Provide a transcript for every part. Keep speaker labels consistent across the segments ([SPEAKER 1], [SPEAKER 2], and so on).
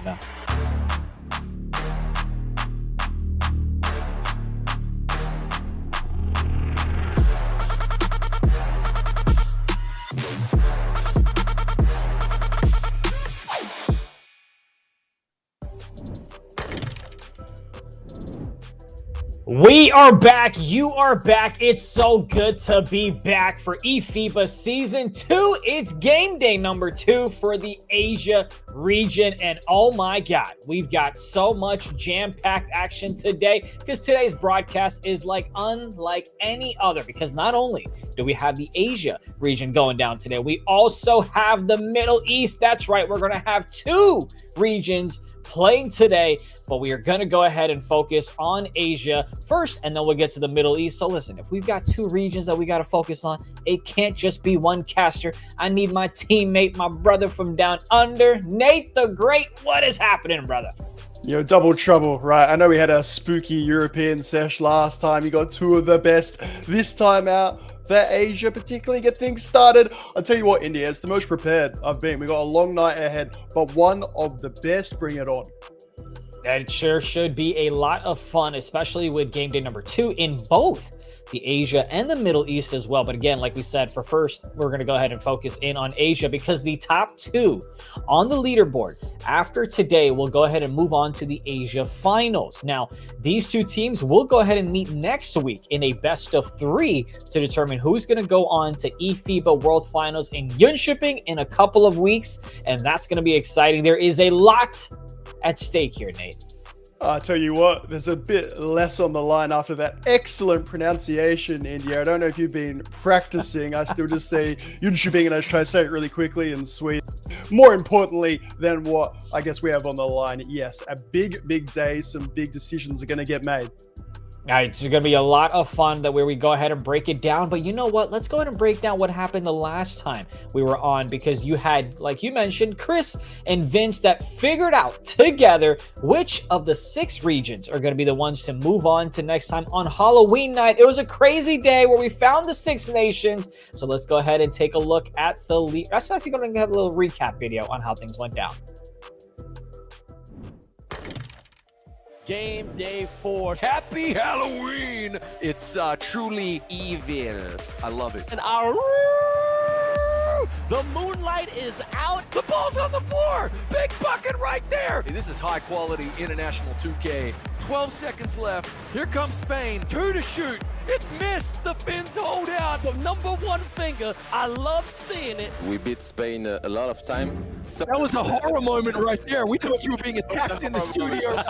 [SPEAKER 1] now. We are back. You are back. It's so good to be back for eFIBA Season 2. It's game day number 2 for the Asia region. And oh my God, we've got so much jam-packed action today because today's broadcast is unlike any other, because not only do we have the Asia region going down today, we also have the Middle East. That's right. We're going to have 2 regions playing today, but we are going to go ahead and focus on Asia first, and then we'll get to the Middle East. So listen, if we've got 2 regions that we got to focus on, it can't just be one caster. I need my teammate, my brother from down under, Nate the Great. What is happening, brother?
[SPEAKER 2] Double trouble, right? I know we had a spooky European sesh last time. You got 2 of the best. This time out for Asia, particularly get things started. I'll tell you what, India, it's the most prepared I've been. We got a long night ahead, but one of the best. Bring it on.
[SPEAKER 1] That sure should be a lot of fun, especially with game day number 2 in both the Asia and the Middle East as well. But again, like we said, for first, we're going to go ahead and focus in on Asia, because the top 2 on the leaderboard after today will go ahead and move on to the Asia finals. Now, these 2 teams will go ahead and meet next week in a best of 3 to determine who's going to go on to eFIBA World Finals in Jönköping in a couple of weeks. And that's going to be exciting. There is a lot at stake here, Nate.
[SPEAKER 2] I tell you what, there's a bit less on the line after that excellent pronunciation, India. I don't know if you've been practicing. I still just say Jönköping, and I try to say it really quickly and sweet. More importantly than what I guess we have on the line, yes, a big day. Some big decisions are going to get made.
[SPEAKER 1] It's going to be a lot of fun where we go ahead and break it down. But you know what? Let's go ahead and break down what happened the last time we were on, because you had, like you mentioned, Chris and Vince that figured out together which of the 6 regions are going to be the ones to move on to next time on Halloween night. It was a crazy day where we found the 6 nations. So let's go ahead and take a look at the lead. Actually going to have a little recap video on how things went down.
[SPEAKER 3] Game day 4.
[SPEAKER 4] Happy Halloween! It's truly evil. I love it.
[SPEAKER 3] And the moonlight is out.
[SPEAKER 4] The ball's on the floor! Big bucket right there! Hey, this is high quality international 2K. 12 seconds left. Here comes Spain. 2 to shoot. It's missed. The Finns hold out.
[SPEAKER 3] The #1 finger. I love seeing it.
[SPEAKER 5] We beat Spain a lot of time. So
[SPEAKER 4] That was a horror moment right there. We thought you were being attacked in the studio.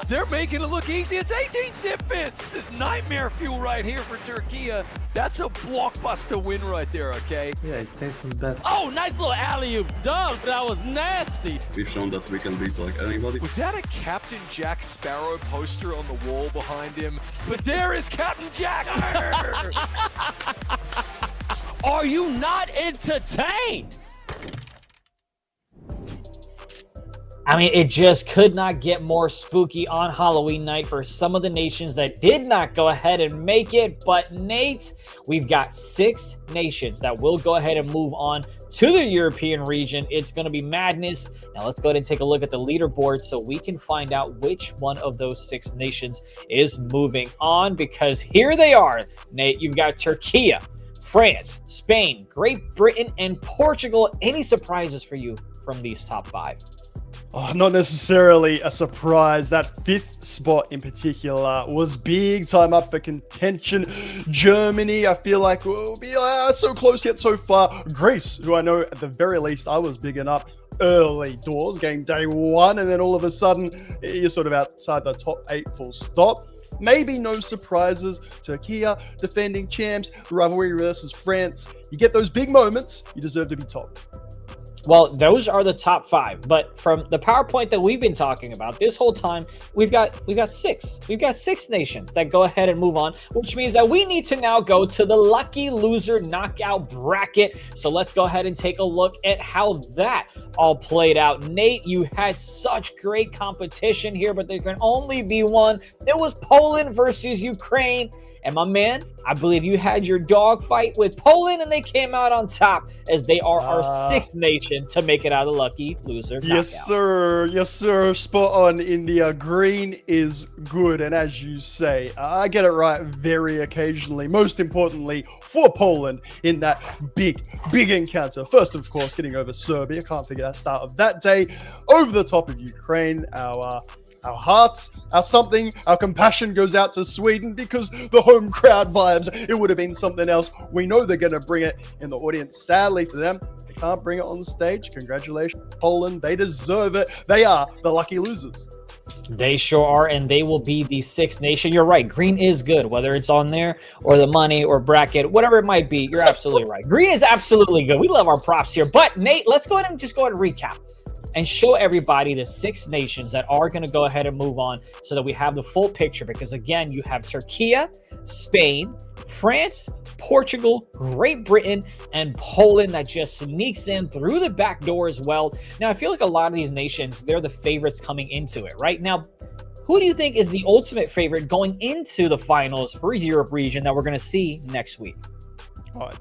[SPEAKER 4] They're making it look easy. It's 18 zip Finns. This is nightmare fuel right here for Turkey. That's a blockbuster win right there, okay?
[SPEAKER 6] Yeah, it tastes bad.
[SPEAKER 3] Oh, nice little alley-oop dunk. That was nasty.
[SPEAKER 6] We've shown that we can beat like anybody.
[SPEAKER 4] Was that a Captain Jack Sparrow poster on the wall behind him? But there is Captain Jack!
[SPEAKER 3] Are you not entertained?
[SPEAKER 1] I mean, it just could not get more spooky on Halloween night for some of the nations that did not go ahead and make it. But Nate, we've got 6 nations that will go ahead and move on to the European region. It's going to be madness. Now let's go ahead and take a look at the leaderboard so we can find out which one of those 6 nations is moving on, because here they are. Nate, you've got Turkey, France, Spain, Great Britain, and Portugal. Any surprises for you from these top 5?
[SPEAKER 2] Oh, not necessarily a surprise. That 5th spot in particular was big time up for contention. Germany, I feel like will be so close yet so far. Greece, who I know at the very least I was bigging up early doors, getting day 1, and then all of a sudden you're sort of outside the top 8 full stop. Maybe no surprises. Turkey, defending champs, rivalry versus France. You get those big moments, you deserve to be top.
[SPEAKER 1] Well, those are the top 5, but from the PowerPoint that we've been talking about this whole time, we've got 6. We've got 6 nations that go ahead and move on, which means that we need to now go to the lucky loser knockout bracket. So let's go ahead and take a look at how that all played out. Nate, you had such great competition here, but there can only be one. It was Poland versus Ukraine. And my man, I believe you had your dog fight with Poland, and they came out on top as they are our 6th nation nation to make it out of the lucky loser knockout.
[SPEAKER 2] Yes, sir. Yes, sir. Spot on, India. Green is good. And as you say, I get it right very occasionally. Most importantly, for Poland in that big encounter. First, of course, getting over Serbia. Can't forget that start of that day. Over the top of Ukraine. Our hearts, our compassion goes out to Sweden because the home crowd vibes. It would have been something else. We know they're going to bring it in the audience. Sadly for them, they can't bring it on stage. Congratulations, Poland. They deserve it. They are the lucky losers.
[SPEAKER 1] They sure are, and they will be the sixth nation. You're right. Green is good, whether it's on there or the money or bracket, whatever it might be. You're absolutely right. Green is absolutely good. We love our props here. But, Nate, let's go ahead and recap and show everybody the 6 nations that are going to go ahead and move on so that we have the full picture. Because, again, you have Turkey, Spain, France, Portugal, Great Britain, and Poland that just sneaks in through the back door as well. Now, I feel like a lot of these nations, they're the favorites coming into it, right? Now, who do you think is the ultimate favorite going into the finals for Europe region that we're going to see next week?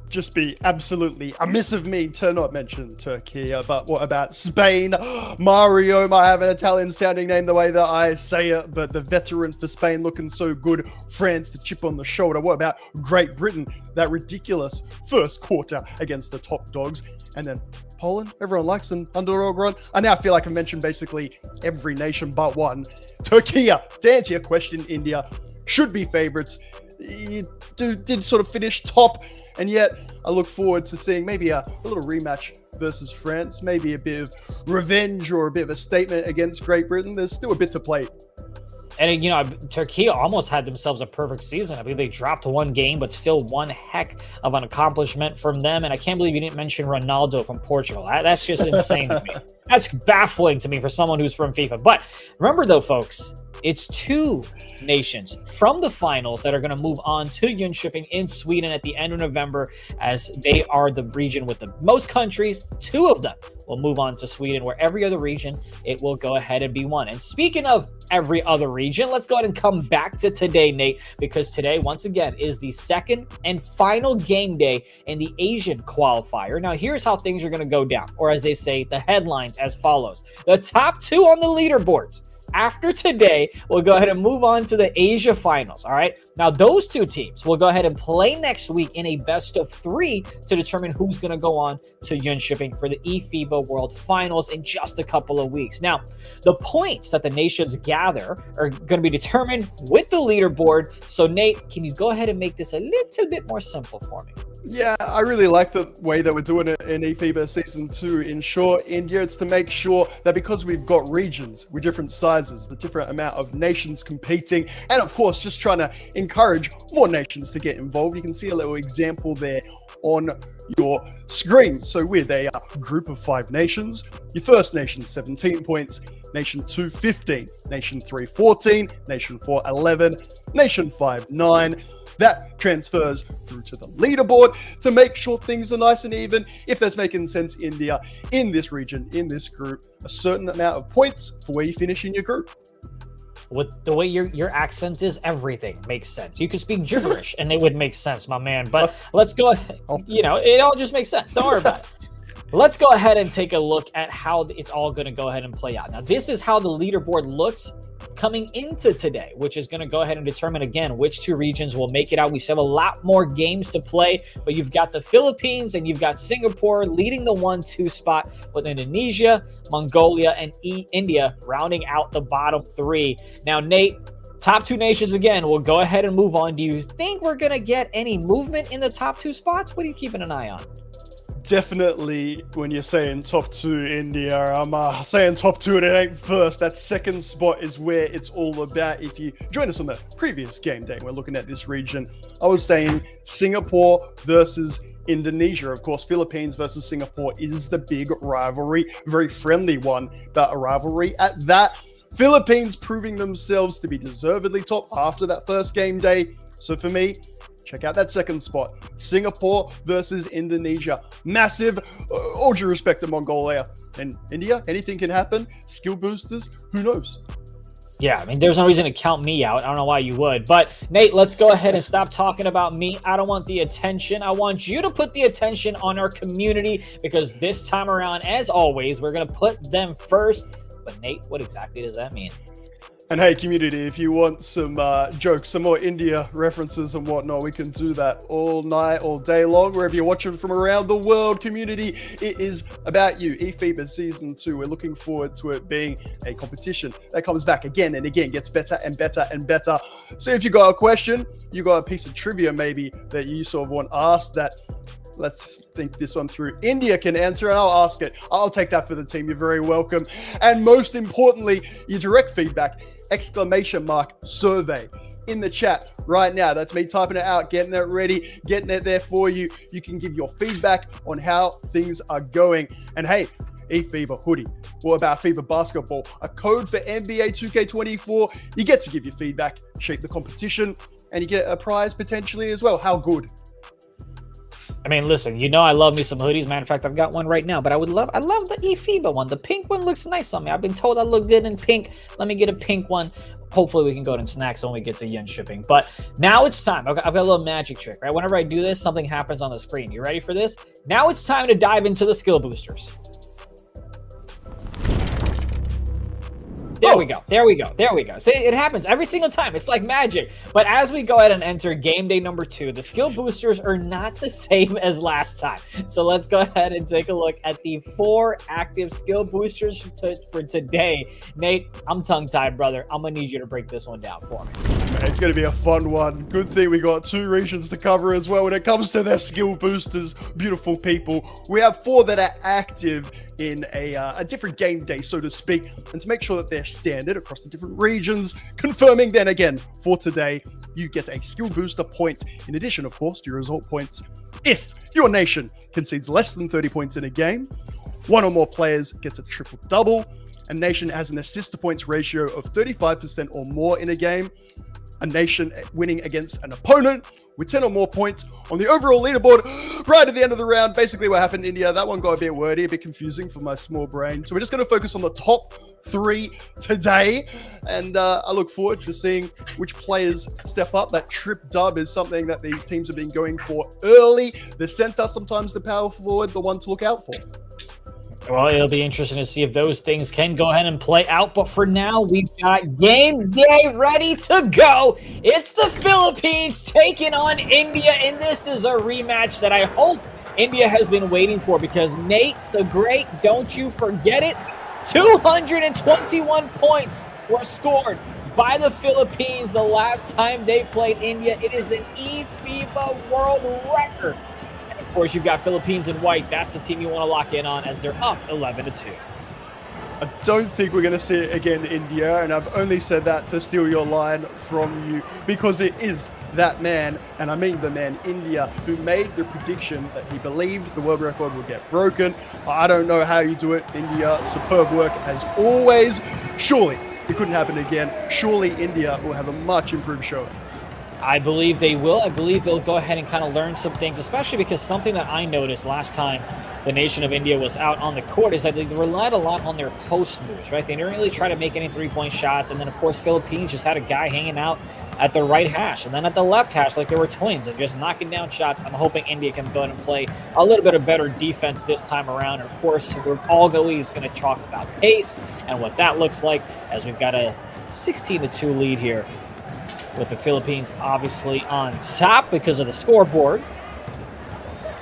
[SPEAKER 2] Just be absolutely amiss of me to not mention Turkey, but what about Spain? Mario might have an Italian-sounding name the way that I say it, but the veterans for Spain looking so good. France, the chip on the shoulder. What about Great Britain? That ridiculous first quarter against the top dogs. And then Poland, everyone likes an underdog run. I now feel like I've mentioned basically every nation but one. Turkey, to answer your question, India should be favorites. It did sort of finish top, and yet I look forward to seeing maybe a little rematch versus France, maybe a bit of revenge or a bit of a statement against Great Britain. There's still a bit to play.
[SPEAKER 1] And, you know, Turkey almost had themselves a perfect season. I mean, they dropped one game, but still one heck of an accomplishment from them. And I can't believe you didn't mention Ronaldo from Portugal. That's just insane to me. That's baffling to me for someone who's from FIFA. But remember, though, folks, it's 2 nations from the finals that are going to move on to Jönköping in Sweden at the end of November, as they are the region with the most countries. 2 of them will move on to Sweden, where every other region, it will go ahead and be one. And speaking of every other region, let's go ahead and come back to today, Nate, because today, once again, is the second and final game day in the Asian qualifier. Now, here's how things are going to go down, or as they say, the headlines as follows. The top 2 on the leaderboards after today, we'll go ahead and move on to the Asia finals. All right. Now, those 2 teams will go ahead and play next week in a best of 3 to determine who's going to go on to Jönköping for the eFIBA World Finals in just a couple of weeks. Now, the points that the nations gather are going to be determined with the leaderboard. So, Nate, can you go ahead and make this a little bit more simple for me?
[SPEAKER 2] Yeah, I really like the way that we're doing it in eFIBA Season 2. In short, India, it's to make sure that because we've got regions with different sizes, the different amount of nations competing, and of course, just trying to encourage more nations to get involved. You can see a little example there on your screen. So with a group of 5 nations, your first nation, 17 points, Nation 2, 15, Nation 3, 14, Nation 4, 11, Nation 5, 9. That transfers through to the leaderboard to make sure things are nice and even. If that's making sense, India, in this region, in this group, a certain amount of points for where you finish in your group.
[SPEAKER 1] With the way your accent is, everything makes sense. You could speak gibberish and it would make sense, my man. But let's go, you know, it all just makes sense. Don't worry about it. Let's go ahead and take a look at how it's all going to go ahead and play out. Now, this is how the leaderboard looks coming into today, which is going to go ahead and determine, again, which 2 regions will make it out. We still have a lot more games to play, but you've got the Philippines and you've got Singapore leading the 1-2 spot, with Indonesia, Mongolia, and India rounding out the bottom 3. Now, Nate, top 2 nations again, we'll go ahead and move on. Do you think we're going to get any movement in the top 2 spots? What are you keeping an eye on?
[SPEAKER 2] Definitely, when you're saying top 2 India, I'm saying top 2 and it ain't first. That second spot is where it's all about. If you join us on the previous game day, we're looking at this region, I was saying Singapore versus Indonesia. Of course, Philippines versus Singapore is the big rivalry, very friendly one, but a rivalry at that. Philippines proving themselves to be deservedly top after that first game day. So for me, check out that second spot. Singapore versus Indonesia. Massive. All due respect to Mongolia and India. Anything can happen. Skill boosters. Who knows?
[SPEAKER 1] Yeah, I mean, there's no reason to count me out. I don't know why you would. But, Nate, let's go ahead and stop talking about me. I don't want the attention. I want you to put the attention on our community because this time around, as always, we're going to put them first. But, Nate, what exactly does that mean?
[SPEAKER 2] And hey, community, if you want some jokes, some more India references and whatnot, we can do that all night, all day long, wherever you're watching from around the world, community. It is about you. eFIBA Season 2. We're looking forward to it being a competition that comes back again and again, gets better and better and better. So if you got a question, you got a piece of trivia maybe that you sort of want asked that, let's think this one through, India can answer, and I'll ask it. I'll take that for the team. You're very welcome. And most importantly, your direct feedback, !survey in the chat right now. That's me typing it out, getting it ready, getting it there for you. You can give your feedback on how things are going. And hey, eFIBA hoodie. What about FIBA basketball? A code for NBA 2K24. You get to give your feedback, shape the competition, and you get a prize potentially as well. How good?
[SPEAKER 1] I mean, listen, you know I love me some hoodies. Matter of fact, I've got one right now, but I love the eFIBA one. The pink one looks nice on me. I've been told I look good in pink. Let me get a pink one. Hopefully we can go to snacks when we get to yen shipping. But now it's time. I've got a little magic trick, right? Whenever I do this, something happens on the screen. You ready for this? Now it's time to dive into the skill boosters. There we go. There we go. There we go. See, it happens every single time. It's like magic. But as we go ahead and enter game day number 2, the skill boosters are not the same as last time. So let's go ahead and take a look at the 4 active skill boosters for today. Nate, I'm tongue-tied, brother. I'm going to need you to break this one down for me.
[SPEAKER 2] It's going to be a fun one. Good thing we got 2 regions to cover as well when it comes to their skill boosters. Beautiful people. We have 4 that are active in a different game day, so to speak, and to make sure that they're standard across the different regions, confirming then again for today, you get a skill booster point in addition, of course, to your result points. If your nation concedes less than 30 points in a game, 1 or more players gets a triple-double, a nation has an assist to points ratio of 35% or more in a game, a nation winning against an opponent with 10 or more points on the overall leaderboard right at the end of the round. Basically what happened in India, that one got a bit wordy, a bit confusing for my small brain. So we're just going to focus on the top 3 today. And I look forward to seeing which players step up. That trip dub is something that these teams have been going for early. The center, sometimes the power forward, the one to look out for.
[SPEAKER 1] Well, it'll be interesting to see if those things can go ahead and play out. But for now, we've got game day ready to go. It's the Philippines taking on India, and this is a rematch that I hope India has been waiting for because Nate the Great, don't you forget it, 221 points were scored by the Philippines the last time they played India. It is an eFIBA world record. Of course, you've got Philippines in white. That's the team you want to lock in on as they're up 11-2.
[SPEAKER 2] I don't think we're going to see it again, India, and I've only said that to steal your line from you because it is that man, and I mean the man, India, who made the prediction that he believed the world record would get broken. I don't know how you do it, India. Superb work as always. Surely it couldn't happen again. Surely India will have a much improved showing.
[SPEAKER 1] I believe they will. I believe they'll go ahead and kind of learn some things, especially because something that I noticed last time the nation of India was out on the court is that they relied a lot on their post moves, right? They didn't really try to make any three-point shots. And then, of course, Philippines just had a guy hanging out at the right hash and then at the left hash like they were twins and just knocking down shots. I'm hoping India can go ahead and play a little bit of better defense this time around. And, of course, 𝐂𝐿 is going to talk about pace and what that looks like as we've got a 16-2 lead here, with the Philippines obviously on top because of the scoreboard.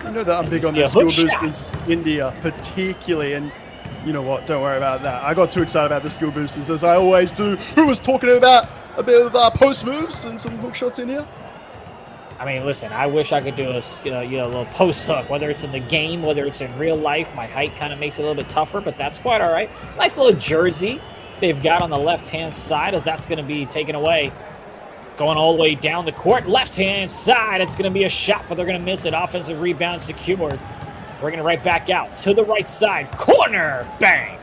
[SPEAKER 2] You know that I'm big on the skill boosters, India particularly, and you know what, don't worry about that. I got too excited about the skill boosters, as I always do. Who was talking about a bit of post moves and some hook shots in here?
[SPEAKER 1] I mean, listen, I wish I could do a little post hook, whether it's in the game, whether it's in real life. My height kind of makes it a little bit tougher, but that's quite all right. Nice little jersey they've got on the left-hand side as that's going to be taken away. Going all the way down the court, left-hand side. It's going to be a shot, but they're going to miss it. Offensive rebound secured. Bringing it right back out to the right side. Corner, bang.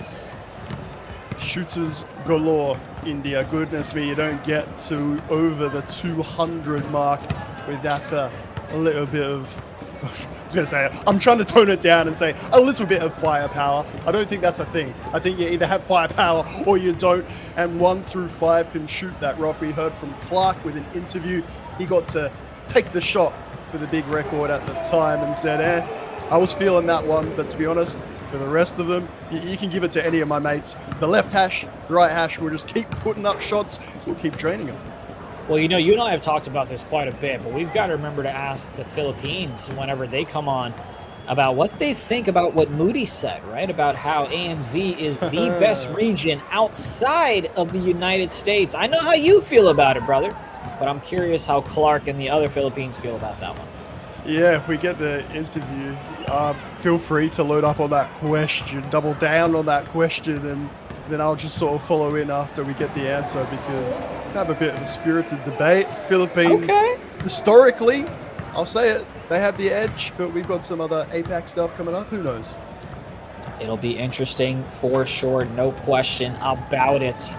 [SPEAKER 2] Shooters galore, India. Goodness me, you don't get to over the 200 mark without a little bit of was going to say, I'm trying to tone it down and say a little bit of firepower. I don't think that's a thing. I think you either have firepower or you don't. And 1 through 5 can shoot that rock. We heard from Clark with an interview. He got to take the shot for the big record at the time and said, I was feeling that one. But to be honest, for the rest of them, you can give it to any of my mates. The left hash, the right hash, we'll just keep putting up shots. We'll keep draining them.
[SPEAKER 1] Well, you know, you and I have talked about this quite a bit, but we've got to remember to ask the Philippines whenever they come on about what they think about what Moody said, right? About how ANZ is the best region outside of the United States. I know how you feel about it, brother, but I'm curious how Clark and the other Philippines feel about that one.
[SPEAKER 2] Yeah, if we get the interview, feel free to load up on that question, double down on that question, and then I'll just sort of follow in after we get the answer, because we have a bit of a spirited debate. Philippines, historically, I'll say it, they have the edge, but we've got some other APAC stuff coming up. Who knows?
[SPEAKER 1] It'll be interesting for sure, no question about it.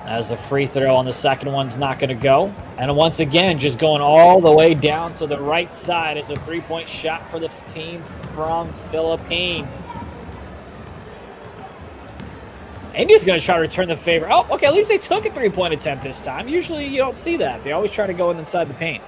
[SPEAKER 1] As the free throw on the second one's not going to go. And once again, just going all the way down to the right side is a three-point shot for the team from Philippines. India's going to try to return the favor. Oh, okay, at least they took a three-point attempt this time. Usually you don't see that. They always try to go inside the paint.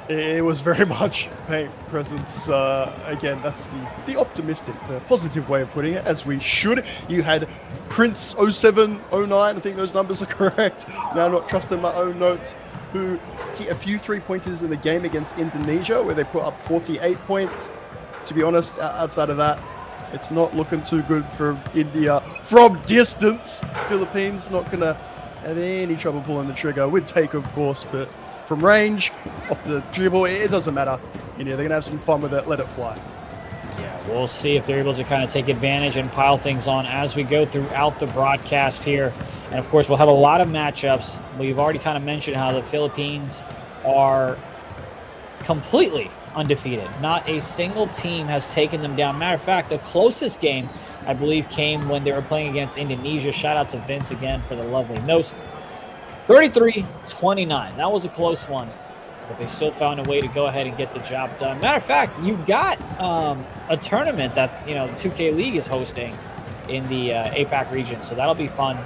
[SPEAKER 2] It was very much paint presence. Again, that's the optimistic, the positive way of putting it, as we should. You had Prince 07, 09, I think those numbers are correct. Now not trusting my own notes, who hit a few three-pointers in the game against Indonesia, where they put up 48 points. To be honest, outside of that, it's not looking too good for India from distance. Philippines not going to have any trouble pulling the trigger with take, of course, but from range, off the dribble, it doesn't matter. India, they're going to have some fun with it. Let it fly.
[SPEAKER 1] Yeah, we'll see if they're able to kind of take advantage and pile things on as we go throughout the broadcast here. And, of course, we'll have a lot of matchups. We've already kind of mentioned how the Philippines are completely undefeated. Not a single team has taken them down. Matter of fact, the closest game, I believe, came when they were playing against Indonesia. Shout out to Vince again for the lovely notes. 33-29. That was a close one, but they still found a way to go ahead and get the job done. Matter of fact, you've got a tournament that, you know, the 2K League is hosting in the APAC region, so that'll be fun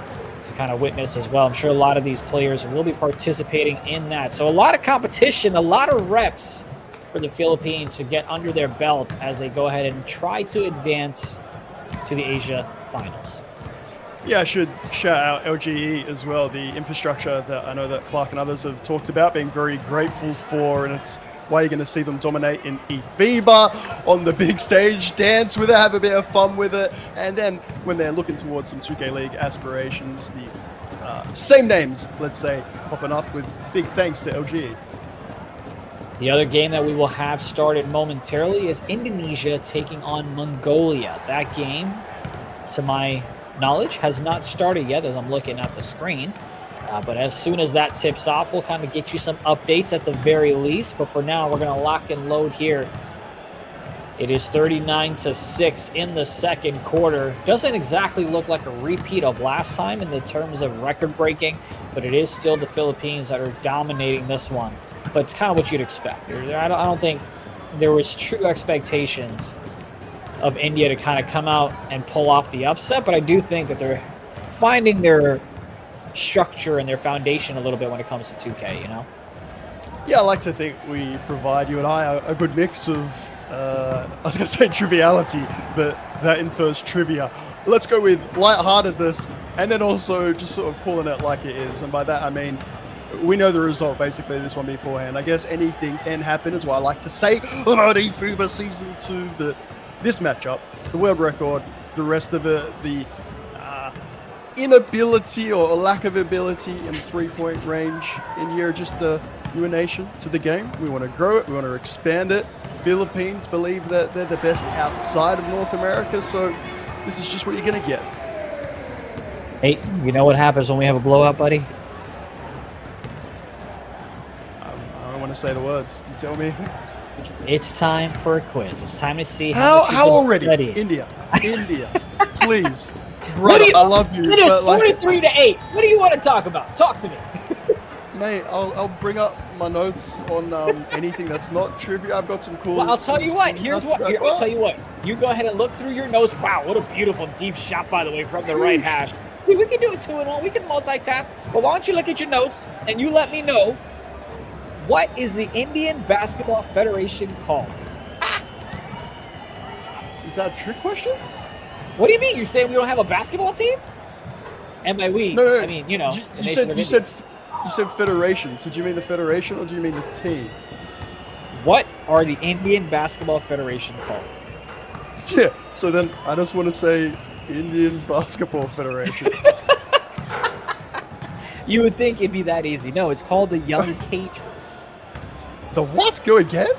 [SPEAKER 1] to kind of witness as well. I'm sure a lot of these players will be participating in that. So a lot of competition, a lot of reps for the Philippines to get under their belt as they go ahead and try to advance to the Asia Finals.
[SPEAKER 2] Yeah, I should shout out 𝐿𝐺𝐸 as well, the infrastructure that I know that Clark and others have talked about, being very grateful for, and it's why you're going to see them dominate in eFIBA on the big stage, dance with it, have a bit of fun with it, and then when they're looking towards some 2K League aspirations, the same names, let's say, popping up with big thanks to 𝐿𝐺𝐸.
[SPEAKER 1] The other game that we will have started momentarily is Indonesia taking on Mongolia. That game, to my knowledge, has not started yet as I'm looking at the screen. But as soon as that tips off, we'll kind of get you some updates at the very least. But for now, we're going to lock and load here. It is 39-6 in the second quarter. Doesn't exactly look like a repeat of last time in the terms of record breaking, but it is still the Philippines that are dominating this one. But it's kind of what you'd expect. I don't think there was true expectations of India to kind of come out and pull off the upset, but I do think that they're finding their structure and their foundation a little bit when it comes to 2K, you know?
[SPEAKER 2] Yeah, I like to think we provide you and I a good mix of, I was going to say triviality, but that infers trivia. Let's go with lightheartedness and then also just sort of calling it like it is. And by that, I mean, we know the result, basically, this one beforehand. I guess anything can happen, is what I like to say about eFIBA Season 2, but this matchup, the world record, the rest of it, the inability or lack of ability in three-point range, India just a newer nation to the game. We want to grow it, we want to expand it. Philippines believe that they're the best outside of North America, so this is just what you're going to get.
[SPEAKER 1] Hey, you know what happens when we have a blowout, buddy?
[SPEAKER 2] I don't want to say the words. You tell me.
[SPEAKER 1] It's time for a quiz. It's time to see
[SPEAKER 2] how
[SPEAKER 1] much you've been
[SPEAKER 2] already?
[SPEAKER 1] studying.
[SPEAKER 2] India, please. Brother, I love you.
[SPEAKER 1] It is
[SPEAKER 2] but
[SPEAKER 1] 43-8. What do you want to talk about? Talk to me.
[SPEAKER 2] mate, I'll bring up my notes on anything that's not trivia. I've got some cool.
[SPEAKER 1] Well, I'll tell you what. Here's what. Here, I'll tell
[SPEAKER 2] you.
[SPEAKER 1] you what. You go ahead and look through your notes. Wow, what a beautiful deep shot, by the way, from the right hash. We can do it 2-in-1. We can multitask. But why don't you look at your notes and you let me know, what is the Indian Basketball Federation called?
[SPEAKER 2] Is that a trick question?
[SPEAKER 1] What do you mean? You're saying we don't have a basketball team? And by we,
[SPEAKER 2] No.
[SPEAKER 1] I mean, you know.
[SPEAKER 2] You said federation. So do you mean the federation or do you mean the team?
[SPEAKER 1] What are the Indian Basketball Federation called?
[SPEAKER 2] Yeah. So then I just want to say Indian Basketball Federation.
[SPEAKER 1] You would think it'd be that easy. No, it's called the Young Cagers.
[SPEAKER 2] The what? Go again?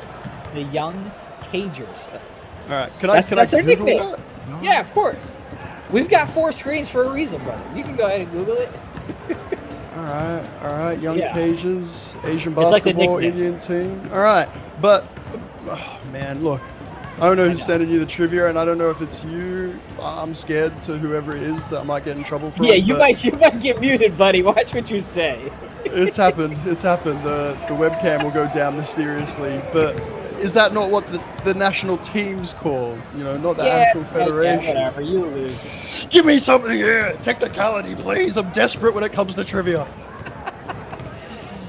[SPEAKER 1] The Young Cagers.
[SPEAKER 2] All right. Can
[SPEAKER 1] That's
[SPEAKER 2] I
[SPEAKER 1] their
[SPEAKER 2] Google
[SPEAKER 1] nickname.
[SPEAKER 2] that? No.
[SPEAKER 1] Yeah, of course. We've got 4 screens for a reason, brother. You can go ahead and Google it.
[SPEAKER 2] All right. Young
[SPEAKER 1] Yeah.
[SPEAKER 2] Cages, Asian
[SPEAKER 1] It's like the
[SPEAKER 2] basketball,
[SPEAKER 1] nickname.
[SPEAKER 2] Indian team. All right, but man, look, I don't know who's sending you the trivia, and I don't know if it's you. I'm scared to whoever it is that I might get in trouble from.
[SPEAKER 1] Yeah, you
[SPEAKER 2] but
[SPEAKER 1] might get muted, buddy. Watch what you say.
[SPEAKER 2] It's happened. It's happened. The webcam will go down mysteriously, but. Is that not what the national team's called? You know, not the actual federation.
[SPEAKER 1] Yeah, whatever. You lose.
[SPEAKER 2] Give me something here. Technicality, please. I'm desperate when it comes to trivia.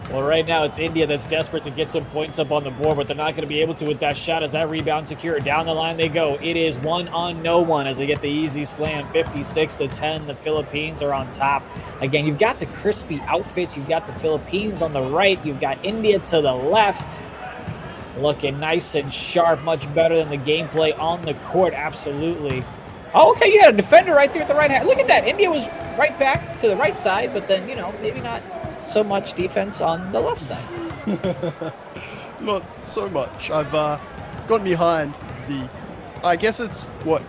[SPEAKER 1] Well, right now it's India that's desperate to get some points up on the board, but they're not going to be able to with that shot as that rebound secure. Down the line they go. It is 1 on no one as they get the easy slam. 56-10. The Philippines are on top. Again, you've got the crispy outfits. You've got the Philippines on the right. You've got India to the left. Looking nice and sharp, much better than the gameplay on the court, absolutely. Oh, okay, you had a defender right there at the right hand. Look at that. India was right back to the right side, but then, you know, maybe not so much defense on the left side.
[SPEAKER 2] Not so much. I've gotten behind the, I guess it's, what,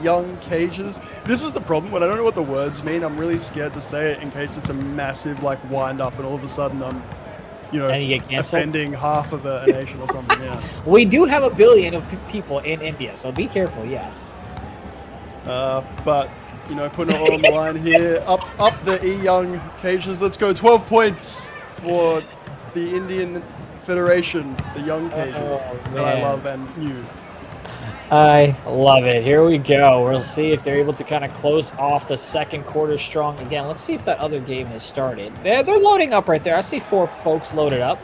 [SPEAKER 2] Young Cages? This is the problem. When I don't know what the words mean, I'm really scared to say it in case it's a massive, like, wind-up and all of a sudden I'm, you know,
[SPEAKER 1] And you get canceled.
[SPEAKER 2] offending half of a nation or something, yeah.
[SPEAKER 1] We do have 1 billion of people in India, so be careful, yes.
[SPEAKER 2] But, you know, putting it all on the line here. Up the Young Cages. Let's go. 12 points for the Indian Federation, the Young Cages, that I
[SPEAKER 1] man.
[SPEAKER 2] love and you.
[SPEAKER 1] I love it. Here we go. We'll see if they're able to kind of close off the second quarter strong again. Let's see if that other game has started. They're loading up right there. I see 4 folks loaded up.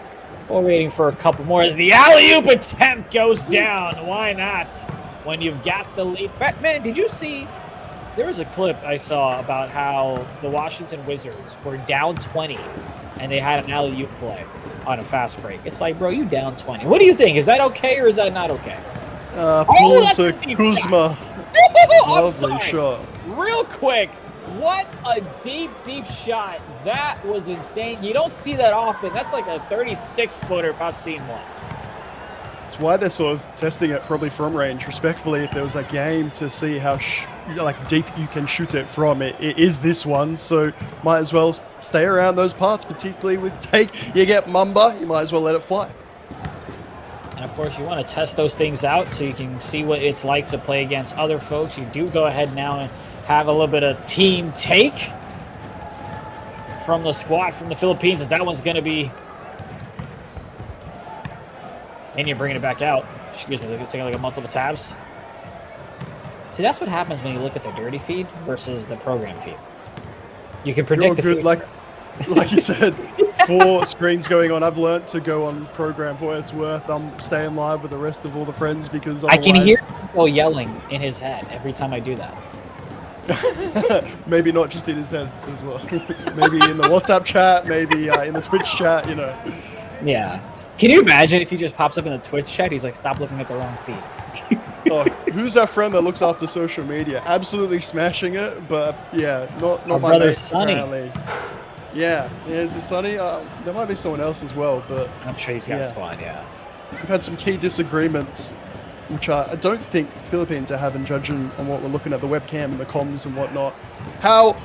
[SPEAKER 1] We're waiting for a couple more as the alley-oop attempt goes down. Why not? When you've got the lead. Man, did you see? There was a clip I saw about how the Washington Wizards were down 20 and they had an alley-oop play on a fast break. It's like, bro, you down 20. What do you think? Is that okay or is that not okay?
[SPEAKER 2] Pull
[SPEAKER 1] that's
[SPEAKER 2] to
[SPEAKER 1] a deep
[SPEAKER 2] Kuzma. Lovely
[SPEAKER 1] Offside.
[SPEAKER 2] shot.
[SPEAKER 1] Real quick, what a deep shot. That was insane. You don't see that often. That's like a 36-footer if I've seen one.
[SPEAKER 2] It's why they're sort of testing it probably from range, respectfully, if there was a game to see how deep you can shoot it from. It is this one, so might as well stay around those parts, particularly with take. You get Mamba, you might as well let it fly.
[SPEAKER 1] And of course, you want to test those things out so you can see what it's like to play against other folks. You do go ahead now and have a little bit of team take from the squad from the Philippines, as that one's going to be. And you're bringing it back out. Excuse me, taking like a multiple tabs. See, that's what happens when you look at the dirty feed versus the program feed. You can predict the
[SPEAKER 2] good,
[SPEAKER 1] feed.
[SPEAKER 2] like you said, 4 screens going on. I've learnt to go on program for what it's worth. I'm staying live with the rest of all the friends because
[SPEAKER 1] I can
[SPEAKER 2] otherwise-
[SPEAKER 1] hear people yelling in his head every time I do that.
[SPEAKER 2] Maybe not just in his head as well. Maybe in the WhatsApp chat, maybe in the Twitch chat, you know.
[SPEAKER 1] Yeah. Can you imagine if he just pops up in the Twitch chat? He's like, stop looking at the wrong feed.
[SPEAKER 2] Oh, who's that friend that looks after social media? Absolutely smashing it, but yeah, not
[SPEAKER 1] Our
[SPEAKER 2] my
[SPEAKER 1] brother
[SPEAKER 2] mate,
[SPEAKER 1] Sonny.
[SPEAKER 2] apparently. Yeah, is it Sonny? There might be someone else as well, but
[SPEAKER 1] I'm sure he's got
[SPEAKER 2] Yeah.
[SPEAKER 1] a squad, yeah.
[SPEAKER 2] we've had some key disagreements, which I don't think Philippines are having, judging on what we're looking at the webcam and the comms and whatnot. How,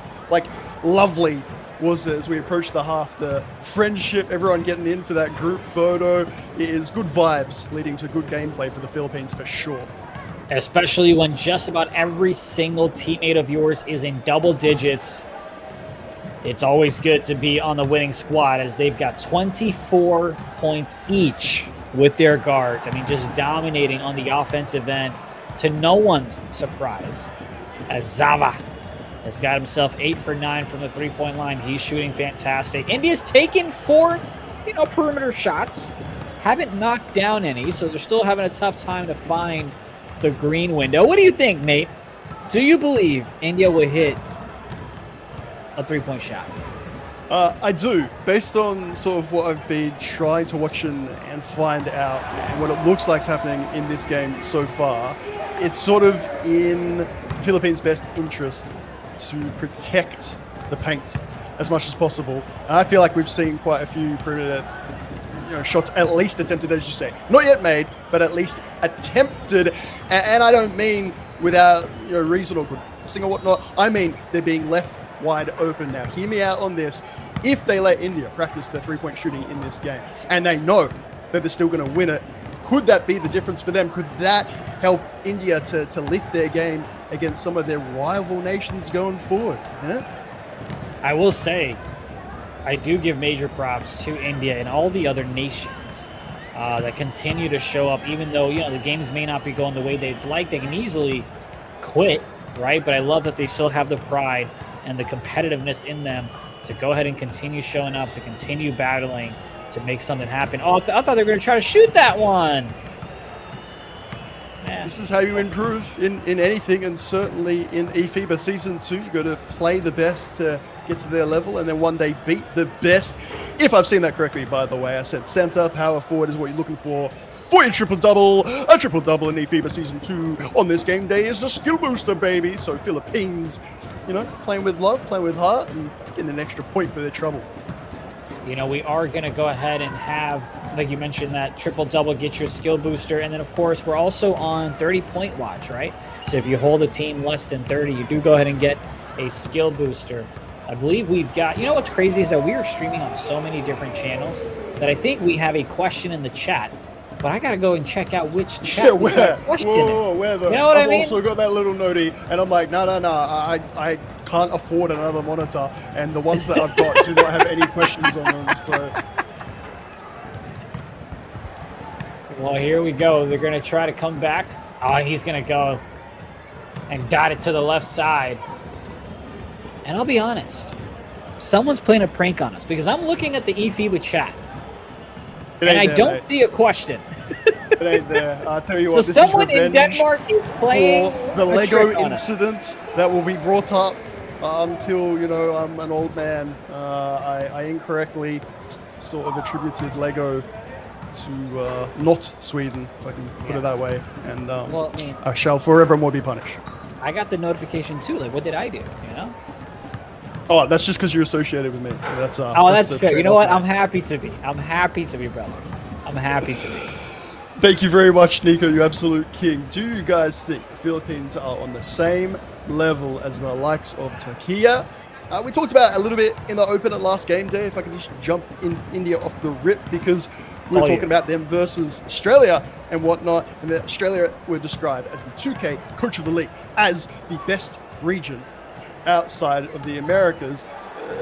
[SPEAKER 2] lovely was it as we approached the half, the friendship, everyone getting in for that group photo. It is good vibes leading to good gameplay for the Philippines for sure.
[SPEAKER 1] Especially when just about every single teammate of yours is in double digits. It's always good to be on the winning squad as they've got 24 points each with their guards. I mean, just dominating on the offensive end to no one's surprise, as 𝐂𝐓 has got himself 8 for 9 from the three-point line. He's shooting fantastic. India's taken 4, perimeter shots. Haven't knocked down any, so they're still having a tough time to find the green window. What do you think, Nate? Do you believe India will hit a three-point shot?
[SPEAKER 2] I do, based on sort of what I've been trying to watch and find out, and what it looks like's happening in this game so far. It's sort of in Philippines' best interest to protect the paint as much as possible. And I feel like we've seen quite a few perimeter shots at least attempted, as you say. Not yet made, but at least attempted. And I don't mean without reason or good passing or whatnot. I mean they're being left wide open now. Hear me out on this. If they let India practice their three-point shooting in this game, and they know that they're still going to win it, could that be the difference for them? Could that help India to lift their game against some of their rival nations going forward? Yeah?
[SPEAKER 1] I will say, I do give major props to India and all the other nations that continue to show up, even though the games may not be going the way they'd like. They can easily quit, right? But I love that they still have the pride and the competitiveness in them to go ahead and continue showing up, to continue battling, to make something happen. Oh, I thought they were going to try to shoot that one. Man.
[SPEAKER 2] This is how you improve in anything, and certainly in eFIBA Season 2. You got to play the best to get to their level, and then one day beat the best. If I've seen that correctly, by the way, I said center, power forward is what you're looking for your triple-double. A triple-double in eFIBA Season 2 on this game day is a skill booster, baby. So Philippines, playing with love, playing with heart, and getting an extra point for their trouble.
[SPEAKER 1] We are going to go ahead and have, like you mentioned, that triple-double, get you a skill booster. And then, of course, we're also on 30-point watch, right? So if you hold a team less than 30, you do go ahead and get a skill booster. I believe we've got, what's crazy is that we are streaming on so many different channels that I think we have a question in the chat. But I got to go and check out which chat.
[SPEAKER 2] Yeah, where? Where though?
[SPEAKER 1] You know what I mean?
[SPEAKER 2] I've also got that little notey, and I'm like, no, I can't afford another monitor, and the ones that I've got do not have any questions on them. So,
[SPEAKER 1] well, here we go. They're going to try to come back. Oh, he's going to go and dot it to the left side. And I'll be honest, someone's playing a prank on us because I'm looking at the eFIBA chat, and I don't see a question.
[SPEAKER 2] It ain't there. I'll tell you
[SPEAKER 1] So
[SPEAKER 2] what, this
[SPEAKER 1] someone
[SPEAKER 2] is
[SPEAKER 1] in Denmark is playing
[SPEAKER 2] for the
[SPEAKER 1] a
[SPEAKER 2] Lego
[SPEAKER 1] trick on us.
[SPEAKER 2] incident that will be brought up until, I'm an old man. I incorrectly sort of attributed Lego to not Sweden, if I can put it that way. And
[SPEAKER 1] Well, I mean,
[SPEAKER 2] I shall forevermore be punished.
[SPEAKER 1] I got the notification too. Like, what did I do?
[SPEAKER 2] Oh, that's just because you're associated with me. That's
[SPEAKER 1] That's fair. You know what?
[SPEAKER 2] trade-off.
[SPEAKER 1] I'm happy to be. I'm happy to be, brother. I'm happy to be.
[SPEAKER 2] Thank you very much, Nico, you absolute king. Do you guys think the Philippines are on the same level as the likes of Turkey? We talked about it a little bit in the open at last game day. If I can just jump in India off the rip, because we were talking about them versus Australia and whatnot. And Australia were described as the 2K coach of the league, as the best region outside of the Americas.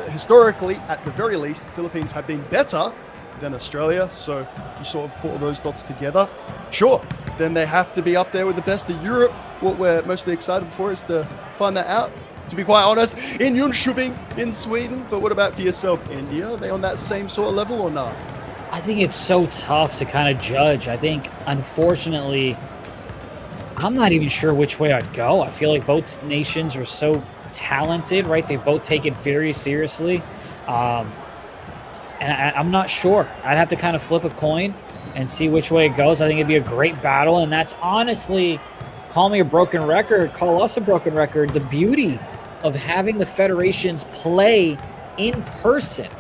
[SPEAKER 2] Historically, at the very least, the Philippines have been better than Australia, so you sort of put all those dots together. Sure, then they have to be up there with the best of Europe. What we're mostly excited for is to find that out, to be quite honest, in Jönköping in Sweden. But what about for yourself, India? Are they on that same sort of level or not?
[SPEAKER 1] I think it's so tough to kind of judge. I think, unfortunately, I'm not even sure which way I'd go. I feel like both nations are so talented, right? They both take it very seriously. And I'm not sure. I'd have to kind of flip a coin and see which way it goes. I think it'd be a great battle. And that's honestly, call me a broken record, call us a broken record, the beauty of having the federations play in person,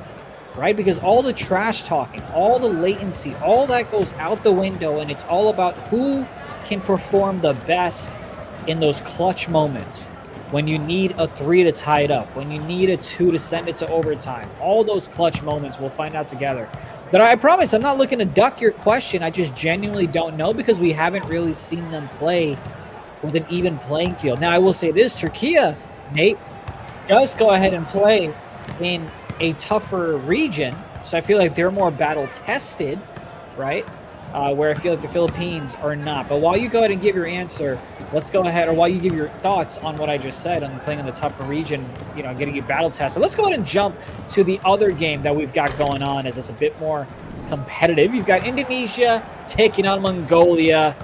[SPEAKER 1] right? Because all the trash talking, all the latency, all that goes out the window, and it's all about who can perform the best in those clutch moments. When you need a 3 to tie it up, when you need a 2 to send it to overtime, all those clutch moments we'll find out together. But I promise I'm not looking to duck your question. I just genuinely don't know because we haven't really seen them play with an even playing field. Now, I will say this, Turkey, Nate, does go ahead and play in a tougher region, so I feel like they're more battle tested, right? Where I feel like the Philippines are not. But while you go ahead and give your answer, let's go ahead, or while you give your thoughts on what I just said on playing in the tougher region, you know, getting you battle tested, let's go ahead and jump to the other game that we've got going on, as it's a bit more competitive. You've got Indonesia taking on Mongolia.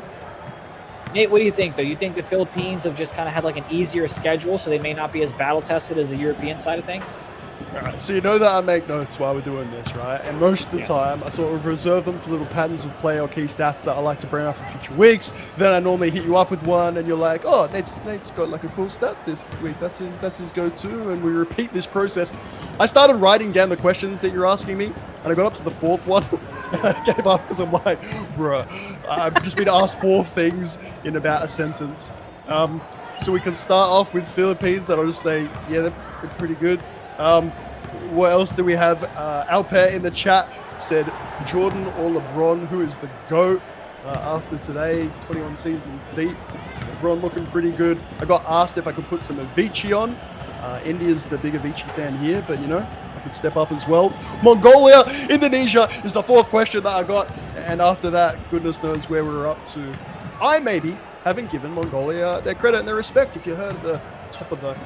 [SPEAKER 1] Nate, what do you think, though? You think the Philippines have just kind of had like an easier schedule, so they may not be as battle tested as the European side of things?
[SPEAKER 2] All right, so you know that I make notes while we're doing this, right? And most of the time, I sort of reserve them for little patterns of play or key stats that I like to bring up in future weeks. Then I normally hit you up with one, and you're like, "Oh, Nate's got like a cool stat this week. That's his go-to." And we repeat this process. I started writing down the questions that you're asking me, and I got up to the fourth one, and I gave up because I'm like, "Bruh, I've just been asked 4 things in about a sentence." So we can start off with Philippines, and I'll just say, yeah, they're pretty good. What else do we have? Alper in the chat said Jordan or LeBron, who is the GOAT after today, 21 season deep. LeBron looking pretty good. I got asked if I could put some Avicii on. India's the big Avicii fan here, but you know, I could step up as well. Mongolia, Indonesia is the 4th question that I got. And after that, goodness knows where we're up to. I maybe haven't given Mongolia their credit and their respect. If you heard the top of the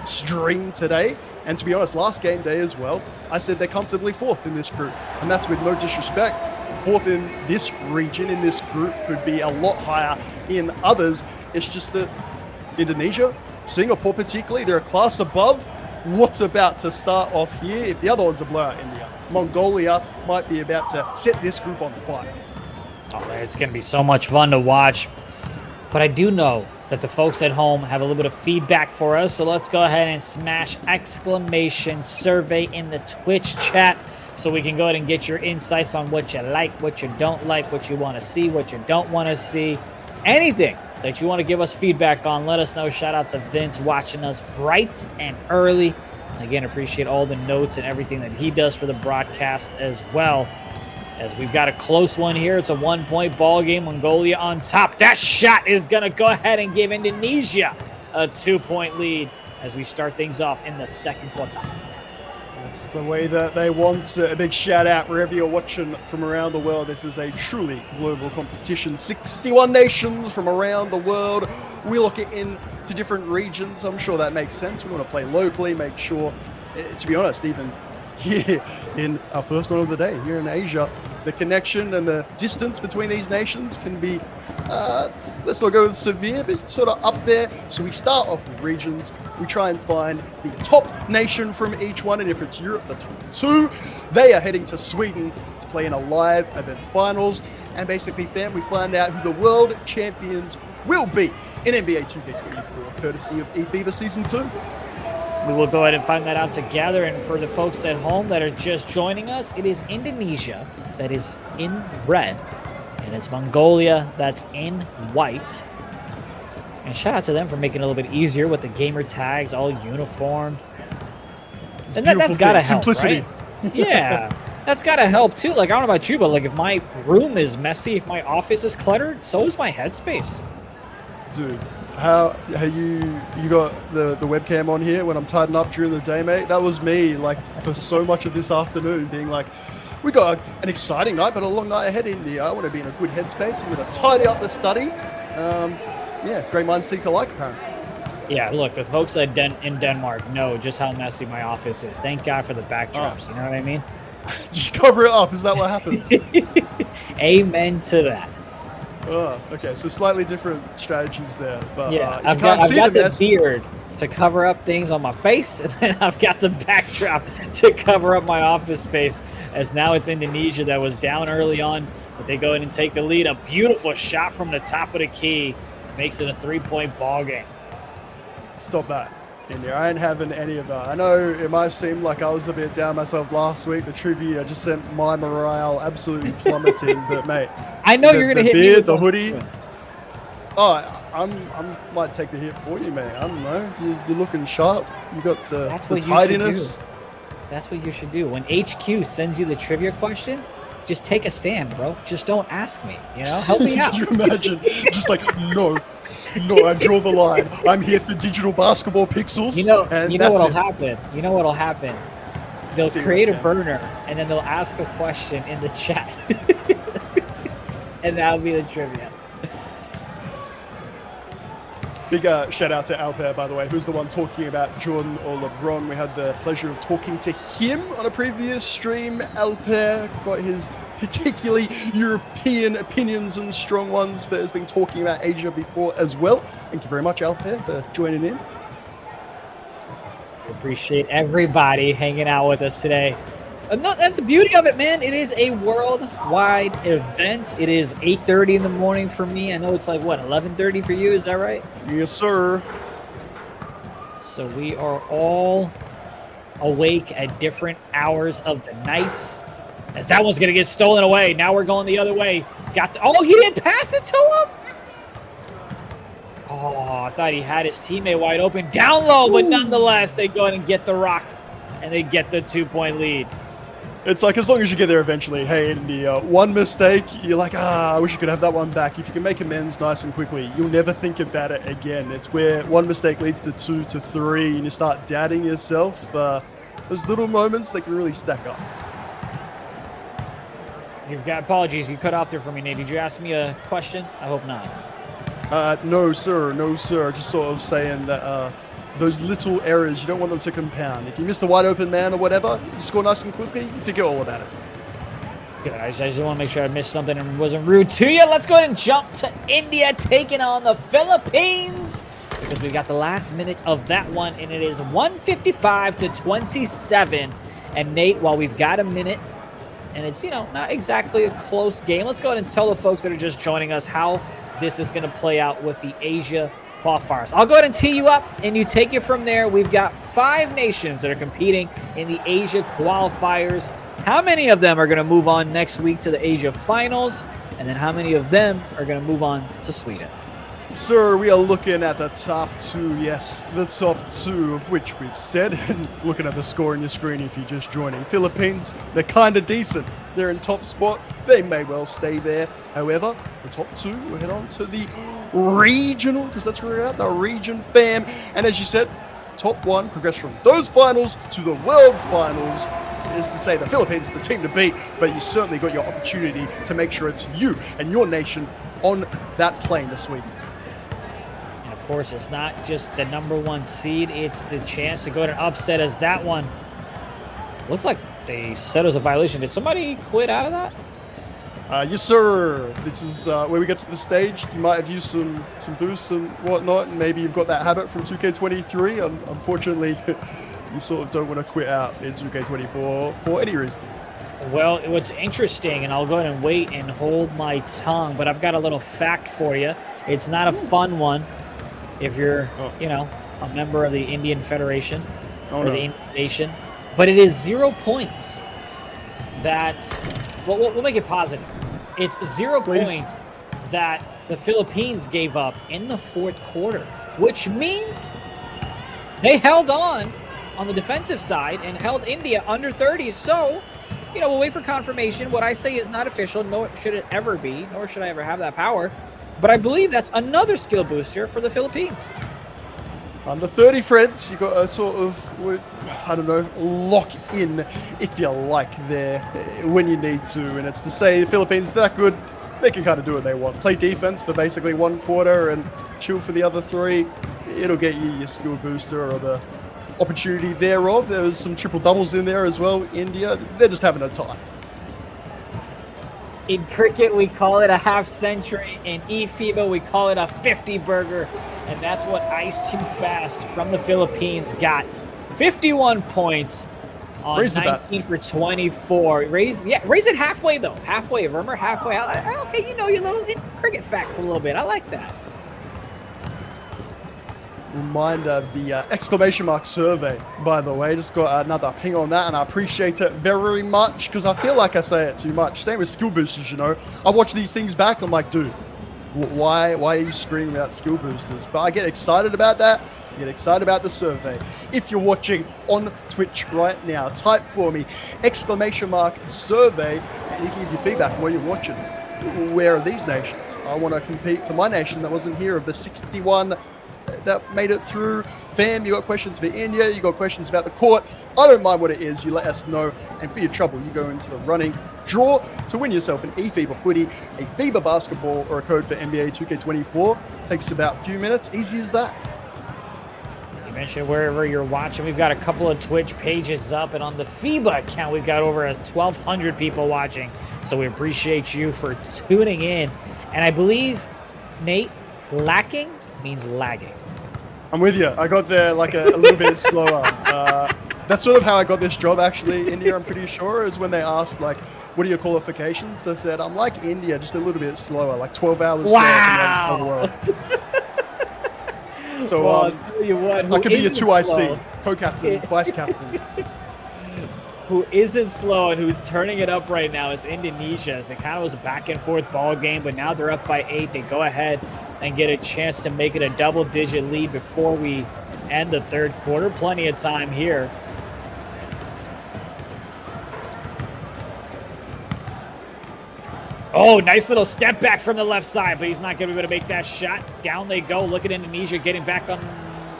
[SPEAKER 2] stream today, and to be honest, last game day as well, I said they're comfortably 4th in this group, and that's with no disrespect. 4th in this region, in this group, could be a lot higher in others. It's just that Indonesia, Singapore particularly, they're a class above. What's about to start off here? If the other one's a blowout, India, Mongolia might be about to set this group on fire.
[SPEAKER 1] Oh, it's going to be so much fun to watch. But I do know that the folks at home have a little bit of feedback for us. So let's go ahead and smash exclamation survey in the Twitch chat so we can go ahead and get your insights on what you like, what you don't like, what you want to see, what you don't want to see. Anything that you want to give us feedback on, let us know. Shout out to Vince watching us bright and early. And again, appreciate all the notes and everything that he does for the broadcast as well. As we've got a close one here. It's a 1-point ball game. Mongolia on top. That shot is going to go ahead and give Indonesia a 2-point lead as we start things off in the second quarter.
[SPEAKER 2] That's the way that they want it. A big shout out wherever you're watching from around the world. This is a truly global competition. 61 nations from around the world. We look into different regions. I'm sure that makes sense. We want to play locally, make sure, to be honest, even here in our first one of the day, here in Asia, the connection and the distance between these nations can be, let's not go with severe, but sort of up there. So we start off with regions. We try and find the top nation from each one. And if it's Europe, the top 2, they are heading to Sweden to play in a live event finals. And basically, fam, we find out who the world champions will be in NBA 2K24, courtesy of eFIBA Season 2.
[SPEAKER 1] We will go ahead and find that out together. And for the folks at home that are just joining us, it is Indonesia that is in red, and it's Mongolia that's in white. And shout out to them for making it a little bit easier with the gamer tags, all uniform. And that's got to help,
[SPEAKER 2] simplicity.
[SPEAKER 1] Right? Yeah, that's got to help too. Like, I don't know about you, but like if my room is messy, if my office is cluttered, so is my headspace.
[SPEAKER 2] Dude, how you got the webcam on here when I'm tidying up during the day, mate? That was me, like, for so much of this afternoon, being like, we got an exciting night, but a long night ahead, India. I want to be in a good headspace. I'm going to tidy up the study. Yeah, great minds think alike, apparently.
[SPEAKER 1] Yeah, look, the folks in Denmark know just how messy my office is. Thank God for the backdrops, you know what I mean?
[SPEAKER 2] Did you cover it up? Is that what happens?
[SPEAKER 1] Amen to that.
[SPEAKER 2] Oh, okay, so slightly different strategies there. But
[SPEAKER 1] yeah,
[SPEAKER 2] if
[SPEAKER 1] I've
[SPEAKER 2] you
[SPEAKER 1] got
[SPEAKER 2] can't see the
[SPEAKER 1] the
[SPEAKER 2] mess,
[SPEAKER 1] beard to cover up things on my face, and then I've got the backdrop to cover up my office space, as now it's Indonesia that was down early on, but they go in and take the lead. A beautiful shot from the top of the key makes it a 3-point ball game.
[SPEAKER 2] stop that. India, I ain't having any of that. I know it might seem like I was a bit down myself last week. The trivia just sent my morale absolutely plummeting. But mate,
[SPEAKER 1] I know you're gonna hit me with
[SPEAKER 2] the hoodie. Oh, I might take the hit for you, man. I don't know. You're looking sharp. You got the tidiness.
[SPEAKER 1] That's what you should do. When HQ sends you the trivia question, just take a stand, bro. Just don't ask me. You know, help me out.
[SPEAKER 2] Could you imagine? Just like no, I draw the line. I'm here for digital basketball pixels.
[SPEAKER 1] You know what'll happen. You know what'll happen. they'll
[SPEAKER 2] See
[SPEAKER 1] create a
[SPEAKER 2] what I can.
[SPEAKER 1] burner, and then they'll ask a question in the chat. And that'll be the trivia.
[SPEAKER 2] Big shout out to 𝐿𝐻𝐋𝐋𝐖, by the way, who's the one talking about Jordan or LeBron. We had the pleasure of talking to him on a previous stream. 𝐿𝐻𝐋𝐋𝐖 got his particularly European opinions and strong ones, but has been talking about Asia before as well. Thank you very much, 𝐿𝐻𝐋𝐋𝐖, for joining in.
[SPEAKER 1] Appreciate everybody hanging out with us today. No, that's the beauty of it, man. It is a worldwide event. It is 8:30 in the morning for me. I know it's like, what, 11:30 for you? Is that right?
[SPEAKER 2] Yes, sir.
[SPEAKER 1] So we are all awake at different hours of the night. As that one's going to get stolen away. Now we're going the other way. Oh, he didn't pass it to him? Oh, I thought he had his teammate wide open. Down low, but nonetheless, they go ahead and get the rock. And they get the 2-point lead.
[SPEAKER 2] It's like, as long as you get there eventually, hey, India, one mistake, you're like, I wish you could have that one back. If you can make amends nice and quickly, you'll never think about it again. It's where one mistake leads to 2 to 3, and you start doubting yourself. Those little moments, they can really stack up.
[SPEAKER 1] You've got apologies. You cut off there for me, Nate. Did you ask me a question? I hope not.
[SPEAKER 2] No, sir. No, sir. Just sort of saying that those little errors, you don't want them to compound. If you miss the wide open man or whatever, you score nice and quickly, you forget all about it.
[SPEAKER 1] Good. I just want to make sure I missed something and wasn't rude to you. Let's go ahead and jump to India taking on the Philippines, because we got the last minute of that one, and it is 155-27. And Nate, while we've got a minute, and it's, you know, not exactly a close game, let's go ahead and tell the folks that are just joining us how this is going to play out with the Asia qualifiers. I'll go ahead and tee you up, and you take it from there. We've got 5 nations that are competing in the Asia qualifiers. How many of them are going to move on next week to the Asia finals? And then how many of them are going to move on to Sweden?
[SPEAKER 2] Sir, we are looking at the top 2, yes, the top 2 of which we've said, and looking at the score on your screen if you're just joining. Philippines, they're kind of decent. They're in top spot. They may well stay there. However, the top 2 will head on to the regional, because that's where we're at, the region fam. And as you said, top 1 progress from those finals to the world finals. Is to say the Philippines are the team to beat, but you certainly got your opportunity to make sure it's you and your nation on that plane this week.
[SPEAKER 1] And of course, it's not just the #1 seed, it's the chance to go to an upset, as that one looked like they said it was a violation. Did somebody quit out of that?
[SPEAKER 2] Yes, sir. This is where we get to the stage. You might have used some boosts and whatnot, and maybe you've got that habit from 2K23. Unfortunately, you sort of don't want to quit out in 2K24 for any reason.
[SPEAKER 1] Well, what's interesting, and I'll go ahead and wait and hold my tongue, but I've got a little fact for you. It's not a fun one if you're, you know, a member of the Indian Federation or the Indian Nation, but it is 0 points that, well, we'll make it positive. It's 0 points that the Philippines gave up in the 4th quarter, which means they held on the defensive side and held India under 30. So, you know, we'll wait for confirmation. What I say is not official, nor should it ever be, nor should I ever have that power. But I believe that's another skill booster for the Philippines.
[SPEAKER 2] Under 30, friends, you got to sort of, I don't know, lock in, if you like, there when you need to. And it's to say the Philippines, they're that good, they can kind of do what they want. Play defense for basically 1 quarter and chill for the other 3. It'll get you your skill booster or the opportunity thereof. There was some triple doubles in there as well. India, they're just having a time.
[SPEAKER 1] In cricket, we call it a half century. In eFIBA, we call it a 50 burger. And that's what Ice Too Fast from the Philippines got. 51 points on 19 for 24. Raise it halfway, though. Halfway. Remember, halfway. Okay, you know your little cricket facts a little bit. I like that.
[SPEAKER 2] Reminder, the exclamation mark survey, by the way, just got another ping on that, and I appreciate it very much, because I feel like I say it too much. Same with skill boosters, you know. I watch these things back, I'm like, dude, why are you screaming about skill boosters? But I get excited about that. I get excited about the survey. If you're watching on Twitch right now, type for me exclamation mark survey, and you can give your feedback while you're watching. Where are these nations? I want to compete for my nation that wasn't here, of the 61 that made it through? Fam, you got questions for India, you got questions about the court. I don't mind what it is, you let us know. And for your trouble, you go into the running draw to win yourself an eFIBA hoodie, a FIBA basketball, or a code for NBA 2K24. Takes about a few minutes, easy as that.
[SPEAKER 1] You mentioned wherever you're watching, we've got a couple of Twitch pages up, and on the FIBA account, we've got over 1,200 people watching. So we appreciate you for tuning in. And I believe, Nate, lacking means lagging.
[SPEAKER 2] I'm with you. I got there like a little bit slower. That's sort of how I got this job, actually. India, I'm pretty sure, is when they asked, like, what are your qualifications? I said, I'm like India, just a little bit slower, like 12 hours slower than the other side of the world. So,
[SPEAKER 1] well, I'll tell you what,
[SPEAKER 2] I could be a 2IC,
[SPEAKER 1] slow,
[SPEAKER 2] co-captain, vice-captain.
[SPEAKER 1] Who isn't slow and who's turning it up right now is Indonesia. As it kind of was a back-and-forth ball game, but now they're up by 8. They go ahead and get a chance to make it a double-digit lead before we end the third quarter. Plenty of time here. Oh, nice little step back from the left side, but he's not going to be able to make that shot. Down they go. Look at Indonesia getting back on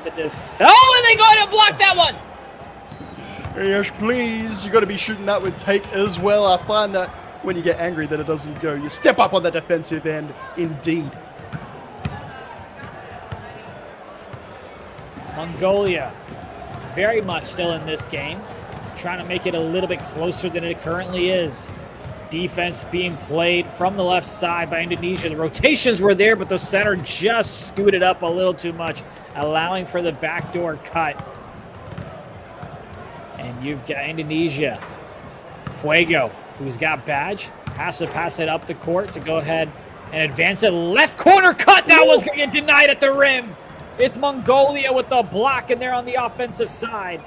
[SPEAKER 1] the defense. Oh, and they go ahead and block that one.
[SPEAKER 2] Yes, please. You got to be shooting that with take as well. I find that when you get angry that it doesn't go, you step up on the defensive end, indeed.
[SPEAKER 1] Mongolia, very much still in this game, trying to make it a little bit closer than it currently is. Defense being played from the left side by Indonesia. The rotations were there, but the center just scooted up a little too much, allowing for the backdoor cut. And you've got Indonesia. Fuego, who's got badge, has to pass it up the court to go ahead and advance it. Left corner cut. That one's going to get denied at the rim. It's Mongolia with the block, and they're on the offensive side.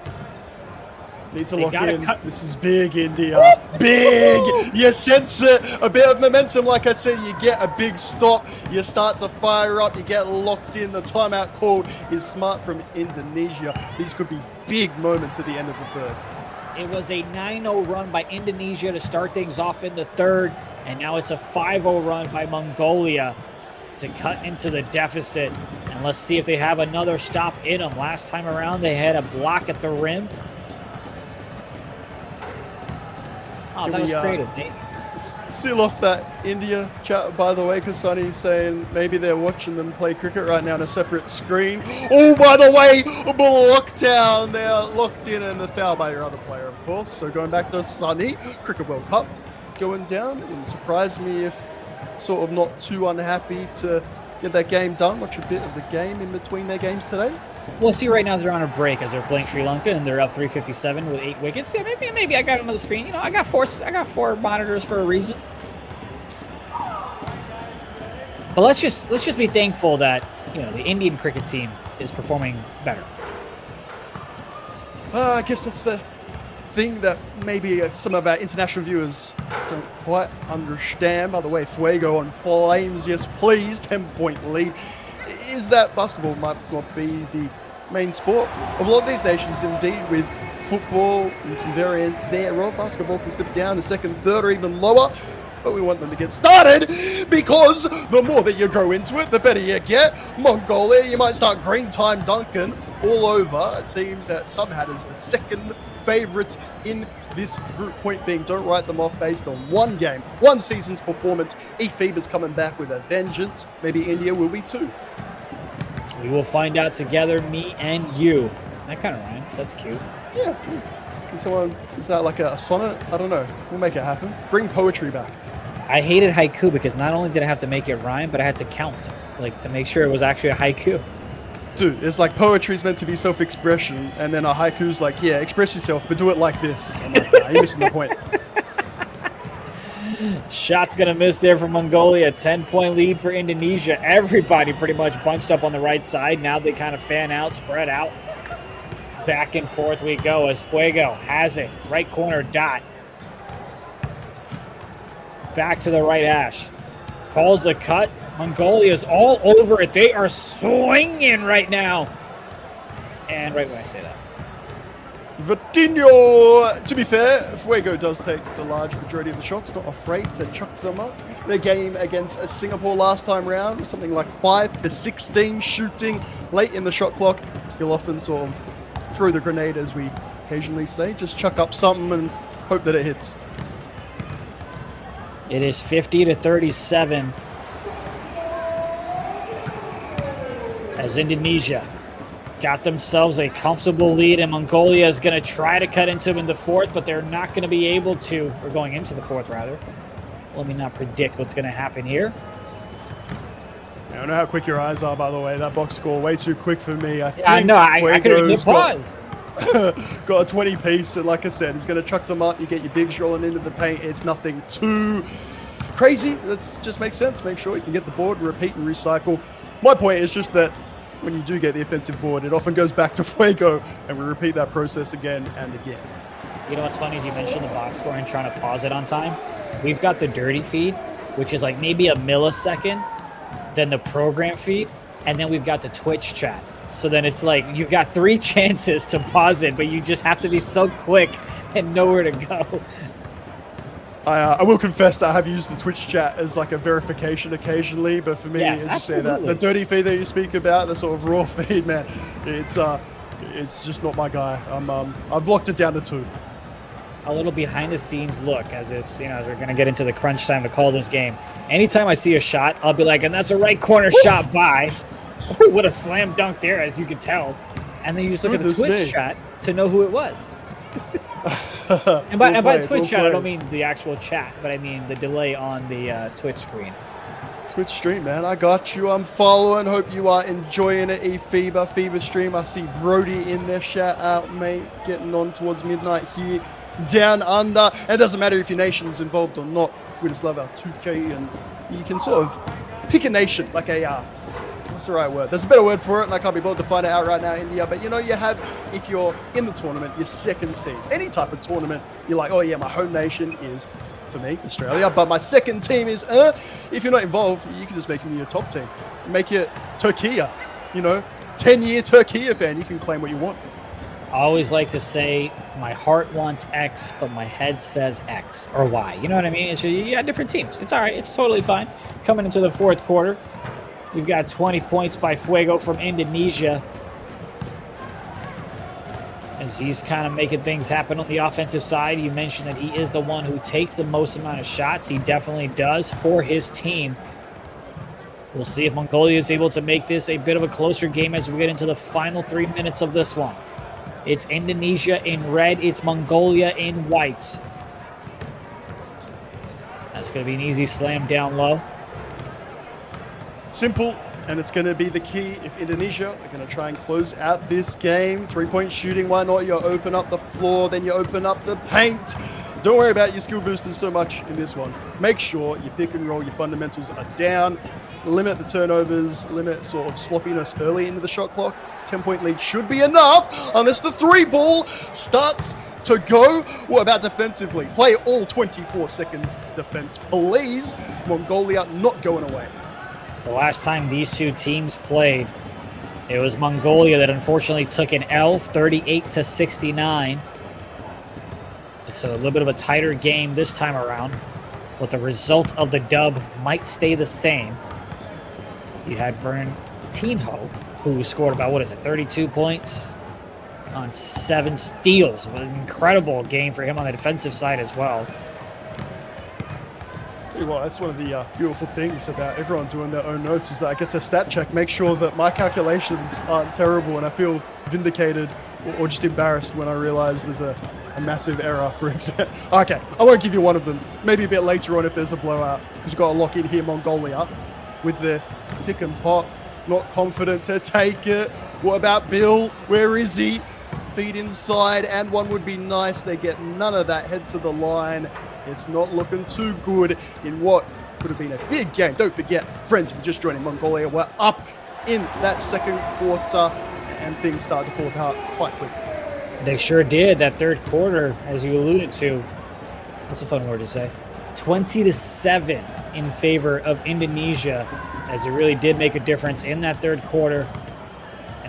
[SPEAKER 2] Need to lock in. This is big, India. Big! You sense it. A bit of momentum, like I said. You get a big stop. You start to fire up. You get locked in. The timeout called is smart from Indonesia. These could be big moments at the end of the third.
[SPEAKER 1] It was a 9-0 run by Indonesia to start things off in the third, and now it's a 5-0 run by Mongolia to cut into the deficit. And let's see if they have another stop in them. Last time around, they had a block at the rim. Oh, that was creative, Nate.
[SPEAKER 2] Seal off that India chat, by the way, because Sonny's saying maybe they're watching them play cricket right now on a separate screen. Oh, by the way, lockdown. They're locked in and the foul by your other player, of course. So going back to Sonny, Cricket World Cup going down. It wouldn't surprise me if sort of not too unhappy to get that game done. Watch a bit of the game in between their games today.
[SPEAKER 1] Well, see, right now they're on a break as they're playing Sri Lanka, and they're up 357 with 8 wickets. Yeah, maybe I got them on the screen. You know, I got four monitors for a reason. But let's just be thankful that, you know, the Indian cricket team is performing better.
[SPEAKER 2] I guess that's the thing that maybe some of our international viewers don't quite understand. By the way, Fuego on flames, yes please, 10-point lead. Is that basketball might not be the main sport of a lot of these nations, indeed, with football and some variants there. Well, basketball can slip down to second, third, or even lower, but we want them to get started because the more that you grow into it, the better you get. Mongolia, you might start green time dunking all over a team that some had as the second favourites in this group. Point being, don't write them off based on one game, one season's performance. eFIBA's coming back with a vengeance. Maybe India will be too.
[SPEAKER 1] We will find out together, me and you. That kind of rhymes. That's cute.
[SPEAKER 2] Yeah. Can someone, is that like a sonnet? I don't know. We'll make it happen. Bring poetry back.
[SPEAKER 1] I hated haiku because not only did I have to make it rhyme, but I had to count, like, to make sure it was actually a haiku.
[SPEAKER 2] Dude, it's like poetry's meant to be self-expression, and then a haiku's like, yeah, express yourself, but do it like this. I'm like, nah, you're missing the point.
[SPEAKER 1] Shot's gonna miss there for Mongolia. 10-point lead for Indonesia. Everybody pretty much bunched up on the right side. Now they kind of fan out, spread out. Back and forth we go as Fuego has it. Right corner dot. Back to the right hash. Calls a cut. Mongolia's all over it. They are swinging right now. And right when I say that.
[SPEAKER 2] Vitinho. To be fair, Fuego does take the large majority of the shots, not afraid to chuck them up. Their game against Singapore last time round, something like 5 to 16 shooting late in the shot clock. He'll often sort of throw the grenade, as we occasionally say, just chuck up something and hope that it hits.
[SPEAKER 1] It is 50 to 37 as Indonesia got themselves a comfortable lead, and Mongolia is going to try to cut into them in the fourth, but they're not going to be able to, or going into the fourth, rather. Let me not predict what's going to happen here.
[SPEAKER 2] I don't know how quick your eyes are, by the way. That box score way too quick for me.
[SPEAKER 1] I know. I couldn't hit pause.
[SPEAKER 2] Got a 20 piece, and like I said, he's going to chuck them up. You get your bigs rolling into the paint. It's nothing too crazy. That just makes sense. Make sure you can get the board, repeat and recycle. My point is just that when you do get the offensive board, it often goes back to Fuego, and we repeat that process again and again.
[SPEAKER 1] You know what's funny is you mentioned the box score and trying to pause it on time. We've got the dirty feed, which is like maybe a millisecond, then the program feed, and then we've got the Twitch chat. So then it's like you've got 3 chances to pause it, but you just have to be so quick and know where to go.
[SPEAKER 2] I will confess that I have used the Twitch chat as like a verification occasionally, but for me,
[SPEAKER 1] Yes,
[SPEAKER 2] as you say, that the dirty feed that you speak about, the sort of raw feed, man, it's just not my guy. I've locked it down to 2.
[SPEAKER 1] A little behind the scenes look as it's, as we're going to get into the crunch time to call this game. Anytime I see a shot, I'll be like, and that's a right corner shot by. What a slam dunk there, as you can tell. And then you just look at the Twitch chat to know who it was. And by Twitch chat, I don't mean the actual chat, but I mean the delay on the Twitch screen.
[SPEAKER 2] Twitch stream, man. I got you. I'm following. Hope you are enjoying it. eFIBA stream. I see Brody in there. Shout out, mate. Getting on towards midnight here. Down under. It doesn't matter if your nation's involved or not. We just love our 2K, and you can sort of pick a nation like a what's the right word? There's a better word for it, and I can't be bothered to find it out right now, India. But you have, if you're in the tournament, your second team. Any type of tournament, you're like, oh yeah, my home nation is, for me, Australia. But my second team is, if you're not involved, you can just make them your top team. Make it 𝐂𝐄𝐂, 10-year 𝐂𝐂𝐂 fan. You can claim what you want.
[SPEAKER 1] I always like to say my heart wants X, but my head says X or Y. You know what I mean? It's, you got different teams. It's all right. It's totally fine. Coming into the fourth quarter, we've got 20 points by Fuego from Indonesia, as he's kind of making things happen on the offensive side. You mentioned that he is the one who takes the most amount of shots. He definitely does for his team. We'll see if Mongolia is able to make this a bit of a closer game as we get into the final 3 minutes of this one. It's Indonesia in red. It's Mongolia in white. That's going to be an easy slam down low.
[SPEAKER 2] Simple, and it's going to be the key if Indonesia are going to try and close out this game. 3-point shooting, why not? You open up the floor, then you open up the paint. Don't worry about your skill boosters so much in this one. Make sure you pick and roll, your fundamentals are down. Limit the turnovers, limit sort of sloppiness early into the shot clock. 10-point lead should be enough unless the 3-ball starts to go. What about defensively? Play all 24 seconds defense, please. Mongolia not going away.
[SPEAKER 1] The last time these two teams played, it was Mongolia that unfortunately took an L, 38-69. It's a little bit of a tighter game this time around, but the result of the dub might stay the same. You had Vitinho, who scored about, 32 points on 7 steals. It was an incredible game for him on the defensive side as well.
[SPEAKER 2] Well, that's one of the beautiful things about everyone doing their own notes, is that I get to stat check, make sure that my calculations aren't terrible, and I feel vindicated or just embarrassed when I realize there's a massive error, for example. Okay, I won't give you one of them. Maybe a bit later on if there's a blowout, because you've got to lock in here Mongolia with the pick and pop. Not confident to take it. What about Bill? Where is he? Feed inside, and one would be nice. They get none of that. Head to the line. It's not looking too good in what could have been a big game. Don't forget, friends, if you're just joining Mongolia, we're up in that second quarter, and things start to fall apart quite quickly.
[SPEAKER 1] They sure did. That third quarter, as you alluded to, that's a fun word to say, 20-7 in favor of Indonesia, as it really did make a difference in that third quarter.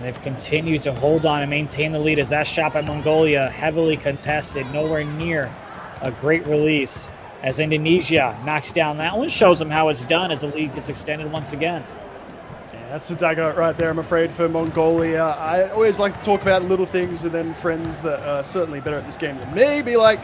[SPEAKER 1] And they've continued to hold on and maintain the lead as that shot by Mongolia, heavily contested, nowhere near a great release. As Indonesia knocks down that one, shows them how it's done as the lead gets extended once again.
[SPEAKER 2] That's the dagger right there, I'm afraid, for Mongolia. I always like to talk about little things, and then friends that are certainly better at this game than me be like,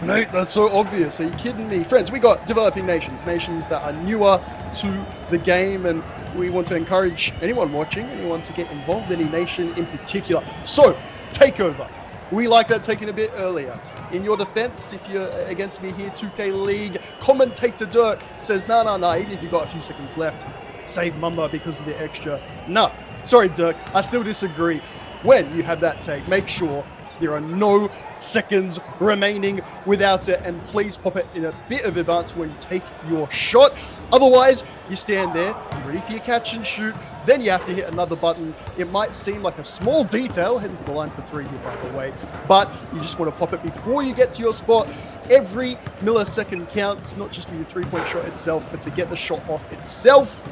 [SPEAKER 2] mate, that's so obvious. Are you kidding me? Friends, we got developing nations, nations that are newer to the game, and we want to encourage anyone watching, anyone to get involved, any nation in particular. So, takeover. We like that taken a bit earlier. In your defense, if you're against me here, 2K League, commentator Dirk says, no, even if you've got a few seconds left, save Mamba because of the extra. No, sorry, Dirk, I still disagree. When you have that take, make sure there are no seconds remaining without it, and please pop it in a bit of advance when you take your shot. Otherwise, you stand there, you're ready for your catch and shoot, then you have to hit another button. It might seem like a small detail, heading to the line for 3 here, by the way, but you just want to pop it before you get to your spot. Every millisecond counts, not just with your three-point shot itself, but to get the shot off itself.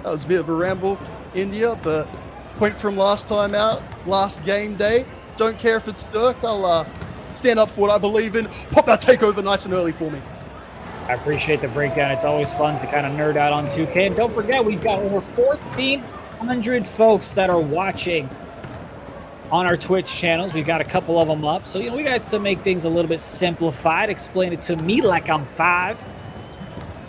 [SPEAKER 2] That was a bit of a ramble, India, but point from last time out, last game day. Don't care if it's Dirk, I'll stand up for what I believe in. Pop that takeover nice and early for me.
[SPEAKER 1] I appreciate the breakdown. It's always fun to kind of nerd out on 2K. And don't forget, we've got over 1,400 folks that are watching on our Twitch channels. We've got a couple of them up. So, we got to make things a little bit simplified. Explain it to me like I'm 5.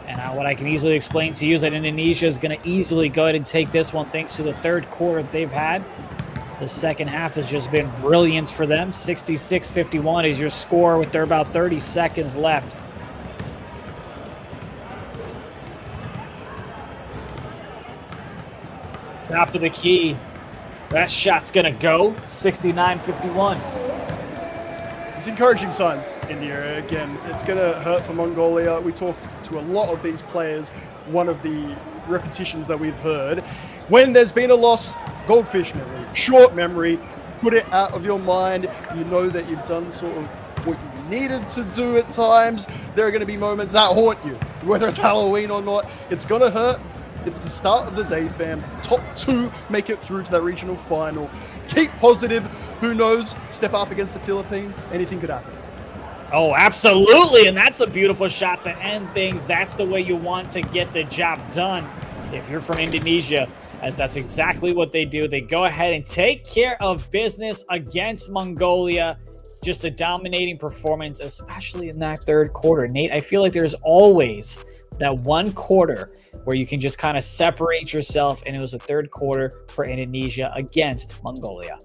[SPEAKER 1] And what I can easily explain to you is that Indonesia is going to easily go ahead and take this one thanks to the third quarter that they've had. The second half has just been brilliant for them. 66-51 is your score with there about 30 seconds left. Top of the key. That shot's going to go. 69-51.
[SPEAKER 2] It's encouraging signs, India. Again, it's going to hurt for Mongolia. We talked to a lot of these players. One of the repetitions that we've heard. When there's been a loss, goldfish memory, short memory, put it out of your mind. You know that you've done sort of what you needed to do at times. There are going to be moments that haunt you, whether it's Halloween or not. It's going to hurt. It's the start of the day, fam. Top 2 make it through to that regional final. Keep positive. Who knows? Step up against the Philippines. Anything could happen.
[SPEAKER 1] Oh, absolutely. And that's a beautiful shot to end things. That's the way you want to get the job done if you're from Indonesia, as that's exactly what they do. They go ahead and take care of business against Mongolia. Just a dominating performance, especially in that third quarter. Nate, I feel like there's always that one quarter where you can just kind of separate yourself, and it was the third quarter for Indonesia against Mongolia.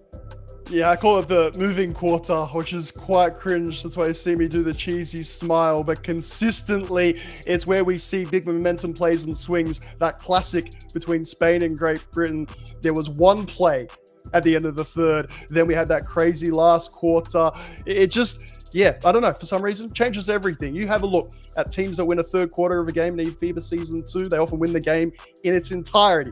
[SPEAKER 2] Yeah, I call it the moving quarter, which is quite cringe. That's why you see me do the cheesy smile. But consistently, it's where we see big momentum plays and swings. That classic between Spain and Great Britain. There was one play at the end of the third. Then we had that crazy last quarter. It just, yeah, I don't know. For some reason, changes everything. You have a look at teams that win a third quarter of a game in eFIBA Season 2. They often win the game in its entirety.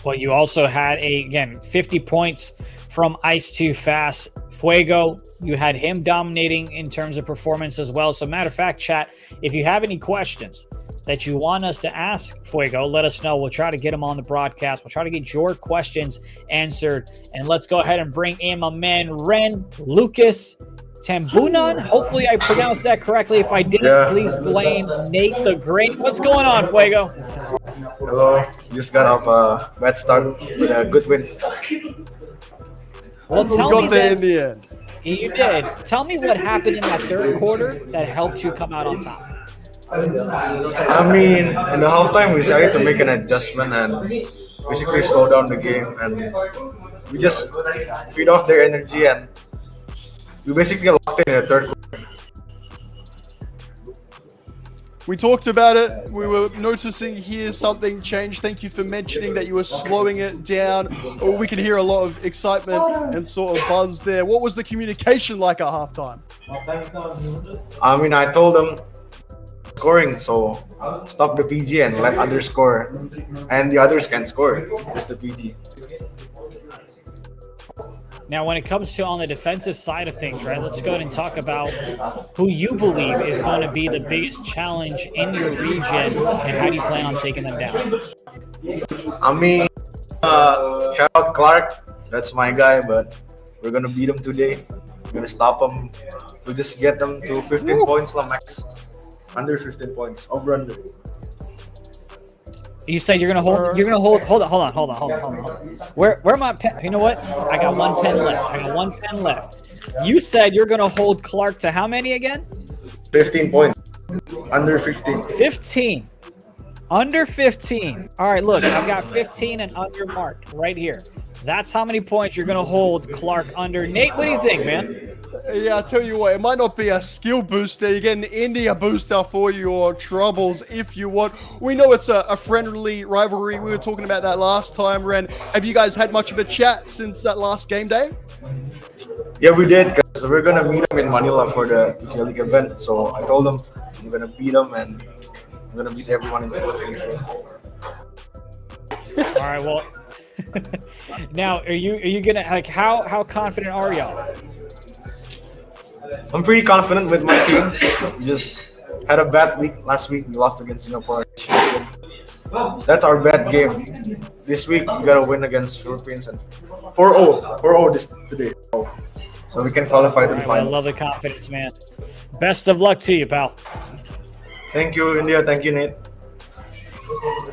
[SPEAKER 1] Well, you also had, again, 50 points from 𝐂𝐿 Fuego. You had him dominating in terms of performance as well. So matter of fact, chat, if you have any questions that you want us to ask Fuego, let us know. We'll try to get them on the broadcast. We'll try to get your questions answered. And let's go ahead and bring in my man, Ren Lucas Tambunan. Hopefully I pronounced that correctly. If I didn't, please blame Nate the Great. What's going on, Fuego?
[SPEAKER 7] Hello. Just got off a bad start with a good win.
[SPEAKER 1] Well, tell me
[SPEAKER 2] got there
[SPEAKER 1] that
[SPEAKER 2] in the end.
[SPEAKER 1] you did. Tell me what happened in that third quarter that helped you come out on top.
[SPEAKER 7] I mean, in the halftime, we decided to make an adjustment and basically slow down the game, and we just feed off their energy, and we basically locked in the third quarter.
[SPEAKER 2] We talked about it. We were noticing here something changed. Thank you for mentioning that you were slowing it down. We can hear a lot of excitement and sort of buzz there. What was the communication like at halftime?
[SPEAKER 7] I mean, I told them scoring, so stop the PG and let others score, and the others can score, just the PG.
[SPEAKER 1] Now, when it comes to on the defensive side of things, right, let's go ahead and talk about who you believe is going to be the biggest challenge in your region, and how do you plan on taking them down?
[SPEAKER 7] I mean, Shout out Clark. That's my guy, but we're gonna beat him today. We're gonna stop him. We'll just get them to 15 points, la max. Under 15 points. Over under.
[SPEAKER 1] You said you're gonna hold. You're gonna hold. Hold on. Where my pen? You know what? I got one pen left. You said you're gonna hold Clark to how many again?
[SPEAKER 7] 15 points. Under 15.
[SPEAKER 1] 15. Under 15. All right, look, I've got 15 and under marked right here. That's how many points you're gonna hold Clark under. Nate, what do you think, man?
[SPEAKER 2] Yeah, I tell you what, it might not be a skill booster. You get an India booster for your troubles if you want. We know it's a friendly rivalry. We were talking about that last time, Ren. Have you guys had much of a chat since that last game day?
[SPEAKER 7] Yeah, we did, because we're gonna meet him in Manila for the 𝐂𝐄𝐓 event. So I told him I'm gonna beat him and I'm gonna beat everyone in the Philippines.
[SPEAKER 1] All right, well, now are you gonna like how confident are y'all?
[SPEAKER 7] I'm pretty confident with my team. We just had a bad week last week. We lost against Singapore. That's our bad game. This week we gotta win against Philippines and 4-0 today. So we can qualify the
[SPEAKER 1] Right,
[SPEAKER 7] final.
[SPEAKER 1] I love the confidence, man. Best of luck to you, pal.
[SPEAKER 7] Thank you, India. Thank you, Nate.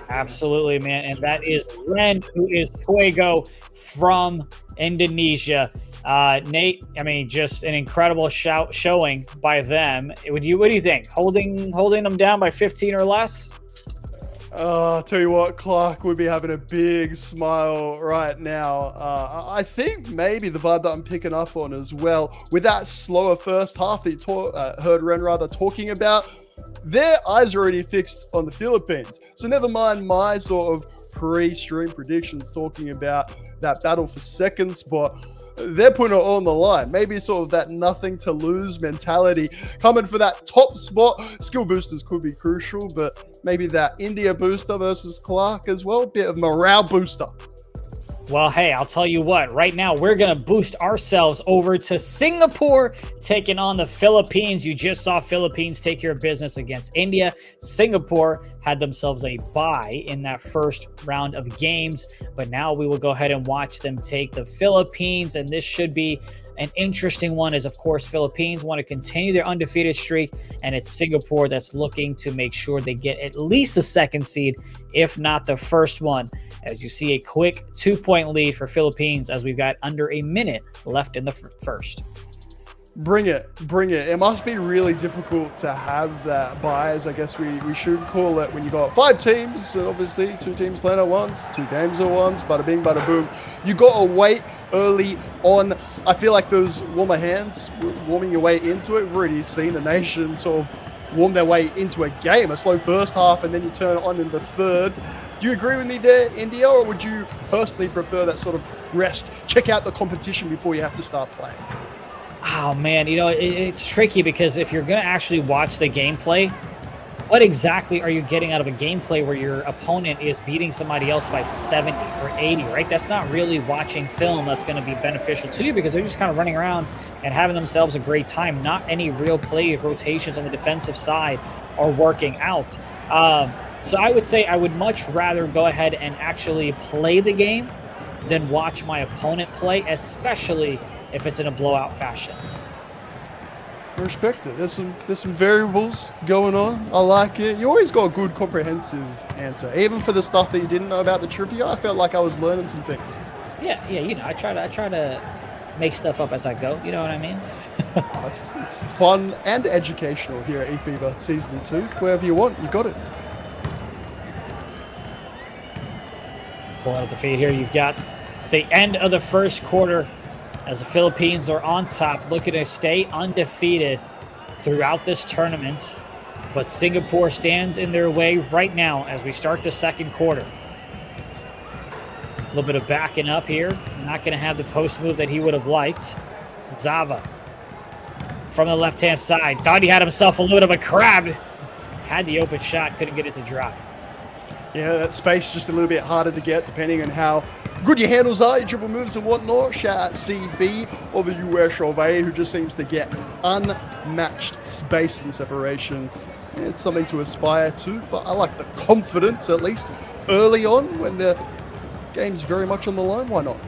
[SPEAKER 1] Absolutely, man. And that is Ren, who is Fuego from Indonesia. Nate, I mean, just an incredible showing by them. What do you think? Holding them down by 15 or less?
[SPEAKER 2] I'll tell you what, Clark would be having a big smile right now. I think maybe the vibe that I'm picking up on as well, with that slower first half that you heard Ren rather talking about, their eyes are already fixed on the Philippines. So never mind my sort of pre-stream predictions talking about that battle for second spot. They're putting it on the line. Maybe sort of that nothing to lose mentality coming for that top spot. Skill boosters could be crucial, but maybe that India booster versus Clark as well. Bit of morale booster.
[SPEAKER 1] Well, hey, I'll tell you what. Right now, we're going to boost ourselves over to Singapore, taking on the Philippines. You just saw Philippines take care of business against India. Singapore had themselves a bye in that first round of games, but now we will go ahead and watch them take the Philippines, and this should be an interesting one as, of course, Philippines want to continue their undefeated streak, and it's Singapore that's looking to make sure they get at least the second seed, if not the first one. As you see, a quick 2-point lead for Philippines as we've got under a minute left in the first.
[SPEAKER 2] Bring it. It must be really difficult to have that bias, I guess we should call it, when you got 5 teams, obviously 2 teams playing at once, 2 games at once, bada bing, bada boom. You got to wait early on. I feel like those warmer hands, warming your way into it, we've already seen a nation sort of warm their way into a game, a slow first half, and then you turn it on in the third. Do you agree with me there, India, or would you personally prefer that sort of rest, check out the competition before you have to start playing?
[SPEAKER 1] Oh, man, you know, it's tricky because if you're going to actually watch the gameplay, what exactly are you getting out of a gameplay where your opponent is beating somebody else by 70 or 80, right? That's not really watching film that's going to be beneficial to you because they're just kind of running around and having themselves a great time. Not any real plays, rotations on the defensive side are working out. So I would say I would much rather go ahead and actually play the game than watch my opponent play, especially if it's in a blowout fashion.
[SPEAKER 2] I respect it. There's some variables going on. I like it. You always got a good comprehensive answer. Even for the stuff that you didn't know about the trivia, I felt like I was learning some things.
[SPEAKER 1] Yeah, you know, I try to make stuff up as I go. You know what I mean?
[SPEAKER 2] It's fun and educational here at eFIBA Season 2. Wherever you want, you got it.
[SPEAKER 1] Pulling up the feed here, you've got the end of the first quarter as the Philippines are on top, looking to stay undefeated throughout this tournament. But Singapore stands in their way right now as we start the second quarter. A little bit of backing up here. Not going to have the post move that he would have liked. 𝐂𝐓 from the left-hand side. Thought he had himself a little bit of a crab. Had the open shot, couldn't get it to drop.
[SPEAKER 2] Yeah, that space just a little bit harder to get depending on how good your handles are, your dribble moves and whatnot. Shout out CB or the US 𝐂𝐓, who just seems to get unmatched space and separation. It's something to aspire to, but I like the confidence, at least early on, when the game's very much on the line. Why not?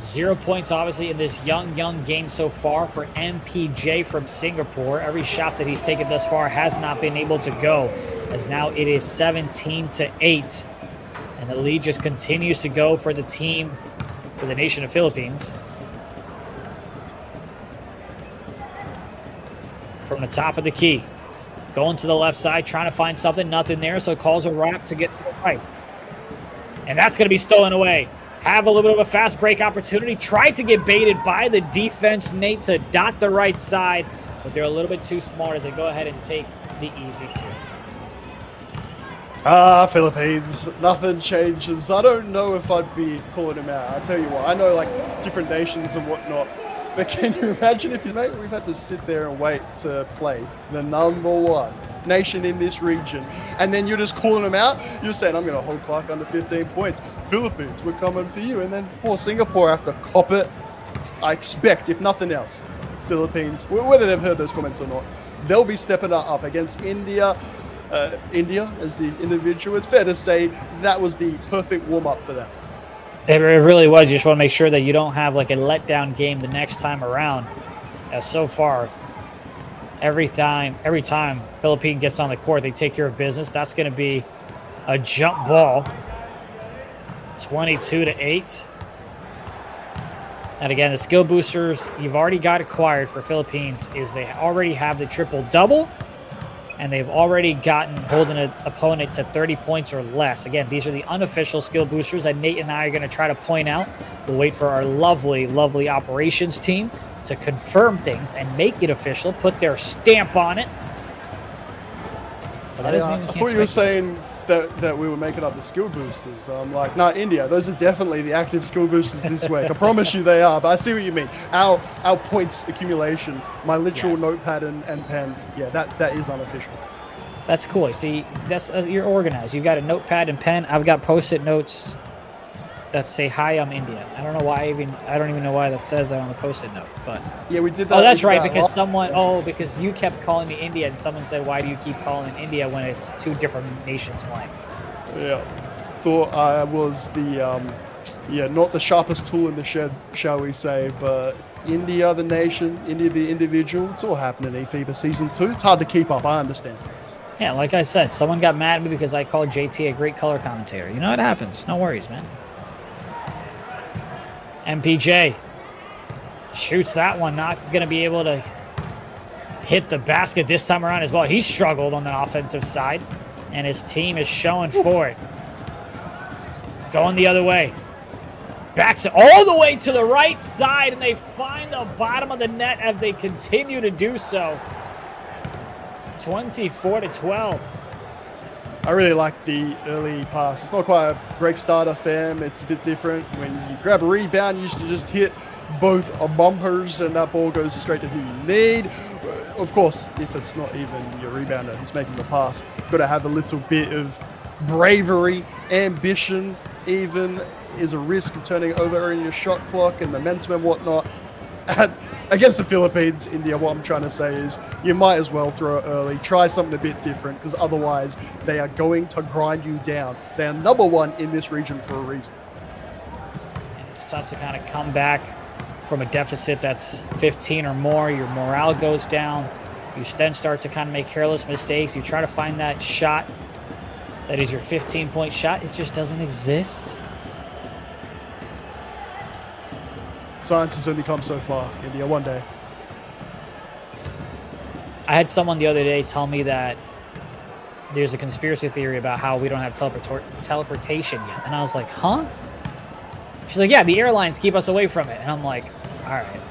[SPEAKER 1] 0 points, obviously, in this young game so far for MPJ from Singapore. Every shot that he's taken thus far has not been able to go, as now it is 17-8. And the lead just continues to go for the team, for the nation of Philippines. From the top of the key, going to the left side, trying to find something, nothing there, so calls a wrap to get to the right. And that's going to be stolen away. Have a little bit of a fast break opportunity. Tried to get baited by the defense, Nate, to dot the right side, but they're a little bit too smart as they go ahead and take the easy two.
[SPEAKER 2] Philippines, nothing changes. I don't know if I'd be calling him out. I'll tell you what, I know like different nations and whatnot, but can you imagine if mate, we've had to sit there and wait to play the #1 nation in this region, and then you're just calling them out. You're saying, I'm going to hold Clark under 15 points. Philippines, we're coming for you. And then poor Singapore have to cop it. I expect, if nothing else, Philippines, whether they've heard those comments or not, they'll be stepping up against India. India as the individual. It's fair to say that was the perfect warm-up for them.
[SPEAKER 1] It really was. You just want to make sure that you don't have like a letdown game the next time around. As so far, every time Philippine gets on the court, they take care of business. That's going to be a jump ball. 22-8. And again, the skill boosters you've already got acquired for Philippines is they already have the triple-double, and they've already holding an opponent to 30 points or less. Again, these are the unofficial skill boosters that Nate and I are going to try to point out. We'll wait for our lovely, lovely operations team to confirm things and make it official, put their stamp on it.
[SPEAKER 2] I thought you were saying that we were making up the skill boosters. I'm like, nah, India, those are definitely the active skill boosters this week. I promise you they are, but I see what you mean. Our points accumulation, my literal notepad and pen, yeah, that is unofficial.
[SPEAKER 1] That's cool. See, that's you're organized. You've got a notepad and pen. I've got Post-it notes that say, hi, I'm India. I don't even know why that says that on the Post-it note, but
[SPEAKER 2] yeah, we did that.
[SPEAKER 1] Oh, that's right, because because you kept calling me India, and someone said, why do you keep calling India when it's two different nations playing?
[SPEAKER 2] Yeah, thought I was the not the sharpest tool in the shed, shall we say, but India the nation, India the individual. It's all happening in eFIBA Season 2. It's hard to keep up, I understand.
[SPEAKER 1] Yeah, like I said, someone got mad at me because I called JT a great color commentator. You know, it happens. No worries, man. MPJ shoots that one, not going to be able to hit the basket this time around as well. He struggled on the offensive side, and his team is showing for it. Going the other way. Backs it all the way to the right side, and they find the bottom of the net as they continue to do so. 24-12.
[SPEAKER 2] I really like the early pass. It's not quite a break starter, fam. It's a bit different. When you grab a rebound, you used to just hit both bumpers and that ball goes straight to who you need. Of course, if it's not even your rebounder who's making the pass, got to have a little bit of bravery, ambition, even is a risk of turning over in your shot clock and momentum and whatnot. Against the Philippines, India, what I'm trying to say is you might as well throw it early, try something a bit different, because otherwise they are going to grind you down. They are #1 in this region for a reason.
[SPEAKER 1] And it's tough to kind of come back from a deficit that's 15 or more. Your morale goes down. You then start to kind of make careless mistakes. You try to find that shot that is your 15-point shot. It just doesn't exist.
[SPEAKER 2] Science has only come so far, India, one day.
[SPEAKER 1] I had someone the other day tell me that there's a conspiracy theory about how we don't have teleportation yet. And I was like, huh? She's like, yeah, the airlines keep us away from it. And I'm like, all right.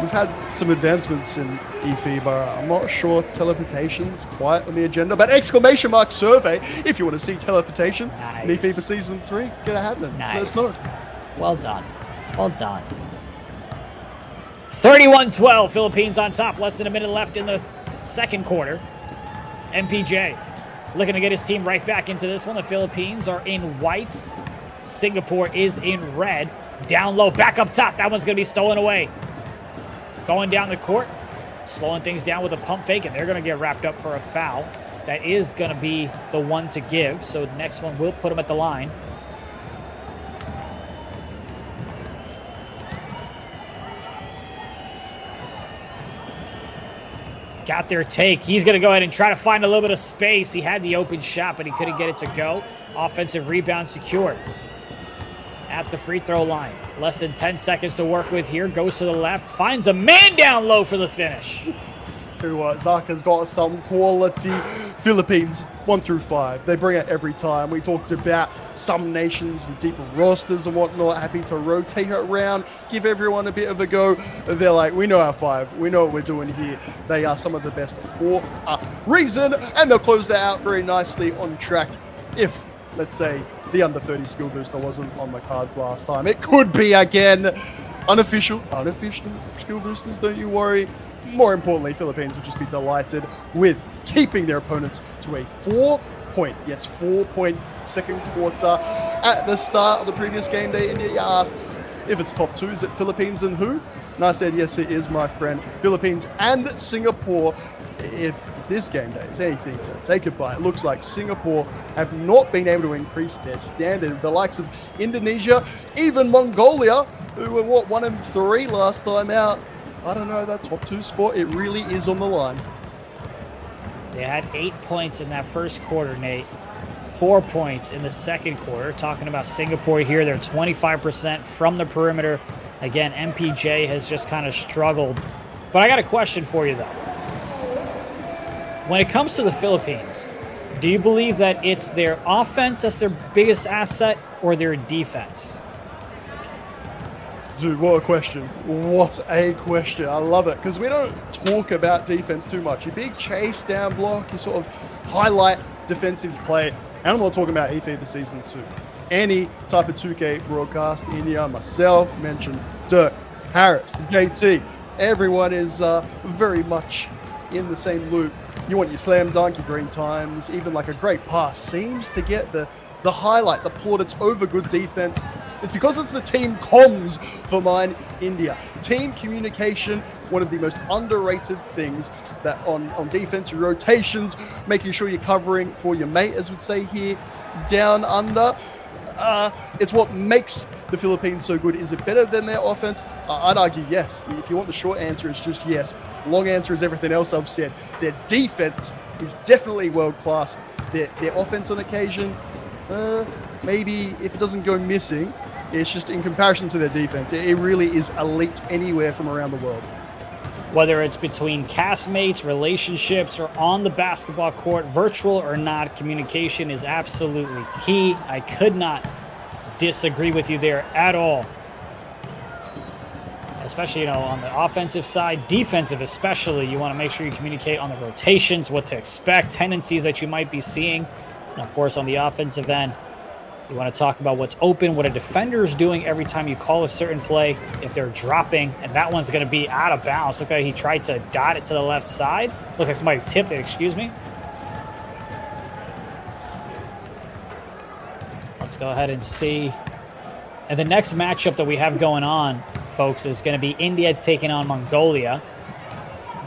[SPEAKER 2] We've had some advancements in eFIBA. I'm not sure teleportation's quite on the agenda, but !_survey if you want to see teleportation in eFIBA Season 3. Get it happening.
[SPEAKER 1] Nice.
[SPEAKER 2] Let us know.
[SPEAKER 1] Well done. Well done. 31-12, Philippines on top. Less than a minute left in the second quarter. MPJ looking to get his team right back into this one. The Philippines are in whites. Singapore is in red. Down low, back up top. That one's going to be stolen away. Going down the court, slowing things down with a pump fake, and they're going to get wrapped up for a foul. that is going to be the one to give. So the next one will put him at the line. Got their take. He's going to go ahead and try to find a little bit of space. He had the open shot, but he couldn't get it to go. Offensive rebound secured at the free throw line. Less than 10 seconds to work with here. Goes to the left. Finds a man down low for the finish.
[SPEAKER 2] Tell you what, Zaka's got some quality. Philippines, 1 through 5. They bring it every time. We talked about some nations with deeper rosters and whatnot, happy to rotate it around, give everyone a bit of a go. They're like, we know our 5. We know what we're doing here. They are some of the best for a reason, and they'll close that out very nicely on track. If, let's say, the under 30 skill booster wasn't on the cards last time, it could be again. Unofficial skill boosters, don't you worry. More importantly, Philippines would just be delighted with keeping their opponents to a 4-point, yes, 4-point second quarter. At the start of the previous game day, India asked if it's top 2, is it Philippines and who? And I said, yes, it is, my friend. Philippines and Singapore. If this game day is anything to take it by, it looks like Singapore have not been able to increase their standard. The likes of Indonesia, even Mongolia, who were, 1 and 3 last time out. I don't know, that top 2 spot, it really is on the line.
[SPEAKER 1] They had 8 points in that first quarter, Nate. 4 points in the second quarter. Talking about Singapore here, they're 25% from the perimeter. Again, MPJ has just kind of struggled. But I got a question for you, though. When it comes to the Philippines, do you believe that it's their offense that's their biggest asset or their defense?
[SPEAKER 2] Dude, what a question. What a question. I love it because we don't talk about defense too much. Your big chase down block, you sort of highlight defensive play. And I'm not talking about eFIBA Season 2. Any type of 2K broadcast, India, myself, mentioned Dirk, Harris, JT. Everyone is very much in the same loop. You want your slam dunk, your green times, even like a great pass seems to get the highlight, the plaudits over good defense. It's because it's the team comms for mine, India. Team communication, one of the most underrated things that on defense, your rotations, making sure you're covering for your mate, as we'd say here, down under. It's what makes the Philippines so good. Is it better than their offense? I'd argue yes. If you want the short answer, it's just yes. Long answer is everything else I've said. Their defense is definitely world class. Their offense on occasion, maybe if it doesn't go missing, it's just in comparison to their defense. It really is elite anywhere from around the world.
[SPEAKER 1] Whether it's between castmates, relationships, or on the basketball court, virtual or not, communication is absolutely key. I could not disagree with you there at all. Especially, on the offensive side, defensive especially, you want to make sure you communicate on the rotations, what to expect, tendencies that you might be seeing. And of course, on the offensive end, you want to talk about what's open, what a defender is doing every time you call a certain play, if they're dropping, and that one's going to be out of bounds. Looked like he tried to dot it to the left side. Looks like somebody tipped it, excuse me. Let's go ahead and see. And the next matchup that we have going on, folks, is going to be India taking on Mongolia.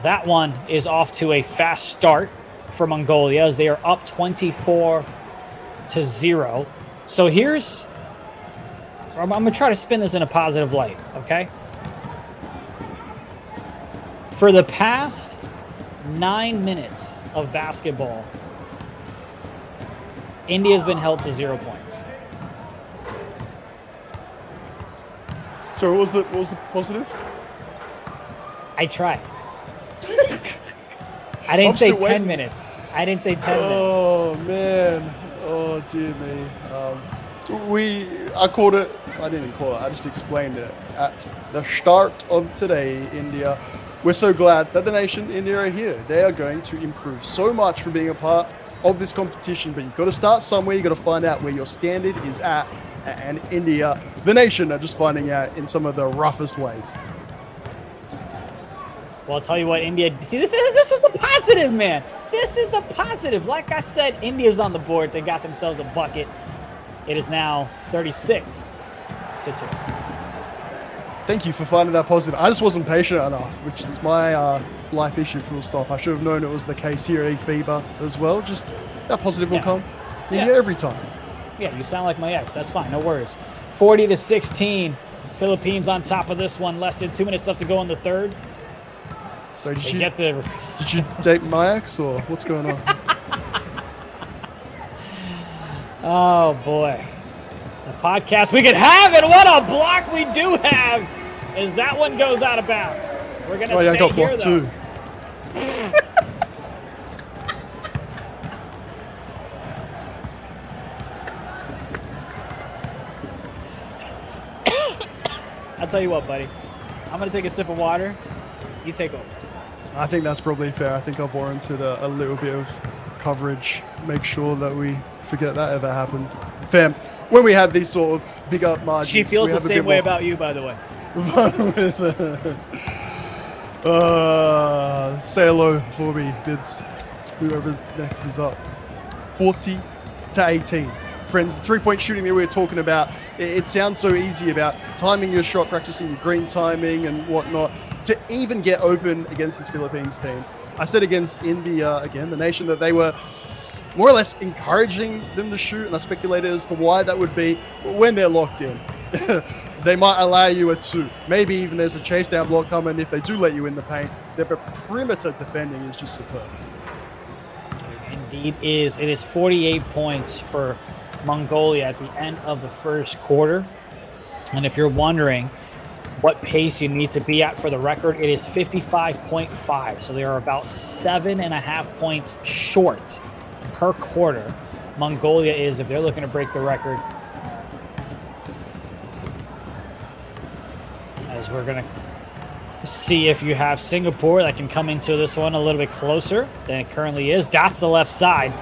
[SPEAKER 1] That one is off to a fast start for Mongolia as they are up 24-0. So I'm going to try to spin this in a positive light, okay? For the past 9 minutes of basketball, India's been held to 0 points.
[SPEAKER 2] So what was the positive?
[SPEAKER 1] I tried. I didn't say 10 minutes. I didn't say 10 minutes.
[SPEAKER 2] Oh, man. Oh, dear me. I called it, I didn't call it, I just explained it. At the start of today, India, we're so glad that the nation, India, are here. They are going to improve so much from being a part of this competition, but you've got to start somewhere. You've got to find out where your standard is at. And India, the nation, are just finding out in some of the roughest ways.
[SPEAKER 1] Well, I'll tell you what, India, see, this was the positive, man. This is the positive. Like I said, India's on the board. They got themselves a bucket. It is now 36-2.
[SPEAKER 2] Thank you for finding that positive. I just wasn't patient enough, which is my life issue, full stop. I should have known it was the case here at eFIBA as well. Just that positive will come in you every time.
[SPEAKER 1] Yeah, you sound like my ex. That's fine. No worries. 40-16. Philippines on top of this one. Less than 2 minutes left to go in the third.
[SPEAKER 2] So did
[SPEAKER 1] Did
[SPEAKER 2] you date my ex or what's going on?
[SPEAKER 1] Oh, boy. The podcast we could have, and what a block we do have as that one goes out of bounds. We're going to stay
[SPEAKER 2] I got
[SPEAKER 1] here,
[SPEAKER 2] blocked
[SPEAKER 1] though.
[SPEAKER 2] too.
[SPEAKER 1] I'll tell you what, buddy. I'm going to take a sip of water. You take over.
[SPEAKER 2] I think that's probably fair. I think I've warranted a little bit of coverage. Make sure that we forget that ever happened. Fam, when we have these sort of big up margins,
[SPEAKER 1] She feels
[SPEAKER 2] we
[SPEAKER 1] the
[SPEAKER 2] have a
[SPEAKER 1] same
[SPEAKER 2] bit
[SPEAKER 1] way
[SPEAKER 2] more
[SPEAKER 1] about you, by the way.
[SPEAKER 2] Say hello for me, Vids. Whoever next is up. 40-18. Friends, the three-point shooting that we were talking about, it sounds so easy about timing your shot, practicing your green timing and whatnot, to even get open against this Philippines team. I said against India, again, the nation, that they were more or less encouraging them to shoot, and I speculated as to why that would be when they're locked in. They might allow you a 2. Maybe even there's a chase down block coming if they do let you in the paint. Their perimeter defending is just superb.
[SPEAKER 1] Indeed is. It is 48 points for Mongolia at the end of the first quarter. And if you're wondering what pace you need to be at for the record, it is 55.5. So they are about 7.5 points short per quarter. Mongolia is, if they're looking to break the record. As we're going to see if you have Singapore that can come into this one a little bit closer than it currently is. That's the left side.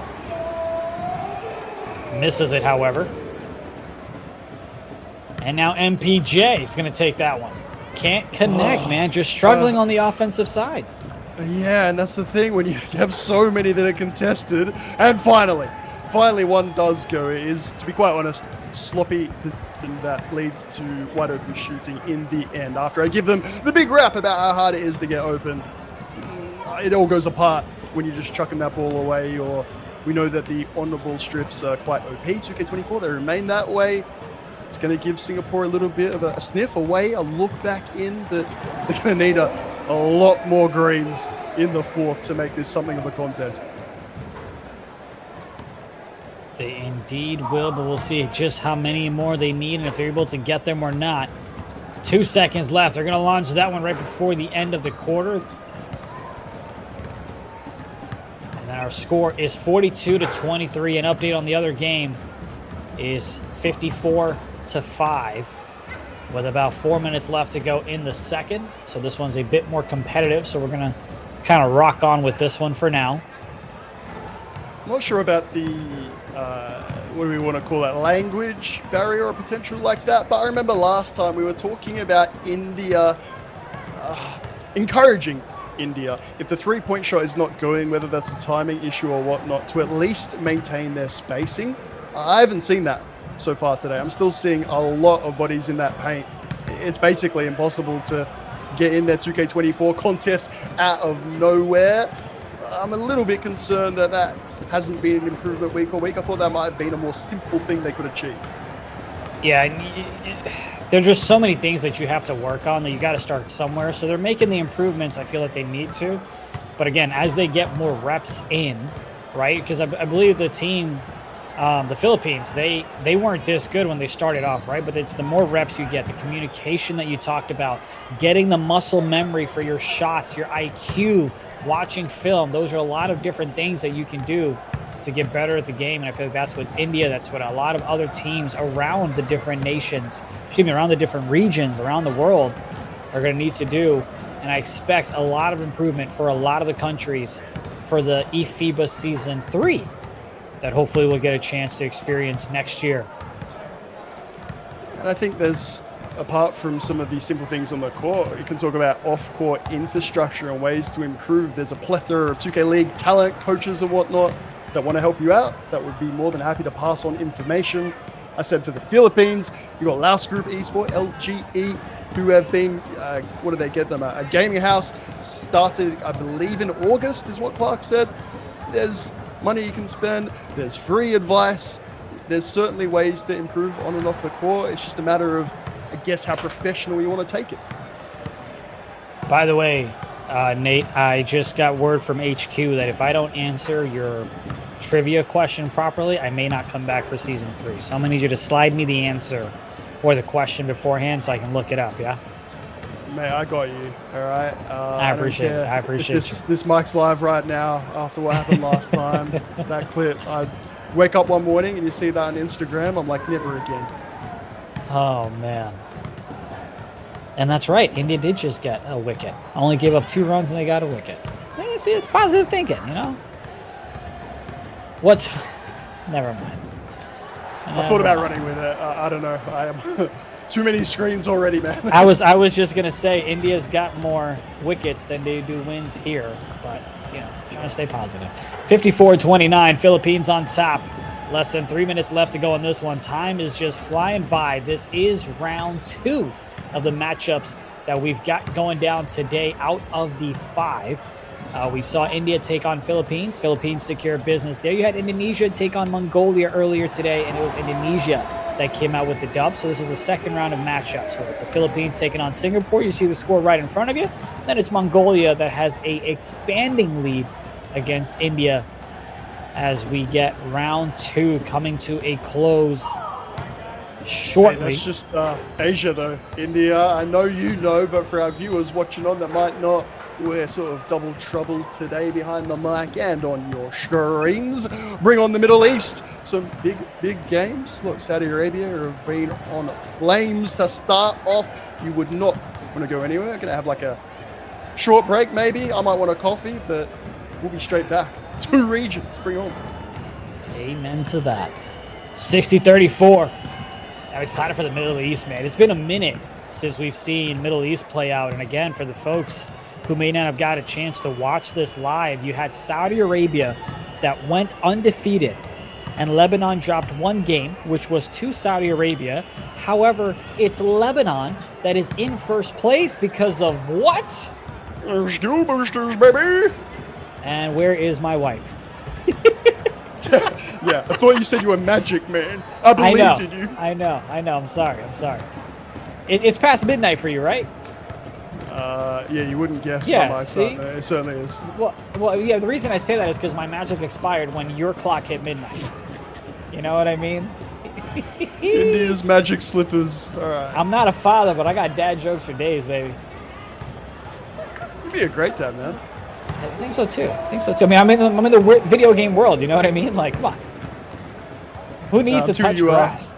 [SPEAKER 1] Misses it, however. And now MPJ is going to take that one. Can't connect, man. Just struggling on the offensive side.
[SPEAKER 2] Yeah, and that's the thing when you have so many that are contested. And finally one does go. It is, to be quite honest, sloppy position that leads to wide open shooting in the end. After I give them the big rap about how hard it is to get open, it all goes apart when you're just chucking that ball away. Or we know that the on-the-ball strips are quite OP, 2K24. They remain that way. It's going to give Singapore a little bit of a sniff away, a look back in, but they're going to need a lot more greens in the fourth to make this something of a contest.
[SPEAKER 1] They indeed will, but we'll see just how many more they need and if they're able to get them or not. 2 seconds left. They're going to launch that one right before the end of the quarter. And then our score is 42-23. An update on the other game is 54-5 with about 4 minutes left to go in the second. So this one's a bit more competitive, so we're going to kind of rock on with this one for now.
[SPEAKER 2] I'm not sure about the, what do we want to call that, language barrier or potential like that, but I remember last time we were talking about India, encouraging India, if the three-point shot is not going, whether that's a timing issue or whatnot, to at least maintain their spacing. I haven't seen that so far today. I'm still seeing a lot of bodies in that paint. It's basically impossible to get in their 2K24 contest out of nowhere. I'm a little bit concerned that that hasn't been an improvement week on week. I thought that might have been a more simple thing they could achieve.
[SPEAKER 1] Yeah, there's just so many things that you have to work on that you got to start somewhere. So they're making the improvements I feel like they need to. But again, as they get more reps in, right? Because I believe the team, the Philippines, they weren't this good when they started off, right? But it's the more reps you get, the communication that you talked about, getting the muscle memory for your shots, your IQ, watching film. Those are a lot of different things that you can do to get better at the game. And I feel like that's what India, that's what a lot of other teams around the different nations, around the different regions around the world are going to need to do. And I expect a lot of improvement for a lot of the countries for the eFIBA Season 3 that hopefully we'll get a chance to experience next year.
[SPEAKER 2] And I think there's, apart from some of these simple things on the court, you can talk about off-court infrastructure and ways to improve. There's a plethora of 2K League talent, coaches and whatnot that want to help you out, that would be more than happy to pass on information. I said for the Philippines, you got Laos Group Esport, LGE, who have been, what did they get them? A gaming house started, I believe, in August, is what Clark said. There's money you can spend. There's free advice. There's certainly ways to improve on and off the court. It's just a matter of, I guess, how professional you want to take it.
[SPEAKER 1] By the way, Nate, I just got word from HQ that if I don't answer your trivia question properly, I may not come back for season 3. So I'm gonna need you to slide me the answer or the question beforehand so I can look it up, yeah?
[SPEAKER 2] Mate, I got you. All right.
[SPEAKER 1] I appreciate it. I appreciate
[SPEAKER 2] it. This mic's live right now after what happened last time. That clip. I wake up one morning and you see that on Instagram. I'm like, never again.
[SPEAKER 1] Oh, man. And that's right. India did just get a wicket. Only gave up 2 runs and they got a wicket. Hey, see, it's positive thinking, you know? What's... Never mind.
[SPEAKER 2] I thought about running with it. I don't know. I am too many screens already, man.
[SPEAKER 1] I was just gonna say India's got more wickets than they do wins here, but you know, trying to stay positive. 54-29, Philippines on top. Less than 3 minutes left to go in this one. Time is just flying by. This is round 2 of the matchups that we've got going down today out of the 5. We saw India take on Philippines. Philippines secure business there. You had Indonesia take on Mongolia earlier today, and it was Indonesia that came out with the dub. So this is the second round of matchups where it's the Philippines taking on Singapore. You see the score right in front of you. Then it's Mongolia that has a expanding lead against India as we get round 2 coming to a close shortly.
[SPEAKER 2] Hey, that's just Asia, though. India, I know you know, but for our viewers watching on that might not, we're sort of double trouble today behind the mic and on your screens. Bring on the Middle East. Some big games. Look, Saudi Arabia have been on flames to start off. You would not want to go anywhere. Going to have like a short break, maybe. I might want a coffee, but we'll be straight back. 2 regions. Bring on.
[SPEAKER 1] Amen to that. 60-34. Now it's time for the Middle East, man. It's been a minute since we've seen Middle East play out. And again, for the folks who may not have got a chance to watch this live, you had Saudi Arabia that went undefeated, and Lebanon dropped 1 game, which was to Saudi Arabia. However, it's Lebanon that is in first place because of what?
[SPEAKER 2] Skill boosters, baby.
[SPEAKER 1] And where is my wife?
[SPEAKER 2] Yeah, I thought you said you were Magic, man. I believed in you.
[SPEAKER 1] I know. I'm sorry. It's past midnight for you, right?
[SPEAKER 2] Yeah, you wouldn't guess
[SPEAKER 1] Yeah,
[SPEAKER 2] by my
[SPEAKER 1] see?
[SPEAKER 2] time. It certainly is.
[SPEAKER 1] Well, yeah, the reason I say that is because my magic expired when your clock hit midnight. You know what I mean?
[SPEAKER 2] India's magic slippers. All right.
[SPEAKER 1] I'm not a father, but I got dad jokes for days, baby.
[SPEAKER 2] You'd be a great dad, man.
[SPEAKER 1] I think so too. I mean, I'm in the video game world. You know what I mean? Like, come on. Who needs to touch grass?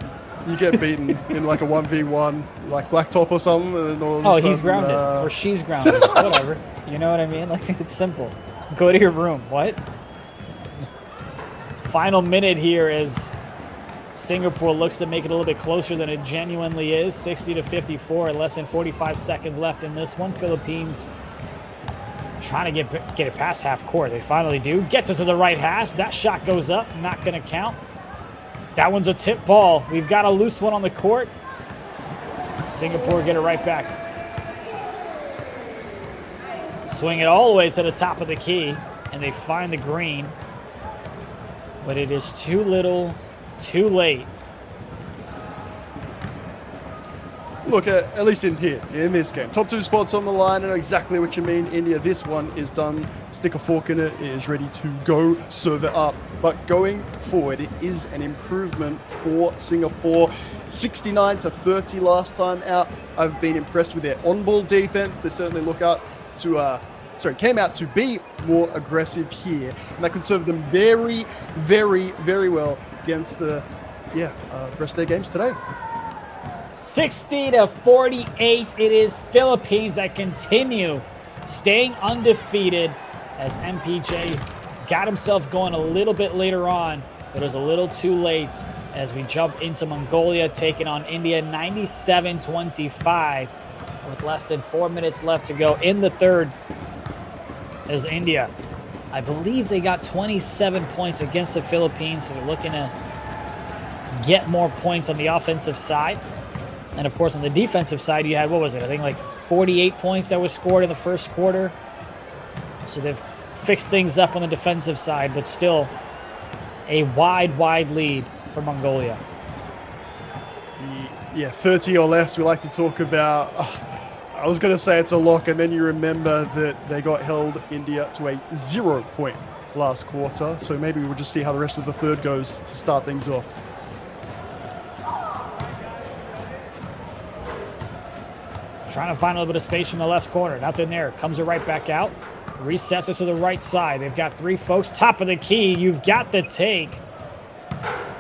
[SPEAKER 2] You get beaten in like a 1v1, like blacktop or something, and all of a sudden,
[SPEAKER 1] he's grounded or she's grounded. Whatever. You know what I mean? Like, it's simple. Go to your room. What? Final minute here as Singapore looks to make it a little bit closer than it genuinely is. 60-54, less than 45 seconds left in this one. Philippines trying to get it past half court. They finally do. Gets it to the right hash. That shot goes up. Not going to count. That one's a tip ball. We've got a loose one on the court. Singapore get it right back. Swing it all the way to the top of the key, and they find the green. But it is too little, too late.
[SPEAKER 2] Look, at least in here, in this game. Top 2 spots on the line. I know exactly what you mean, India. This one is done. Stick a fork in it. It is ready to go. Serve it up. But going forward, it is an improvement for Singapore. 69-30 last time out. I've been impressed with their on-ball defense. They certainly look out to, came out to be more aggressive here. And that could serve them very, very, very well against the, rest of their games today.
[SPEAKER 1] 60-48, it is Philippines that continue staying undefeated as MPJ got himself going a little bit later on, but it was a little too late as we jump into Mongolia taking on India 97-25 with less than 4 minutes left to go in the third as India, I believe they got 27 points against the Philippines, so they're looking to get more points on the offensive side. And of course, on the defensive side, you had, what was it? I think like 48 points that was scored in the first quarter. So they've fixed things up on the defensive side, but still a wide lead for Mongolia.
[SPEAKER 2] Yeah, 30 or less, we like to talk about. I was going to say it's a lock, and then you remember that they got held India to a 0 point last quarter. So maybe we'll just see how the rest of the third goes to start things off.
[SPEAKER 1] Trying to find a little bit of space from the left corner. Nothing there. Comes it right back out. Resets it to the right side. They've got 3 folks. Top of the key. You've got the take.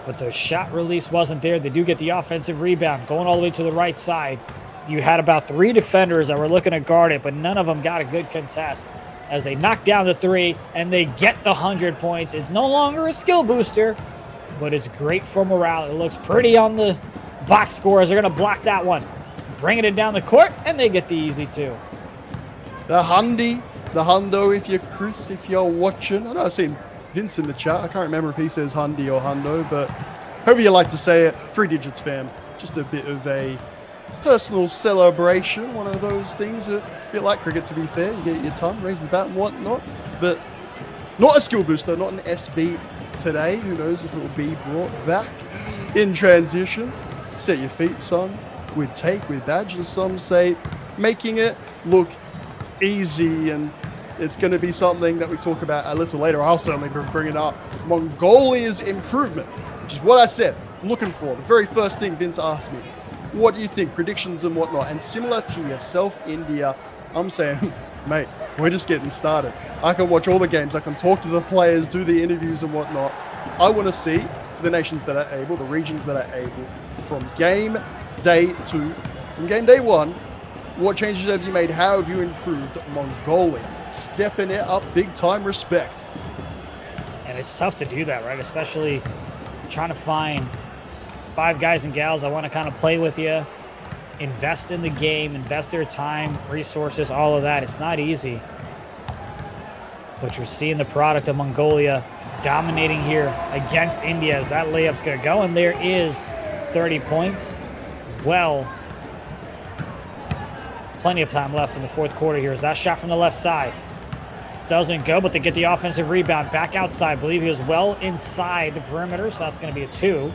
[SPEAKER 1] But the shot release wasn't there. They do get the offensive rebound. Going all the way to the right side. You had about 3 defenders that were looking to guard it, but none of them got a good contest. As they knock down the 3, and they get the 100 points. It's no longer a skill booster, but it's great for morale. It looks pretty on the box scores. They're going to block that one. Bringing it down the court, and they get the easy 2.
[SPEAKER 2] The hundo, if you're Chris, if you're watching. I know I've seen Vince in the chat. I can't remember if he says hundi or hundo, but however you like to say it, 3 digits, fam. Just a bit of a personal celebration, one of those things, a bit like cricket, to be fair. You get your tongue, raise the bat and whatnot, but not a skill booster, not an SB today. Who knows if it will be brought back in transition. Set your feet, son. With take, with badge, as some say, making it look easy, and it's going to be something that we talk about a little later. I'll certainly be bringing up Mongolia's improvement, which is what I said, I'm looking for. The very first thing Vince asked me, what do you think, predictions and whatnot? And similar to yourself, India, I'm saying, mate, we're just getting started. I can watch all the games, I can talk to the players, do the interviews and whatnot. I want to see, for the nations that are able, the regions that are able, from game day 2, from game day 1, what changes have you made? How have you improved Mongolia? Stepping it up big time, respect.
[SPEAKER 1] And it's tough to do that, right? Especially trying to find 5 guys and gals that want to kind of play with you, invest in the game, invest their time, resources, all of that. It's not easy. But you're seeing the product of Mongolia dominating here against India as that layup's going to go. And there is 30 points. Well, plenty of time left in the fourth quarter here as that shot from the left side doesn't go, but they get the offensive rebound back outside. I believe he was well inside the perimeter, so that's going to be a 2.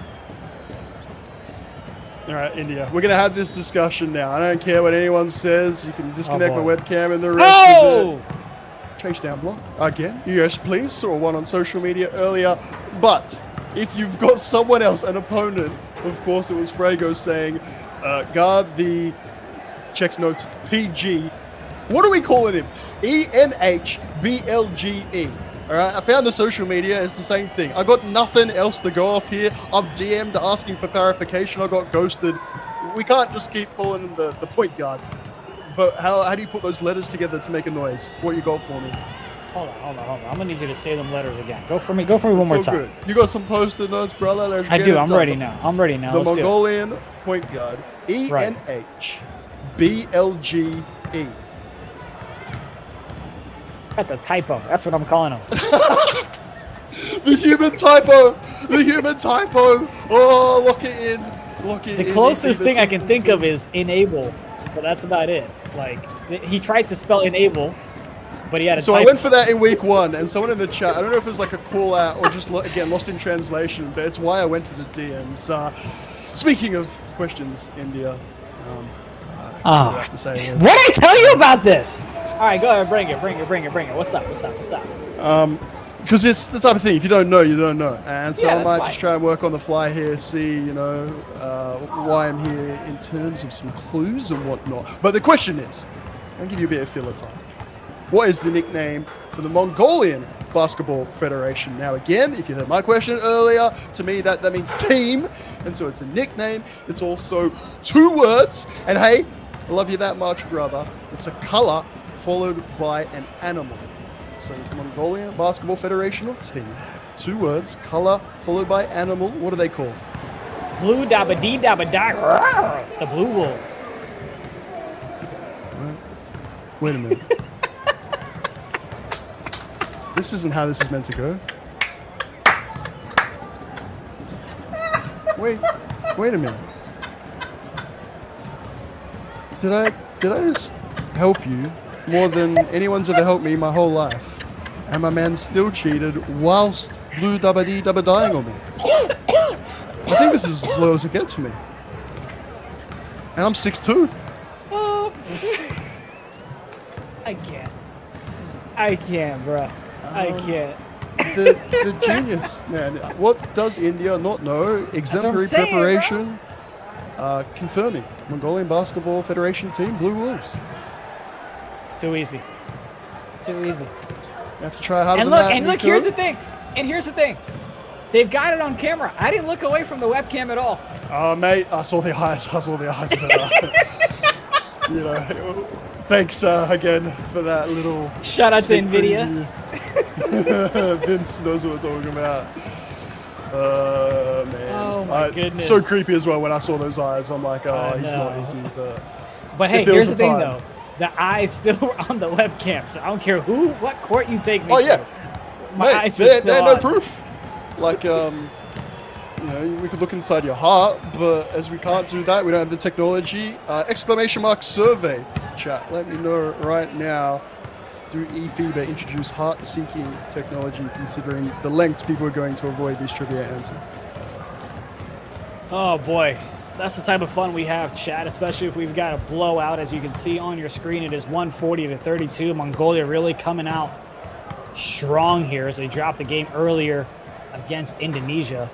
[SPEAKER 2] All right, India, we're going to have this discussion now. I don't care what anyone says. You can disconnect my webcam and the rest of it. Chase down block again. Yes, please. Saw one on social media earlier. But if you've got someone else, an opponent, of course it was Frago saying, guard the checks notes PG. What are we calling him? ENHBLGE. All right, I found the social media. It's the same thing. I got nothing else to go off here. I've DM'd asking for clarification. I got ghosted. We can't just keep calling him the point guard. But how do you put those letters together to make a noise? What you got for me?
[SPEAKER 1] Hold on. I'm gonna need you to say them letters again. Go for me one more time.
[SPEAKER 2] Good. You got some post-it notes, brother? Let's
[SPEAKER 1] I
[SPEAKER 2] get
[SPEAKER 1] do.
[SPEAKER 2] it
[SPEAKER 1] I'm
[SPEAKER 2] done.
[SPEAKER 1] ready now. The
[SPEAKER 2] Let's Mongolian point guard, ENHBLGE.
[SPEAKER 1] Got the typo. That's what I'm calling him.
[SPEAKER 2] The human typo. Oh, lock it in.
[SPEAKER 1] The closest thing I can think of is enable, but that's about it. Like, he tried to spell enable, but he had a
[SPEAKER 2] So
[SPEAKER 1] typo.
[SPEAKER 2] I went for that in week 1, and someone in the chat, I don't know if it was like a call out or just, again, lost in translation, but it's why I went to the DMs. Speaking of questions, India, what do you have to say?
[SPEAKER 1] What did I tell you about this? All right, go ahead, bring it. What's up?
[SPEAKER 2] Because it's the type of thing, if you don't know, you don't know. And so
[SPEAKER 1] Yeah,
[SPEAKER 2] I might
[SPEAKER 1] that's
[SPEAKER 2] just try and work on the fly here, see, why I'm here in terms of some clues and whatnot. But the question is, I'll give you a bit of filler time. What is the nickname for the Mongolian Basketball Federation? Now, again, if you heard my question earlier, to me that means team. And so it's a nickname. It's also 2 words. And hey, I love you that much, brother. It's a color followed by an animal. So Mongolian Basketball Federation or team. 2 words, color followed by animal. What are they called?
[SPEAKER 1] Blue dabba dee dabba da. The Blue Wolves.
[SPEAKER 2] Wait a minute. This isn't how this is meant to go. Wait a minute. Did I just help you more than anyone's ever helped me my whole life? And my man still cheated whilst blue double dying on me. I think this is as low as it gets for me. And I'm 6'2".
[SPEAKER 1] Oh. I can't, bro. I can't.
[SPEAKER 2] The genius, man. What does India not know? Exemplary
[SPEAKER 1] saying,
[SPEAKER 2] preparation. Confirming. Mongolian Basketball Federation team, Blue Wolves.
[SPEAKER 1] Too easy. Too easy.
[SPEAKER 2] You have to try harder
[SPEAKER 1] And
[SPEAKER 2] than
[SPEAKER 1] look,
[SPEAKER 2] that.
[SPEAKER 1] and look, here's the thing. And here's the thing. They've got it on camera. I didn't look away from the webcam at all.
[SPEAKER 2] Mate, I saw the eyes. But, you know, thanks again for that little...
[SPEAKER 1] Shout out to
[SPEAKER 2] sneak
[SPEAKER 1] NVIDIA.
[SPEAKER 2] preview. Vince knows what we're talking about. Man.
[SPEAKER 1] Oh, my goodness.
[SPEAKER 2] So creepy as well when I saw those eyes. I'm like, oh, he's not
[SPEAKER 1] know.
[SPEAKER 2] easy.
[SPEAKER 1] But hey,
[SPEAKER 2] If there
[SPEAKER 1] here's
[SPEAKER 2] was
[SPEAKER 1] the
[SPEAKER 2] a
[SPEAKER 1] thing,
[SPEAKER 2] time.
[SPEAKER 1] though. The eyes still were on the webcam, so I don't care what court you take me
[SPEAKER 2] Oh,
[SPEAKER 1] to.
[SPEAKER 2] yeah.
[SPEAKER 1] My
[SPEAKER 2] Mate,
[SPEAKER 1] eyes were
[SPEAKER 2] they
[SPEAKER 1] still
[SPEAKER 2] had no
[SPEAKER 1] on.
[SPEAKER 2] proof. Like, you know, we could look inside your heart, but as we can't do that, we don't have the technology. Exclamation mark survey, chat. Let me know right now. Do eFIBA introduce heart-seeking technology, considering the lengths people are going to avoid these trivia answers?
[SPEAKER 1] Oh boy, that's the type of fun we have, chat, especially if we've got a blowout. As you can see on your screen, it is 140-32. Mongolia really coming out strong here as they dropped the game earlier against Indonesia.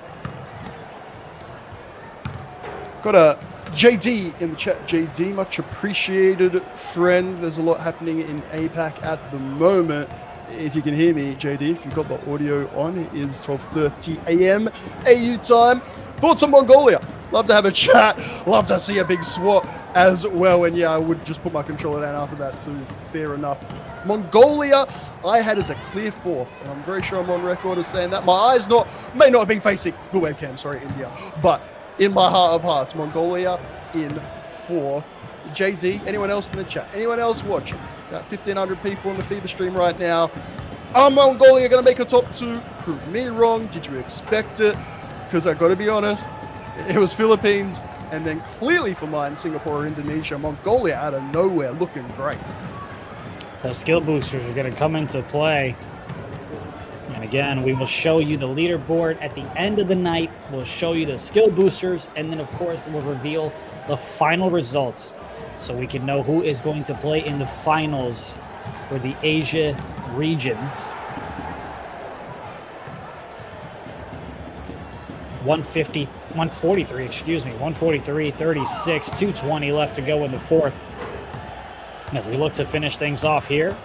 [SPEAKER 2] Got a JD in the chat. JD, much appreciated, friend. There's a lot happening in APAC at the moment. If you can hear me, JD, if you've got the audio on, it is 12:30 a.m. AU time. Thoughts on Mongolia? Love to have a chat. Love to see a big swat as well. And yeah, I would just put my controller down after that too. Fair enough. Mongolia, I had as a clear fourth, and I'm very sure I'm on record as saying that. My eyes may not have been facing the webcam, sorry, India, but in my heart of hearts, Mongolia in fourth. JD, anyone else in the chat? Anyone else watching? Got 1,500 people on the FIBA stream right now. Are Mongolia going to make a top two? Prove me wrong. Did you expect it? Because I got to be honest, it was Philippines, and then clearly for mine, Singapore or Indonesia. Mongolia out of nowhere, looking great.
[SPEAKER 1] Those skill boosters are going to come into play. And again, we will show you the leaderboard at the end of the night. We'll show you the skill boosters, and then, of course, we'll reveal the final results so we can know who is going to play in the finals for the Asia regions. 143, excuse me, 143, 36, 220 left to go in the fourth. As we look to finish things off here,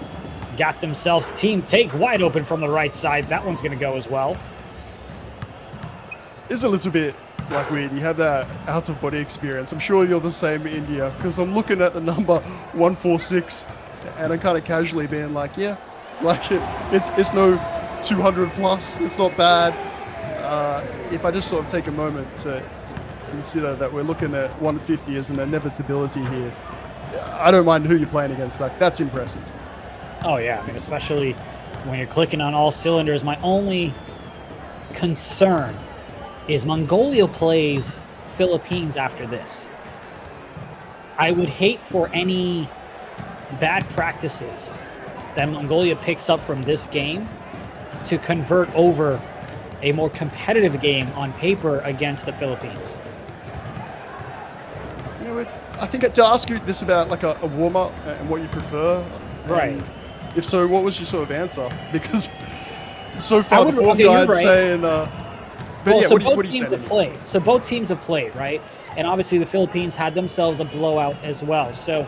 [SPEAKER 1] got themselves Team Take wide open from the right side. That one's going to go as well.
[SPEAKER 2] It's a little bit like weird. You have that out-of-body experience. I'm sure you're the same, India, because I'm looking at the number 146, and I'm kind of casually being like, yeah, like it's no 200 plus. It's not bad. If I just sort of take a moment to consider that we're looking at 150 as an inevitability here, I don't mind who you're playing against. Like, that's impressive.
[SPEAKER 1] Oh, yeah. I mean, especially when you're clicking on all cylinders. My only concern is Mongolia plays Philippines after this. I would hate for any bad practices that Mongolia picks up from this game to convert over a more competitive game on paper against the Philippines.
[SPEAKER 2] Yeah, I think to ask you this about like a warm-up and what you prefer.
[SPEAKER 1] Right.
[SPEAKER 2] If so, what was your sort of answer? Because so far the form
[SPEAKER 1] okay, you're
[SPEAKER 2] guide's
[SPEAKER 1] right.
[SPEAKER 2] saying... but
[SPEAKER 1] Well,
[SPEAKER 2] yeah,
[SPEAKER 1] so
[SPEAKER 2] what
[SPEAKER 1] both
[SPEAKER 2] do you
[SPEAKER 1] teams
[SPEAKER 2] say?
[SPEAKER 1] have played. So both teams have played, right? And obviously the Philippines had themselves a blowout as well. So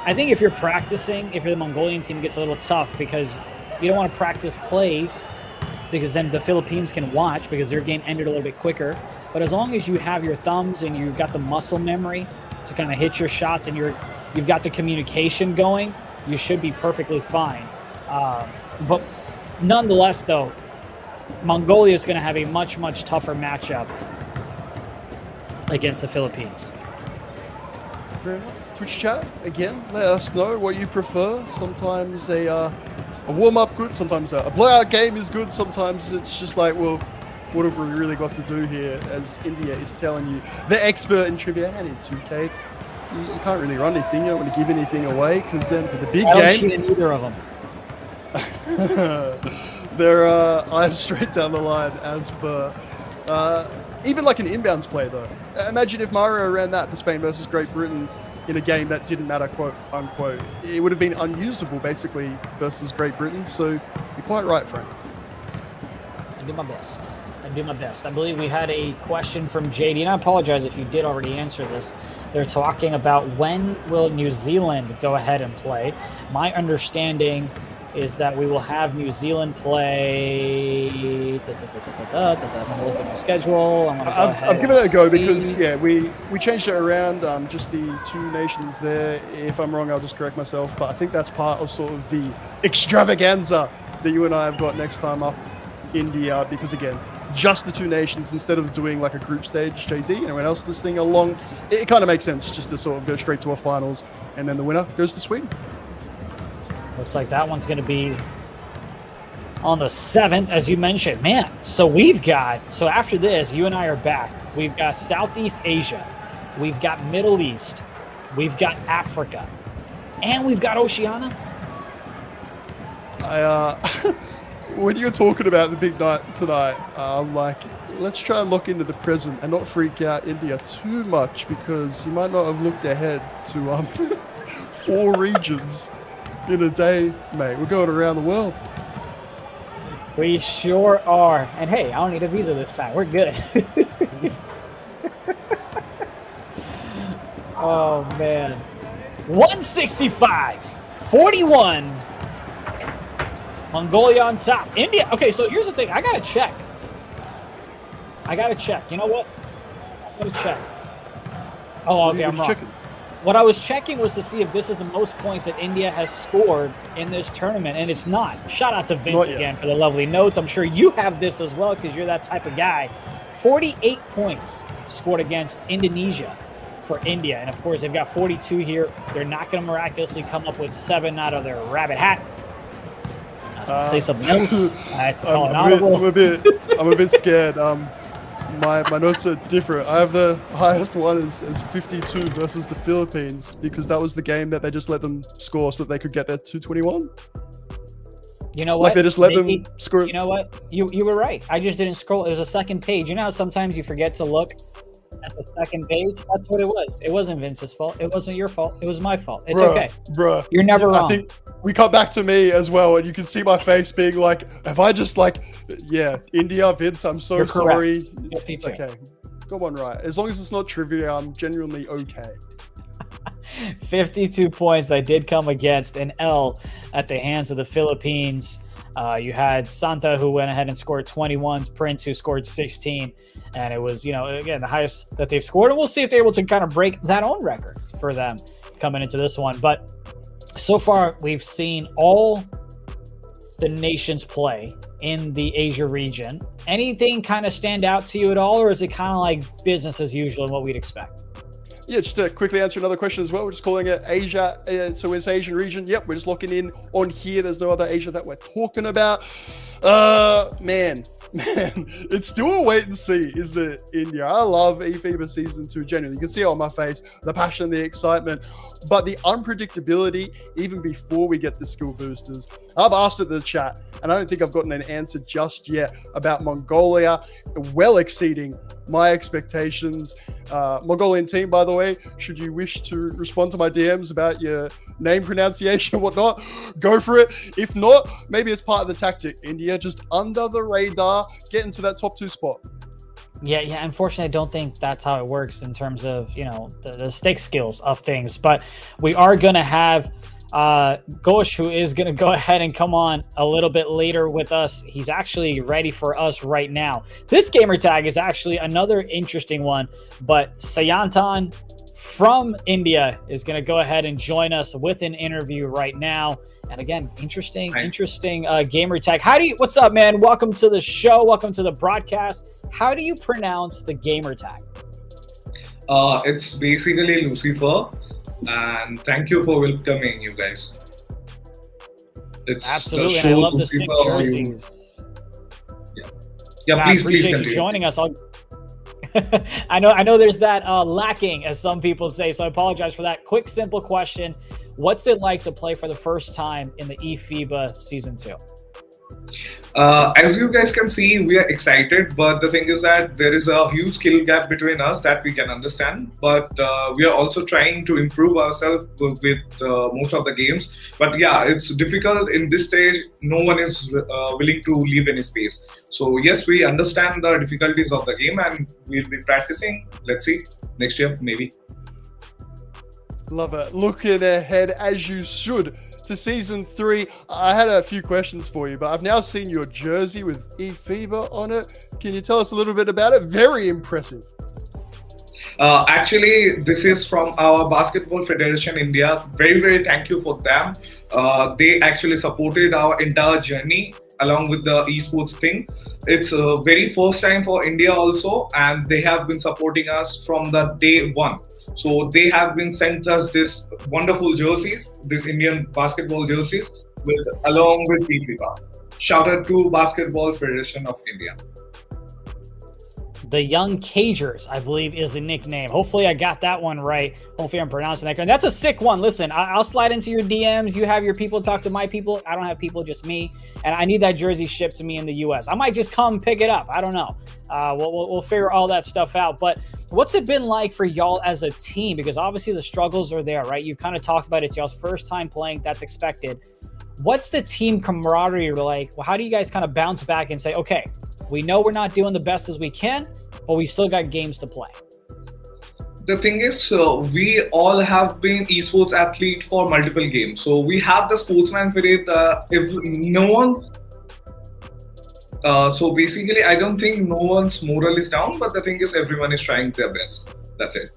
[SPEAKER 1] I think if you're practicing, if you're the Mongolian team, it gets a little tough because you don't want to practice plays because then the Philippines can watch because their game ended a little bit quicker. But as long as you have your thumbs and you've got the muscle memory to kind of hit your shots and you've got the communication going, you should be perfectly fine. But nonetheless, though, Mongolia is going to have a much, much tougher matchup against the Philippines.
[SPEAKER 2] Fair enough. Twitch chat, again, let us know what you prefer. Sometimes a warm-up good, sometimes a blowout game is good, sometimes it's just like, well, what have we really got to do here, as India is telling you. The expert in trivia and in 2K. you can't really run anything. You don't want to give anything away because then for the big
[SPEAKER 1] I don't
[SPEAKER 2] game,
[SPEAKER 1] cheat in either of them.
[SPEAKER 2] they're eyes straight down the line as per even like an inbounds play though. Imagine if Mario ran that for Spain versus Great Britain in a game that didn't matter, quote unquote. It would have been unusable basically versus Great Britain. So you're quite right, Frank.
[SPEAKER 1] I do my best. I believe we had a question from JD, and I apologize if you did already answer this. They're talking about when will New Zealand go ahead and play. My understanding is that we will have New Zealand play. I'm going to look at my schedule.
[SPEAKER 2] I've given it a go because, yeah, we changed it around, just the 2 nations there. If I'm wrong, I'll just correct myself. But I think that's part of sort of the extravaganza that you and I have got next time up, India, because, again, just the 2 nations instead of doing like a group stage, JD, and everyone else this thing along. It kind of makes sense just to sort of go straight to a finals, and then the winner goes to Sweden.
[SPEAKER 1] Looks like that one's going to be on the 7th, as you mentioned. Man, so we've got, so after this, you and I are back. We've got Southeast Asia. We've got Middle East. We've got Africa. And we've got Oceania.
[SPEAKER 2] When you're talking about the big night tonight, I'm like, let's try and look into the present and not freak out India too much because you might not have looked ahead to 4 regions in a day, mate. We're going around the world.
[SPEAKER 1] We sure are. And hey, I don't need a visa this time. We're good. Oh, man. 165-41. Mongolia on top. India. Okay, so here's the thing. I got to check. You know what? I'm going to check. Oh, okay, I'm wrong.
[SPEAKER 2] Checking?
[SPEAKER 1] What I was checking was to see if this is the most points that India has scored in this tournament, and it's not. Shout out to Vince again for the lovely notes. I'm sure you have this as well because you're that type of guy. 48 points scored against Indonesia for India, and of course they've got 42 here. They're not going to miraculously come up with 7 out of their rabbit hat. I was going to say something else. I had to call it audible.
[SPEAKER 2] I'm a bit scared. My notes are different. I have the highest one as 52 versus the Philippines because that was the game that they just let them score so that they could get their 221.
[SPEAKER 1] You know what?
[SPEAKER 2] Like they just let them score.
[SPEAKER 1] You know what? You were right. I just didn't scroll. It was a second page. You know how sometimes you forget to look at the second page? That's what it was. It wasn't Vince's fault. It wasn't your fault. It was my fault. It's okay.
[SPEAKER 2] Bruh.
[SPEAKER 1] You're never wrong.
[SPEAKER 2] I think we cut back to me as well, and you can see my face being like, have I just yeah, India, Vince, I'm so sorry.
[SPEAKER 1] 52.
[SPEAKER 2] Okay, go on, right. As long as it's not trivia, I'm genuinely okay.
[SPEAKER 1] 52 points that did come against an L at the hands of the Philippines. You had Santa, who went ahead and scored 21, Prince, who scored 16. And it was, again, the highest that they've scored. And we'll see if they're able to kind of break that own record for them coming into this one. But so far, we've seen all the nations play in the Asia region. Anything kind of stand out to you at all? Or is it kind of like business as usual and what we'd expect?
[SPEAKER 2] Yeah, just to quickly answer another question as well. We're just calling it Asia. So it's Asian region. Yep, we're just looking in on here. There's no other Asia that we're talking about. Man, it's still a wait and see, isn't it, India? I love eFIBA Season 2, genuinely. You can see it on my face, the passion, the excitement, but the unpredictability, even before we get the skill boosters. I've asked it in the chat, and I don't think I've gotten an answer just yet about Mongolia, well exceeding my expectations. Mongolian team, by the way, should you wish to respond to my DMs about your name pronunciation and whatnot, go for it. If not, maybe it's part of the tactic. India just under the radar, get into that top 2 spot.
[SPEAKER 1] Yeah. Unfortunately, I don't think that's how it works in terms of, the stick skills of things. But we are going to have 𝐂𝐄𝐄, who is going to go ahead and come on a little bit later with us. He's actually ready for us right now. This gamer tag is actually another interesting one, but Sayantan from India is going to go ahead and join us with an interview right now. And again, interesting gamer tag. What's up, man? Welcome to the show. Welcome to the broadcast. How do you pronounce the gamer tag?
[SPEAKER 8] It's basically Lucifer, and thank you for welcoming you guys. It's
[SPEAKER 1] absolutely.
[SPEAKER 8] The show
[SPEAKER 1] I love
[SPEAKER 8] Lucifer,
[SPEAKER 1] the sick jerseys.
[SPEAKER 8] Yeah,
[SPEAKER 1] I
[SPEAKER 8] please
[SPEAKER 1] appreciate you
[SPEAKER 8] continue.
[SPEAKER 1] joining us. I know there's that lacking, as some people say, so I apologize for that. Quick, simple question. What's it like to play for the first time in the eFIBA Season 2?
[SPEAKER 8] As you guys can see, we are excited, but the thing is that there is a huge skill gap between us that we can understand. But we are also trying to improve ourselves with most of the games. But yeah, it's difficult in this stage. No one is willing to leave any space. So yes, we understand the difficulties of the game, and we'll be practicing. Let's see, next year maybe.
[SPEAKER 2] Love it. Looking ahead, as you should, to Season 3. I had a few questions for you, but I've now seen your jersey with eFIBA on it. Can you tell us a little bit about it? Very impressive.
[SPEAKER 8] Actually, this is from our Basketball Federation India. Very, very thank you for them. They actually supported our entire journey along with the esports thing. It's a very first time for India also, and they have been supporting us from the day one. So they have been sent us this wonderful jerseys, this Indian basketball jerseys, along with eFIBA. Shout out to Basketball Federation of India.
[SPEAKER 1] The 𝐂𝐄𝐂𝐓, I believe, is the nickname. Hopefully I got that one right. Hopefully I'm pronouncing that. And that's a sick one. Listen, I'll slide into your DMs. You have your people, talk to my people. I don't have people, just me. And I need that jersey shipped to me in the US. I might just come pick it up. I don't know. We'll figure all that stuff out. But what's it been like for y'all as a team? Because obviously the struggles are there, right? You've kind of talked about it. It's y'all's first time playing. That's expected. What's the team camaraderie like? Well, how do you guys kind of bounce back and say, okay, we know we're not doing the best as we can, but we still got games to play?
[SPEAKER 8] The thing is, we all have been esports athletes for multiple games. So we have the sportsman spirit. If no one, so basically, I don't think no one's moral is down, but the thing is, everyone is trying their best. That's it.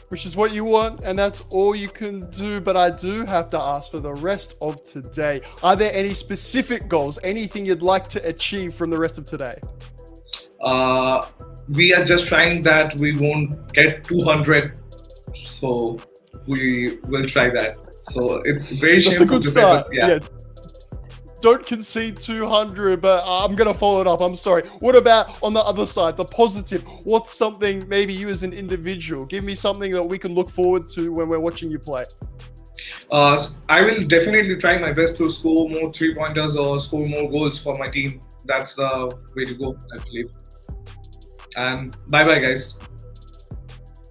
[SPEAKER 2] Which is what you want, and that's all you can do. But I do have to ask for the rest of today. Are there any specific goals, anything you'd like to achieve from the rest of today?
[SPEAKER 8] We are just trying that we won't get 200, so we will try that. So it's very
[SPEAKER 2] That's
[SPEAKER 8] shameful
[SPEAKER 2] a good
[SPEAKER 8] to
[SPEAKER 2] start.
[SPEAKER 8] say, but yeah.
[SPEAKER 2] Don't concede 200, but I'm going to follow it up. I'm sorry. What about on the other side, the positive? What's something maybe you as an individual? Give me something that we can look forward to when we're watching you play.
[SPEAKER 8] I will definitely try my best to score more 3-pointers or score more goals for my team. That's the way to go, I believe. And bye-bye, guys.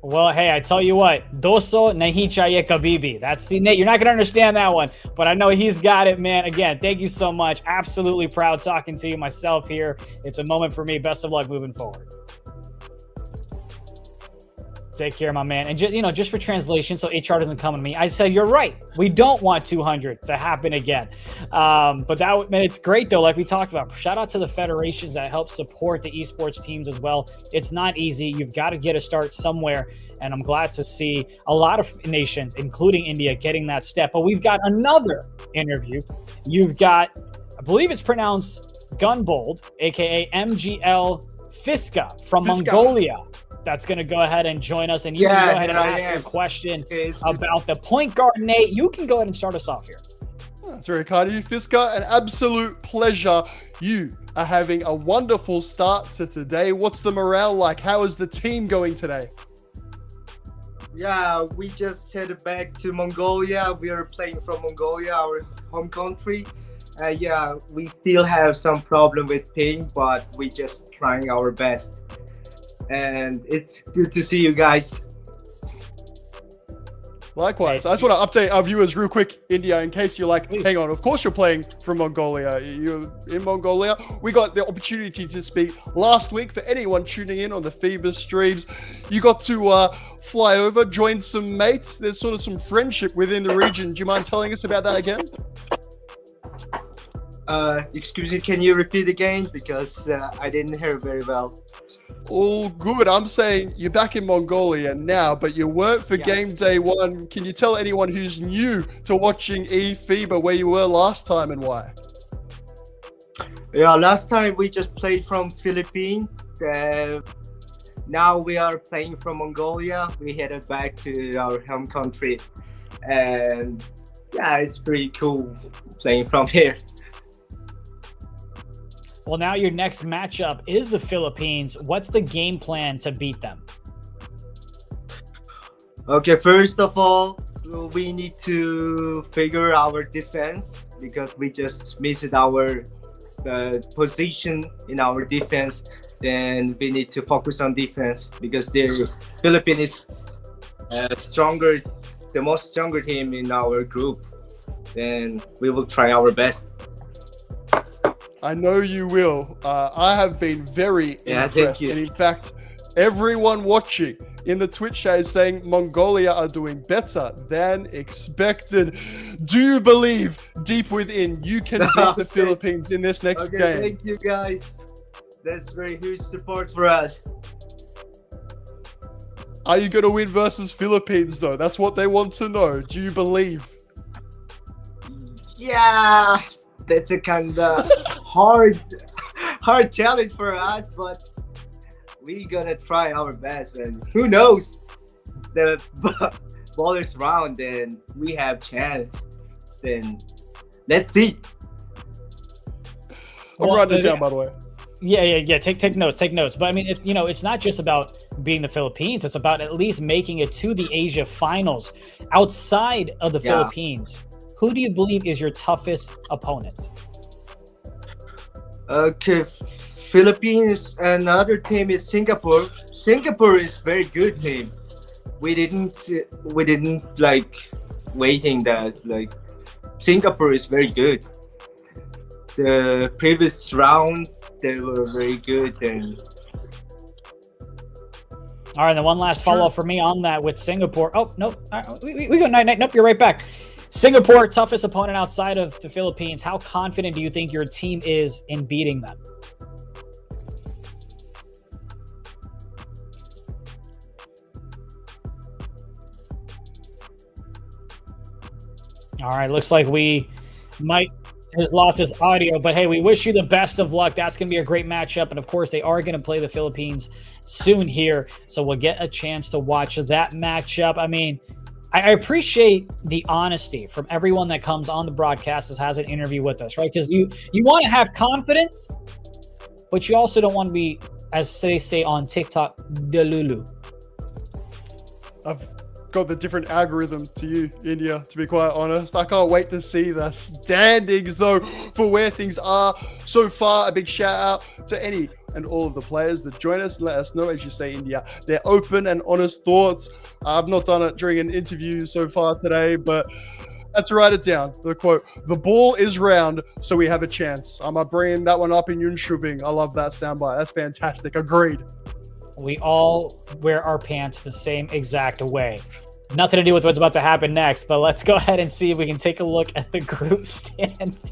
[SPEAKER 1] Well, hey, I tell you what, doso nahi chahiye kabhi bhi. That's the Nate. You're not gonna understand that one, but I know he's got it, man. Again, thank you so much. Absolutely proud talking to you myself here. It's a moment for me. Best of luck moving forward. Take care, my man. And just for translation, so HR doesn't come to me, I say you're right. We don't want 200 to happen again. But man, it's great though. Like we talked about, shout out to the federations that help support the esports teams as well. It's not easy. You've got to get a start somewhere. And I'm glad to see a lot of nations, including India, getting that step. But we've got another interview. You've got, I believe it's pronounced Gunbold, aka 𝐿𝐿 from Mongolia. That's going to go ahead and join us, and you can go ahead and ask the question about the point guard. Nate, you can go ahead and start us off here.
[SPEAKER 2] That's very kind of you, Fiska. An absolute pleasure. You are having a wonderful start to today. What's the morale like? How is the team going today?
[SPEAKER 9] Yeah, we just headed back to Mongolia. We are playing from Mongolia, our home country. Yeah, we still have some problem with ping, but we just trying our best. And it's good to see you guys.
[SPEAKER 2] Likewise. I just want to update our viewers real quick, India, in case you're like, hang on, of course you're playing from Mongolia. You're in Mongolia. We got the opportunity to speak last week. For anyone tuning in on the eFIBA streams, you got to fly over, join some mates. There's sort of some friendship within the region. Do you mind telling us about that again?
[SPEAKER 9] Excuse me, can you repeat again? Because I didn't hear very well.
[SPEAKER 2] All good. I'm saying you're back in Mongolia now, but you weren't for game day one. Can you tell anyone who's new to watching eFIBA where you were last time and why?
[SPEAKER 9] Yeah, last time we just played from Philippines. Now we are playing from Mongolia. We headed back to our home country. And yeah, it's pretty cool playing from here.
[SPEAKER 1] Well, now your next matchup is the Philippines. What's the game plan to beat them?
[SPEAKER 9] Okay, first of all, we need to figure our defense because we just missed our position in our defense. Then we need to focus on defense because the Philippines is stronger, the most stronger team in our group. Then we will try our best.
[SPEAKER 2] I know you will. I have been very impressed.
[SPEAKER 9] Thank you.
[SPEAKER 2] And in fact, everyone watching in the Twitch chat is saying Mongolia are doing better than expected. Do you believe deep within you can beat the Philippines in this next game?
[SPEAKER 9] Thank you, guys. That's very huge support for us.
[SPEAKER 2] Are you going to win versus Philippines, though? That's what they want to know. Do you believe?
[SPEAKER 9] Yeah, that's a kind of hard challenge for us, but we're gonna try our best. And who knows, the ball is round and we have chance. Then let's see.
[SPEAKER 2] I'm writing it down, by the way.
[SPEAKER 1] Yeah. Take notes. But I mean, it's not just about being the Philippines. It's about at least making it to the Asia finals. Outside of the Philippines, who do you believe is your toughest opponent?
[SPEAKER 9] Okay, Philippines. Another team is Singapore. Singapore is very good team. We didn't like waiting that like Singapore is very good. The previous round they were very good. And
[SPEAKER 1] all right, and then one last follow-up for me on that with Singapore. Oh, no. We go nope, you're right back. Singapore, toughest opponent outside of the Philippines. How confident do you think your team is in beating them? All right, looks like we might has lost his audio, but hey, we wish you the best of luck. That's going to be a great matchup, and of course, they are going to play the Philippines soon here, so we'll get a chance to watch that matchup. I mean, I appreciate the honesty from everyone that comes on the broadcast has an interview with us, right? Because you want to have confidence, but you also don't want to be, as they say on TikTok, delulu.
[SPEAKER 2] I've got the different algorithm to you, India, to be quite honest. I can't wait to see the standings, though, for where things are so far. A big shout out to any and all of the players that join us. Let us know, as you say, India, their open and honest thoughts. I've not done it during an interview so far today, but I had to write it down. The quote, "The ball is round, so we have a chance." I'm bringing that one up in Yunshubing. I love that soundbite. That's fantastic. Agreed.
[SPEAKER 1] We all wear our pants the same exact way. Nothing to do with what's about to happen next, but let's go ahead and see if we can take a look at the group standings.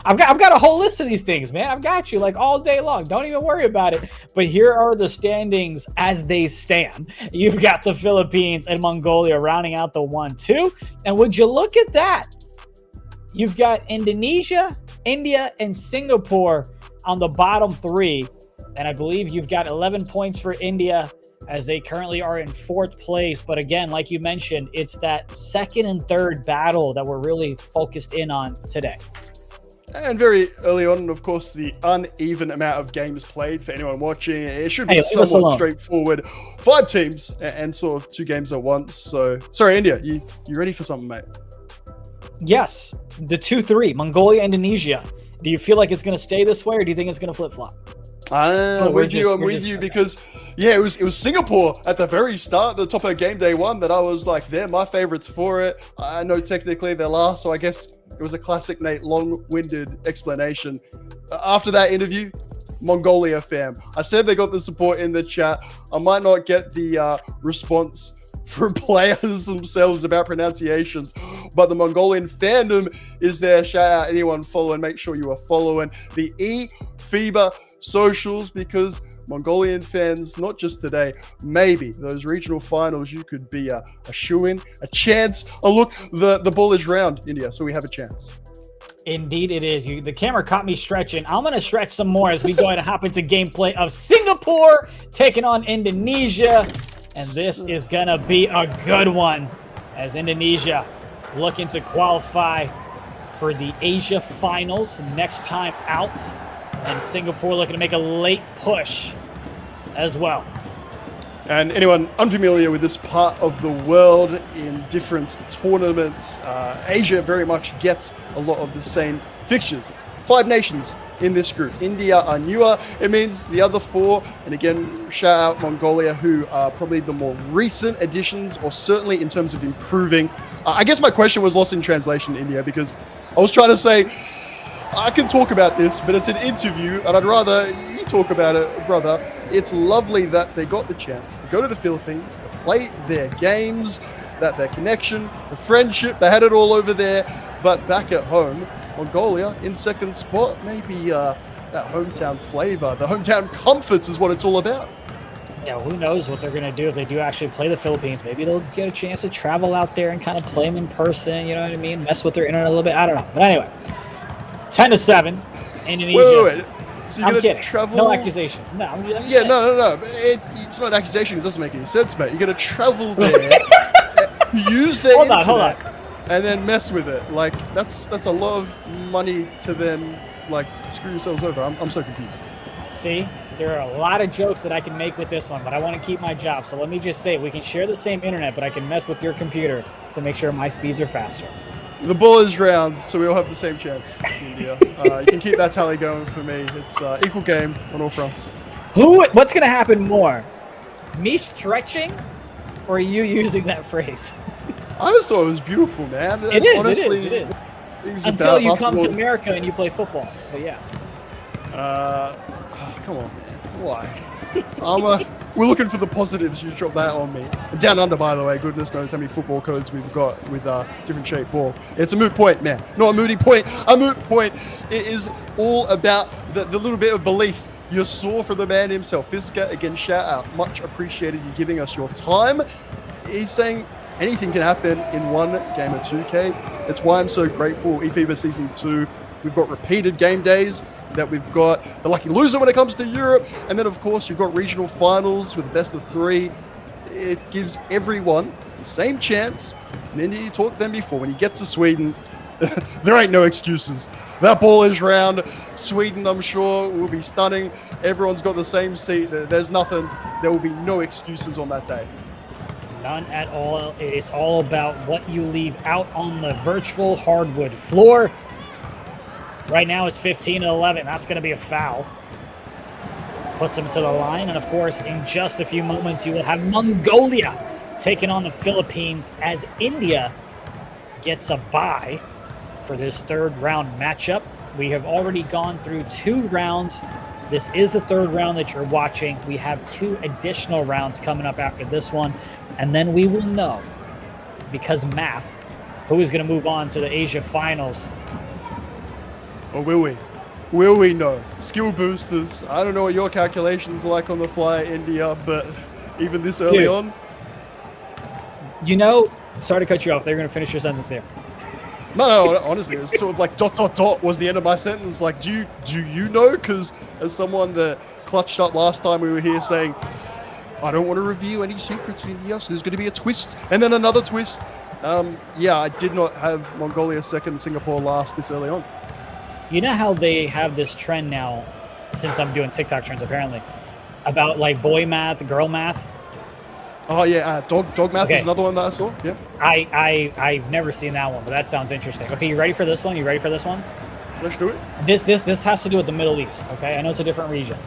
[SPEAKER 1] I've got a whole list of these things, man. I've got you like all day long. Don't even worry about it. But here are the standings as they stand. You've got the Philippines and Mongolia rounding out the 1-2. And would you look at that? You've got Indonesia, India, and Singapore on the bottom three. And I believe you've got 11 points for India as they currently are in 4th place. But again, like you mentioned, it's that second and third battle that we're really focused in on today.
[SPEAKER 2] And very early on, of course, the uneven amount of games played for anyone watching. It should be somewhat straightforward. 5 teams and sort of 2 games at once. So, sorry, India, you ready for something, mate?
[SPEAKER 1] Yes, the 2-3, Mongolia, Indonesia. Do you feel like it's going to stay this way, or do you think it's going to flip-flop?
[SPEAKER 2] I'm with you because, yeah, it was Singapore at the very start, the top of game day one, that I was like, they're my favorites for it. I know technically they're last, so I guess it was a classic Nate long-winded explanation. After that interview, Mongolia fam. I said they got the support in the chat. I might not get the response from players themselves about pronunciations, but the Mongolian fandom is there. Shout out anyone following. Make sure you are following the eFIBA socials, because Mongolian fans, not just today, maybe those regional finals, you could be a shoo-in, a chance. Oh, look, the ball is round, India, so we have a chance.
[SPEAKER 1] Indeed it is. The camera caught me stretching. I'm going to stretch some more as we go ahead and hop into gameplay of Singapore taking on Indonesia. And this is going to be a good one as Indonesia looking to qualify for the Asia Finals next time out. And Singapore looking to make a late push as well.
[SPEAKER 2] And anyone unfamiliar with this part of the world in different tournaments, Asia very much gets a lot of the same fixtures. 5 nations in this group. India are newer. It means the other 4, and again, shout out Mongolia, who are probably the more recent additions, or certainly in terms of improving. I guess my question was lost in translation, India, because I was trying to say, I can talk about this, but it's an interview, and I'd rather you talk about it, brother. It's lovely that they got the chance to go to the Philippines, to play their games, that their connection, the friendship, they had it all over there. But back at home, Mongolia in second spot, maybe that hometown flavor, the hometown comforts is what it's all about.
[SPEAKER 1] Yeah, who knows what they're going to do if they do actually play the Philippines. Maybe they'll get a chance to travel out there and kind of play them in person, you know what I mean? Mess with their internet a little bit. I don't know. But anyway, 10-7, Indonesia.
[SPEAKER 2] Wait. So
[SPEAKER 1] I'm kidding.
[SPEAKER 2] Travel...
[SPEAKER 1] No accusation. No, I'm
[SPEAKER 2] yeah, no. It's not an accusation. It doesn't make any sense, mate. You're going to travel there, use their internet,
[SPEAKER 1] hold on.
[SPEAKER 2] and then mess with it. Like, that's a lot of money to then, like, screw yourselves over. I'm so confused.
[SPEAKER 1] See, there are a lot of jokes that I can make with this one, but I want to keep my job. So let me just say, we can share the same internet, but I can mess with your computer to make sure my speeds are faster.
[SPEAKER 2] The ball is round, so we all have the same chance, India. You can keep that tally going for me. It's equal game on all fronts.
[SPEAKER 1] What's going to happen more? Me stretching or you using that phrase?
[SPEAKER 2] I just thought it was beautiful, man.
[SPEAKER 1] It is. Until you come to America and you play football. But yeah.
[SPEAKER 2] Come on, man. Why? We're looking for the positives. You drop that on me. And down under, by the way, goodness knows how many football codes we've got with different shaped ball. It's a moot point, man. Not a moody point. A moot point. It is all about the little bit of belief you saw from the man himself. Fiska, again, shout out. Much appreciated you giving us your time. He's saying anything can happen in one game of 2K. It's why I'm so grateful. eFIBA Season 2. We've got repeated game days, that we've got the lucky loser when it comes to Europe, and then of course you've got regional finals with the best of 3. It gives everyone the same chance. And India, you talked them before, when you get to Sweden, there ain't no excuses. That ball is round. Sweden, I'm sure, will be stunning. Everyone's got the same seat. There's nothing. There will be no excuses on that day.
[SPEAKER 1] None at all. It's all about what you leave out on the virtual hardwood floor. Right now it's 15-11. That's going to be a foul. Puts him to the line. And, of course, in just a few moments, you will have Mongolia taking on the Philippines as India gets a bye for this third-round matchup. We have already gone through 2 rounds. This is the 3rd round that you're watching. We have 2 additional rounds coming up after this one. And then we will know, because math, who is going to move on to the Asia Finals.
[SPEAKER 2] Or will we? Will we know? Skill boosters. I don't know what your calculations are like on the fly, India, but even this early on.
[SPEAKER 1] You know, sorry to cut you off. They're going to finish your sentence there.
[SPEAKER 2] No, honestly, it's sort of like ... was the end of my sentence. Like, do you know? Because as someone that clutched up last time we were here saying, I don't want to reveal any secrets, India, so there's going to be a twist and then another twist. Yeah, I did not have Mongolia second, Singapore last this early on.
[SPEAKER 1] You know how they have this trend now, since I'm doing TikTok trends apparently, about like boy math, girl math?
[SPEAKER 2] Oh yeah, dog math is another one that I saw. Yeah.
[SPEAKER 1] I've never seen that one, but that sounds interesting. Okay, you ready for this one?
[SPEAKER 2] Let's do it.
[SPEAKER 1] This has to do with the Middle East, okay? I know it's a different region.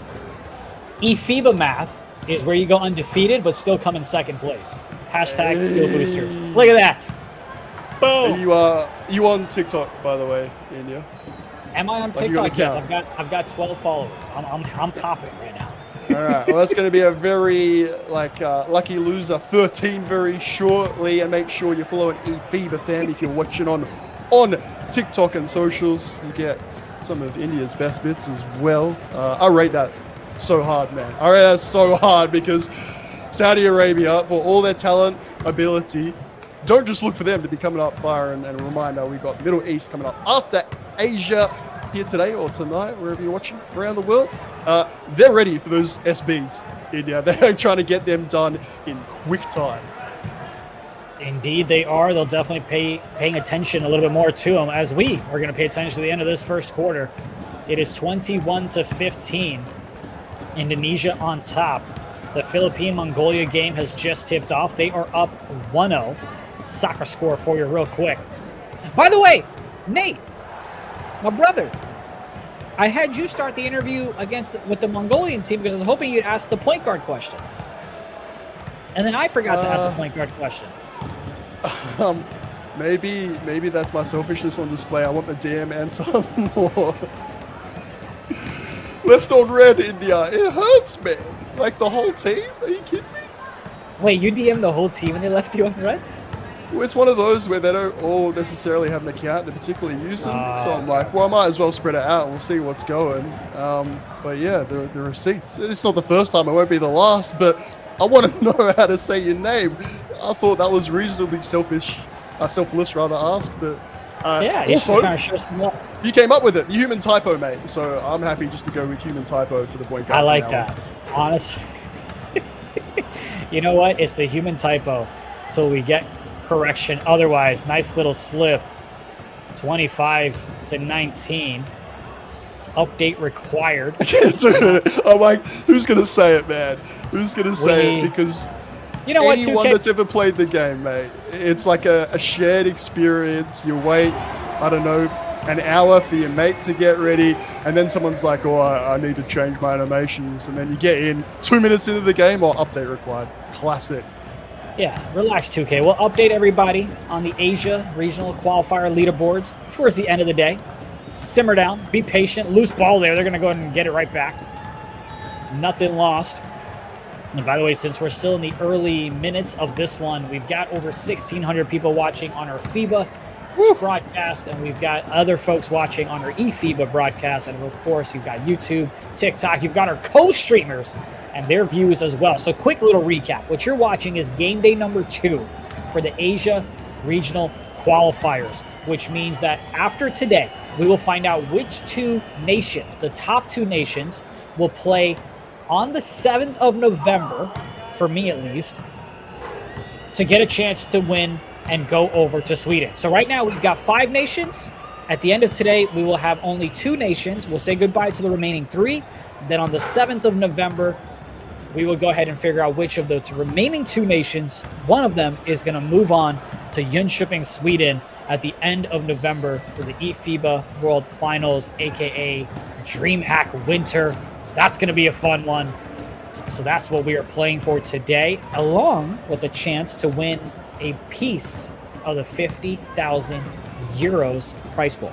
[SPEAKER 1] eFIBA math is where you go undefeated but still come in second place. Hashtag skill boosters. Look at that. Boom.
[SPEAKER 2] You on TikTok, by the way, India?
[SPEAKER 1] Am I on TikTok? Yes, I've got 12 followers. I'm popping right now.
[SPEAKER 2] All right. Well, that's going to be a very lucky loser 13 very shortly, and make sure you're following eFIBA fam if you're watching on TikTok and socials. You get some of India's best bits as well. I rate that so hard, man. I rate that so hard because Saudi Arabia, for all their talent, ability, don't just look for them to be coming up fire. And a reminder, we got Middle East coming up after Asia here today or tonight, wherever you're watching around the world. They're ready for those SBs. India. They're trying to get them done in quick time.
[SPEAKER 1] Indeed, they are. They'll definitely paying attention a little bit more to them, as we are going to pay attention to the end of this first quarter. It is 21-15. Indonesia on top. The Philippine-Mongolia game has just tipped off. They are up 1-0. Soccer score for you real quick. By the way, Nate, my brother, I had you start the interview with the Mongolian team because I was hoping you'd ask the point guard question. And then I forgot to ask the point guard question.
[SPEAKER 2] Maybe that's my selfishness on display. I want the DM answer more. Left on red, India. It hurts, man. Like the whole team? Are you kidding me?
[SPEAKER 1] Wait, you DM'd the whole team and they left you on red?
[SPEAKER 2] Well, it's one of those where they don't all necessarily have an account they're particularly using. So I'm like, well, I might as well spread it out and we'll see what's going. But yeah, the receipts. It's not the first time. It won't be the last, but I want to know how to say your name. I thought that was reasonably selfless rather ask, but
[SPEAKER 1] yeah,
[SPEAKER 2] also,
[SPEAKER 1] trying to show some love.
[SPEAKER 2] You came up with it, the human typo, mate. So I'm happy just to go with human typo for the point guard.
[SPEAKER 1] I like that. Honestly, you know what? It's the human typo till we get correction. Otherwise, nice little slip. 25-19. Update required.
[SPEAKER 2] Dude, I'm like, who's gonna say it, man? Who's gonna say it? Because
[SPEAKER 1] you know what,
[SPEAKER 2] anyone that's ever played the game, mate, it's like a shared experience. You wait, I don't know, an hour for your mate to get ready, and then someone's like, oh, I need to change my animations, and then you get in 2 minutes into the game, or update required. Classic.
[SPEAKER 1] Yeah, relax, 2K. We'll update everybody on the Asia regional qualifier leaderboards towards the end of the day. Simmer down, be patient. Loose ball there. They're going to go ahead and get it right back. Nothing lost. And by the way, since we're still in the early minutes of this one, we've got over 1,600 people watching on our FIBA broadcast, and we've got other folks watching on our eFIBA broadcast. And of course, you've got YouTube, TikTok. You've got our co-streamers and their views as well. So quick little recap. What you're watching is game day number 2 for the Asia regional qualifiers, which means that after today, we will find out which 2 nations, the top 2 nations, will play on the 7th of November, for me at least, to get a chance to win and go over to Sweden. So right now we've got 5 nations. At the end of today, we will have only 2 nations. We'll say goodbye to the remaining 3. Then on the 7th of November, we will go ahead and figure out which of those remaining 2 nations, one of them is going to move on to Jönköping, Sweden at the end of November for the eFIBA World Finals, aka DreamHack Winter. That's going to be a fun one. So that's what we are playing for today, along with a chance to win a piece of the 50,000 euros prize pool.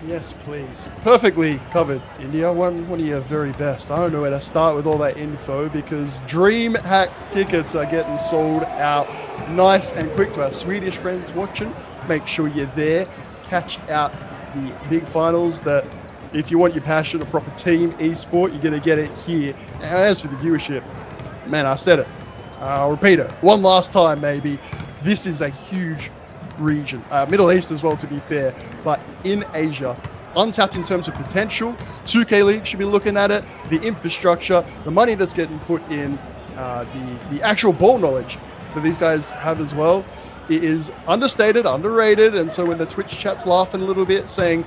[SPEAKER 2] Yes, please. Perfectly covered, India. One of your very best. I don't know where to start with all that info because DreamHack tickets are getting sold out nice and quick. To our Swedish friends watching, make sure you're there. Catch out the big finals that if you want your passion, a proper team, esport, you're going to get it here. And as for the viewership, man, I said it. I'll repeat it one last time, maybe. This is a huge region. Middle East as well, to be fair. But in Asia, untapped in terms of potential. 2K League should be looking at it. The infrastructure, the money that's getting put in, the actual ball knowledge that these guys have as well. It is understated, underrated. And so when the Twitch chat's laughing a little bit, saying,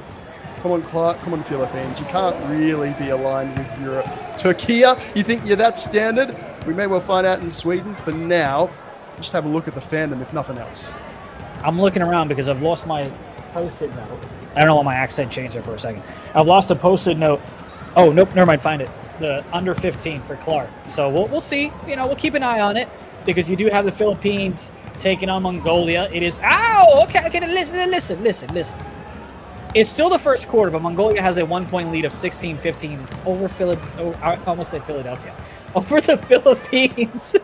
[SPEAKER 2] come on, Clark, come on, Philippines. You can't really be aligned with Europe. Turkey, you think you're that standard? We may well find out in Sweden. For now, just have a look at the fandom, if nothing else.
[SPEAKER 1] I'm looking around because I've lost my post-it note. I don't know why my accent changed there for a second. I've lost a post-it note. Oh, nope, never mind, find it. The under 15 for Clark. So we'll see. You know, we'll keep an eye on it because you do have the Philippines taking on Mongolia. It is, okay, listen. It's still the first quarter, but Mongolia has a 1-point lead of 16-15 over I almost said Philadelphia. Over the Philippines.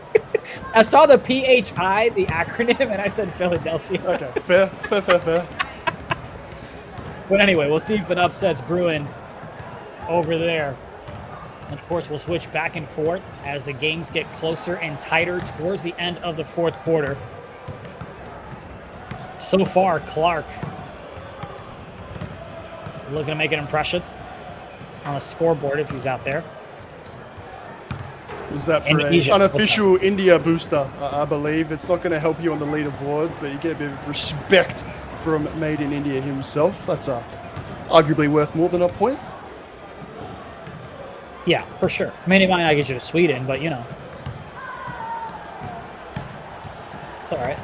[SPEAKER 1] I saw the PHI, the acronym, and I said Philadelphia.
[SPEAKER 2] Okay, fair.
[SPEAKER 1] But anyway, we'll see if an upset's brewing over there. And of course, we'll switch back and forth as the games get closer and tighter towards the end of the 4th quarter. So far, Clark looking to make an impression on the scoreboard if he's out there.
[SPEAKER 2] Was that for
[SPEAKER 1] Indonesia.
[SPEAKER 2] an unofficial India booster, I believe. It's not going to help you on the leaderboard, but you get a bit of respect from Made in India himself. That's arguably worth more than a point.
[SPEAKER 1] Yeah, for sure. I mean, it might not get you to Sweden, but you know. It's all right.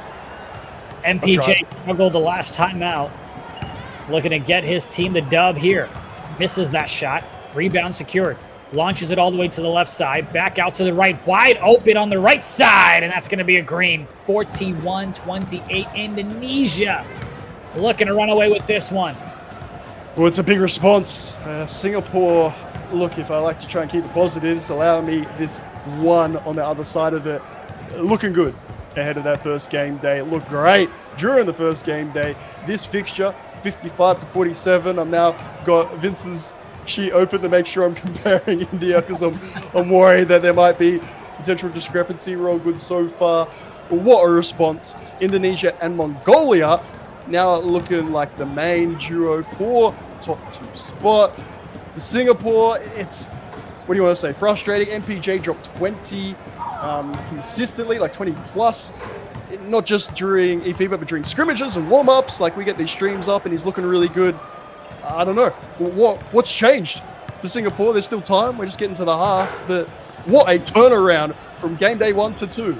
[SPEAKER 1] MPJ struggled the last time out. Looking to get his team the dub here. Misses that shot. Rebound secured. Launches it all the way to the left side. Back out to the right. Wide open on the right side. And that's going to be a green. 41-28 Indonesia. Looking to run away with this one.
[SPEAKER 2] Well, it's a big response. Singapore, look, if I like to try and keep the positives, allow me this one on the other side of it. Looking good ahead of that first game day. It looked great during the first game day. This fixture, 55-47. I'm now got Vince's sheet open to make sure I'm comparing India because I'm worried that there might be potential discrepancy. We're all good so far. But what a response. Indonesia and Mongolia now looking like the main duo for the top 2 spot. For Singapore, it's, what do you want to say, frustrating. MPJ dropped 20 consistently, like 20 plus. Not just during eFIBA, but during scrimmages and warm-ups. Like, we get these streams up and he's looking really good. I don't know. What's changed for Singapore? There's still time. We're just getting to the half. But what a turnaround from game day 1 to 2.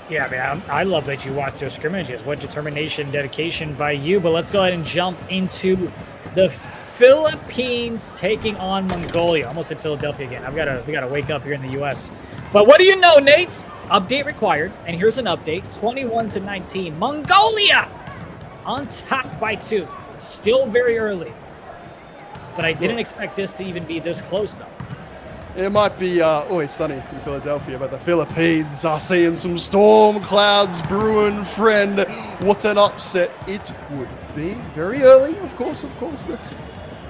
[SPEAKER 1] Yeah, man, I love that you watch those scrimmages. What determination, dedication by you. But let's go ahead and jump into the Philippines taking on Mongolia. Almost said Philadelphia again. We gotta wake up here in the U.S. But what do you know, Nate? Update required. And here's an update. 21-19. Mongolia on top by 2. Still very early. But I didn't expect this to even be this close, though.
[SPEAKER 2] It might be always sunny in Philadelphia, but the Philippines are seeing some storm clouds brewing, friend. What an upset it would be. Very early, of course. That's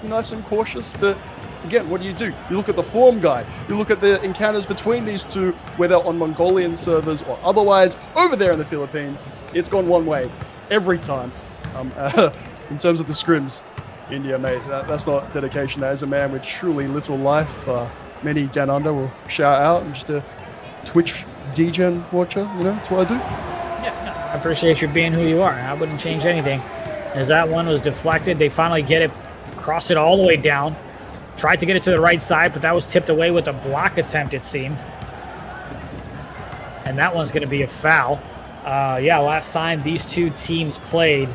[SPEAKER 2] nice and cautious. But again, what do? You look at the form guide. You look at the encounters between these two, whether on Mongolian servers or otherwise. Over there in the Philippines, it's gone one way every time. In terms of the scrims, India, mate, that's not dedication. That is a man with truly little life. Many down under will shout out. I'm just a Twitch DJ watcher, that's what I do.
[SPEAKER 1] Yeah, no, I appreciate you being who you are. I wouldn't change anything. As that one was deflected, they finally get it, cross it all the way down. Tried to get it to the right side, but that was tipped away with a block attempt, it seemed. And that one's going to be a foul. Last time these two teams played,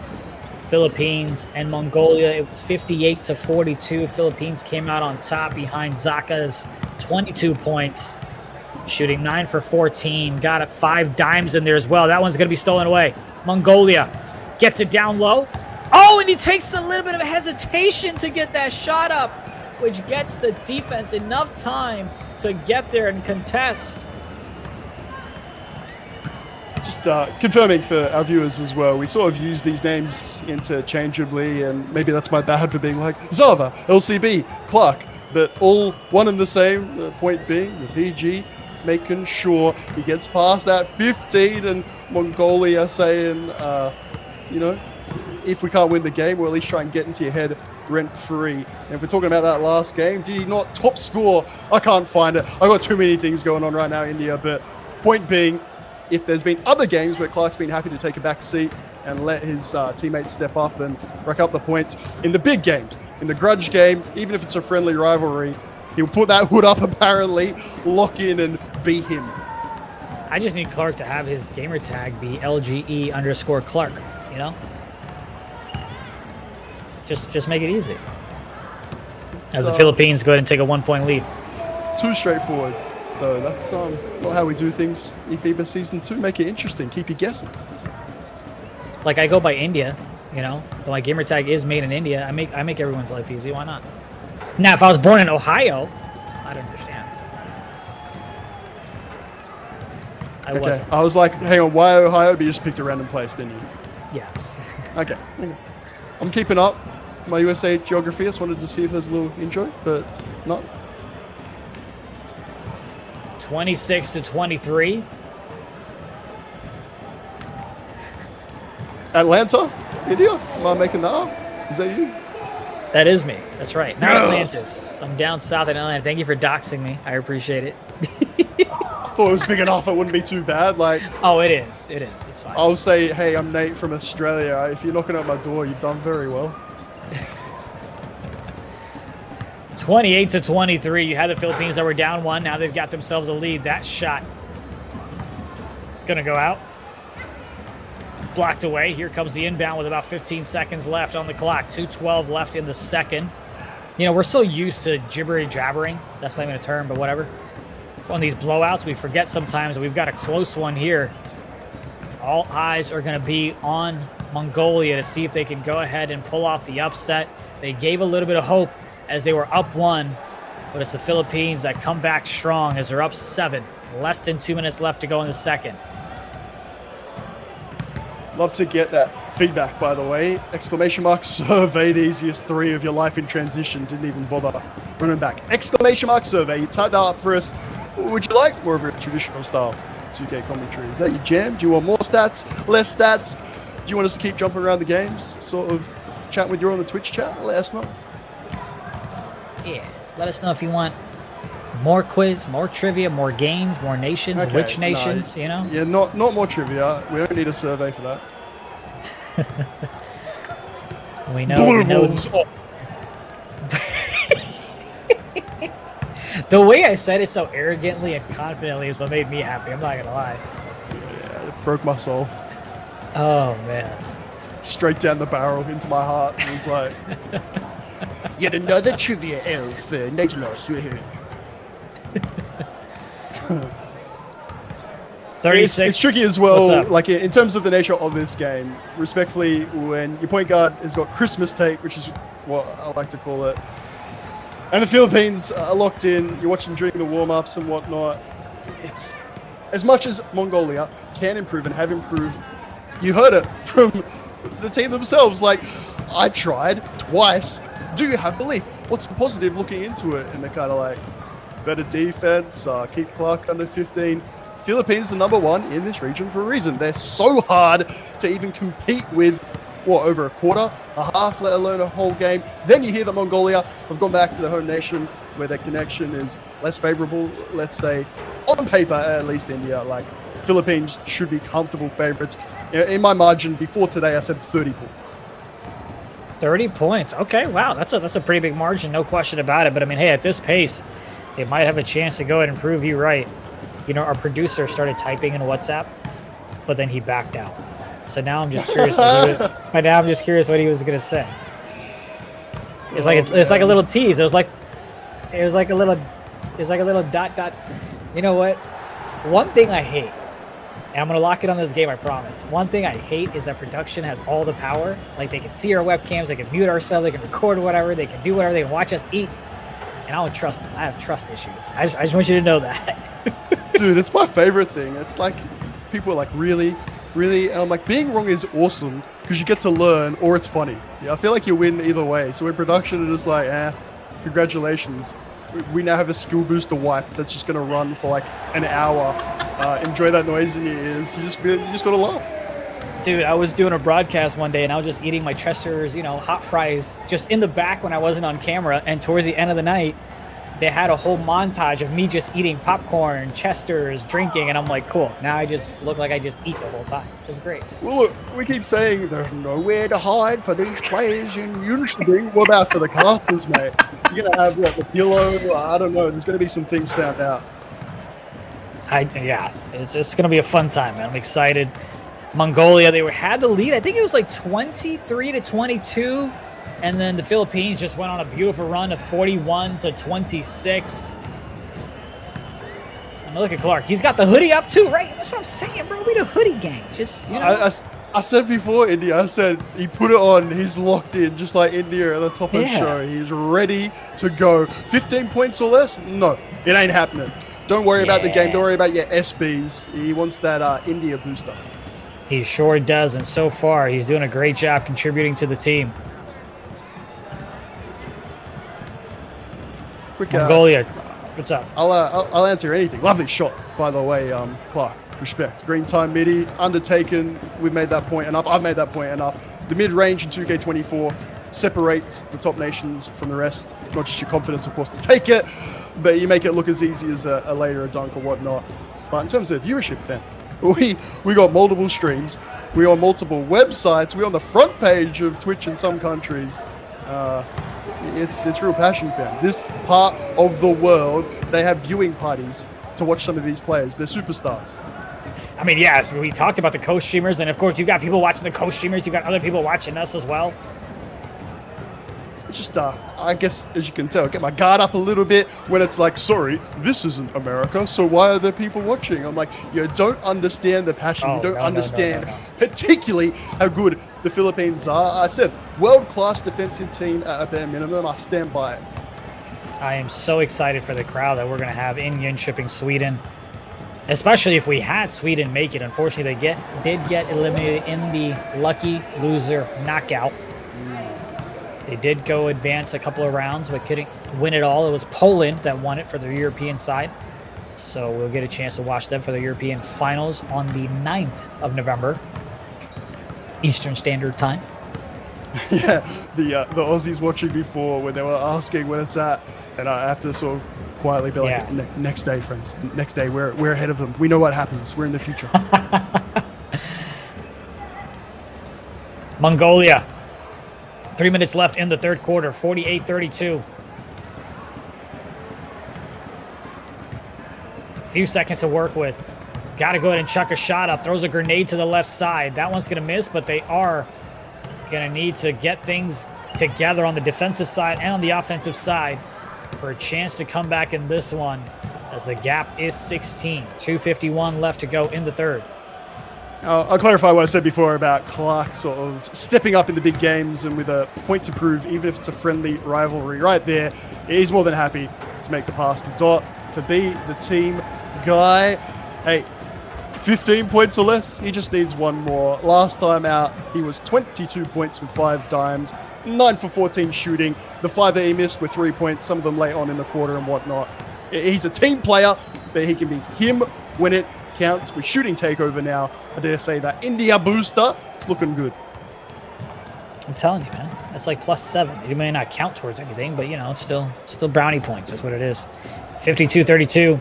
[SPEAKER 1] Philippines and Mongolia, it was 58-42. Philippines came out on top behind Zaka's 22 points, shooting 9 for 14. Got it 5 dimes in there as well. That one's going to be stolen away. Mongolia gets it down low. Oh, and he takes a little bit of a hesitation to get that shot up, which gets the defense enough time to get there and contest.
[SPEAKER 2] Just confirming for our viewers as well, we sort of use these names interchangeably, and maybe that's my bad for being like Zava, LCB, Clark, but all one and the same. The point being, the PG making sure he gets past that 15, and Mongolia saying, if we can't win the game, we'll at least try and get into your head rent-free. And if we're talking about that last game, did he not top score? I can't find it. I've got too many things going on right now, India, but point being, if there's been other games where Clark's been happy to take a back seat and let his teammates step up and rack up the points, in the big games, in the grudge game, even if it's a friendly rivalry, he'll put that hood up apparently, lock in and beat him.
[SPEAKER 1] I just need Clark to have his gamer tag be LGE_Clark, Just make it easy. As the Philippines go ahead and take a 1-point lead.
[SPEAKER 2] Too straightforward. Though that's not how we do things. eFIBA Season 2, make it interesting, keep you guessing.
[SPEAKER 1] Like, I go by India, but my gamer tag is made in India. I make everyone's life easy. Why not? Now, if I was born in Ohio, I'd understand. I wasn't.
[SPEAKER 2] I was like, hang on, why Ohio? But you just picked a random place, didn't you?
[SPEAKER 1] Yes.
[SPEAKER 2] Okay. I'm keeping up my USA geography. I just wanted to see if there's a little intro, but not.
[SPEAKER 1] 26-23.
[SPEAKER 2] Atlanta, India? Am I making that up? Is that you?
[SPEAKER 1] That is me. That's right. Not
[SPEAKER 2] Yes.
[SPEAKER 1] Atlantis. I'm down south in Atlanta. Thank you for doxing me. I appreciate it.
[SPEAKER 2] I thought it was big enough. It wouldn't be too bad. Like,
[SPEAKER 1] Oh, it is. It is. It's fine.
[SPEAKER 2] I'll say, hey, I'm Nate from Australia. If you're knocking at my door, you've done very well.
[SPEAKER 1] 28-23. You had the Philippines that were down 1. Now they've got themselves a lead. That shot is going to go out. Blocked away. Here comes the inbound with about 15 seconds left on the clock. 2:12 left in the second. You know, we're so used to gibbery jabbering. That's not even a term, but whatever. On these blowouts, we forget sometimes that we've got a close one here. All eyes are going to be on Mongolia to see if they can go ahead and pull off the upset. They gave a little bit of hope as they were up 1, but it's the Philippines that come back strong as they're up 7. Less than 2 minutes left to go in the second.
[SPEAKER 2] Love to get that feedback, by the way. Exclamation mark survey, the easiest 3 of your life in transition. Didn't even bother running back. Exclamation mark survey. You type that up for us. Would you like more of a traditional style 2K commentary? Is that your jam? Do you want more stats, less stats? Do you want us to keep jumping around the games? Sort of chatting with you on the Twitch chat? Let us know.
[SPEAKER 1] Yeah. Let us know if you want more quiz, more trivia, more games, more nations,
[SPEAKER 2] Okay,
[SPEAKER 1] which
[SPEAKER 2] no,
[SPEAKER 1] nations, you know?
[SPEAKER 2] Yeah, not more trivia. We don't need a survey for that.
[SPEAKER 1] We know.
[SPEAKER 2] Blue
[SPEAKER 1] we know.
[SPEAKER 2] Wolves. Oh,
[SPEAKER 1] The way I said it so arrogantly and confidently is what made me happy. I'm not going to lie.
[SPEAKER 2] yeah, it broke my soul.
[SPEAKER 1] Oh, man.
[SPEAKER 2] Straight down the barrel into my heart. It was like, yet another trivia elf. Nate lost. We're here.
[SPEAKER 1] 36.
[SPEAKER 2] It's tricky as
[SPEAKER 1] What's
[SPEAKER 2] well,
[SPEAKER 1] up?
[SPEAKER 2] like in terms of the nature of this game. Respectfully, when your point guard has got Christmas take, which is what I like to call it, and the Philippines are locked in, you watch them during the warm-ups and whatnot, it's as much as Mongolia can improve and have improved, you heard it from the team themselves. Like, I tried twice. Do you have belief? What's the positive looking into it? And they're kind of like, better defense, keep Clark under 15. Philippines are number 1 in this region for a reason. They're so hard to even compete with, what, over a quarter, a half, let alone a whole game. Then you hear that Mongolia have gone back to their home nation where their connection is less favorable, let's say, on paper, at least India. Like, Philippines should be comfortable favorites. In my margin, before today, I said 30 points.
[SPEAKER 1] 30 points. Okay, wow. That's a pretty big margin, no question about it. But, I mean, hey, at this pace, they might have a chance to go ahead and prove you right. You know, our producer started typing in WhatsApp, but then he backed out. So now I'm just curious what he was gonna say. It's like it's like a little tease. It was like a little dot. You know what? One thing I hate, and I'm gonna lock it on this game, I promise. One thing I hate is that production has all the power. Like, they can see our webcams, they can mute ourselves, they can record whatever, they can do whatever, they can watch us eat. And I don't trust them. I have trust issues. I just want you to know that.
[SPEAKER 2] Dude, it's my favorite thing. It's like, people are like, really? And I'm like, being wrong is awesome because you get to learn, or it's funny. Yeah, I feel like you win either way. So in production, it's just like, congratulations. We now have a skill booster wipe that's just going to run for like an hour. Enjoy that noise in your ears. You just got to laugh.
[SPEAKER 1] Dude, I was doing a broadcast one day and I was just eating my Chester's, hot fries just in the back when I wasn't on camera. And towards the end of the night, they had a whole montage of me just eating popcorn, Chester's, drinking. And I'm like, cool. Now I just look like I just eat the whole time. It's great.
[SPEAKER 2] Well, look, we keep saying there's nowhere to hide for these players in Unity. What about for the casters, mate? You're going to have, what, the pillow? I don't know. There's going to be some things found out.
[SPEAKER 1] It's going to be a fun time, man. I'm excited. Mongolia, they had the lead. I think it was like 23-22. And then the Philippines just went on a beautiful run of 41-26. And look at Clark. He's got the hoodie up too, right? That's what I'm saying, bro. We the hoodie gang. Just,
[SPEAKER 2] I said before, India, I said he put it on. He's locked in, just like India at the top of the show. He's ready to go. 15 points or less? No, it ain't happening. Don't worry about the game. Don't worry about your SBs. He wants that India booster.
[SPEAKER 1] He sure does, and so far, he's doing a great job contributing to the team.
[SPEAKER 2] Quick,
[SPEAKER 1] Mongolia, what's up?
[SPEAKER 2] I'll answer anything. Lovely shot, by the way, Clark. Respect. Green time midi, undertaken. We've made that point enough. I've made that point enough. The mid-range in 2K24, separates the top nations from the rest. Not just your confidence, of course, to take it, but you make it look as easy as a lay or a dunk or whatnot. But in terms of viewership, fam, we got multiple streams, we on multiple websites, we on the front page of Twitch in some countries. It's real passion, fam. This part of the world, they have viewing parties to watch some of these players. They're superstars.
[SPEAKER 1] I mean, yes, we talked about the co-streamers, and of course, you got people watching the co-streamers. You got other people watching us as well.
[SPEAKER 2] It's just, I guess, as you can tell, get my guard up a little bit when it's like, sorry, this isn't America, so why are there people watching? I'm like, you don't understand the passion. You don't understand particularly how good the Philippines are. I said, world-class defensive team at a bare minimum. I stand by it.
[SPEAKER 1] I am so excited for the crowd that we're going to have in Jönköping, Sweden. Especially if we had Sweden make it. Unfortunately, they did get eliminated in the lucky loser knockout. They did go advance a couple of rounds, but couldn't win it all. It was Poland that won it for the European side. So we'll get a chance to watch them for the European finals on the 9th of November, Eastern Standard Time.
[SPEAKER 2] Yeah, the Aussies watching before when they were asking when it's at, and I have to sort of quietly be like, next day, friends. Next day, we're ahead of them. We know what happens. We're in the future.
[SPEAKER 1] Mongolia. 3 minutes left in the third quarter. 48-32. A few seconds to work with. Got to go ahead and chuck a shot up. Throws a grenade to the left side. That one's going to miss, but they are going to need to get things together on the defensive side and on the offensive side for a chance to come back in this one, as the gap is 16. 2:51 left to go in the third.
[SPEAKER 2] I'll clarify what I said before about Clark sort of stepping up in the big games and with a point to prove, even if it's a friendly rivalry right there. He's more than happy to make the pass to Dot, to be the team guy. Hey, 15 points or less, he just needs one more. Last time out, he was 22 points with 5 dimes, 9 for 14 shooting. The 5 that he missed were 3 points, some of them late on in the quarter and whatnot. He's a team player, but he can be him when it counts. We're shooting takeover now. I dare say that India booster is looking good.
[SPEAKER 1] I'm telling you, man. That's like +7. It may not count towards anything, but, you know, it's still brownie points. That's what it is. 52-32.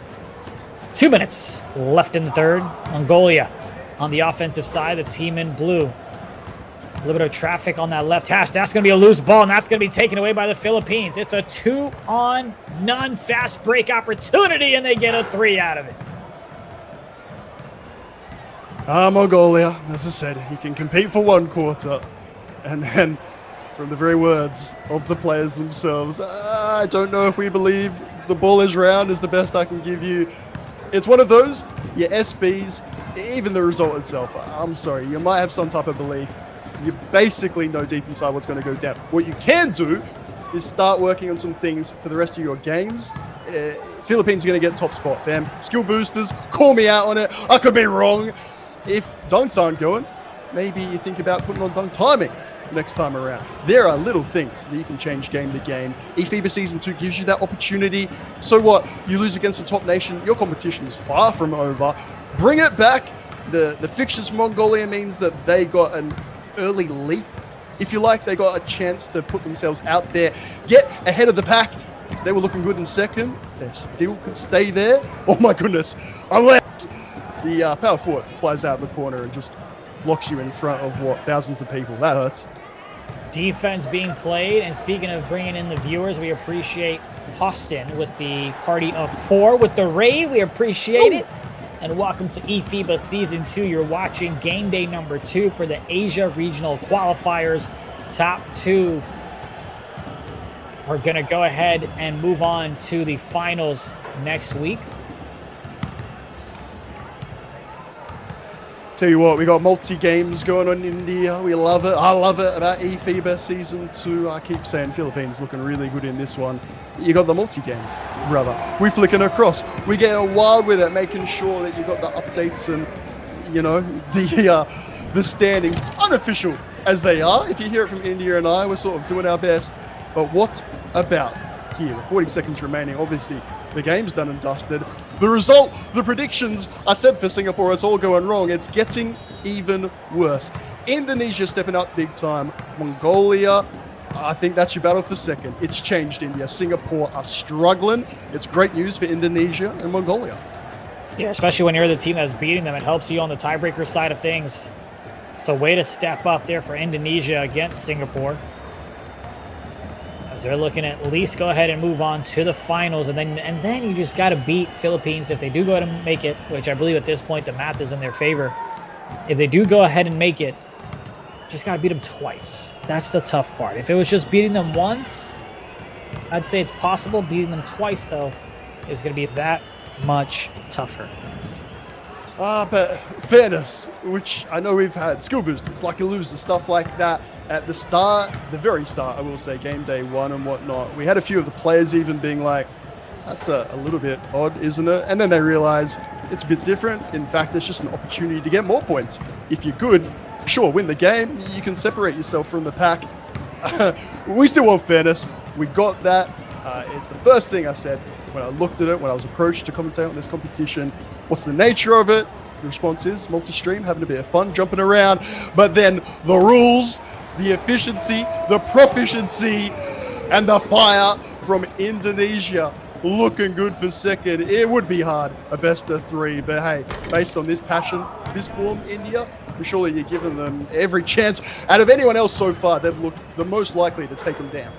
[SPEAKER 1] 2 minutes left in the third. Mongolia on the offensive side, the team in blue. A little bit of traffic on that left hash. That's going to be a loose ball, and that's going to be taken away by the Philippines. It's a 2-on-none fast break opportunity, and they get a 3 out of it.
[SPEAKER 2] Mongolia, as I said, he can compete for 1 quarter. And then, from the very words of the players themselves, I don't know if we believe the ball is round is the best I can give you. It's one of those, your SBs, even the result itself. I'm sorry, you might have some type of belief. You basically know deep inside what's going to go down. What you can do is start working on some things for the rest of your games. Philippines are going to get top spot, fam. Skill boosters, call me out on it. I could be wrong. If dunks aren't going, maybe you think about putting on dunk timing next time around. There are little things that you can change game to game. eFIBA Season 2 gives you that opportunity. So what? You lose against the top nation, your competition is far from over. Bring it back. The fixtures from Mongolia means that they got an early leap, if you like. They got a chance to put themselves out there, get ahead of the pack. They were looking good in second. They still could stay there. Oh my goodness. Unless the power forward flies out of the corner and just blocks you in front of, thousands of people. That hurts.
[SPEAKER 1] Defense being played, and speaking of bringing in the viewers, we appreciate Austin with the party of 4 with the raid. We appreciate it. And welcome to eFIBA Season 2. You're watching game day number 2 for the Asia Regional Qualifiers. Top 2 are going to go ahead and move on to the finals next week.
[SPEAKER 2] Tell you what, we got multi-games going on in India. We love it. I love it about eFIBA Season 2. I keep saying Philippines looking really good in this one. You got the multi-games, brother. We flicking across. We getting wild with it, making sure that you got the updates and, you know, the standings, unofficial as they are. If you hear it from India and I, we're sort of doing our best. But what about here? With 40 seconds remaining, obviously, the game's done and dusted. The result, the predictions, I said for Singapore, it's all going wrong. It's getting even worse. Indonesia stepping up big time. Mongolia, I think that's your battle for second. It's changed, India. Singapore are struggling. It's great news for Indonesia and Mongolia.
[SPEAKER 1] Yeah, especially when you're the team that's beating them. It helps you on the tiebreaker side of things. So way to step up there for Indonesia against Singapore, as they're looking at least go ahead and move on to the finals. And then you just got to beat Philippines if they do go ahead and make it, which I believe at this point the math is in their favor. If they do go ahead and make it, just got to beat them twice. That's the tough part. If it was just beating them once, I'd say it's possible. Beating them twice, though, is going to be that much tougher.
[SPEAKER 2] But fairness, which I know we've had, skill boosters, lucky losers, stuff like that at the start, the very start, I will say, game day one and whatnot. We had a few of the players even being like, that's a little bit odd, isn't it? And then they realize it's a bit different. In fact, it's just an opportunity to get more points. If you're good, sure, win the game. You can separate yourself from the pack. We still want fairness. We got that. It's the first thing I said when I looked at it, when I was approached to commentate on this competition. What's the nature of it? The response is multi-stream, having a bit of fun, jumping around. But then the rules, the efficiency, the proficiency, and the fire from Indonesia looking good for second. It would be hard, a best of three. But hey, based on this passion, this form, India, surely you're giving them every chance. Out of anyone else so far, they've looked the most likely to take them down.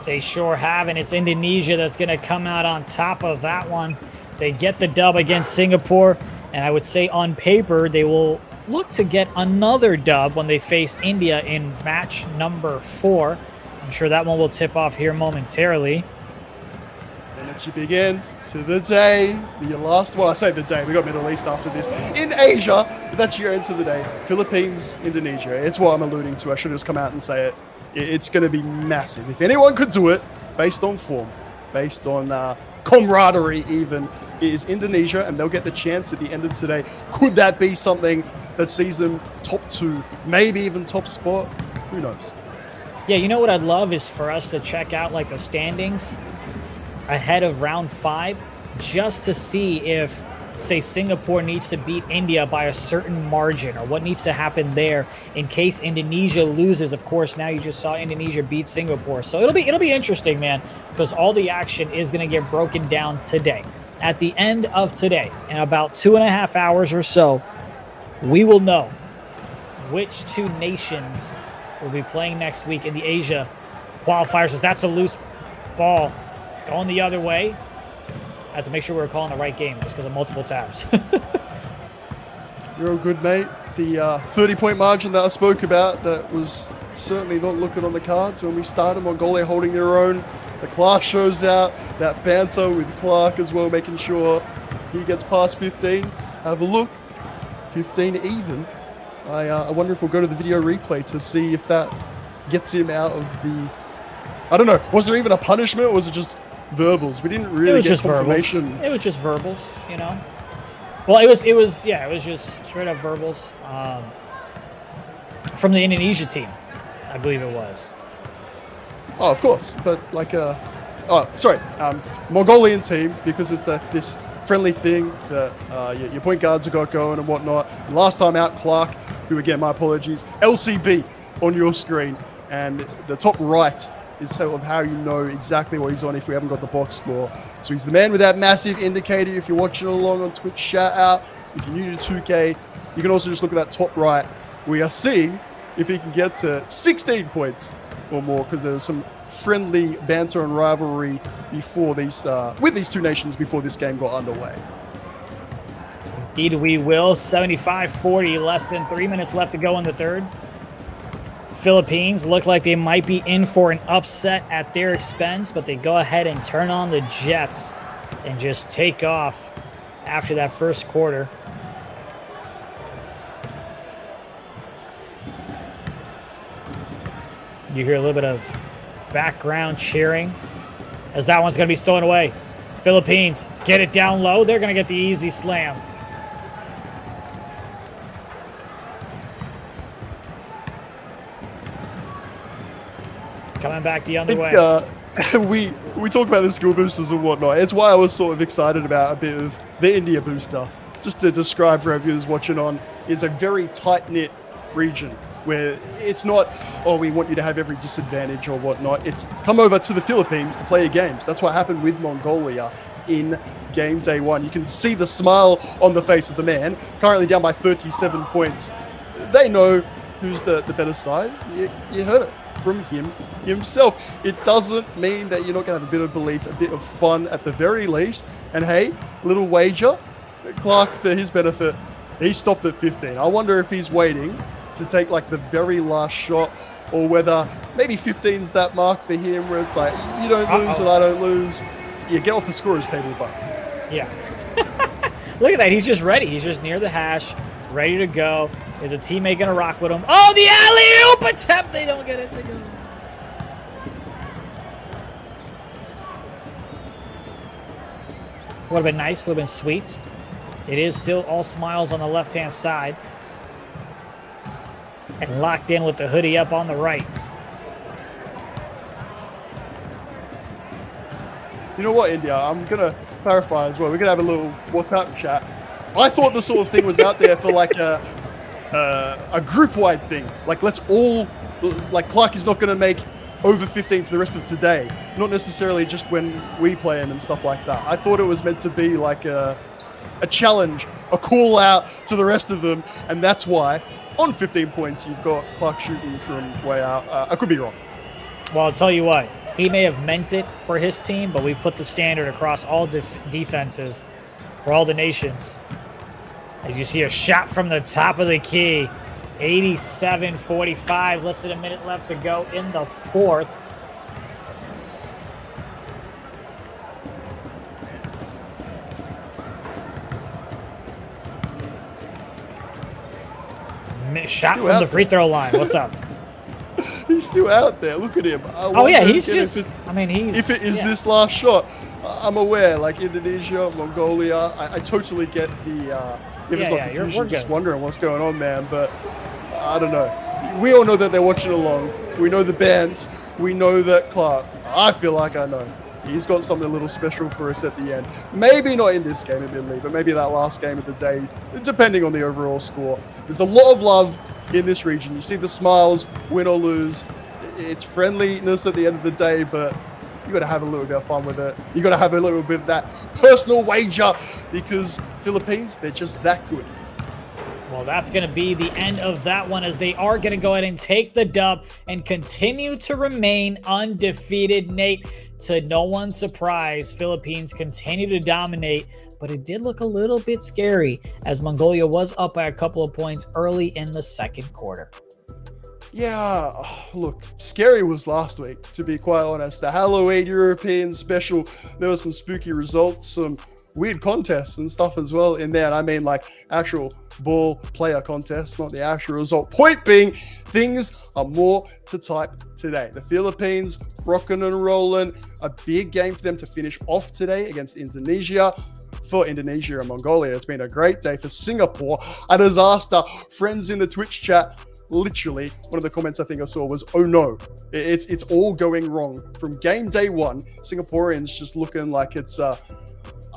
[SPEAKER 1] They sure have, and it's Indonesia that's going to come out on top of that one. They get the dub against Singapore, and I would say on paper they will look to get another dub when they face India in match number 4. I'm sure that one will tip off here momentarily.
[SPEAKER 2] And it's your big end to the day, the last one. I say the day, we got Middle East after this. In Asia, that's your end to the day. Philippines, Indonesia. It's what I'm alluding to. I should just come out and say it. It's going to be massive. If anyone could do it, based on form, based on camaraderie even, it is Indonesia, and they'll get the chance at the end of today. Could that be something that sees them top 2, maybe even top spot? Who knows?
[SPEAKER 1] Yeah, you know what I'd love is for us to check out like the standings ahead of round 5, just to see if, say, Singapore needs to beat India by a certain margin, or what needs to happen there in case Indonesia loses. Of course, now you just saw Indonesia beat Singapore, so it'll be interesting, man, because all the action is going to get broken down today. At the end of today, in about 2.5 hours or so, we will know which 2 nations will be playing next week in the Asia qualifiers. As that's a loose ball going the other way. I had to make sure we were calling the right game just because of multiple tabs.
[SPEAKER 2] You're all good, mate. The 30-point margin that I spoke about, that was certainly not looking on the cards when we started. Mongolia holding their own. The class shows out. That banter with Clark as well, making sure he gets past 15. Have a look. 15 even. I wonder if we'll go to the video replay to see if that gets him out of the... I don't know. Was there even a punishment, or was it just verbals? We didn't really get confirmation.
[SPEAKER 1] Verbals. It was just verbals, you know. Well, it was just straight up verbals from the Indonesia team, I believe it was.
[SPEAKER 2] Oh, of course, but like Mongolian team, because it's this friendly thing that your point guards have got going and whatnot. Last time out, Clark, who again, my apologies, LCB on your screen, and the top right is sort of how you know exactly what he's on if we haven't got the box score. So he's the man with that massive indicator. If you're watching along on Twitch, shout out. If you're new to 2K, you can also just look at that top right. We are seeing if he can get to 16 points or more, because there's some friendly banter and rivalry before these with these 2 nations before this game got underway.
[SPEAKER 1] Indeed we will. 75-40, less than 3 minutes left to go in the third. Philippines look like they might be in for an upset at their expense, but they go ahead and turn on the jets and just take off after that first quarter. You hear a little bit of background cheering as that one's going to be stolen away. Philippines get it down low. They're going to get the easy slam. Coming back the other way.
[SPEAKER 2] We talk about the skill boosters and whatnot. It's why I was sort of excited about a bit of the India booster. Just to describe for our viewers watching on, it's a very tight-knit region. where it's not, oh, we want you to have every disadvantage or whatnot. It's come over to the Philippines to play your games. That's what happened with Mongolia in game day 1. You can see the smile on the face of the man, currently down by 37 points. They know who's the better side. You heard it from him himself. It doesn't mean that you're not going to have a bit of belief, a bit of fun at the very least. And hey, little wager, Clark, for his benefit, he stopped at 15. I wonder if he's waiting to take like the very last shot, or whether maybe 15's that mark for him where it's like, you don't lose and I don't lose. You get off the scorer's table, but
[SPEAKER 1] yeah. Look at that. He's just ready. He's just near the hash, ready to go. Is a teammate going to rock with him? Oh, the alley-oop attempt. They don't get it to go. Would have been nice. Would have been sweet. It is still all smiles on the left-hand side. And locked in with the hoodie up on the right.
[SPEAKER 2] You know what, India? I'm going to clarify as well. We're going to have a little WhatsApp chat. I thought the sort of thing was out there for like a group-wide thing. Like, let's all, like, Clark is not going to make over 15 for the rest of today. Not necessarily just when we play him and stuff like that. I thought it was meant to be like a challenge, a call out to the rest of them. And that's why on 15 points, you've got Clark shooting from way out. I could be wrong.
[SPEAKER 1] Well, I'll tell you what. He may have meant it for his team, but we've put the standard across all defenses for all the nations. As you see a shot from the top of the key. 87-45. Less than a minute left to go in the fourth. Shot from the free throw line. What's up?
[SPEAKER 2] He's still out there. Look at him.
[SPEAKER 1] Oh, yeah. He's just, I mean, he's...
[SPEAKER 2] If it is this last shot, I'm aware, like Indonesia, Mongolia, I totally get the... if it's not confusion, just wondering what's going on, man. But I don't know. We all know that they're watching along. We know the bands. We know that Clark. I feel like I know. He's got something a little special for us at the end. Maybe not in this game, admittedly, but maybe that last game of the day, depending on the overall score. There's a lot of love in this region. You see the smiles, win or lose. It's friendliness at the end of the day, but you got to have a little bit of fun with it. You got to have a little bit of that personal wager, because Philippines, they're just that good.
[SPEAKER 1] Well, that's going to be the end of that one, as they are going to go ahead and take the dub and continue to remain undefeated. Nate, to no one's surprise, Philippines continue to dominate, but it did look a little bit scary as Mongolia was up by a couple of points early in the second quarter.
[SPEAKER 2] Yeah, look, scary was last week, to be quite honest. The Halloween European special, there were some spooky results, some weird contests and stuff as well in there. And I mean like actual ball player contests, not the actual result. Point being, things are more to type today. The Philippines rocking and rolling. A big game for them to finish off today against Indonesia. For Indonesia and Mongolia, it's been a great day. For Singapore, a disaster. Friends in the Twitch chat, literally, one of the comments I think I saw was, oh no, it's all going wrong. From game day 1, Singaporeans just looking like it's, I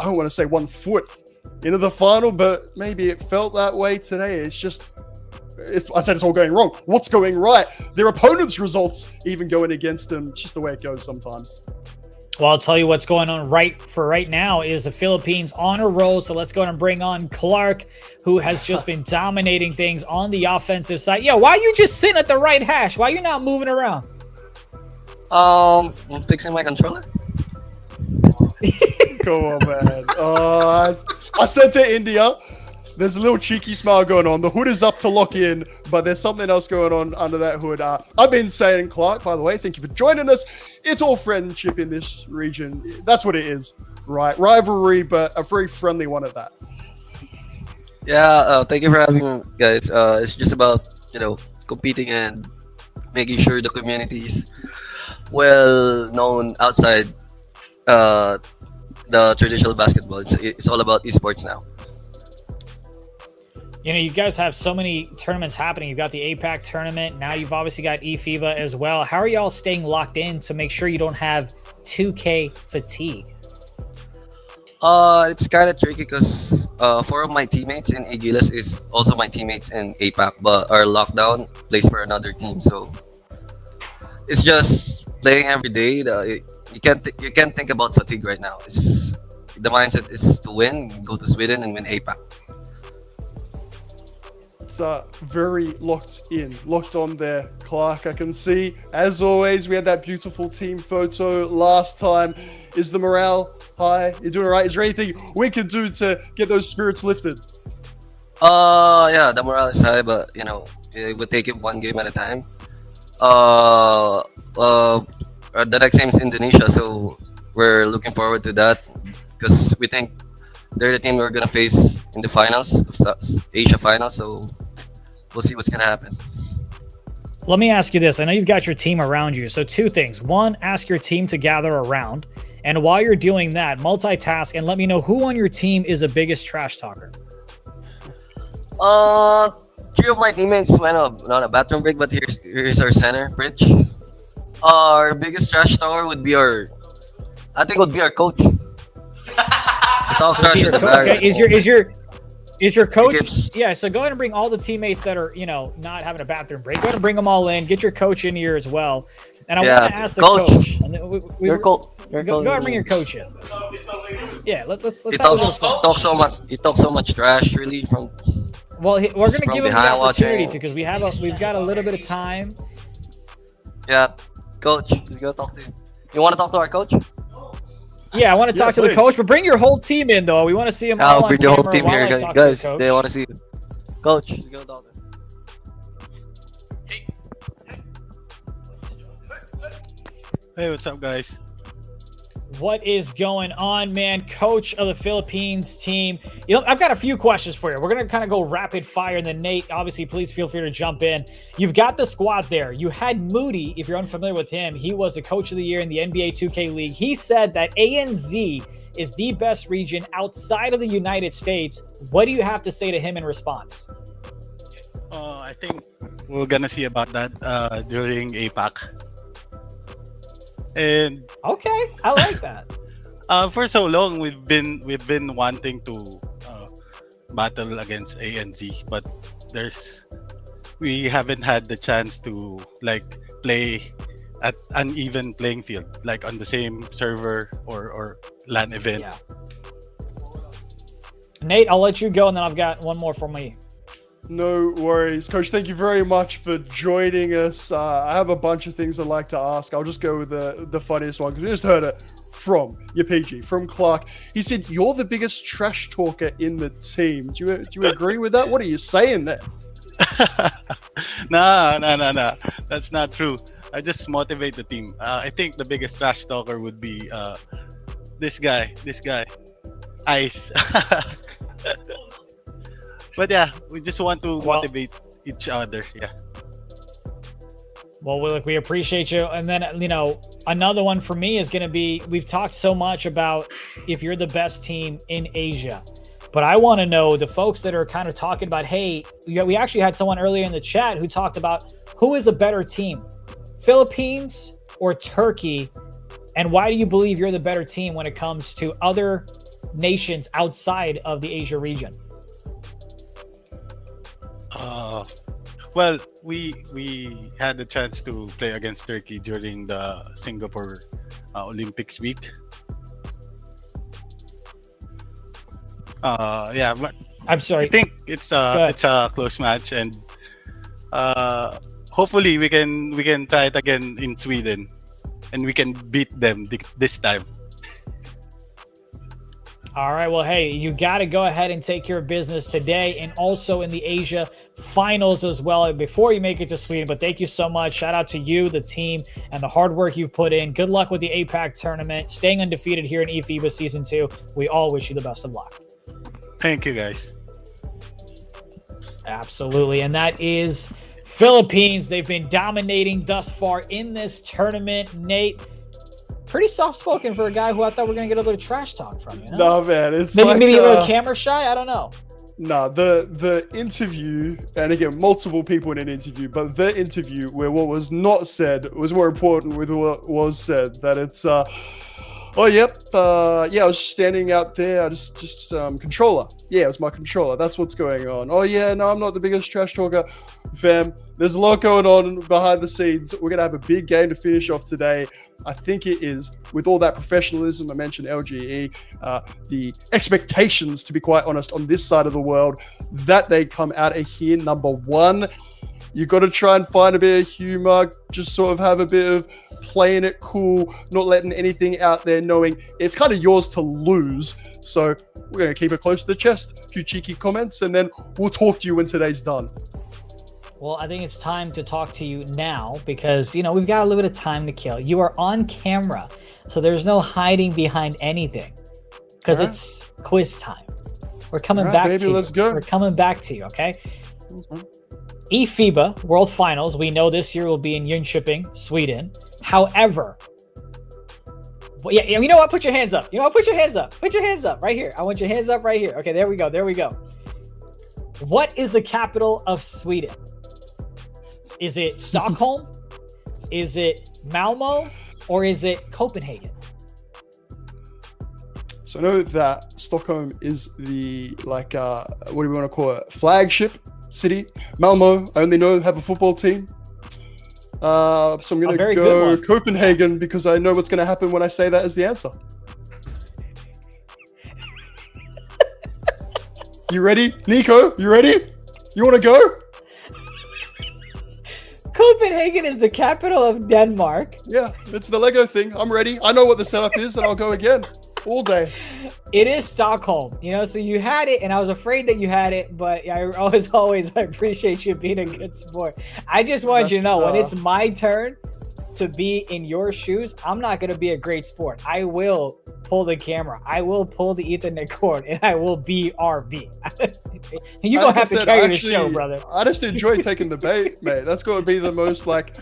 [SPEAKER 2] don't want to say 1 foot into the final, but maybe it felt that way today. It's just, I said it's all going wrong. What's going right? Their opponents' results even going against them. It's just the way it goes sometimes.
[SPEAKER 1] Well, I'll tell you what's going on right now is the Philippines on a roll. So let's go ahead and bring on Clark, who has just been dominating things on the offensive side. Yeah, why are you just sitting at the right hash? Why are you not moving around?
[SPEAKER 10] I'm fixing my controller.
[SPEAKER 2] Come on, man. I said to India, there's a little cheeky smile going on. The hood is up to lock in, but there's something else going on under that hood. I've been saying, Clark, by the way, thank you for joining us. It's all friendship in this region. That's what it is, right? Rivalry, but a very friendly one at that.
[SPEAKER 10] Yeah, thank you for having me, guys. It's just about, competing and making sure the community is well known outside the traditional basketball. It's all about esports now.
[SPEAKER 1] You guys have so many tournaments happening. You've got the APAC tournament. Now you've obviously got eFIBA as well. How are y'all staying locked in to make sure you don't have 2K fatigue?
[SPEAKER 10] It's kind of tricky because four of my teammates in Agilas is also my teammates in APAC, but our lockdown plays for another team. So it's just playing every day. You can't think about fatigue right now. The mindset is to win, go to Sweden and win APAC.
[SPEAKER 2] It's very locked on there, Clark. I can see, as always, we had that beautiful team photo last time. Is the morale high? You're doing all right? Is there anything we can do to get those spirits lifted?
[SPEAKER 10] Yeah, the morale is high, but we take it one game at a time. The next game is Indonesia, so we're looking forward to that because we think they're the team we're gonna face in the finals of Asia finals. So we'll see what's gonna happen.
[SPEAKER 1] Let me ask you this. I know you've got your team around you. So two things. One, ask your team to gather around. And while you're doing that, multitask and let me know who on your team is the biggest trash talker.
[SPEAKER 10] Three of my teammates went on a bathroom break, but here's our center, Rich. Our biggest trash talker would be our coach. He talks trash at the back.
[SPEAKER 1] Okay, is your coach?
[SPEAKER 10] Gibbs.
[SPEAKER 1] Yeah, so go ahead and bring all the teammates that are, not having a bathroom break. Go ahead and bring them all in. Get your coach in here as well. And I want to ask the coach. And go ahead and bring your coach in. Yeah, let's
[SPEAKER 10] He talks so much trash, really.
[SPEAKER 1] We're gonna give him the opportunity
[SPEAKER 10] watching.
[SPEAKER 1] to because we've got a little bit of time.
[SPEAKER 10] Yeah, coach, he's gonna talk to you. You want to talk to our coach?
[SPEAKER 1] Yeah, I want to talk to the coach, but bring your whole team in though. We want to see them all
[SPEAKER 10] I'll
[SPEAKER 1] on
[SPEAKER 10] bring the whole
[SPEAKER 1] camera
[SPEAKER 10] team
[SPEAKER 1] while
[SPEAKER 10] here,
[SPEAKER 1] I talk to the
[SPEAKER 10] guys.
[SPEAKER 1] coach.
[SPEAKER 10] They want to see you. Coach, he's gonna talk to you.
[SPEAKER 11] Hey, what's up, guys?
[SPEAKER 1] What is going on, man? Coach of the Philippines team. I've got a few questions for you. We're going to kind of go rapid fire. And then Nate, obviously, please feel free to jump in. You've got the squad there. You had Moody, if you're unfamiliar with him. He was the coach of the year in the NBA 2K League. He said that ANZ is the best region outside of the United States. What do you have to say to him in response?
[SPEAKER 11] I think we're gonna see about that during APAC. And
[SPEAKER 1] okay, I like that.
[SPEAKER 11] For so long, we've been wanting to battle against ANZ, but we haven't had the chance to play at an even playing field, like on the same server or LAN event.
[SPEAKER 1] Yeah. Nate, I'll let you go, and then I've got one more for me.
[SPEAKER 2] No worries. Coach, thank you very much for joining us. I have a bunch of things I'd like to ask. I'll just go with the funniest one because we just heard it from your PG, from Clark. He said, you're the biggest trash talker in the team. Do you agree with that? What are you saying there?
[SPEAKER 11] No. That's not true. I just motivate the team. I think the biggest trash talker would be this guy, Ice. But yeah, we just want to motivate each other. Yeah.
[SPEAKER 1] Well, look, we appreciate you. And then, another one for me is going to be, we've talked so much about if you're the best team in Asia. But I want to know the folks that are kind of talking about, hey, we actually had someone earlier in the chat who talked about who is a better team, Philippines or Turkey? And why do you believe you're the better team when it comes to other nations outside of the Asia region?
[SPEAKER 11] Well, we had the chance to play against Turkey during the Singapore Olympics week. Yeah, but
[SPEAKER 1] I'm sorry.
[SPEAKER 11] I think it's a close match, and hopefully we can try it again in Sweden, and we can beat them this time.
[SPEAKER 1] All right. Well, hey, you got to go ahead and take care of business today and also in the Asia finals as well before you make it to Sweden. But thank you so much. Shout out to you, the team, and the hard work you've put in. Good luck with the APAC tournament. Staying undefeated here in eFIBA Season 2. We all wish you the best of luck.
[SPEAKER 11] Thank you, guys.
[SPEAKER 1] Absolutely. And that is Philippines. They've been dominating thus far in this tournament. Nate, pretty soft-spoken for a guy who I thought we were going to get a little trash talk from.
[SPEAKER 2] No, man. It's
[SPEAKER 1] maybe a little camera shy? I don't know.
[SPEAKER 2] Nah, the interview, and again, multiple people in an interview, but the interview where what was not said was more important with what was said. That it's Oh, yep. Yeah, I was just standing out there. I just controller. Yeah, it was my controller. That's what's going on. Oh, yeah, no, I'm not the biggest trash talker, fam. There's a lot going on behind the scenes. We're going to have a big game to finish off today. I think it is, with all that professionalism. I mentioned 𝐿𝐺𝐸, the expectations, to be quite honest, on this side of the world, that they come out of here number one. You got to try and find a bit of humor, just sort of have a bit of playing it cool, not letting anything out there, knowing it's kind of yours to lose. So we're going to keep it close to the chest. A few cheeky comments, and then we'll talk to you when today's done.
[SPEAKER 1] Well, I think it's time to talk to you now because, you know, we've got a little bit of time to kill. You are on camera, so there's no hiding behind anything because it's quiz time. We're coming back to you.
[SPEAKER 2] Let's go.
[SPEAKER 1] We're coming back to you, okay? eFIBA World Finals, we know this year will be in Jönköping, Sweden. However, well, yeah, you know what? Put your hands up. You know what? Put your hands up. Put your hands up right here. I want your hands up right here. Okay, there we go. There we go. What is the capital of Sweden? Is it Stockholm? Is it Malmo? Or is it Copenhagen?
[SPEAKER 2] So I know that Stockholm is the, like, what do we want to call it? Flagship city. Malmo, I only know have a football team. So I'm going to go Copenhagen because I know what's going to happen when I say that as the answer. You ready? Nico, you ready? You want to go?
[SPEAKER 1] Copenhagen is the capital of Denmark.
[SPEAKER 2] Yeah, it's the Lego thing. I'm ready. I know what the setup is, and I'll go again all day.
[SPEAKER 1] It is Stockholm, you know, so you had it, and I was afraid that you had it, but I appreciate you being a good sport. I just want you to know, when it's my turn to be in your shoes, I'm not going to be a great sport. I will pull the camera. I will pull the Ethernet cord, and I will be RB. You're going to have to carry the show, brother.
[SPEAKER 2] I just enjoy taking the bait, mate. That's going to be the most, like,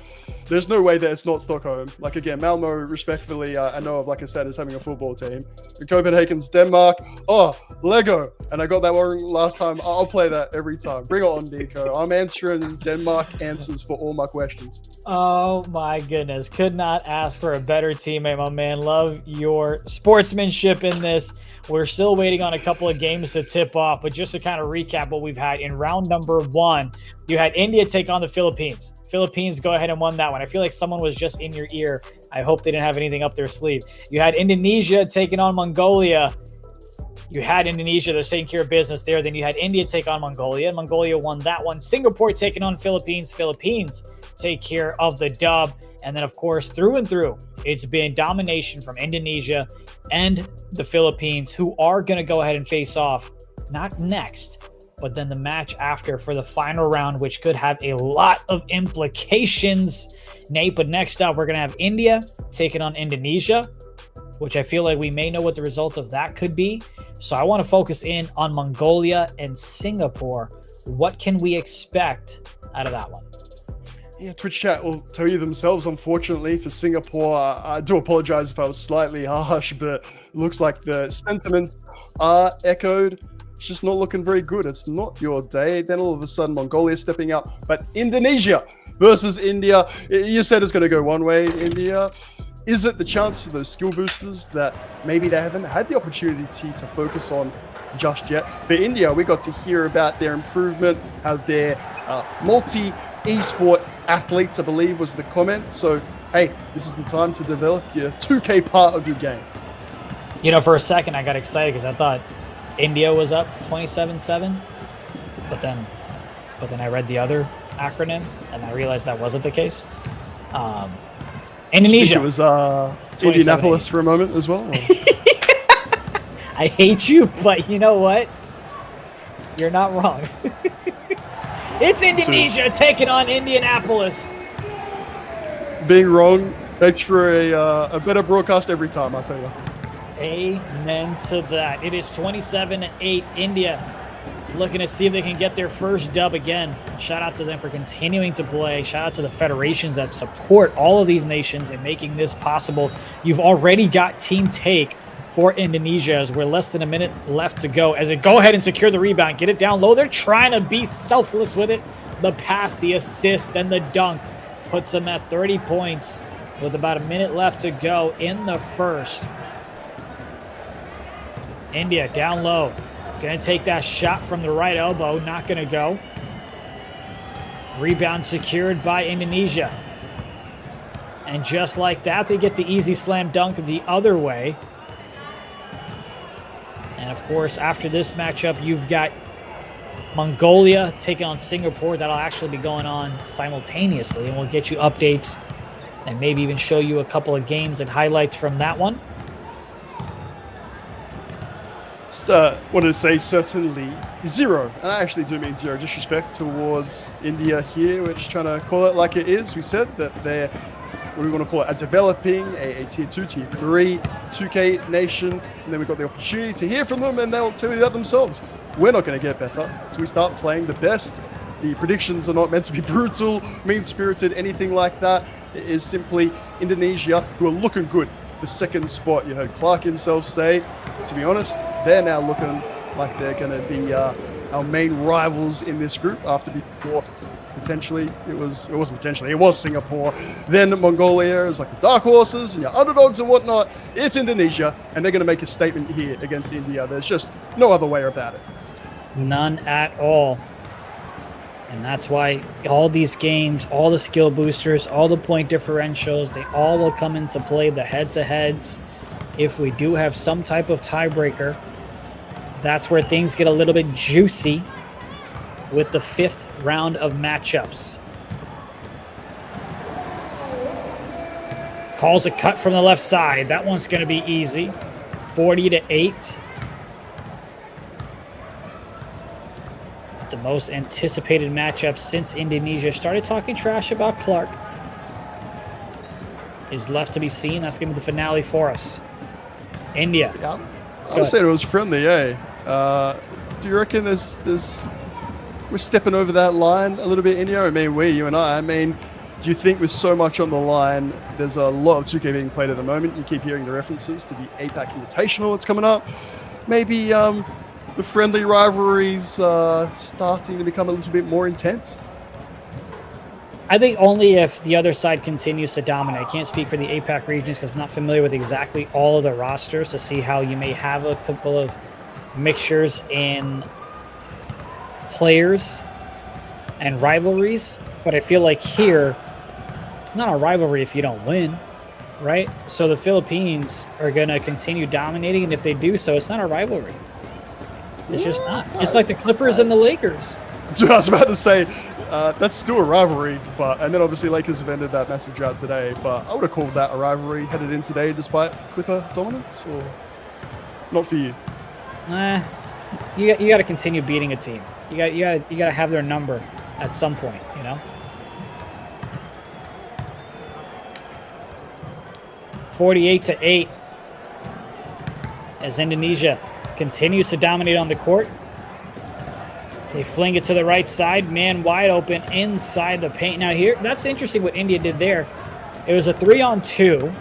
[SPEAKER 2] there's no way that it's not Stockholm. Like, again, Malmo, respectfully, I know of, like I said, is having a football team. Copenhagen's Denmark. Oh, Lego. And I got that one last time. I'll play that every time. Bring it on, Nico. I'm answering Denmark answers for all my questions.
[SPEAKER 1] Oh, my goodness. Could not ask for a better teammate, my man. Love your sportsmanship in this. We're still waiting on a couple of games to tip off, but just to kind of recap what we've had in round number one, you had India take on the Philippines. Philippines go ahead and won that one. I feel like someone was just in your ear. I hope they didn't have anything up their sleeve. You had Indonesia taking on Mongolia. You had Indonesia, they're taking care of business there. Then you had India take on Mongolia. Mongolia won that one. Singapore taking on Philippines. Philippines take care of the dub. And then, of course, through and through, it's been domination from Indonesia and the Philippines, who are going to go ahead and face off, not next, but then the match after for the final round, which could have a lot of implications, Nate. But next up, we're going to have India taking on Indonesia, which I feel like we may know what the result of that could be. So I want to focus in on Mongolia and Singapore. What can we expect out of that one?
[SPEAKER 2] Yeah, Twitch chat will tell you themselves, unfortunately, for Singapore. I do apologize if I was slightly harsh, but it looks like the sentiments are echoed. It's just not looking very good. It's not your day. Then all of a sudden, Mongolia stepping up. But Indonesia versus India. You said it's going to go one way, India. Is it the chance for those skill boosters that maybe they haven't had the opportunity to focus on just yet? For India, we got to hear about their improvement, how they're multi-esport athletes, I believe was the comment. So, hey, this is the time to develop your 2K part of your game.
[SPEAKER 1] You know, for a second, I got excited because I thought India was up 27-7, but then I read the other acronym and I realized that wasn't the case. Indonesia.
[SPEAKER 2] It was Indianapolis for a moment as well.
[SPEAKER 1] I hate you, but you know what? You're not wrong. It's Indonesia taking on Indianapolis.
[SPEAKER 2] Being wrong makes for a better broadcast every time, I'll tell you.
[SPEAKER 1] Amen to that. It is 27-8. India looking to see if they can get their first dub again. Shout out to them for continuing to play. Shout out to the federations that support all of these nations and making this possible. You've already got team take for Indonesia as we're less than a minute left to go. As they go ahead and secure the rebound, get it down low. They're trying to be selfless with it. The pass, the assist, and the dunk puts them at 30 points with about a minute left to go in the first. India down low. Gonna take that shot from the right elbow. Not gonna go. Rebound secured by Indonesia. And just like that, they get the easy slam dunk the other way. And of course, after this matchup, you've got Mongolia taking on Singapore. That'll actually be going on simultaneously, and we'll get you updates and maybe even show you a couple of games and highlights from that one.
[SPEAKER 2] Just wanted to say certainly zero, and I actually do mean zero disrespect towards India here. We're just trying to call it like it is. We said that they're, what do we want to call it, a developing, a tier 2, tier 3, 2K nation, and then we got the opportunity to hear from them, and they'll tell you that themselves. We're not going to get better until we start playing the best. The predictions are not meant to be brutal, mean-spirited, anything like that. It is simply Indonesia, who are looking good for second spot. You heard 𝐂𝐿 himself say, to be honest, they're now looking like they're going to be our main rivals in this group after before potentially it was Singapore, then Mongolia is like the dark horses and your underdogs and whatnot. It's Indonesia, and they're going to make a statement here against India. There's just no other way about it.
[SPEAKER 1] None at all. And that's why all these games, all the skill boosters, all the point differentials, they all will come into play, the head-to-heads. If we do have some type of tiebreaker, that's where things get a little bit juicy with the 5th round of matchups. Calls a cut from the left side. That one's going to be easy. 40-8. The most anticipated matchup since Indonesia started talking trash about Clark is left to be seen. That's going to be the finale for us. India.
[SPEAKER 2] Yeah, I would say it was friendly, eh? Do you reckon we're stepping over that line a little bit, India? I mean, you and I mean, do you think with so much on the line, there's a lot of 2K being played at the moment? You keep hearing the references to the APAC Invitational that's coming up. Maybe the friendly rivalries starting to become a little bit more intense?
[SPEAKER 1] I think only if the other side continues to dominate. I can't speak for the APAC regions because I'm not familiar with exactly all of the rosters to see how you may have a couple of mixtures in players and rivalries. But I feel like here, it's not a rivalry if you don't win, right? So the Philippines are going to continue dominating, and if they do so, it's not a rivalry. It's just not. It's like the Clippers and the Lakers.
[SPEAKER 2] I was about to say, that's still a rivalry, and then obviously Lakers have ended that massive drought today, but I would have called that a rivalry headed in today despite Clipper dominance, or not for you?
[SPEAKER 1] You got to continue beating a team. You got to have their number at some point, you know? 48-8 as Indonesia continues to dominate on the court. They fling it to the right side, man wide open inside the paint. Now here, that's interesting what India did there. It was a 3-on-2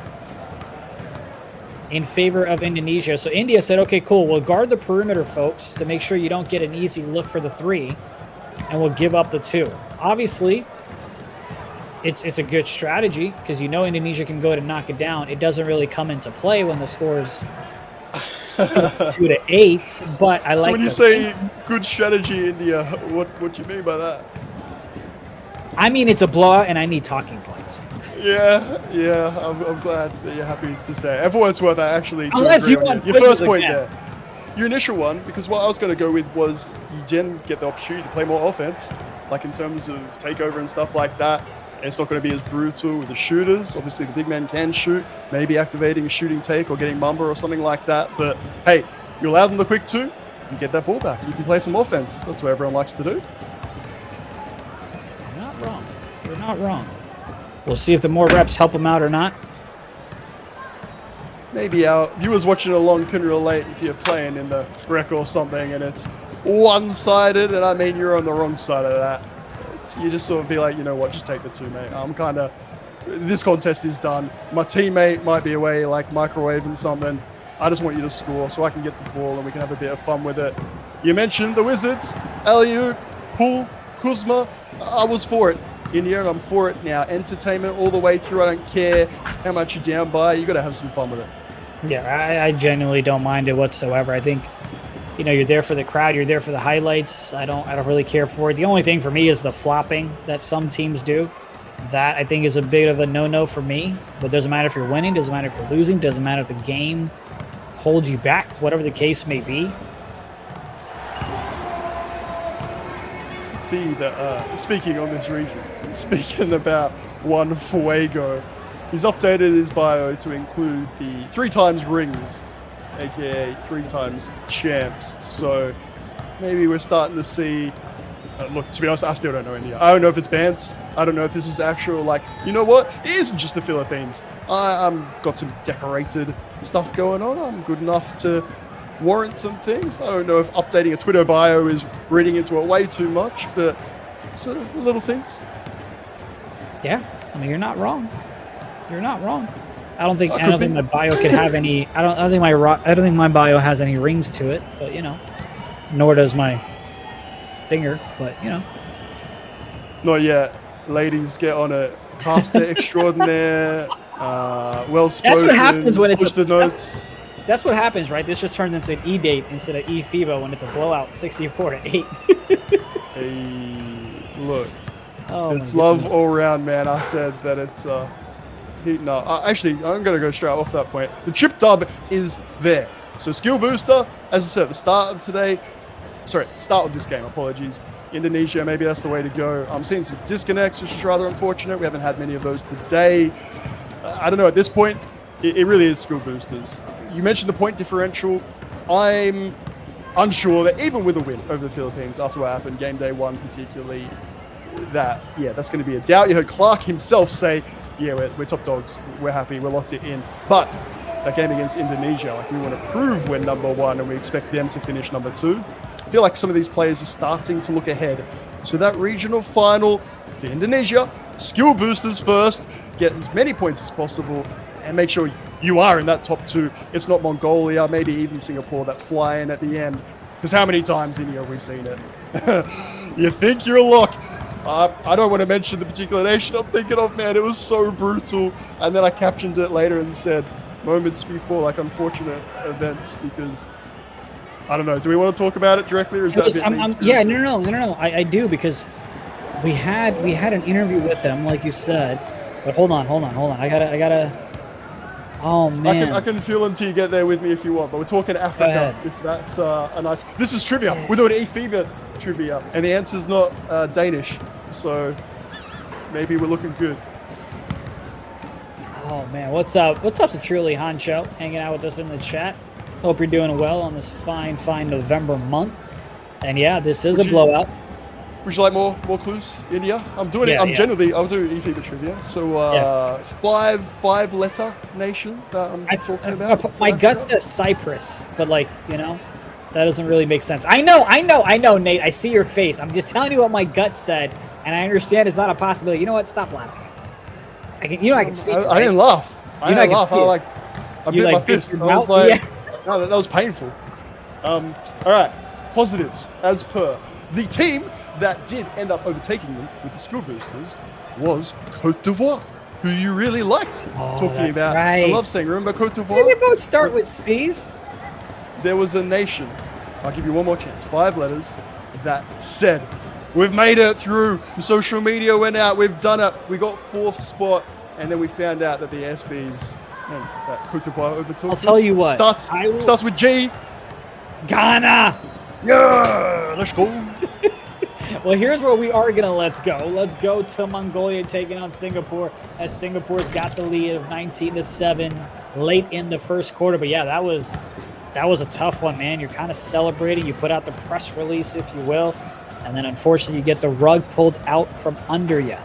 [SPEAKER 1] in favor of Indonesia. So India said, okay, cool, we'll guard the perimeter, folks, to make sure you don't get an easy look for the 3, and we'll give up the 2. Obviously, it's a good strategy because you know Indonesia can go to knock it down. It doesn't really come into play when the score's 2-8, but I like.
[SPEAKER 2] So when you say good strategy, India, what do you mean by that?
[SPEAKER 1] I mean it's a blowout, and I need talking points.
[SPEAKER 2] Yeah, I'm glad that you're happy to say. Everyone's worth. I actually do
[SPEAKER 1] Unless
[SPEAKER 2] agree
[SPEAKER 1] you
[SPEAKER 2] on
[SPEAKER 1] want
[SPEAKER 2] your first point
[SPEAKER 1] again.
[SPEAKER 2] there. Your initial one, because what I was going to go with was you didn't get the opportunity to play more offense, like in terms of takeover and stuff like that. It's not going to be as brutal with the shooters. Obviously, the big men can shoot, maybe activating a shooting take or getting Mamba or something like that. But hey, you allow them the quick 2, you get that ball back. You can play some offense. That's what everyone likes to do.
[SPEAKER 1] You're not wrong. You're not wrong. We'll see if the more reps help them out or not.
[SPEAKER 2] Maybe our viewers watching along can relate if you're playing in the rec or something and it's one-sided, and I mean you're on the wrong side of that. You just sort of be like, you know what, just take the 2, mate. I'm kind of, this contest is done. My teammate might be away, like microwaving something. I just want you to score so I can get the ball and we can have a bit of fun with it. You mentioned the Wizards, 𝐿𝐿 𝐿𝐿 𝐂𝐿 I was for it. India, and I'm for it now. Entertainment all the way through. I don't care how much you're down by. You got to have some fun with it.
[SPEAKER 12] Yeah, I genuinely don't mind it whatsoever. I think, you know, you're there for the crowd, you're there for the highlights. I don't really care for it. The only thing for me is the flopping that some teams do. That I think is a bit of a no-no for me. But it doesn't matter if you're winning, doesn't matter if you're losing, doesn't matter if the game holds you back, whatever the case may be.
[SPEAKER 2] See that speaking on this region, speaking about one Fuego, he's updated his bio to include the 3 times rings, aka 3 times champs. So maybe we're starting to see. Look, to be honest, I still don't know India. I don't know if it's bans. I don't know if this is actual, like, you know what? It isn't just the Philippines. I'm got some decorated stuff going on. I'm good enough to warrant some things. I don't know if updating a Twitter bio is reading into it way too much, but it's little things.
[SPEAKER 12] Yeah, I mean, you're not wrong. You're not wrong. I don't think my bio could have any. I don't think my bio has any rings to it. But you know, nor does my finger. But you know,
[SPEAKER 2] not yet. Ladies, get on it. Caster extraordinaire. Well spoken.
[SPEAKER 12] That's what happens when it's
[SPEAKER 2] notes.
[SPEAKER 12] That's what happens, right? This just turns into an E-date instead of eFIBA when it's a blowout, 64-8.
[SPEAKER 2] Hey, look,
[SPEAKER 12] it's
[SPEAKER 2] love all around, man. I said that it's heating up. Actually, I'm gonna go straight off that point. The chip dub is there. So skill booster, as I said, the start of this game. Apologies. Indonesia, maybe that's the way to go. I'm seeing some disconnects, which is rather unfortunate. We haven't had many of those today. I don't know. At this point, it really is skill boosters. You mentioned the point differential. I'm unsure that even with a win over the Philippines after what happened, game day 1 particularly, that's going to be a doubt. You heard Clark himself say, yeah, we're top dogs. We're happy. We're locked it in. But that game against Indonesia, like, we want to prove we're number 1 and we expect them to finish number 2. I feel like some of these players are starting to look ahead to that regional final to Indonesia. Skill boosters first, get as many points as possible, and make sure you are in that top 2. It's not Mongolia, maybe even Singapore that fly in at the end. Because how many times in here have we seen it? You think you're a lock. I don't want to mention the particular nation I'm thinking of, man. It was so brutal. And then I captioned it later and said, moments before, like, unfortunate events, because I don't know. Do we want to talk about it directly, or is that a bit
[SPEAKER 12] No. I do, because we had an interview with them, like you said. But hold on. I gotta. Oh man.
[SPEAKER 2] I can feel until you get there with me if you want. But we're talking Africa. If that's a nice. This is trivia. We're doing eFIBA trivia, and the answer's not Danish, so maybe we're looking good.
[SPEAKER 12] Oh man, what's up? What's up to Truly Hancho hanging out with us in the chat? Hope you're doing well on this fine November month. And yeah, this is a blowout.
[SPEAKER 2] Would you like more clues, India? I'm doing it. I'll do eFIBA trivia. So 5-letter nation that I'm talking about.
[SPEAKER 12] My gut says Cyprus, but like, you know, that doesn't really make sense. I know, Nate. I see your face. I'm just telling you what my gut said, and I understand it's not a possibility. You know what? Stop laughing. I can see.
[SPEAKER 2] I didn't laugh. I bit my fist. I was like, no, that was painful. All right, positives as per the team that did end up overtaking them with the skill boosters was Côte d'Ivoire, who you really liked talking about.
[SPEAKER 12] Right.
[SPEAKER 2] I love saying, remember Côte d'Ivoire?
[SPEAKER 12] Did they both start with C's?
[SPEAKER 2] There was a nation, I'll give you one more chance, 5 letters, that said, we've made it through. The social media went out, we've done it, we got 4th spot, and then we found out that the SBs, that Côte d'Ivoire overtook.
[SPEAKER 12] I'll tell you what.
[SPEAKER 2] Starts with G.
[SPEAKER 12] Ghana.
[SPEAKER 2] Yeah, let's go.
[SPEAKER 12] Well, here's where we are gonna let's go. Let's go to Mongolia taking on Singapore, as Singapore's got the lead of 19-7 late in the first quarter. But yeah, that was a tough one, man. You're kind of celebrating. You put out the press release, if you will, and then unfortunately you get the rug pulled out from under you.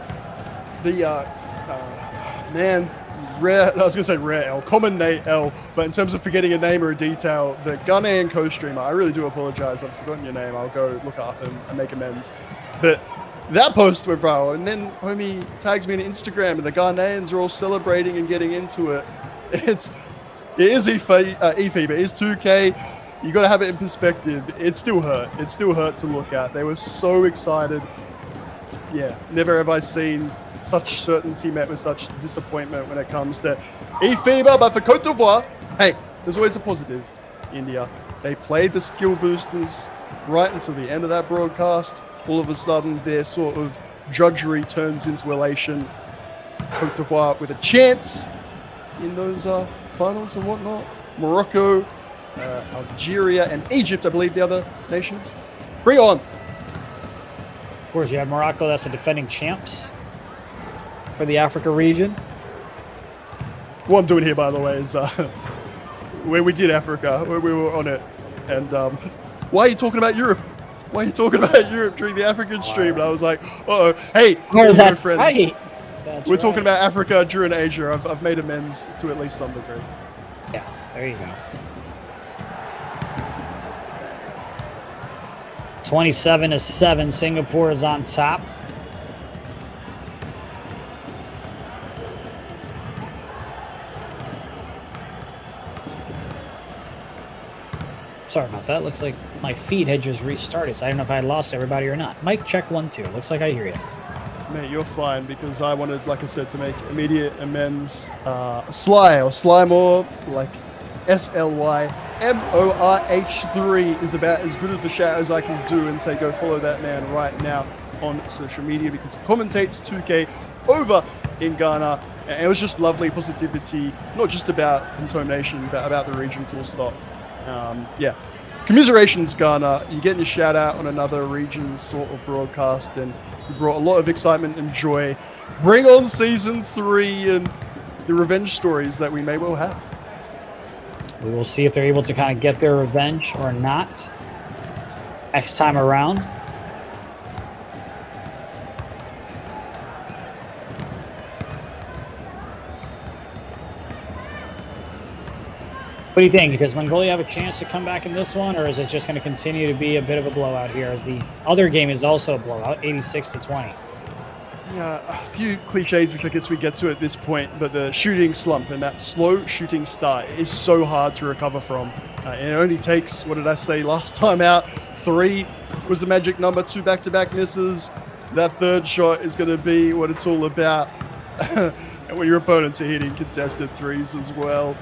[SPEAKER 2] Common Nate L, but in terms of forgetting a name or a detail, the Ghanaian co-streamer, I really do apologize. I've forgotten your name. I'll go look it up and make amends. But that post went viral, and then homie tags me on Instagram, and the Ghanaians are all celebrating and getting into it. It is eFIBA, it is 2K. You got to have it in perspective. It still hurt. It still hurt to look at. They were so excited. Yeah, never have I seen such certainty met with such disappointment when it comes to eFIBA. But for Côte d'Ivoire, hey, there's always a positive. India, they played the skill boosters right until the end of that broadcast. All of a sudden, their sort of drudgery turns into elation. Cote d'Ivoire with a chance in those finals and whatnot. Morocco, Algeria, and Egypt, I believe, the other nations. Bring on!
[SPEAKER 12] Of course, you have Morocco. That's the defending champs for the Africa region.
[SPEAKER 2] What I'm doing here, by the way, is where we did Africa, where we were on it. And why are you talking about Europe? Why are you talking about Europe during the African stream? And I was like, uh-oh, hey,
[SPEAKER 12] That's
[SPEAKER 2] friends.
[SPEAKER 12] right.
[SPEAKER 2] We're talking about Africa during Asia. I've made amends to at least some degree.
[SPEAKER 12] Yeah, there you go. 27-7, Singapore is on top. Sorry about that. Looks like my feed had just restarted, so I don't know if I had lost everybody or not. Mic check 1 2. Looks like I hear you.
[SPEAKER 2] Mate, you're fine, because I wanted, like I said, to make immediate amends. Slymore, like SLYMORH3 is about as good of a shout as I can do and say go follow that man right now on social media, because he commentates 2K over in Ghana. And it was just lovely positivity, not just about his home nation, but about the region, full stop. Yeah. Commiserations, Ghana. You're getting a shout out on another region's sort of broadcast, and you brought a lot of excitement and joy. Bring on season 3 and the revenge stories that we may well have.
[SPEAKER 12] We will see if they're able to kind of get their revenge or not next time around. What do you think? Does Mongolia have a chance to come back in this one, or is it just going to continue to be a bit of a blowout here, as the other game is also a blowout, 86-20?
[SPEAKER 2] Yeah, a few cliches, which I guess we get to at this point, but the shooting slump and that slow shooting start is so hard to recover from. It only takes, what did I say last time out? 3 was the magic number, 2 back-to-back misses. That third shot is going to be what it's all about. And when your opponents are hitting contested threes as well.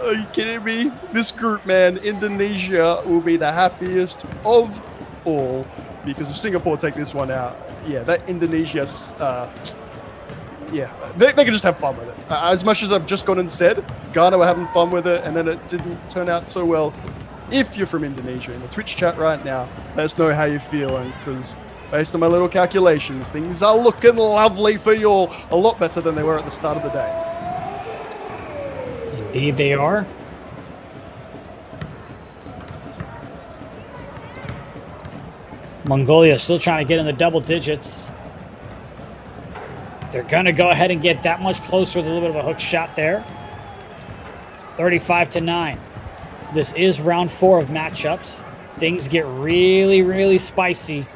[SPEAKER 2] Are you kidding me? This group, man, Indonesia will be the happiest of all, because if Singapore take this one out, yeah, that Indonesia, yeah, they can just have fun with it. As much as I've just gone and said, Ghana were having fun with it, and then it didn't turn out so well. If you're from Indonesia in the Twitch chat right now, let us know how you're feeling, because based on my little calculations, things are looking lovely for you all. A lot better than they were at the start of the day.
[SPEAKER 12] Indeed they are. Mongolia still trying to get in the double digits. They're going to go ahead and get that much closer with a little bit of a hook shot there. 35-9. This is round 4 of matchups. Things get really, really spicy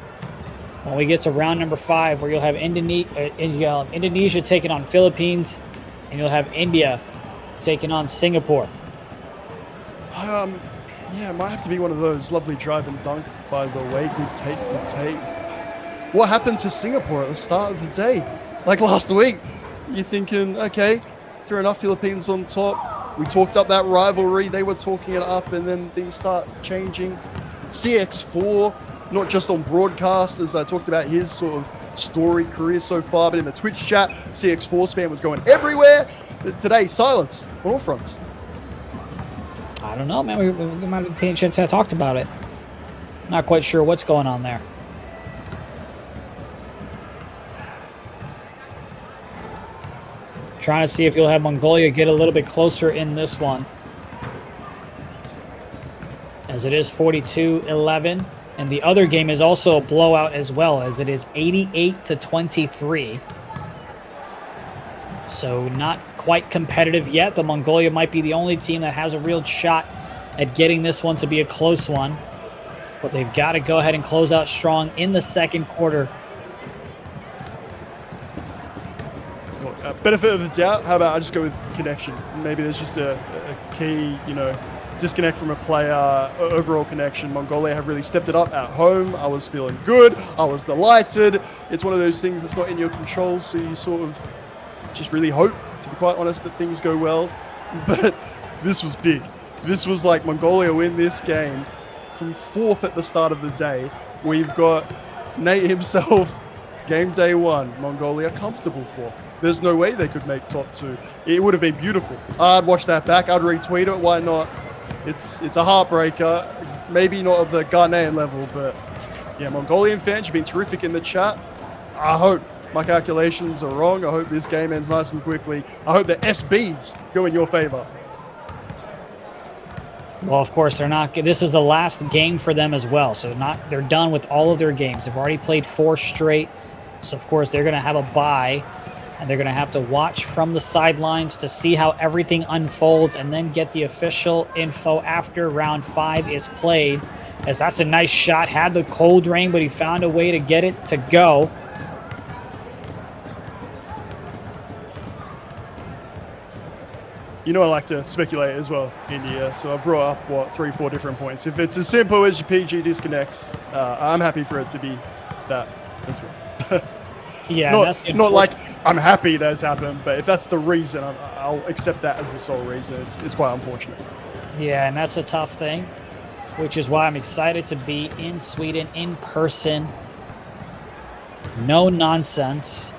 [SPEAKER 12] when we get to round number 5, where you'll have Indonesia taking on Philippines, and you'll have India taking on Singapore.
[SPEAKER 2] Yeah, it might have to be one of those. Lovely drive and dunk, by the way. Good take, good take. What happened to Singapore at the start of the day? Like last week, you're thinking, okay, fair enough, Philippines on top. We talked up that rivalry. They were talking it up, and then things start changing. CX4, not just on broadcast, as I talked about his sort of story career so far, but in the Twitch chat, CX4 spam was going everywhere. Today, silence on all fronts.
[SPEAKER 12] I don't know, man. We might have taken a chance. I talked about it. Not quite sure what's going on there. Trying to see if you'll have Mongolia get a little bit closer in this one, as it is 42-11. And the other game is also a blowout as well, as it is 88-23. So not quite competitive yet, but Mongolia might be the only team that has a real shot at getting this one to be a close one. But they've got to go ahead and close out strong in the second quarter.
[SPEAKER 2] Benefit of the doubt, how about I just go with connection? Maybe there's just a key, disconnect from a player, overall connection. Mongolia have really stepped it up at home. I was feeling good. I was delighted. It's one of those things that's not in your control, so you sort of just really hope, to be quite honest, that things go well. But this was big. this was like Mongolia win this game from 4th at the start of the day. We've got Nate himself, game day 1, Mongolia comfortable 4th. There's no way they could make top 2. It would have been beautiful. I'd watch that back. I'd retweet it. Why not? It's a heartbreaker. Maybe not of the Ghanaian level, but yeah, Mongolian fans, you've been terrific in the chat. I hope my calculations are wrong. I hope this game ends nice and quickly. I hope the SBs go in your favor.
[SPEAKER 12] Well, of course, they're not. This is the last game for them as well. So they're done with all of their games. They've already played 4 straight. So, of course, they're going to have a bye. And they're going to have to watch from the sidelines to see how everything unfolds and then get the official info after round 5 is played. As that's a nice shot. Had the cold rain, but he found a way to get it to go.
[SPEAKER 2] You know I like to speculate as well, India, so I brought up, 3-4 different points. If it's as simple as your PG disconnects, I'm happy for it to be that as well.
[SPEAKER 12] Yeah,
[SPEAKER 2] not like I'm happy that it's happened, but if that's the reason, I'll accept that as the sole reason. It's quite unfortunate.
[SPEAKER 12] Yeah, and that's a tough thing, which is why I'm excited to be in Sweden in person. No nonsense.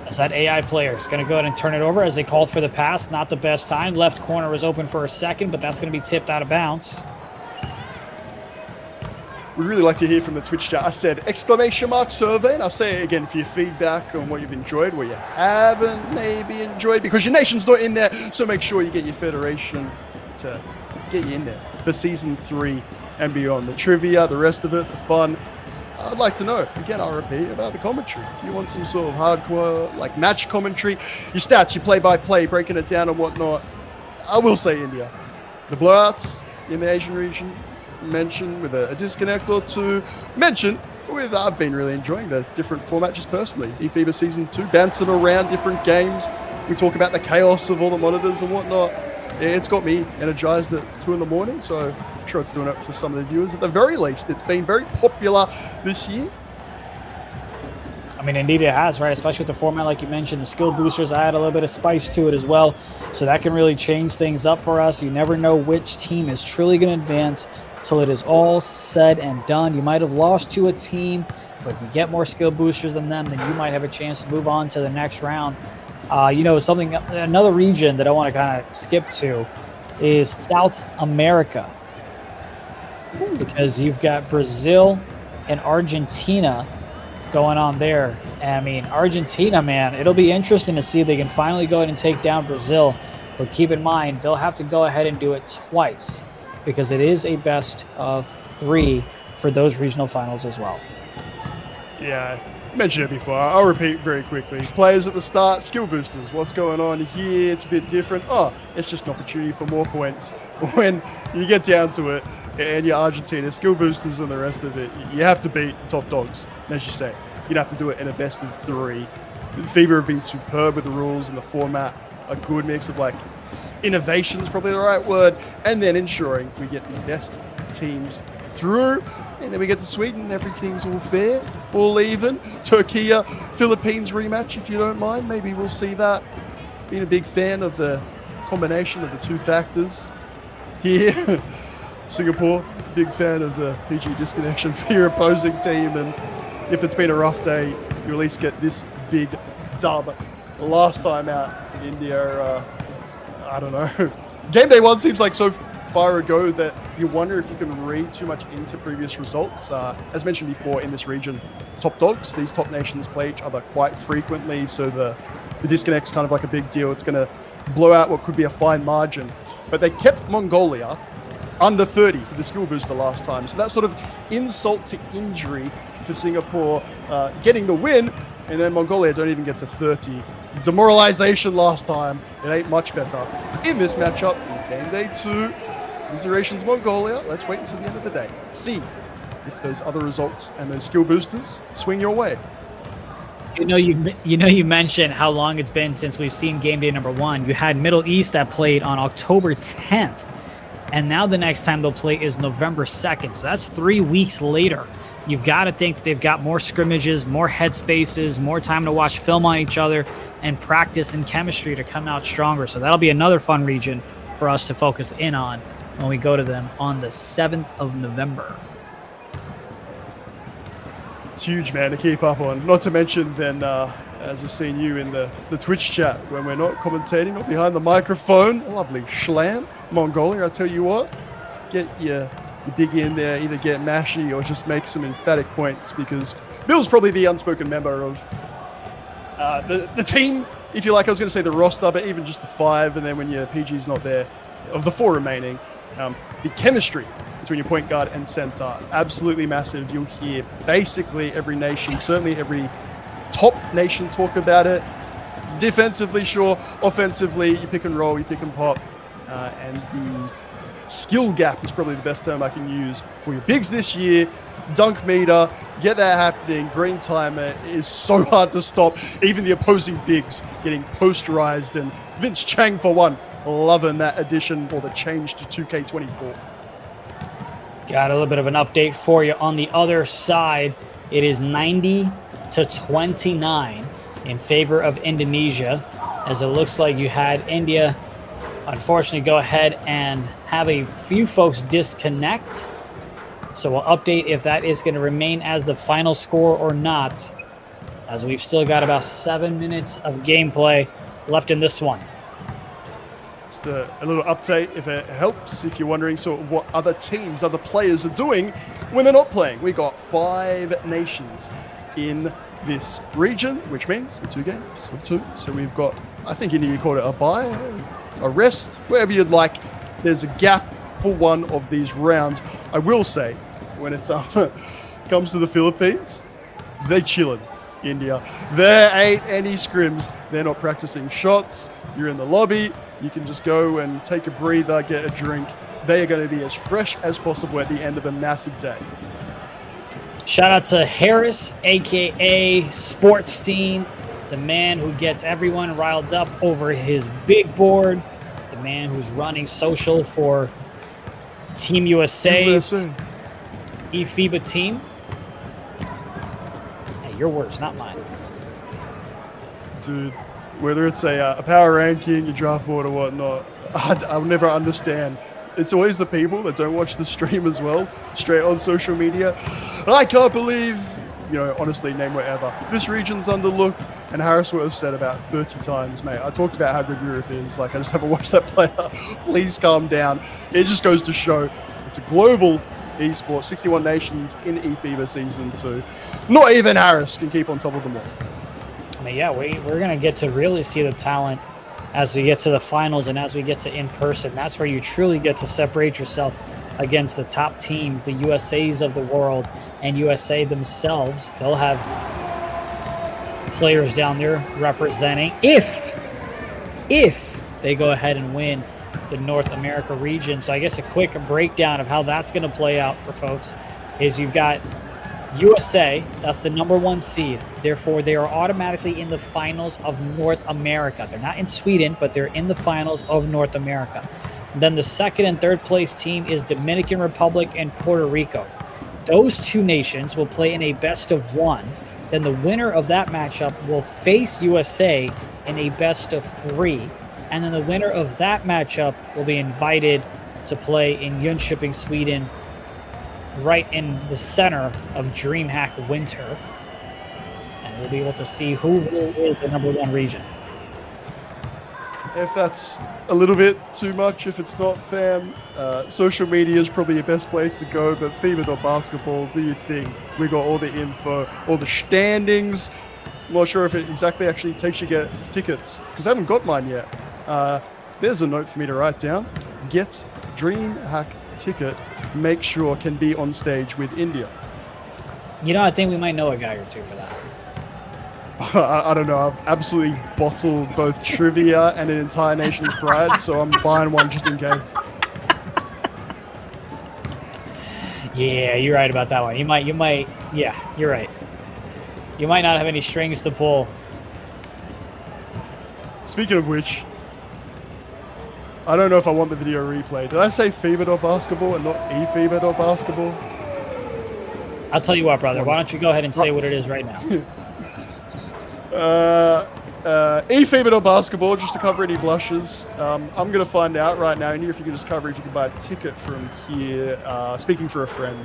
[SPEAKER 12] As that AI player is going to go ahead and turn it over as they called for the pass. Not the best time. Left corner was open for a second, but that's going to be tipped out of bounds.
[SPEAKER 2] We'd really like to hear from the Twitch chat. I said !_, survey, and I'll say it again for your feedback on what you've enjoyed, what you haven't maybe enjoyed, because your nation's not in there, so make sure you get your federation to get you in there for season 3 and beyond. The trivia, the rest of it, the fun. I'd like to know, again, I'll repeat, about the commentary. Do you want some sort of hardcore, like, match commentary? Your stats, your play-by-play, breaking it down and whatnot. I will say India. The blowouts in the Asian region, mention with a disconnect or two. Mention with I've been really enjoying the different format just personally. eFIBA Season 2, bouncing around different games. We talk about the chaos of all the monitors and whatnot. It's got me energized at 2 in the morning, so I'm sure it's doing it for some of the viewers. At the very least, it's been very popular this year.
[SPEAKER 12] I mean, indeed it has, right? Especially with the format, like you mentioned, the skill boosters add a little bit of spice to it as well. So that can really change things up for us. You never know which team is truly going to advance until it is all said and done. You might have lost to a team, but if you get more skill boosters than them, then you might have a chance to move on to the next round. Another region that I want to kind of skip to is South America, because you've got Brazil and Argentina going on there. And I mean, Argentina, man, it'll be interesting to see if they can finally go ahead and take down Brazil. But keep in mind, they'll have to go ahead and do it twice, because it is a best of 3 for those regional finals as well.
[SPEAKER 2] Yeah, I mentioned it before. I'll repeat very quickly. Players at the start, skill boosters. What's going on here? It's a bit different. Oh, it's just an opportunity for more points. When you get down to it, and your Argentina skill boosters and the rest of it, you have to beat top dogs. As you say, you'd have to do it in a best of 3. FIBA have been superb with the rules and the format. A good mix of, like, innovation is probably the right word, and then ensuring we get the best teams through. And then we get to Sweden, everything's all fair, all even. Turkey, Philippines rematch, if you don't mind. Maybe we'll see that. Being a big fan of the combination of the 2 factors here. Singapore, big fan of the PG disconnection for your opposing team. And if it's been a rough day, you at least get this big dub. Last time out, India, I don't know. Game day 1 seems like so far ago that you wonder if you can read too much into previous results. As mentioned before, in this region, top dogs, these top nations play each other quite frequently, so the disconnect's kind of like a big deal. It's going to blow out what could be a fine margin. But they kept Mongolia under 30 for the skill booster last time, so that's sort of insult to injury for Singapore getting the win, and then Mongolia don't even get to 30. Demoralization last time. It ain't much better in this matchup in game day 2. Miserations Mongolia. Let's wait until the end of the day. See if those other results and those skill boosters swing your way.
[SPEAKER 12] You mentioned how long it's been since we've seen game day number 1. You had Middle East that played on October 10th, and now the next time they'll play is November 2nd. So that's 3 weeks later you've got to think that they've got more scrimmages, more headspaces, more time to watch film on each other and practice and chemistry to come out stronger. So that'll be another fun region for us to focus in on when we go to them on the 7th of November.
[SPEAKER 2] It's huge, man, to keep up on. Not to mention then, as I've seen you in the Twitch chat, when we're not commentating, not behind the microphone, a lovely schlam, Mongolia, I tell you what, get your big in there, either get mashy or just make some emphatic points, because Bill's probably the unspoken member of the team, if you like. I was going to say the roster, but even just the 5, and then when your PG's not there, of the 4 remaining, the chemistry between your point guard and center, absolutely massive. You'll hear basically every nation, certainly every top nation talk about it. Defensively, sure. Offensively, you pick and roll, you pick and pop. And the skill gap is probably the best term I can use for your bigs this year. Dunk meter, get that happening. Green timer is so hard to stop. Even the opposing bigs getting posterized. And Vince Chang, for one, loving that addition or the change to 2K24.
[SPEAKER 12] Got a little bit of an update for you on the other side. It is 90-29 in favor of Indonesia, as it looks like you had India unfortunately go ahead and have a few folks disconnect. So we'll update if that is going to remain as the final score or not, as we've still got about 7 minutes of gameplay left in this one.
[SPEAKER 2] Just a little update, if it helps, if you're wondering sort of what other teams, other players are doing when they're not playing. We got 5 nations in this region, which means the 2 games of 2. So we've got, I think India called it a bye, a rest, wherever you'd like. There's a gap for one of these rounds. I will say, when it comes to the Philippines, they chilling. India, there ain't any scrims. They're not practicing shots. You're in the lobby. You can just go and take a breather, get a drink. They are going to be as fresh as possible at the end of a massive day.
[SPEAKER 12] Shout out to Harris, aka Sportstein, the man who gets everyone riled up over his big board, the man who's running social for Team USA's eFIBA team. Hey, your words, not mine.
[SPEAKER 2] Dude, whether it's a power ranking, your draft board or whatnot, I'll never understand. It's always the people that don't watch the stream as well, straight on social media. I can't believe, honestly, name whatever. This region's underlooked, and Harris would have said about 30 times, mate, I talked about how good Europe is. Like, I just haven't watched that player. Please calm down. It just goes to show it's a global esports, 61 nations in eFIBA Season 2. Not even Harris can keep on top of them all.
[SPEAKER 12] I mean, yeah, we're going to get to really see the talent as we get to the finals and as we get to in-person. That's where you truly get to separate yourself against the top teams, the USAs of the world, and USA themselves. They'll have players down there representing if they go ahead and win the North America region. So I guess a quick breakdown of how that's going to play out for folks is you've got USA, that's the #1 seed. Therefore, they are automatically in the finals of North America. They're not in Sweden, but they're in the finals of North America. Then the 2nd and 3rd place team is Dominican Republic and Puerto Rico. Those 2 nations will play in a best-of-1. Then the winner of that matchup will face USA in a best-of-3. And then the winner of that matchup will be invited to play in Jönköping, Sweden, right in the center of DreamHack Winter. And we'll be able to see who really is the #1 region.
[SPEAKER 2] If that's a little bit too much, if it's not, fam, social media is probably your best place to go, but FIBA.basketball, do your thing. We got all the info, all the standings. I'm not sure if it exactly actually takes you to get tickets, because I haven't got mine yet. There's a note for me to write down. Get DreamHack ticket, make sure can be on stage with India.
[SPEAKER 12] I think we might know a guy or two for that.
[SPEAKER 2] I don't know. I've absolutely bottled both trivia and an entire nation's pride, so I'm buying one just in case.
[SPEAKER 12] Yeah, you're right about that one. You might, yeah, you're right. You might not have any strings to pull.
[SPEAKER 2] Speaking of which, I don't know if I want the video replay. Did I say FIBA.basketball and not eFIBA.basketball?
[SPEAKER 12] I'll tell you what, brother. Why don't you go ahead and say what it is right now?
[SPEAKER 2] eFIBA basketball, just to cover any blushes. I'm going to find out right now, India, if you can just cover if you can buy a ticket from here. Speaking for a friend.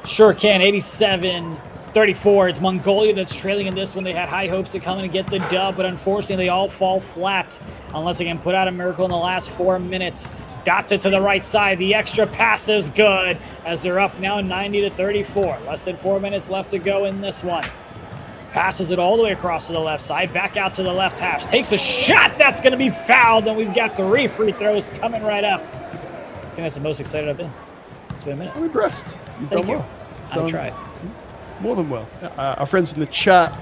[SPEAKER 12] Sure can. 87-34. It's Mongolia that's trailing in this one. They had high hopes to come in and get the dub, but unfortunately they all fall flat unless they can put out a miracle in the last 4 minutes. Dots it to the right side. The extra pass is good as they're up now 90-34. Less than 4 minutes left to go in this one. Passes it all the way across to the left side. Back out to the left hash. Takes a shot. That's going to be fouled. And we've got 3 free throws coming right up. I think that's the most excited I've been. It's been a minute.
[SPEAKER 2] I'm impressed. You've
[SPEAKER 12] Thank
[SPEAKER 2] done
[SPEAKER 12] you.
[SPEAKER 2] well.
[SPEAKER 12] I tried.
[SPEAKER 2] More than well. Our friends in the chat,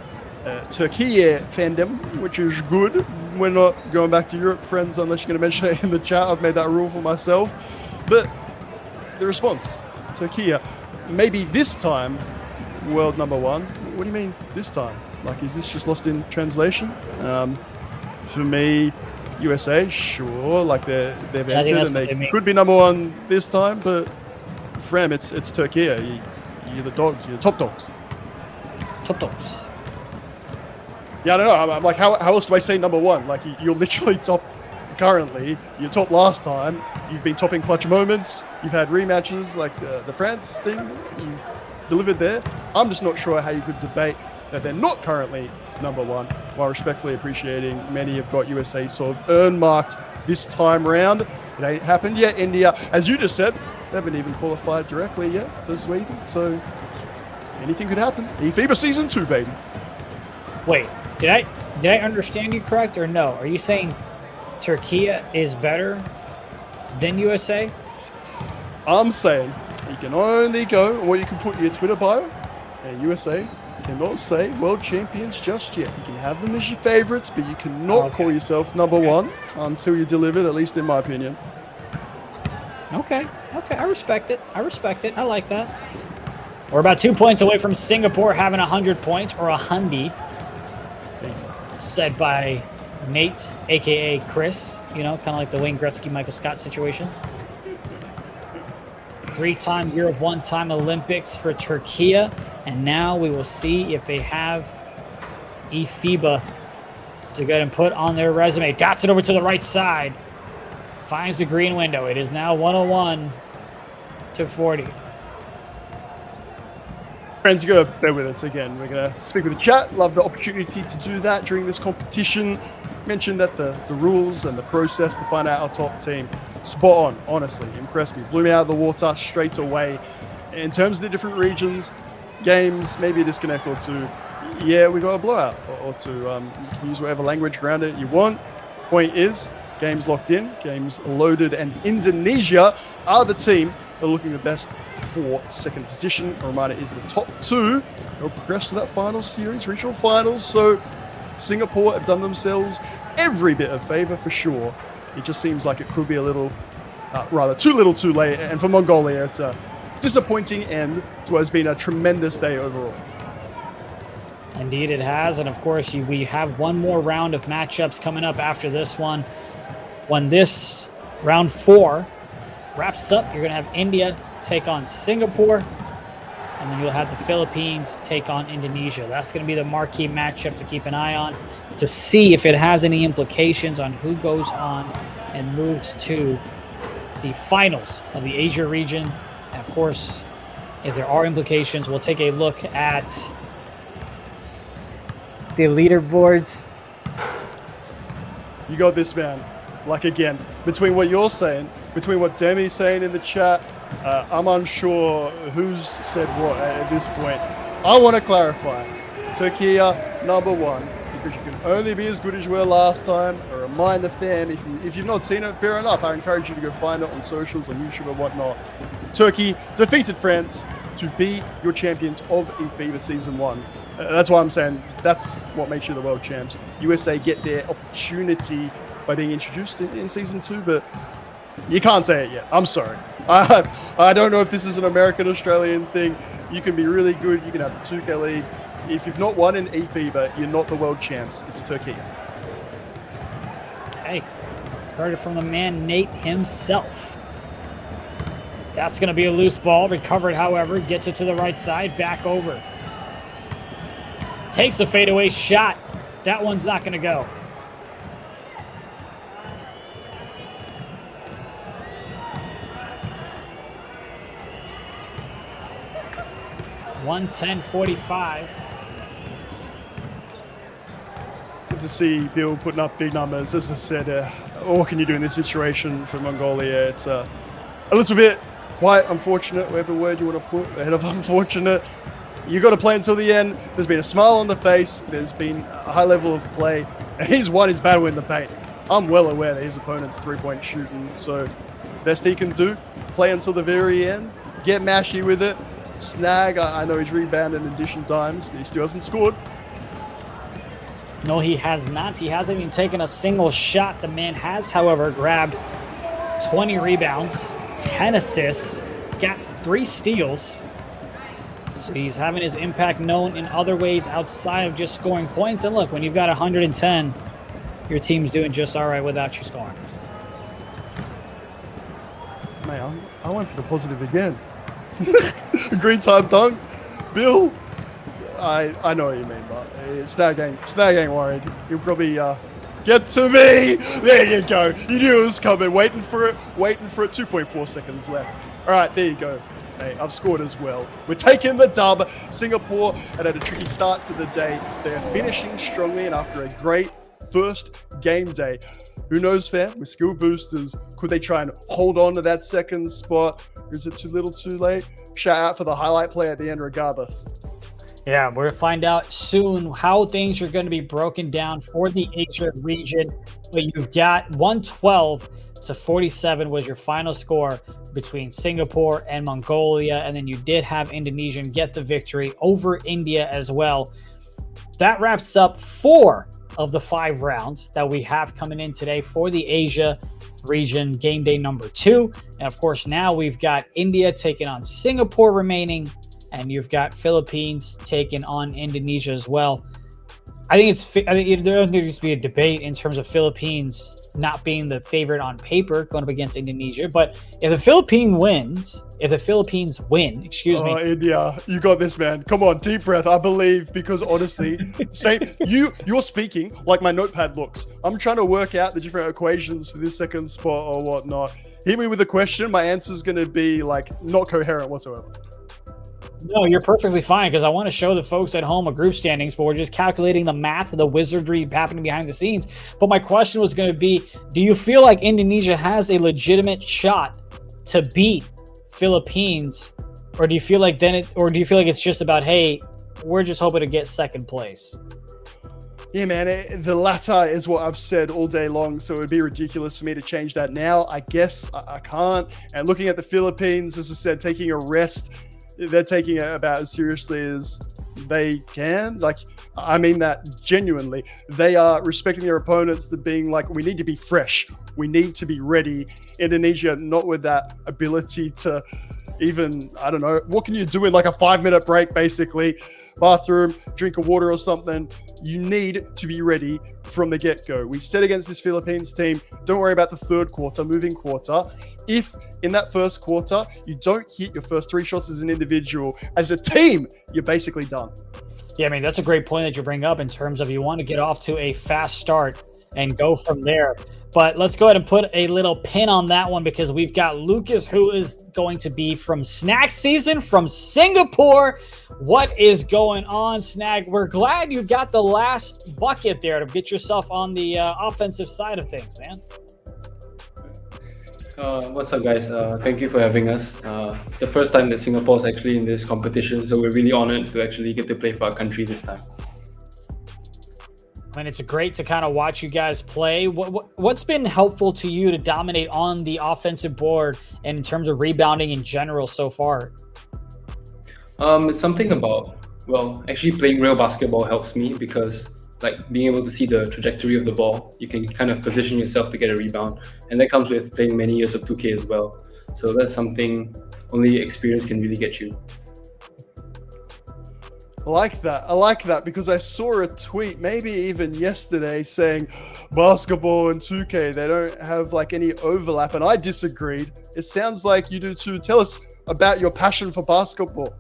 [SPEAKER 2] 𝐂𝐄𝐂 fandom, which is good. We're not going back to Europe, friends, unless you're going to mention it in the chat. I've made that rule for myself. But the response, 𝐂𝐄𝐂, maybe this time world number 1. What do you mean this time? Like, is this just lost in translation? For me, USA, sure. Like they've entered and they could be number 1 this time, but Frem, it's 𝐂𝐄𝐂. You're the dogs. You're the top dogs.
[SPEAKER 12] Top dogs.
[SPEAKER 2] Yeah, I don't know. I'm like, how else do I say number 1? Like, you're literally top currently. You're top last time. You've been top in clutch moments. You've had rematches like the France thing. You've delivered there. I'm just not sure how you could debate that they're not currently number 1, while respectfully appreciating many have got USA sort of marked this time round. It ain't happened yet. India, as you just said, they haven't even qualified directly yet for Sweden, so anything could happen. eFIBA Season 2, baby.
[SPEAKER 12] Wait, did I understand you correct or no? Are you saying 𝐂𝐄𝐂 is better than USA?
[SPEAKER 2] I'm saying you can only go on what you can put in your Twitter bio, and USA cannot say world champions just yet. You can have them as your favorites, but you cannot call yourself number 1 until you deliver it, at least in my opinion.
[SPEAKER 12] Okay, I respect it. I like that. We're about 2 points away from Singapore having 100 points, or 100, said by Nate, a.k.a. Chris. You know, kind of like the Wayne Gretzky, Michael Scott situation. 3-time Europe, 1-time Olympics for 𝐂𝐄𝐂. And now we will see if they have eFIBA to go ahead and put on their resume. Dots it over to the right side. Finds the green window. It is now 101-40.
[SPEAKER 2] Friends, you got to bear with us again. We're going to speak with the chat. Love the opportunity to do that during this competition. Mentioned that the rules and the process to find out our top team, spot on, honestly. Impressed me. Blew me out of the water straight away. In terms of the different regions, games, maybe a disconnect or 2. Yeah, we got a blowout or 2. You can use whatever language around it you want. Point is, games locked in, games loaded, and Indonesia are the team that are looking the best for second position. A reminder is the top 2 will progress to that final series, regional finals. So Singapore have done themselves every bit of favor for sure. It just seems like it could be a little, rather too little too late. And for Mongolia, it's a disappointing end to what has been a tremendous day overall.
[SPEAKER 12] Indeed it has, and of course we have one more round of matchups coming up after this one. When this round 4 wraps up, you're going to have India take on Singapore, and then you'll have the Philippines take on Indonesia. That's going to be the marquee matchup to keep an eye on to see if it has any implications on who goes on and moves to the finals of the Asia region. And of course, if there are implications, we'll take a look at the leaderboards.
[SPEAKER 2] You got this, man. Like, again, between what you're saying, between what Demi's saying in the chat, I'm unsure who's said what at this point. I want to clarify. 𝐂𝐄𝐂, number 1, because you can only be as good as you were last time. A reminder, fam, if you've not seen it, fair enough. I encourage you to go find it on socials, on YouTube and whatnot. Turkey defeated France to be your champions of eFIBA Season 1. That's why I'm saying that's what makes you the world champs. USA get their opportunity by being introduced in Season 2, but you can't say it yet. I'm sorry. I don't know if this is an American-Australian thing. You can be really good. You can have the 2K League. If you've not won in eFIBA, you're not the world champs. It's 𝐂𝐄𝐂.
[SPEAKER 12] Hey, heard it from the man Nate himself. That's going to be a loose ball. Recovered, however, gets it to the right side, back over. Takes a fadeaway shot. That one's not going to go. $110.45.
[SPEAKER 2] Good to see Bill putting up big numbers. As I said, what can you do in this situation for Mongolia? It's a little bit quite unfortunate, whatever word you want to put ahead of unfortunate. You got to play until the end. There's been a smile on the face. There's been a high level of play. And he's won his battle in the paint. I'm well aware that his opponent's three-point shooting. So best he can do, play until the very end, get mashy with it. Snag, I know he's rebounded in addition times, but he still hasn't scored.
[SPEAKER 12] No, he has not. He hasn't even taken a single shot. The man has, however, grabbed 20 rebounds, 10 assists, got 3 steals. So he's having his impact known in other ways outside of just scoring points. And look, when you've got 110, your team's doing just all right without you scoring.
[SPEAKER 2] Man, I went for the positive again. Green time dunk. Bill, I know what you mean, but Snag ain't worried. He'll probably get to me. There you go. You knew it was coming. Waiting for it. 2.4 seconds left. All right, there you go. Hey, I've scored as well. We're taking the dub. Singapore had a tricky start to the day. They're finishing strongly, and after a great first game day, who knows, fam? With skill boosters, could they try and hold on to that second spot? Or is it too little too late? Shout out for the highlight play at the end regardless.
[SPEAKER 12] Yeah, we're going to find out soon how things are going to be broken down for the Asia region. But you've got 112-47 was your final score between Singapore and Mongolia. And then you did have Indonesia get the victory over India as well. That wraps up 4 of the 5 rounds that we have coming in today for the Asia region game day number 2. And of course, now we've got India taking on Singapore remaining, and you've got Philippines taking on Indonesia as well. I think there needs to be a debate in terms of Philippines not being the favorite on paper going up against Indonesia. But if the Philippines win, excuse me.
[SPEAKER 2] Oh, India, you got this, man. Come on, deep breath. I believe, because honestly, you're speaking like my notepad looks. I'm trying to work out the different equations for this second spot or whatnot. Hit me with a question. My answer's going to be like not coherent whatsoever.
[SPEAKER 12] No, you're perfectly fine, because I want to show the folks at home a group standings, but we're just calculating the math of the wizardry happening behind the scenes. But my question was going to be, do you feel like Indonesia has a legitimate shot to beat Philippines, or do you feel like it's just about, hey, we're just hoping to get second place?
[SPEAKER 2] Yeah, man, the latter is what I've said all day long, so it would be ridiculous for me to change that now. I guess I can't. And looking at the Philippines, as I said, taking a rest, they're taking it about as seriously as they can. Like, I mean that genuinely. They are respecting their opponents, to being like, we need to be fresh. We need to be ready. Indonesia, not with that ability to even, I don't know, what can you do in like a 5-minute break, basically? Bathroom, drink of water or something. You need to be ready from the get-go. We said against this Philippines team, don't worry about the third quarter, moving quarter. If in that first quarter, you don't hit your first 3 shots as an individual, as a team, you're basically done.
[SPEAKER 12] Yeah, I mean, that's a great point that you bring up in terms of you want to get off to a fast start and go from there. But let's go ahead and put a little pin on that one, because we've got Lucas, who is going to be from Snack Season from Singapore. What is going on, Snag? We're glad you got the last bucket there to get yourself on the offensive side of things, man.
[SPEAKER 13] What's up, guys? Thank you for having us. It's the first time that Singapore is actually in this competition, so we're really honored to actually get to play for our country this time.
[SPEAKER 12] And it's great to kind of watch you guys play. What's been helpful to you to dominate on the offensive board and in terms of rebounding in general so far?
[SPEAKER 13] It's something about, well, actually playing real basketball helps me, because like being able to see the trajectory of the ball, you can kind of position yourself to get a rebound. And that comes with playing many years of 2K as well. So that's something only experience can really get you.
[SPEAKER 2] I like that because I saw a tweet, maybe even yesterday, saying basketball and 2K, they don't have like any overlap, and I disagreed. It sounds like you do too. Tell us about your passion for basketball.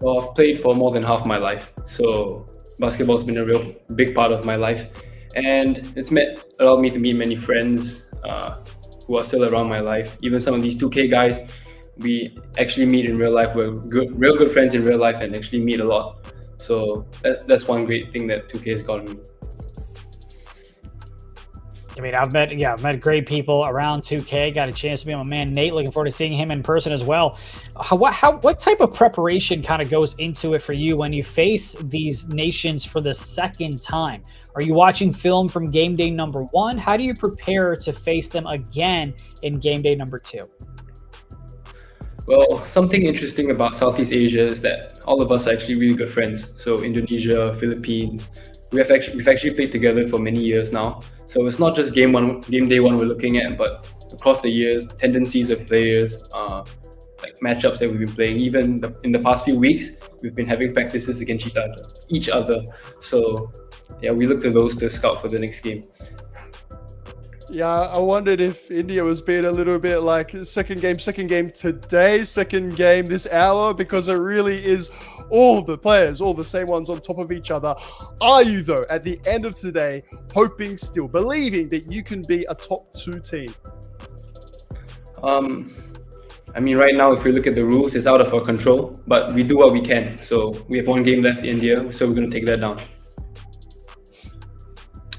[SPEAKER 13] Well, I've played for more than half my life, so basketball's been a real big part of my life, and it's allowed me to meet many friends who are still around my life. Even some of these 2K guys, we actually meet in real life. We're real good friends in real life and actually meet a lot. So that's one great thing that 2K has gotten me.
[SPEAKER 12] I mean, I've met great people around 2K. Got a chance to meet my man Nate. Looking forward to seeing him in person as well. What type of preparation kind of goes into it for you when you face these nations for the second time? Are you watching film from game day number 1? How do you prepare to face them again in game day number 2?
[SPEAKER 13] Well, something interesting about Southeast Asia is that all of us are actually really good friends. So Indonesia, Philippines, we've actually played together for many years now. So it's not just game day one we're looking at, but across the years, tendencies of players, like matchups that we've been playing. Even in the past few weeks, we've been having practices against each other. So yeah, we look to those to scout for the next game.
[SPEAKER 2] Yeah, I wondered if India was being a little bit like second game today, second game this hour, because it really is all the players, all the same ones on top of each other. Are you, though, at the end of today, hoping, still believing that you can be a top 2 team?
[SPEAKER 13] I mean, right now, if we look at the rules, it's out of our control, but we do what we can. So we have one game left in India, so we're going to take that down.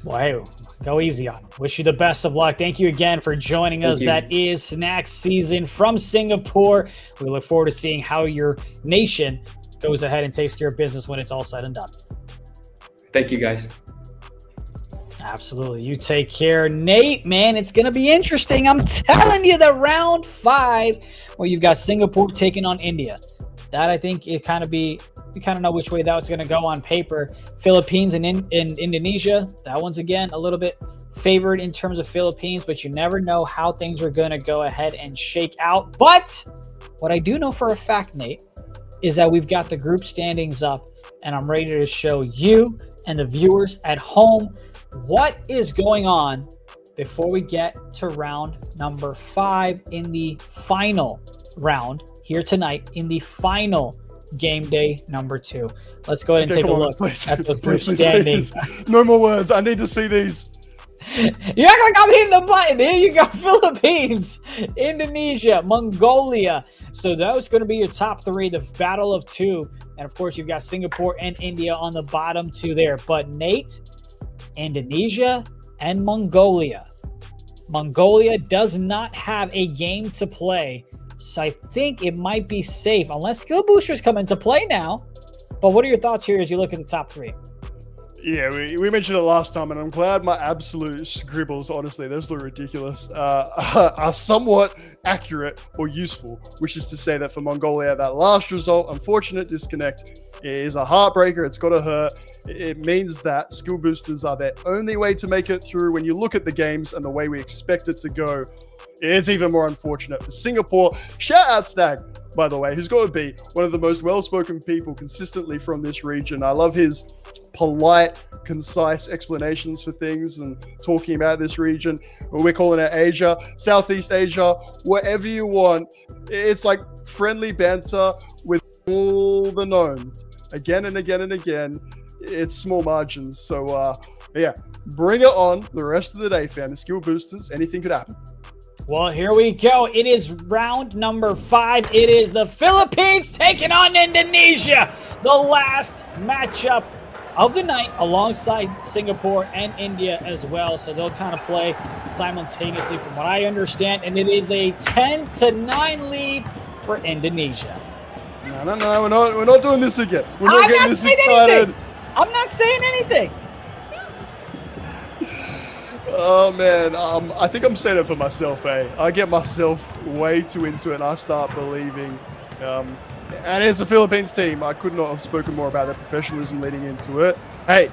[SPEAKER 12] Wow. Go easy on him. Wish you the best of luck. Thank you again for joining us. That is Snack Season from Singapore. We look forward to seeing how your nation goes ahead and takes care of business when it's all said and done.
[SPEAKER 13] Thank you, guys.
[SPEAKER 12] Absolutely. You take care. Nate, man, it's going to be interesting. I'm telling you, the round 5 where you've got Singapore taking on India. That, I think, you kind of know which way that's going to go on paper. Philippines and in Indonesia, that one's, again, a little bit favored in terms of Philippines, but you never know how things are going to go ahead and shake out. But what I do know for a fact, Nate, is that we've got the group standings up, and I'm ready to show you and the viewers at home what is going on before we get to round number 5 in the final round here tonight in the final game day number 2. Let's go ahead and take a look at those group standings.
[SPEAKER 2] No more words. I need to see these.
[SPEAKER 12] You act like I'm hitting the button. Here you go. Philippines, Indonesia, Mongolia. So that's going to be your top 3, the battle of 2. And of course, you've got Singapore and India on the bottom 2 there. But Nate, Indonesia and Mongolia. Mongolia does not have a game to play. So I think it might be safe, unless skill boosters come into play now. But what are your thoughts here as you look at the top 3?
[SPEAKER 2] Yeah, we mentioned it last time, and I'm glad my absolute scribbles, honestly, those look ridiculous, are somewhat accurate or useful, which is to say that for Mongolia, that last result, unfortunate disconnect, is a heartbreaker. It's got to hurt. It means that skill boosters are their only way to make it through. When you look at the games and the way we expect it to go, it's even more unfortunate for Singapore. Shout out Snag, by the way, who's got to be one of the most well-spoken people consistently from this region. I love his polite, concise explanations for things and talking about this region. We're calling it Asia, Southeast Asia, whatever you want. It's like friendly banter with all the knowns. Again and again and again. It's small margins. So, yeah, bring it on the rest of the day, fam. The skill boosters, anything could happen.
[SPEAKER 12] Well, here we go. It is round number 5. It is the Philippines taking on Indonesia. The last matchup of the night alongside Singapore and India as well. So they'll kind of play simultaneously from what I understand. And it is a 10-9 lead for Indonesia.
[SPEAKER 2] No, we're not doing this again. We're not getting this excited.
[SPEAKER 12] I'm not saying anything.
[SPEAKER 2] Oh man, I think I'm saying it for myself, I get myself way too into it and I start believing. And it's a Philippines team. I could not have spoken more about their professionalism leading into it. Hey,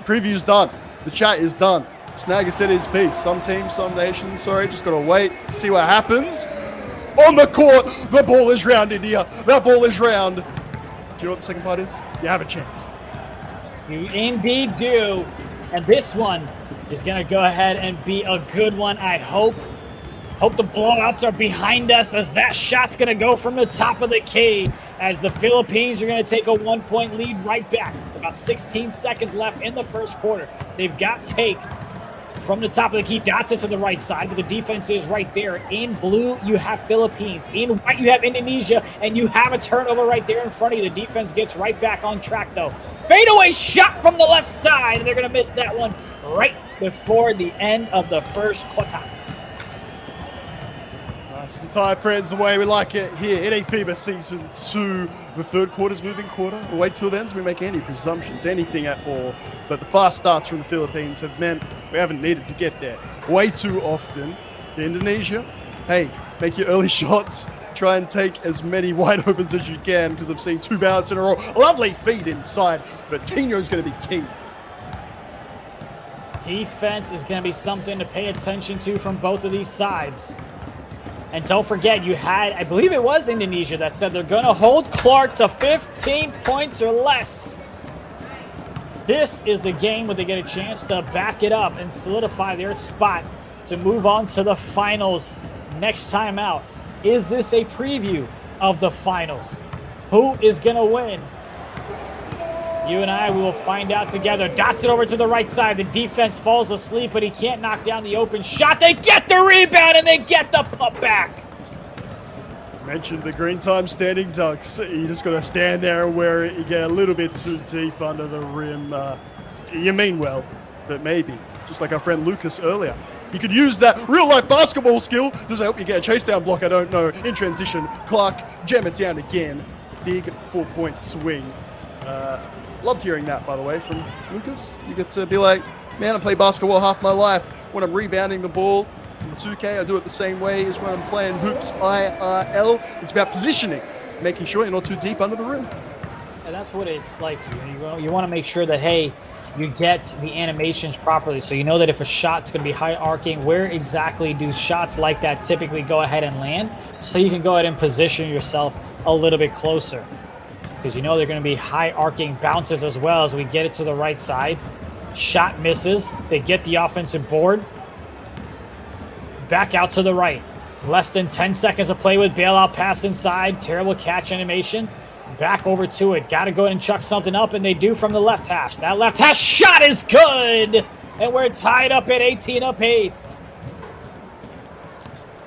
[SPEAKER 2] preview's done. The chat is done. Snag has said his piece. Some teams, some nations, sorry, just got to wait to see what happens. On the court, the ball is round, India. That ball is round. you know what the second part is? You have a chance.
[SPEAKER 12] You indeed do. And this one is going to go ahead and be a good one, I hope. Hope the blowouts are behind us as that shot's going to go from the top of the key as the Philippines are going to take a 1-point lead right back. About 16 seconds left in the first quarter. They've got take from the top of the key. Dots it to the right side, but the defense is right there. In blue, you have Philippines. In white, you have Indonesia, and you have a turnover right there in front of you. The defense gets right back on track, though. Fadeaway shot from the left side, and they're going to miss that one right before the end of the first quarter.
[SPEAKER 2] Nice and tight, friends, the way we like it here in eFIBA Season 2. The third quarter's moving quarter. We'll wait till then so we make any presumptions, anything at all. But the fast starts from the Philippines have meant we haven't needed to get there way too often. Indonesia, hey, make your early shots. Try and take as many wide opens as you can because I've seen 2 bounce in a row. Lovely feed inside, but Tino's going to be key.
[SPEAKER 12] Defense is going to be something to pay attention to from both of these sides. And don't forget, you had, I believe it was Indonesia that said they're going to hold Clark to 15 points or less. This is the game where they get a chance to back it up and solidify their spot to move on to the finals next time out. Is this a preview of the finals? Who is going to win? You and I, we will find out together. Dots it over to the right side. The defense falls asleep, but he can't knock down the open shot. They get the rebound, and they get the putback.
[SPEAKER 2] Mentioned the green time standing ducks. You just got to stand there where you get a little bit too deep under the rim. You mean well, but maybe, just like our friend Lucas earlier, you could use that real-life basketball skill. Does it help you get a chase-down block? I don't know. In transition, Clark, jam it down again. Big 4-point swing. Loved hearing that, by the way, from Lucas. You get to be like, man, I play basketball half my life. When I'm rebounding the ball in 2K, I do it the same way as when I'm playing hoops IRL. It's about positioning, making sure you're not too deep under the rim.
[SPEAKER 12] And that's what it's like. You want to make sure that, hey, you get the animations properly. So you know that if a shot's going to be high arcing, where exactly do shots like that typically go ahead and land? So you can go ahead and position yourself a little bit closer. Because you know they're going to be high arcing bounces as well as we get it to the right side. Shot misses. They get the offensive board. Back out to the right. Less than 10 seconds of play with bailout pass inside. Terrible catch animation. Back over to it. Got to go ahead and chuck something up, and they do from the left hash. That left hash shot is good! And we're tied up at 18 apiece.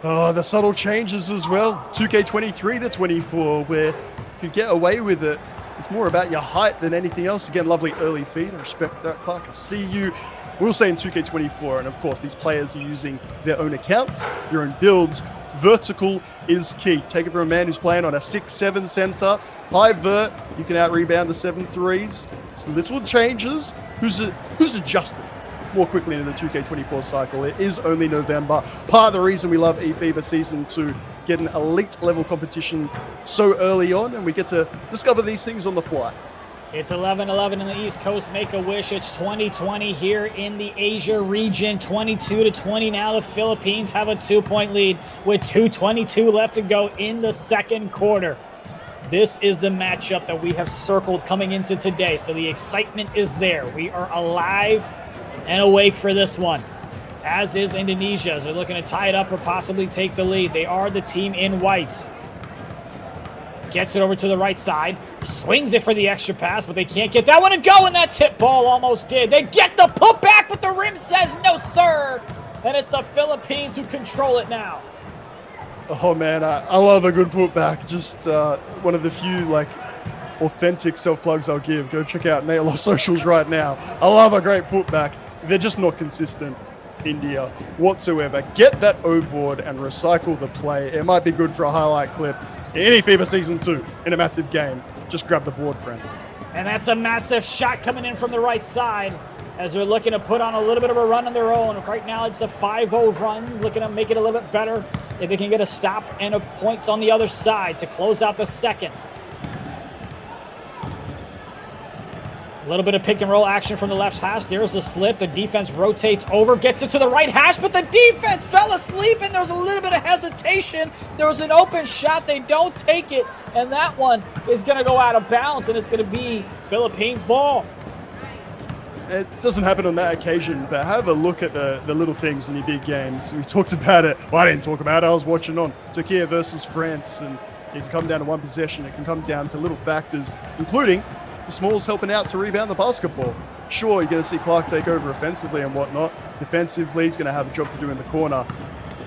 [SPEAKER 2] Oh, the subtle changes as well. 2K23 to 24, where you get away with it. It's more about your height than anything else. Again, lovely early feed. I respect that, Clark. I see you. We'll say in 2K24, and of course, these players are using their own accounts, their own builds. Vertical is key. Take it from a man who's playing on a 6'7" center. High vert, you can out-rebound the 7-3s. It's little changes. Who's adjusted more quickly into the 2K24 cycle? It is only November. Part of the reason we love eFIBA Season 2, get an elite level competition so early on, and we get to discover these things on the fly.
[SPEAKER 12] It's 11-11 in the East Coast. Make a wish. It's 2020 here in the Asia region. 22-20 now. The Philippines have a 2-point lead with 2:22 left to go in the second quarter. This is the matchup that we have circled coming into today. So the excitement is there. We are alive and awake for this one, as is Indonesia, as they're looking to tie it up or possibly take the lead. They are the team in white. Gets it over to the right side. Swings it for the extra pass, but they can't get that one to go, and that tip ball almost did. They get the putback, but the rim says no, sir. And it's the Philippines who control it now.
[SPEAKER 2] Oh, man, I love a good putback. Just one of the few, authentic self-plugs I'll give. Go check out Naylor socials right now. I love a great putback. They're just not consistent, India, whatsoever. Get that O-board and recycle the play. It might be good for a highlight clip in eFIBA Season 2 in a massive game. Just grab the board, friend.
[SPEAKER 12] And that's a massive shot coming in from the right side as they're looking to put on a little bit of a run on their own. Right now, it's a 5-0 run, looking to make it a little bit better if they can get a stop and a points on the other side to close out the second. A little bit of pick and roll action from the left hash. There's the slip. The defense rotates over, gets it to the right hash, but the defense fell asleep and there was a little bit of hesitation. There was an open shot. They don't take it, and that one is going to go out of bounds, and it's going to be Philippines ball.
[SPEAKER 2] It doesn't happen on that occasion, but have a look at the little things in your big games. We talked about it. Well, I didn't talk about it. I was watching on 𝐂𝐄𝐄 versus France, and it can come down to one possession. It can come down to little factors, including the smalls helping out to rebound the basketball. Sure, you're going to see Clark take over offensively and whatnot. Defensively, he's going to have a job to do in the corner.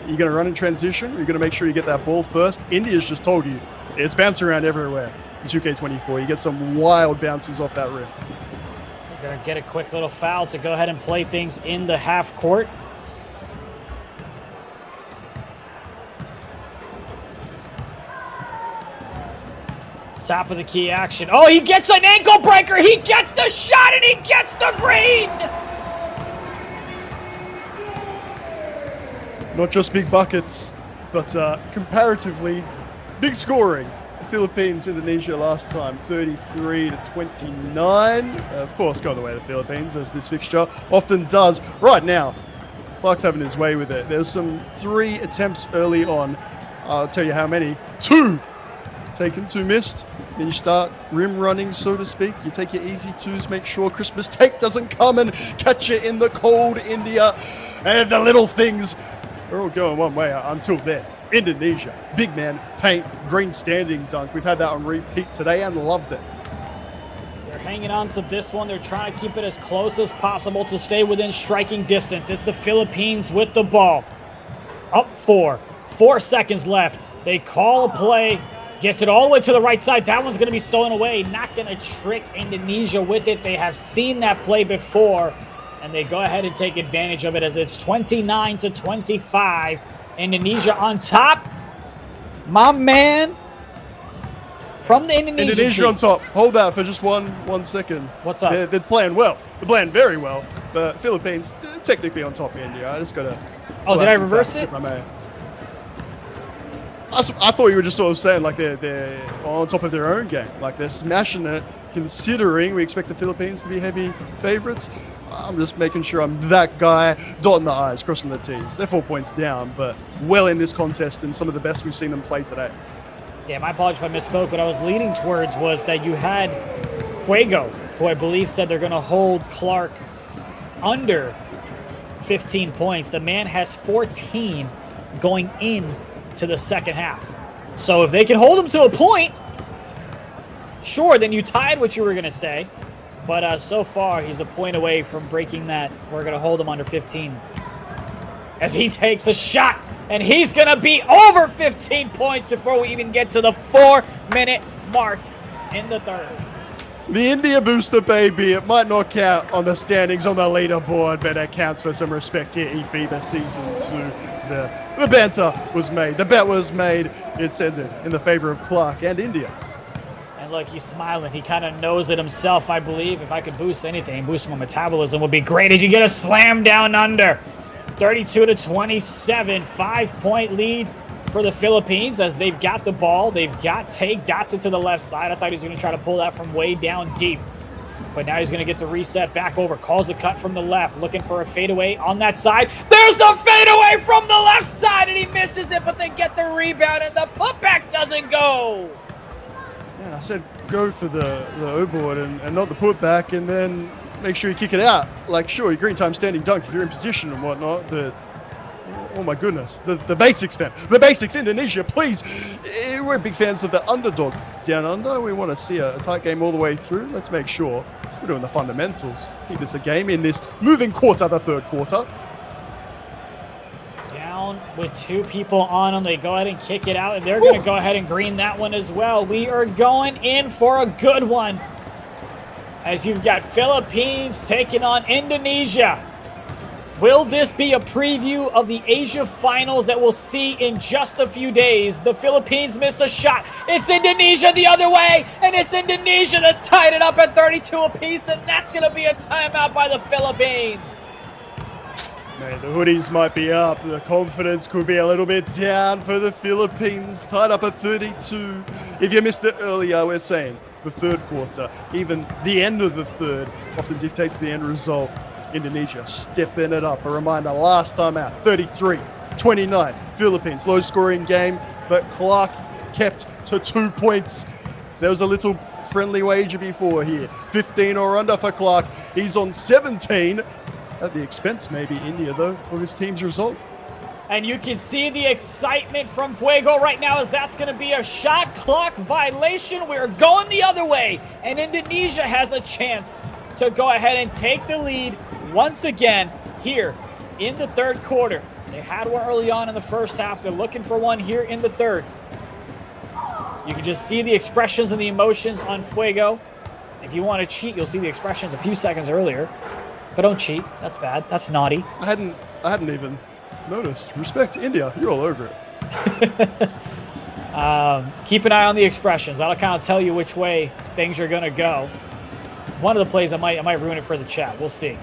[SPEAKER 2] You're going to run in transition. You're going to make sure you get that ball first. India's just told you it's bouncing around everywhere in 2K24. You get some wild bounces off that rim.
[SPEAKER 12] They're going to get a quick little foul to go ahead and play things in the half court. Top of the key action. Oh, he gets an ankle breaker. He gets the shot and he gets the green.
[SPEAKER 2] Not just big buckets, but comparatively big scoring. The Philippines, Indonesia last time, 33-29. Of course, go the way of the Philippines, as this fixture often does. Right now, Clark's having his way with it. There's some 3 attempts early on. I'll tell you how many. 2 taken, 2 missed. Then you start rim running, so to speak. You take your easy 2s, make sure Christmas take doesn't come and catch you in the cold, India. And the little things are all going one way until then. Indonesia, big man, paint, green standing dunk. We've had that on repeat today and loved it.
[SPEAKER 12] They're hanging on to this one. They're trying to keep it as close as possible to stay within striking distance. It's the Philippines with the ball. Up 4. 4 seconds left. They call a play. Gets it all the way to the right side. That one's going to be stolen away. Not going to trick Indonesia with it. They have seen that play before, and they go ahead and take advantage of it as it's 29-25. Indonesia on top. My man from the
[SPEAKER 2] Indonesia on top. Hold that for just one second.
[SPEAKER 12] What's up?
[SPEAKER 2] They're playing well. They're playing very well. But Philippines technically on top of India. I just got to...
[SPEAKER 12] Oh, did I reverse it?
[SPEAKER 2] I thought you were just sort of saying like they're on top of their own game. Like they're smashing it, considering we expect the Philippines to be heavy favorites. I'm just making sure I'm that guy, dotting the I's, crossing the T's. They're 4 points down, but well in this contest and some of the best we've seen them play today.
[SPEAKER 12] Yeah, my apologies if I misspoke. What I was leading towards was that you had Fuego, who I believe said they're going to hold Clark under 15 points. The man has 14 going in to the second half. So if they can hold him to a point, sure, then you tied what you were going to say. But so far, he's a point away from breaking that. We're going to hold him under 15. As he takes a shot, and he's going to be over 15 points before we even get to the 4-minute mark in the third.
[SPEAKER 2] The India booster, baby. It might not count on the standings on the leaderboard, but it counts for some respect here. eFIBA Season 2. The banter was made. The bet was made. It's ended in the favor of Clark and India.
[SPEAKER 12] And look, he's smiling. He kind of knows it himself, I believe. If I could boost anything, boost my metabolism would be great as you get a slam down under. 32-27, 5-point lead for the Philippines as they've got the ball. They've got Take, dots it to the left side. I thought he was going to try to pull that from way down deep. But now he's going to get the reset back over. Calls a cut from the left. Looking for a fadeaway on that side. There's the fadeaway from the left side, and he misses it, but they get the rebound, and the putback doesn't go.
[SPEAKER 2] Yeah, I said go for the O-board and not the putback, and then make sure you kick it out. Like, sure, your green time standing dunk if you're in position and whatnot, but oh my goodness, the basics, fam. The basics, Indonesia, please. We're big fans of the underdog down under. We want to see a tight game all the way through. Let's make sure we're doing the fundamentals. Keep this a game in this moving quarter, the third quarter.
[SPEAKER 12] Down with 2 people on them. They go ahead and kick it out, and they're going to go ahead and green that one as well. We are going in for a good one as you've got Philippines taking on Indonesia. Will this be a preview of the Asia Finals that we'll see in just a few days? The Philippines miss a shot. It's Indonesia the other way, and it's Indonesia that's tied it up at 32 apiece, and that's going to be a timeout by the Philippines.
[SPEAKER 2] Man, the hoodies might be up. The confidence could be a little bit down for the Philippines. Tied up at 32. If you missed it earlier, we're saying the third quarter, even the end of the third, often dictates the end result. Indonesia stepping it up. A reminder, last time out, 33-29. Philippines, low scoring game, but Clark kept to 2 points. There was a little friendly wager before here. 15 or under for Clark. He's on 17. At the expense, maybe, India, though, of his team's result.
[SPEAKER 12] And you can see the excitement from Fuego right now, as that's going to be a shot clock violation. We're going the other way, and Indonesia has a chance to go ahead and take the lead once again here in the third quarter. They had one early on in the first half. They're looking for one here in the third. You can just see the expressions and the emotions on Fuego. If you want to cheat, you'll see the expressions a few seconds earlier. But don't cheat. That's bad. That's naughty.
[SPEAKER 2] I hadn't even noticed. Respect India. You're all over it.
[SPEAKER 12] Keep an eye on the expressions. That'll kind of tell you which way things are going to go. One of the plays I might ruin it for the chat. We'll see.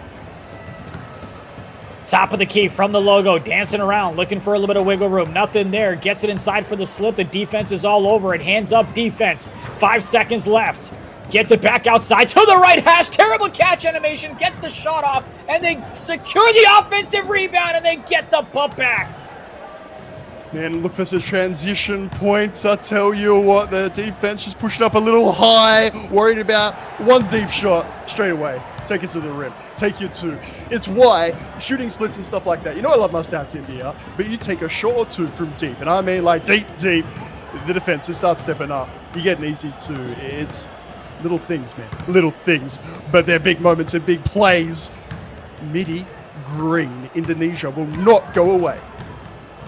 [SPEAKER 12] Top of the key from the logo, dancing around, looking for a little bit of wiggle room. Nothing there. Gets it inside for the slip. The defense is all over it. Hands up defense. 5 seconds left. Gets it back outside to the right hash. Terrible catch animation. Gets the shot off. And they secure the offensive rebound. And they get the putback.
[SPEAKER 2] Man, look for some transition points. I tell you what, the defense just pushing up a little high. Worried about one deep shot. Straight away. Take it to the rim. Take you two. It's why shooting splits and stuff like that. You know I love my stats, India. But you take a shot or two from deep. And I mean like deep. The defense just starts stepping up. You get an easy two. It's little things, man. Little things. But they're big moments and big plays. Midi green. Indonesia will not go away.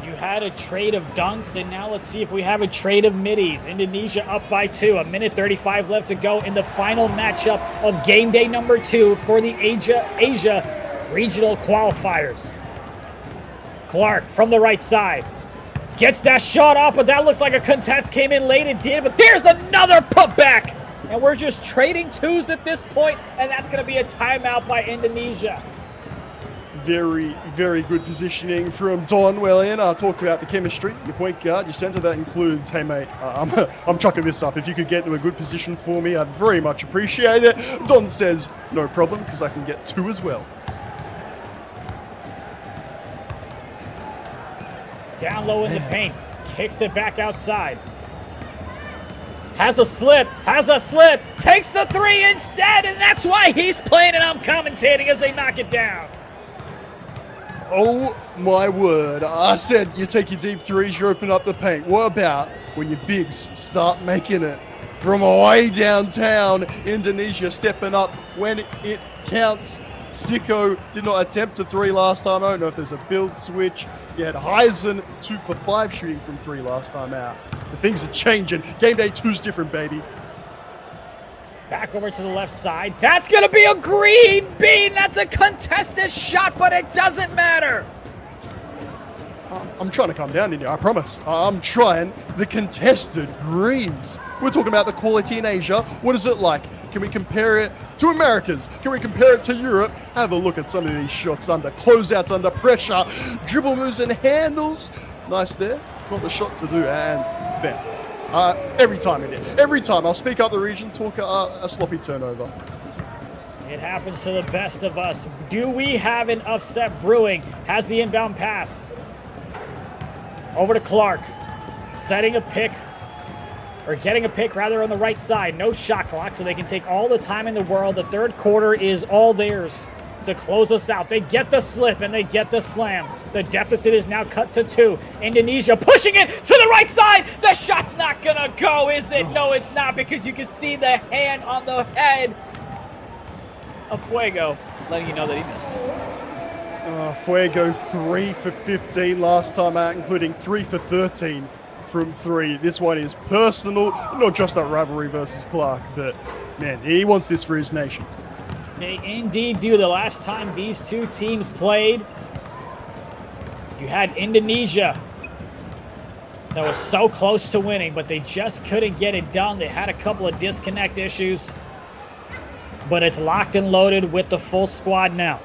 [SPEAKER 12] You had a trade of dunks, and now let's see if we have a trade of middies. Indonesia up by 2. 1:35 left to go in the final matchup of game day number 2 for the Asia regional qualifiers. Clark from the right side. Gets that shot off, but that looks like a contest came in late. It did, but there's another putback. And we're just trading twos at this point, and that's going to be a timeout by Indonesia.
[SPEAKER 2] Very, very good positioning from Don Wellian. I talked about the chemistry, your point guard, your center. That includes, hey mate, I'm chucking this up. If you could get into a good position for me, I'd very much appreciate it. Don says, no problem, because I can get 2 as well.
[SPEAKER 12] Down low in the paint, kicks it back outside. Has a slip, takes the 3 instead, and that's why he's playing and I'm commentating as they knock it down.
[SPEAKER 2] Oh my word. I said you take your deep threes, you open up the paint. What about when your bigs start making it from way downtown? Indonesia stepping up when it counts. Sicko did not attempt a 3 last time. I don't know if there's a build switch. You had 𝐻𝐿 2 for 5 shooting from 3 last time out. The things are changing. Game day 2's different, baby.
[SPEAKER 12] Back over to the left side. That's going to be a green bean. That's a contested shot, but it doesn't matter.
[SPEAKER 2] I'm trying to calm down, India, I promise. I'm trying. The contested greens. We're talking about the quality in Asia. What is it like? Can we compare it to Americans? Can we compare it to Europe? Have a look at some of these shots under closeouts, under pressure. Dribble moves and handles. Nice there. Not the shot to do. And bam. Every time, India. Every time. I'll speak up the region, talk a sloppy turnover.
[SPEAKER 12] It happens to the best of us. Do we have an upset brewing? Has the inbound pass. Over to Clark. Setting a pick. Or getting a pick, rather, on the right side. No shot clock, so they can take all the time in the world. The third quarter is all theirs to close us out. They get the slip, and they get the slam. The deficit is now cut to 2. Indonesia pushing it to the right side. The shot's not going to go, is it? No, it's not, because you can see the hand on the head of Fuego, letting you know that he missed it.
[SPEAKER 2] Fuego 3 for 15 last time out, including 3 for 13 from 3. This one is personal, not just that rivalry versus Clark, but man, he wants this for his nation.
[SPEAKER 12] They indeed do. The last time these two teams played, you had Indonesia that was so close to winning, but they just couldn't get it done. They had a couple of disconnect issues, but it's locked and loaded with the full squad now.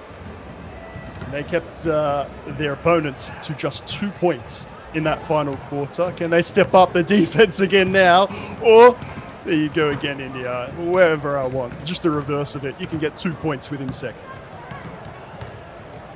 [SPEAKER 2] They kept their opponents to just 2 points in that final quarter. Can they step up the defense again now? Or, there you go again, India. Wherever I want. Just the reverse of it. You can get 2 points within seconds.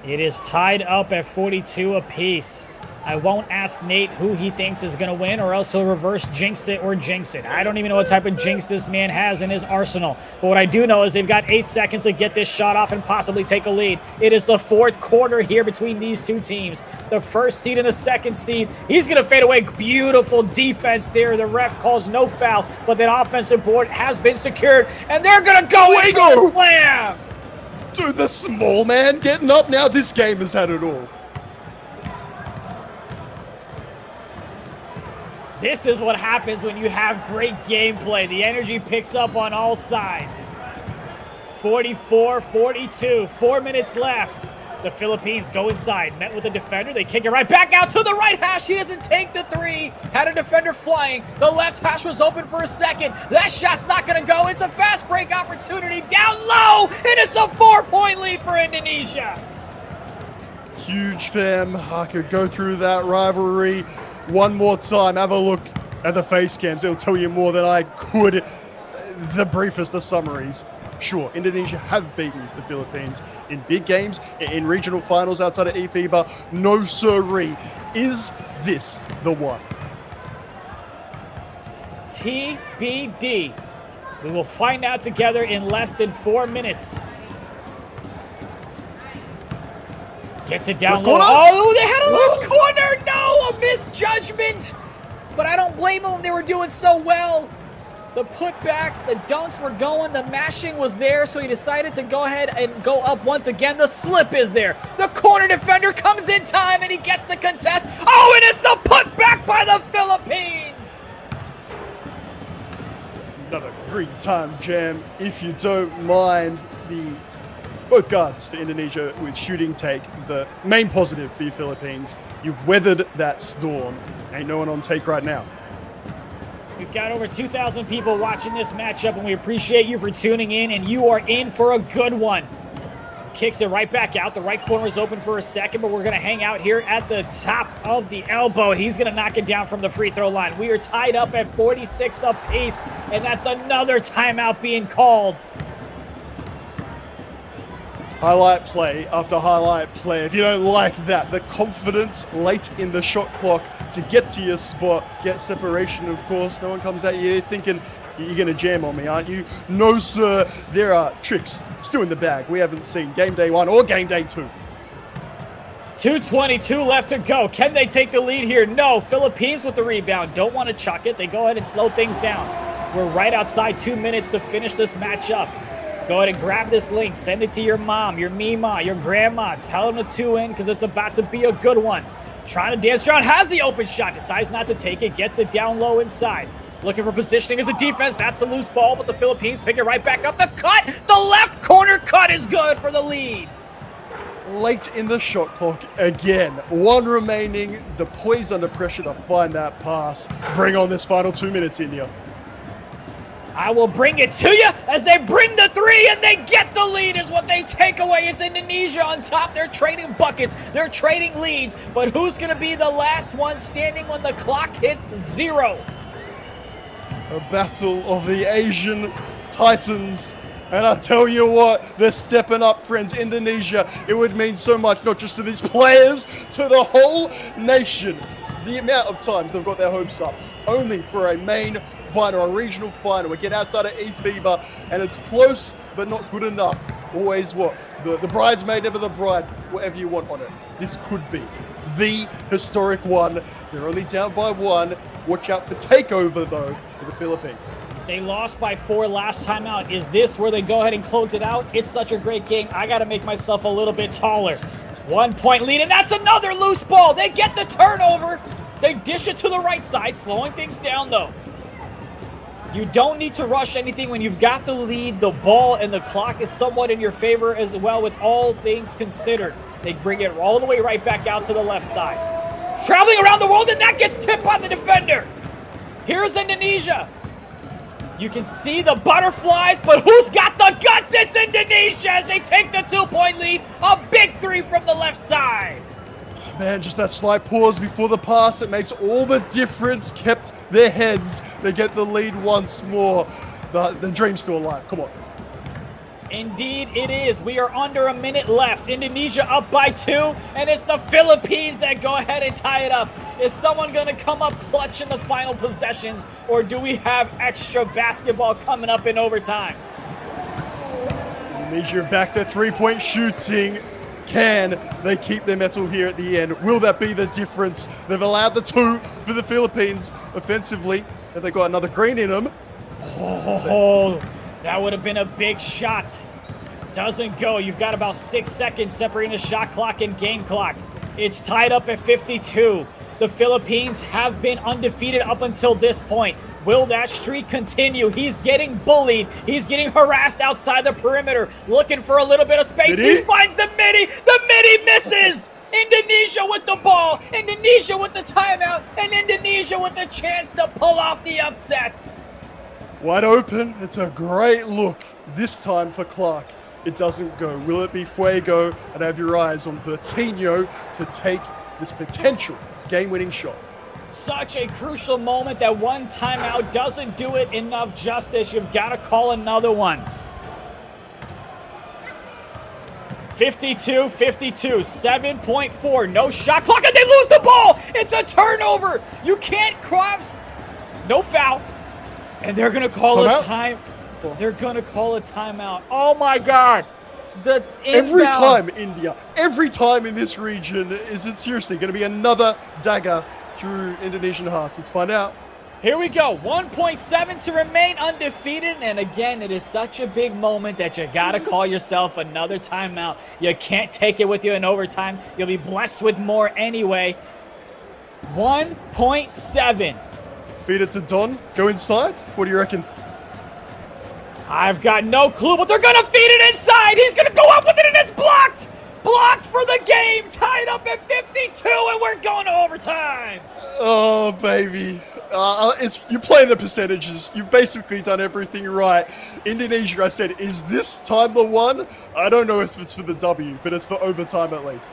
[SPEAKER 12] It is tied up at 42 apiece. I won't ask Nate who he thinks is going to win, or else he'll reverse jinx it or jinx it. I don't even know what type of jinx this man has in his arsenal. But what I do know is they've got 8 seconds to get this shot off and possibly take a lead. It is the 4th quarter here between these two teams. The first seed and the second seed. He's going to fade away. Beautiful defense there. The ref calls no foul, but that offensive board has been secured, and they're going to go in for the slam.
[SPEAKER 2] Dude, the small man getting up now. This game has had it all.
[SPEAKER 12] This is what happens when you have great gameplay. The energy picks up on all sides. 44-42, 4 minutes left. The Philippines go inside, met with a defender. They kick it right back out to the right hash. He doesn't take the 3. Had a defender flying. The left hash was open for a second. That shot's not going to go. It's a fast break opportunity down low, and it's a 4-point lead for Indonesia.
[SPEAKER 2] Huge, fam. I could go through that rivalry one more time. Have a look at the face cams. It'll tell you more than I could. The briefest of summaries. Sure, Indonesia have beaten the Philippines in big games, in regional finals outside of eFIBA. No siree. Is this the one?
[SPEAKER 12] TBD. We will find out together in less than 4 minutes. Gets it down low. Oh, they had a left corner. No, a misjudgment. But I don't blame them. They were doing so well. The putbacks, the dunks were going. The mashing was there, so he decided to go ahead and go up once again. The slip is there. The corner defender comes in time, and he gets the contest. Oh, and it's the putback by the Philippines.
[SPEAKER 2] Another green time jam, if you don't mind. Both guards for Indonesia with shooting take. The main positive for you Philippines, you've weathered that storm. Ain't no one on take right now.
[SPEAKER 12] We've got over 2,000 people watching this matchup, and we appreciate you for tuning in, and you are in for a good one. Kicks it right back out. The right corner is open for a second, but we're going to hang out here at the top of the elbow. He's going to knock it down from the free throw line. We are tied up at 46 apiece, and that's another timeout being called.
[SPEAKER 2] Highlight play after highlight play. If you don't like that, the confidence late in the shot clock to get to your spot, get separation, of course. No one comes at you thinking you're going to jam on me, aren't you? No, sir. There are tricks still in the bag. We haven't seen game day 1 or game day 2.
[SPEAKER 12] 2:22 left to go. Can they take the lead here? No. Philippines with the rebound. Don't want to chuck it. They go ahead and slow things down. We're right outside 2 minutes to finish this matchup. Go ahead and grab this link. Send it to your mom, your Mima, your grandma. Tell them to tune in because it's about to be a good one. Trying to dance around. Has the open shot. Decides not to take it. Gets it down low inside. Looking for positioning as a defense. That's a loose ball, but the Philippines pick it right back up. The cut. The left corner cut is good for the lead.
[SPEAKER 2] Late in the shot clock again. 1 remaining. The poise under pressure to find that pass. Bring on this final 2 minutes, India.
[SPEAKER 12] I will bring it to you as they bring the 3 and they get the lead is what they take away. It's Indonesia on top. They're trading buckets. They're trading leads. But who's going to be the last one standing when the clock hits 0?
[SPEAKER 2] A battle of the Asian Titans. And I tell you what, they're stepping up, friends. Indonesia, it would mean so much, not just to these players, to the whole nation. The amount of times they've got their hopes up, only for a main final, a regional final. We get outside of eFIBA, and it's close, but not good enough. Always what? The bridesmaid, never the bride, whatever you want on it. This could be the historic one. They're only down by 1. Watch out for takeover, though, for the Philippines.
[SPEAKER 12] They lost by 4 last time out. Is this where they go ahead and close it out? It's such a great game. I got to make myself a little bit taller. 1 point lead, and that's another loose ball. They get the turnover. They dish it to the right side, slowing things down, though. You don't need to rush anything when you've got the lead. The ball and the clock is somewhat in your favor as well, with all things considered. They bring it all the way right back out to the left side. Traveling around the world, and that gets tipped by the defender. Here's Indonesia.
[SPEAKER 1] You can see the butterflies, but who's got the guts? It's Indonesia as they take the 2-point lead. A big three from the left side.
[SPEAKER 2] Man, just that slight pause before the pass, it makes all the difference. Kept their heads. They get the lead once more. The dream's still alive. Come on.
[SPEAKER 1] Indeed it is. We are under a minute left. Indonesia up by 2, and it's the Philippines that go ahead and tie it up. Is someone going to come up clutch in the final possessions, or do we have extra basketball coming up in overtime?
[SPEAKER 2] Indonesia back their 3-point shooting. Can they keep their mettle here at the end? Will that be the difference? They've allowed the 2 for the Philippines offensively, and they got another green in them.
[SPEAKER 1] Oh, that would have been a big shot. Doesn't go. You've got about 6 seconds separating the shot clock and game clock. It's tied up at 52. The Philippines have been undefeated up until this point. Will that streak continue? He's getting bullied. He's getting harassed outside the perimeter, looking for a little bit of space. He finds the midi. The midi misses. Indonesia with the ball. Indonesia with the timeout. And Indonesia with the chance to pull off the upset.
[SPEAKER 2] Wide open. It's a great look. This time for Clark. It doesn't go. Will it be Fuego? And have your eyes on 𝐂𝐇𝐄𝐂 to take this potential game-winning shot.
[SPEAKER 1] Such a crucial moment that one timeout doesn't do it enough justice. You've got to call another one. 52-52, 7.4, no shot clock, and they lose the ball. It's a turnover. You can't cross. No foul. And they're going to call a time. They're going to call a timeout. Oh, my God.
[SPEAKER 2] Every time, India, every time in this region, is it seriously going to be another dagger through Indonesian hearts? Let's find out.
[SPEAKER 1] Here we go. 1.7 to remain undefeated. And again, it is such a big moment that you got to call yourself another timeout. You can't take it with you in overtime. You'll be blessed with more anyway. 1.7.
[SPEAKER 2] Feed it to Don. Go inside. What do you reckon?
[SPEAKER 1] I've got no clue, but they're going to feed it inside. He's going to go up with it, and it's blocked. Blocked for the game. Tied up at 52, and we're going to overtime.
[SPEAKER 2] Oh, baby. You're playing the percentages. You've basically done everything right. Indonesia, I said, is this time the one? I don't know if it's for the W, but it's for overtime at least.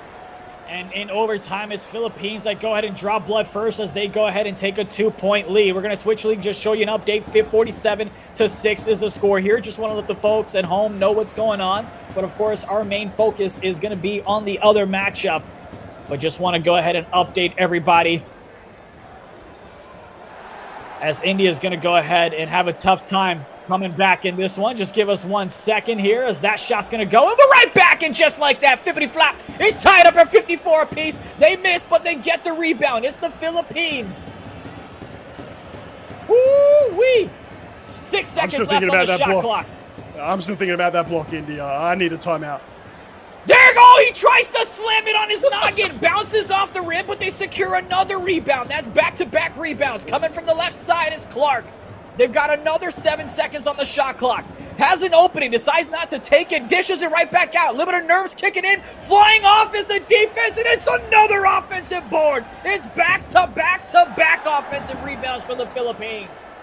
[SPEAKER 1] And in overtime, it's Philippines that go ahead and draw blood first as they go ahead and take a 2-point lead. We're going to switch league, just show you an update. 47-6 is the score here. Just want to let the folks at home know what's going on. But of course, our main focus is going to be on the other matchup. But just want to go ahead and update everybody, as India is going to go ahead and have a tough time coming back in this one. Just give us 1 second here as that shot's going to go. And we're right back, and just like that, flippity-flap, it's tied up at 54 apiece. They miss, but they get the rebound. It's the Philippines. Woo-wee. 6 seconds left on the shot clock.
[SPEAKER 2] I'm still thinking about that block, India. I need a timeout.
[SPEAKER 1] There you go. He tries to slam it on his noggin. Bounces off the rim, but they secure another rebound. That's back-to-back rebounds. Coming from the left side is Clark. They've got another 7 seconds on the shot clock. Has an opening, decides not to take it, dishes it right back out. Little bit of nerves kicking in. Flying off is the defense, and it's another offensive board. It's back-to-back-to-back offensive rebounds for the Philippines.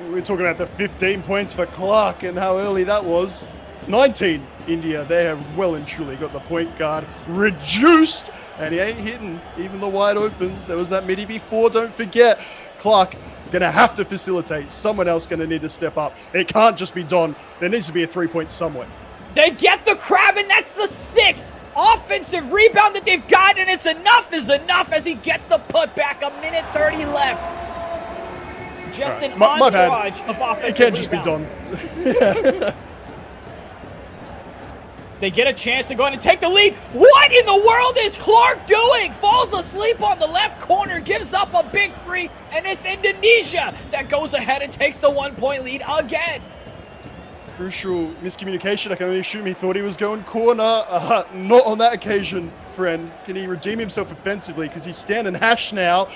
[SPEAKER 2] We're talking about the 15 points for Clark and how early that was. 19, India. They have well and truly got the point guard reduced, and he ain't hitting even the wide opens. There was that midi before, don't forget. Clark gonna have to facilitate. Someone else gonna need to step up. It can't just be Don. There needs to be a 3-point somewhere.
[SPEAKER 1] They get the crab, and that's the 6th offensive rebound that they've got, and it's enough is enough as he gets the putback. 1:30 left. Just right. An entourage of offensive
[SPEAKER 2] It can't just
[SPEAKER 1] rebounds.
[SPEAKER 2] be Don.
[SPEAKER 1] They get a chance to go ahead and take the lead. What in the world is Clark doing? Falls asleep on the left corner, gives up a big 3, and it's Indonesia that goes ahead and takes the 1-point lead again.
[SPEAKER 2] Crucial miscommunication. I can only assume he thought he was going corner. Not on that occasion, friend. Can he redeem himself offensively? Because he's standing hash now.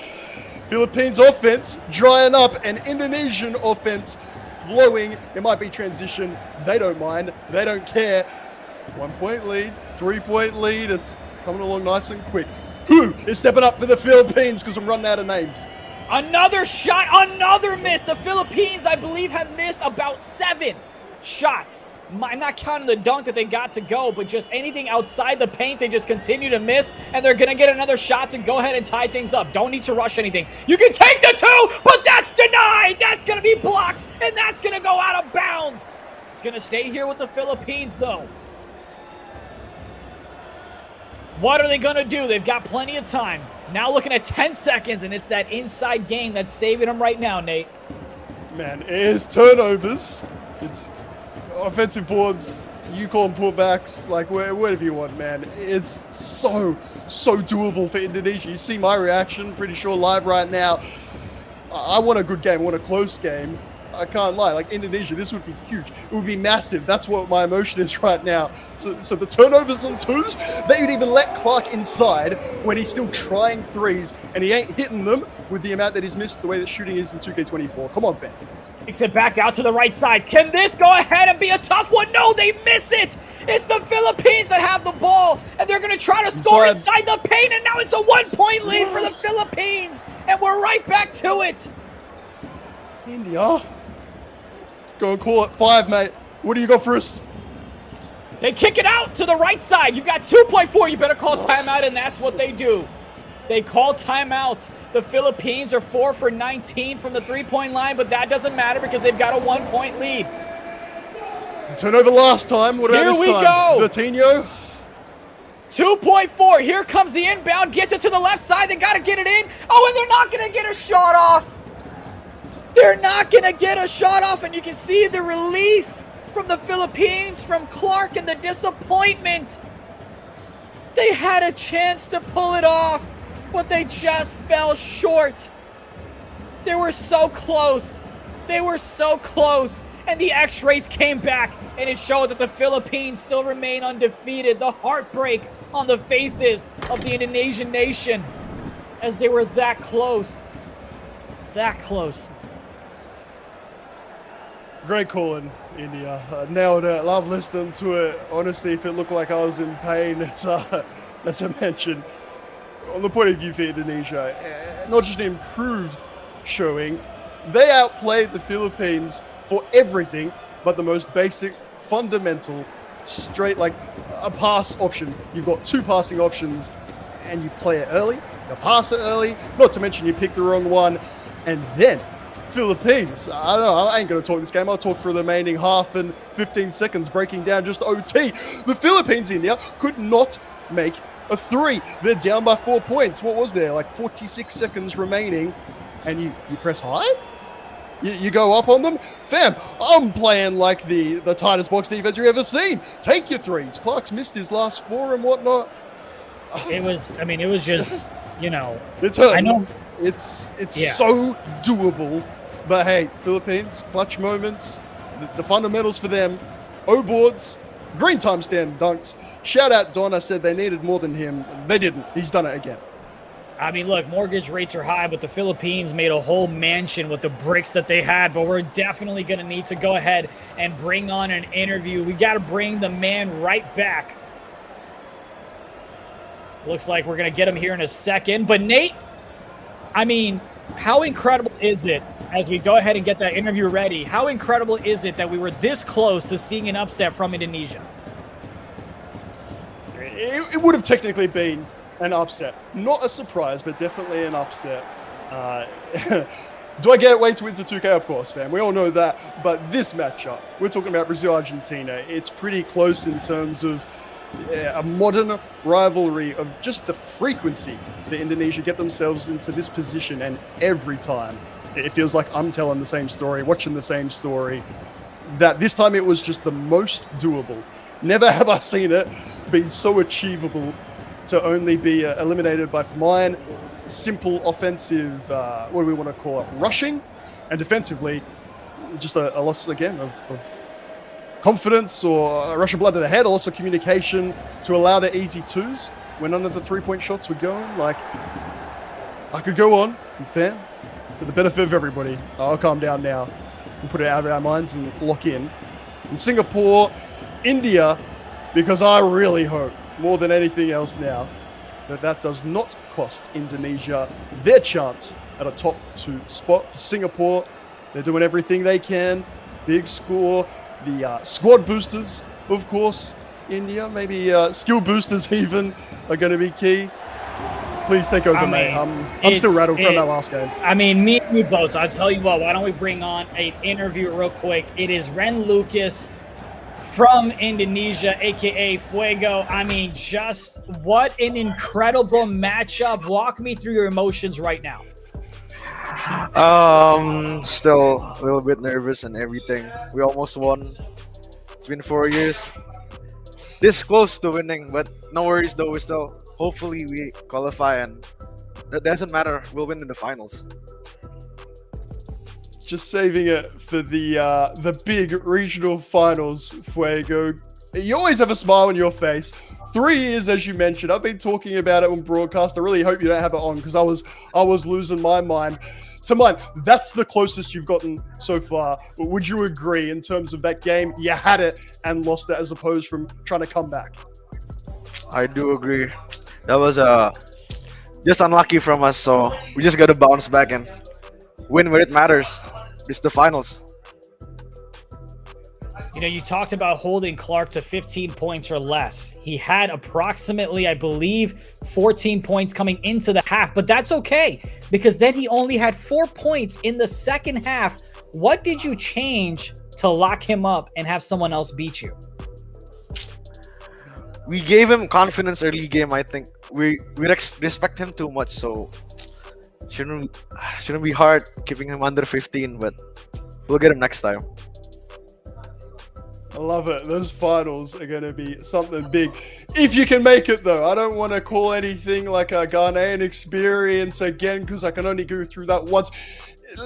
[SPEAKER 2] Philippines offense drying up, and Indonesian offense flowing. It might be transition. They don't mind. They don't care. 1-point lead, 3-point lead. It's coming along nice and quick. Who is stepping up for the Philippines? Because I'm running out of names.
[SPEAKER 1] Another shot, another miss. The Philippines, I believe, have missed about 7 shots. I'm not counting the dunk that they got to go, but just anything outside the paint, they just continue to miss, and they're going to get another shot to go ahead and tie things up. Don't need to rush anything. You can take the 2, but that's denied. That's going to be blocked, and that's going to go out of bounds. It's going to stay here with the Philippines, though. What are they going to do? They've got plenty of time. Now looking at 10 seconds, and it's that inside game that's saving them right now, Nate.
[SPEAKER 2] Man, it's turnovers. It's offensive boards. You call them putbacks, like whatever you want, man. It's so doable for Indonesia. You see my reaction, pretty sure live right now. I want a good game. I want a close game. I can't lie. Like Indonesia, this would be huge. It would be massive. That's what my emotion is right now. So the turnovers on 2s, they would even let Clark inside when he's still trying 3s, and he ain't hitting them with the amount that he's missed the way that shooting is in 2K24. Come on, fam.
[SPEAKER 1] Takes it back out to the right side. Can this go ahead and be a tough one? No, they miss it. It's the Philippines that have the ball, and they're going to try to score inside the paint, and now it's a 1-point lead for the Philippines, and we're right back to it.
[SPEAKER 2] India. Go and call it 5, mate. What do you got for us?
[SPEAKER 1] They kick it out to the right side. You've got 2.4. You better call timeout, and that's what they do. They call timeout. The Philippines are 4 for 19 from the 3-point line, but that doesn't matter because they've got a 1-point lead.
[SPEAKER 2] Turnover last time. What about this time?
[SPEAKER 1] Here we go.
[SPEAKER 2] 𝐂𝐄𝐄𝐂𝐄𝐄.
[SPEAKER 1] 2.4. Here comes the inbound. Gets it to the left side. They got to get it in. Oh, and they're not going to get a shot off. They're not going to get a shot off, and you can see the relief from the Philippines, from Clark, and the disappointment. They had a chance to pull it off, but they just fell short. They were so close. They were so close, and the X-rays came back, and it showed that the Philippines still remain undefeated. The heartbreak on the faces of the Indonesian nation as they were that close. That close.
[SPEAKER 2] Great calling, India. Nailed it. Love listening to it. Honestly, if it looked like I was in pain, it's as I mentioned, on the point of view for Indonesia, not just an improved showing, they outplayed the Philippines for everything but the most basic, fundamental, straight, like a pass option. You've got 2 passing options, and you play it early, you pass it early, not to mention you pick the wrong one, and then Philippines. I don't know. I ain't going to talk this game. I'll talk for the remaining half and 15 seconds, breaking down just OT. The Philippines, India, could not make a 3. They're down by 4 points. What was there? Like 46 seconds remaining, and you press high? You go up on them? Fam, I'm playing like the tightest box defense you've ever seen. Take your 3s. Clark's missed his last 4 and whatnot.
[SPEAKER 12] It was just, you know.
[SPEAKER 2] It's hurt.
[SPEAKER 12] I know.
[SPEAKER 2] It's so doable. But hey, Philippines, clutch moments, the fundamentals for them. O-boards, green time stand dunks. Shout out Don, I said they needed more than him. They didn't. He's done it again.
[SPEAKER 12] I mean, look, mortgage rates are high, but the Philippines made a whole mansion with the bricks that they had. But we're definitely going to need to go ahead and bring on an interview. We got to bring the man right back. Looks like we're going to get him here in a second. But Nate, I mean, how incredible is it, as we go ahead and get that interview ready, how incredible is it that we were this close to seeing an upset from Indonesia?
[SPEAKER 2] It would have technically been an upset. Not a surprise, but definitely an upset. Do I get way to into 2K? Of course, fam. We all know that. But this matchup, we're talking about Brazil-Argentina. It's pretty close in terms of a modern rivalry of just the frequency that Indonesia get themselves into this position, and every time it feels like I'm telling the same story, watching the same story, that this time it was just the most doable. Never have I seen it been so achievable to only be eliminated by mine. Simple offensive, what do we want to call it, rushing, and defensively, just a loss again of confidence or a rush of blood to the head, also communication to allow the easy 2s when none of the 3-point shots were going. Like, I could go on, and fam, for the benefit of everybody, I'll calm down now and put it out of our minds and lock in. In Singapore, India, because I really hope, more than anything else now, that does not cost Indonesia their chance at a top 2 spot. For Singapore, they're doing everything they can. Big score. The squad boosters, of course. India, maybe skill boosters even are going to be key. Please take over, mate. I'm still rattled from that last game.
[SPEAKER 12] I mean, me and you both. So I'll tell you what, why don't we bring on an interview real quick? It is Ren Lucas from Indonesia, aka Fuego. I mean, just what an incredible matchup. Walk me through your emotions right now.
[SPEAKER 7] Still a little bit nervous and everything. We almost won. It's been 4 years. This close to winning, but no worries though. We still, hopefully we qualify, and that doesn't matter. We'll win in the finals.
[SPEAKER 2] Just saving it for the big regional finals, Fuego. You always have a smile on your face. 3 years, as you mentioned. I've been talking about it on broadcast. I really hope you don't have it on, because I was losing my mind. To mine, that's the closest you've gotten so far. But would you agree in terms of that game? You had it and lost it, as opposed from trying to come back.
[SPEAKER 7] I do agree. That was just unlucky from us. So we just got to bounce back and win where it matters. It's the finals.
[SPEAKER 12] You know, you talked about holding Clark to 15 points or less. He had approximately, I believe, 14 points coming into the half, but that's okay because then he only had 4 points in the second half. What did you change to lock him up and have someone else beat you?
[SPEAKER 7] We gave him confidence early game. I think we respect him too much, so shouldn't be hard keeping him under 15, but we'll get him next time.
[SPEAKER 2] I love it. Those finals are going to be something big. If you can make it, though. I don't want to call anything like a Ghanaian experience again, because I can only go through that once.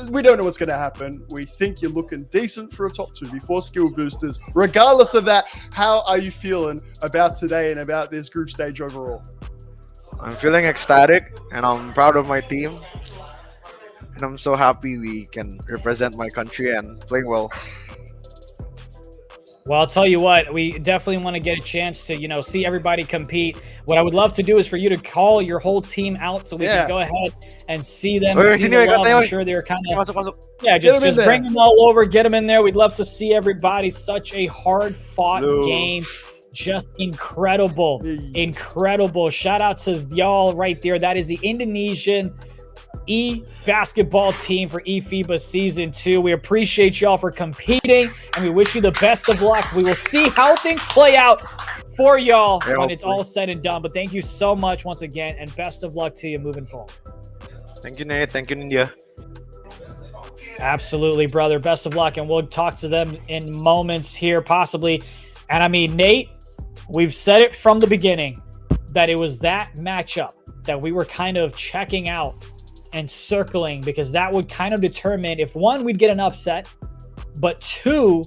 [SPEAKER 2] We don't know what's going to happen. We think you're looking decent for a top 2 before skill boosters. Regardless of that, how are you feeling about today and about this group stage overall?
[SPEAKER 7] I'm feeling ecstatic, and I'm proud of my team. And I'm so happy we can represent my country and play well.
[SPEAKER 12] Well, I'll tell you what, we definitely want to get a chance to, you know, see everybody compete. What I would love to do is for you to call your whole team out so we can go ahead and see them. See the love. I'm sure they're kind of, just bring them all over, get them in there. We'd love to see everybody. Such a hard-fought game. Just incredible. Incredible. Shout out to y'all right there. That is the Indonesian basketball team for eFIBA Season 2. We appreciate y'all for competing, and we wish you the best of luck. We will see how things play out for y'all when it's all said and done. But thank you so much once again, and best of luck to you moving forward.
[SPEAKER 7] Thank you, Nate. Thank you, India.
[SPEAKER 12] Absolutely, brother. Best of luck, and we'll talk to them in moments here, possibly. And I mean, Nate, we've said it from the beginning that it was that matchup that we were kind of checking out and circling, because that would kind of determine if, one, we'd get an upset, but two,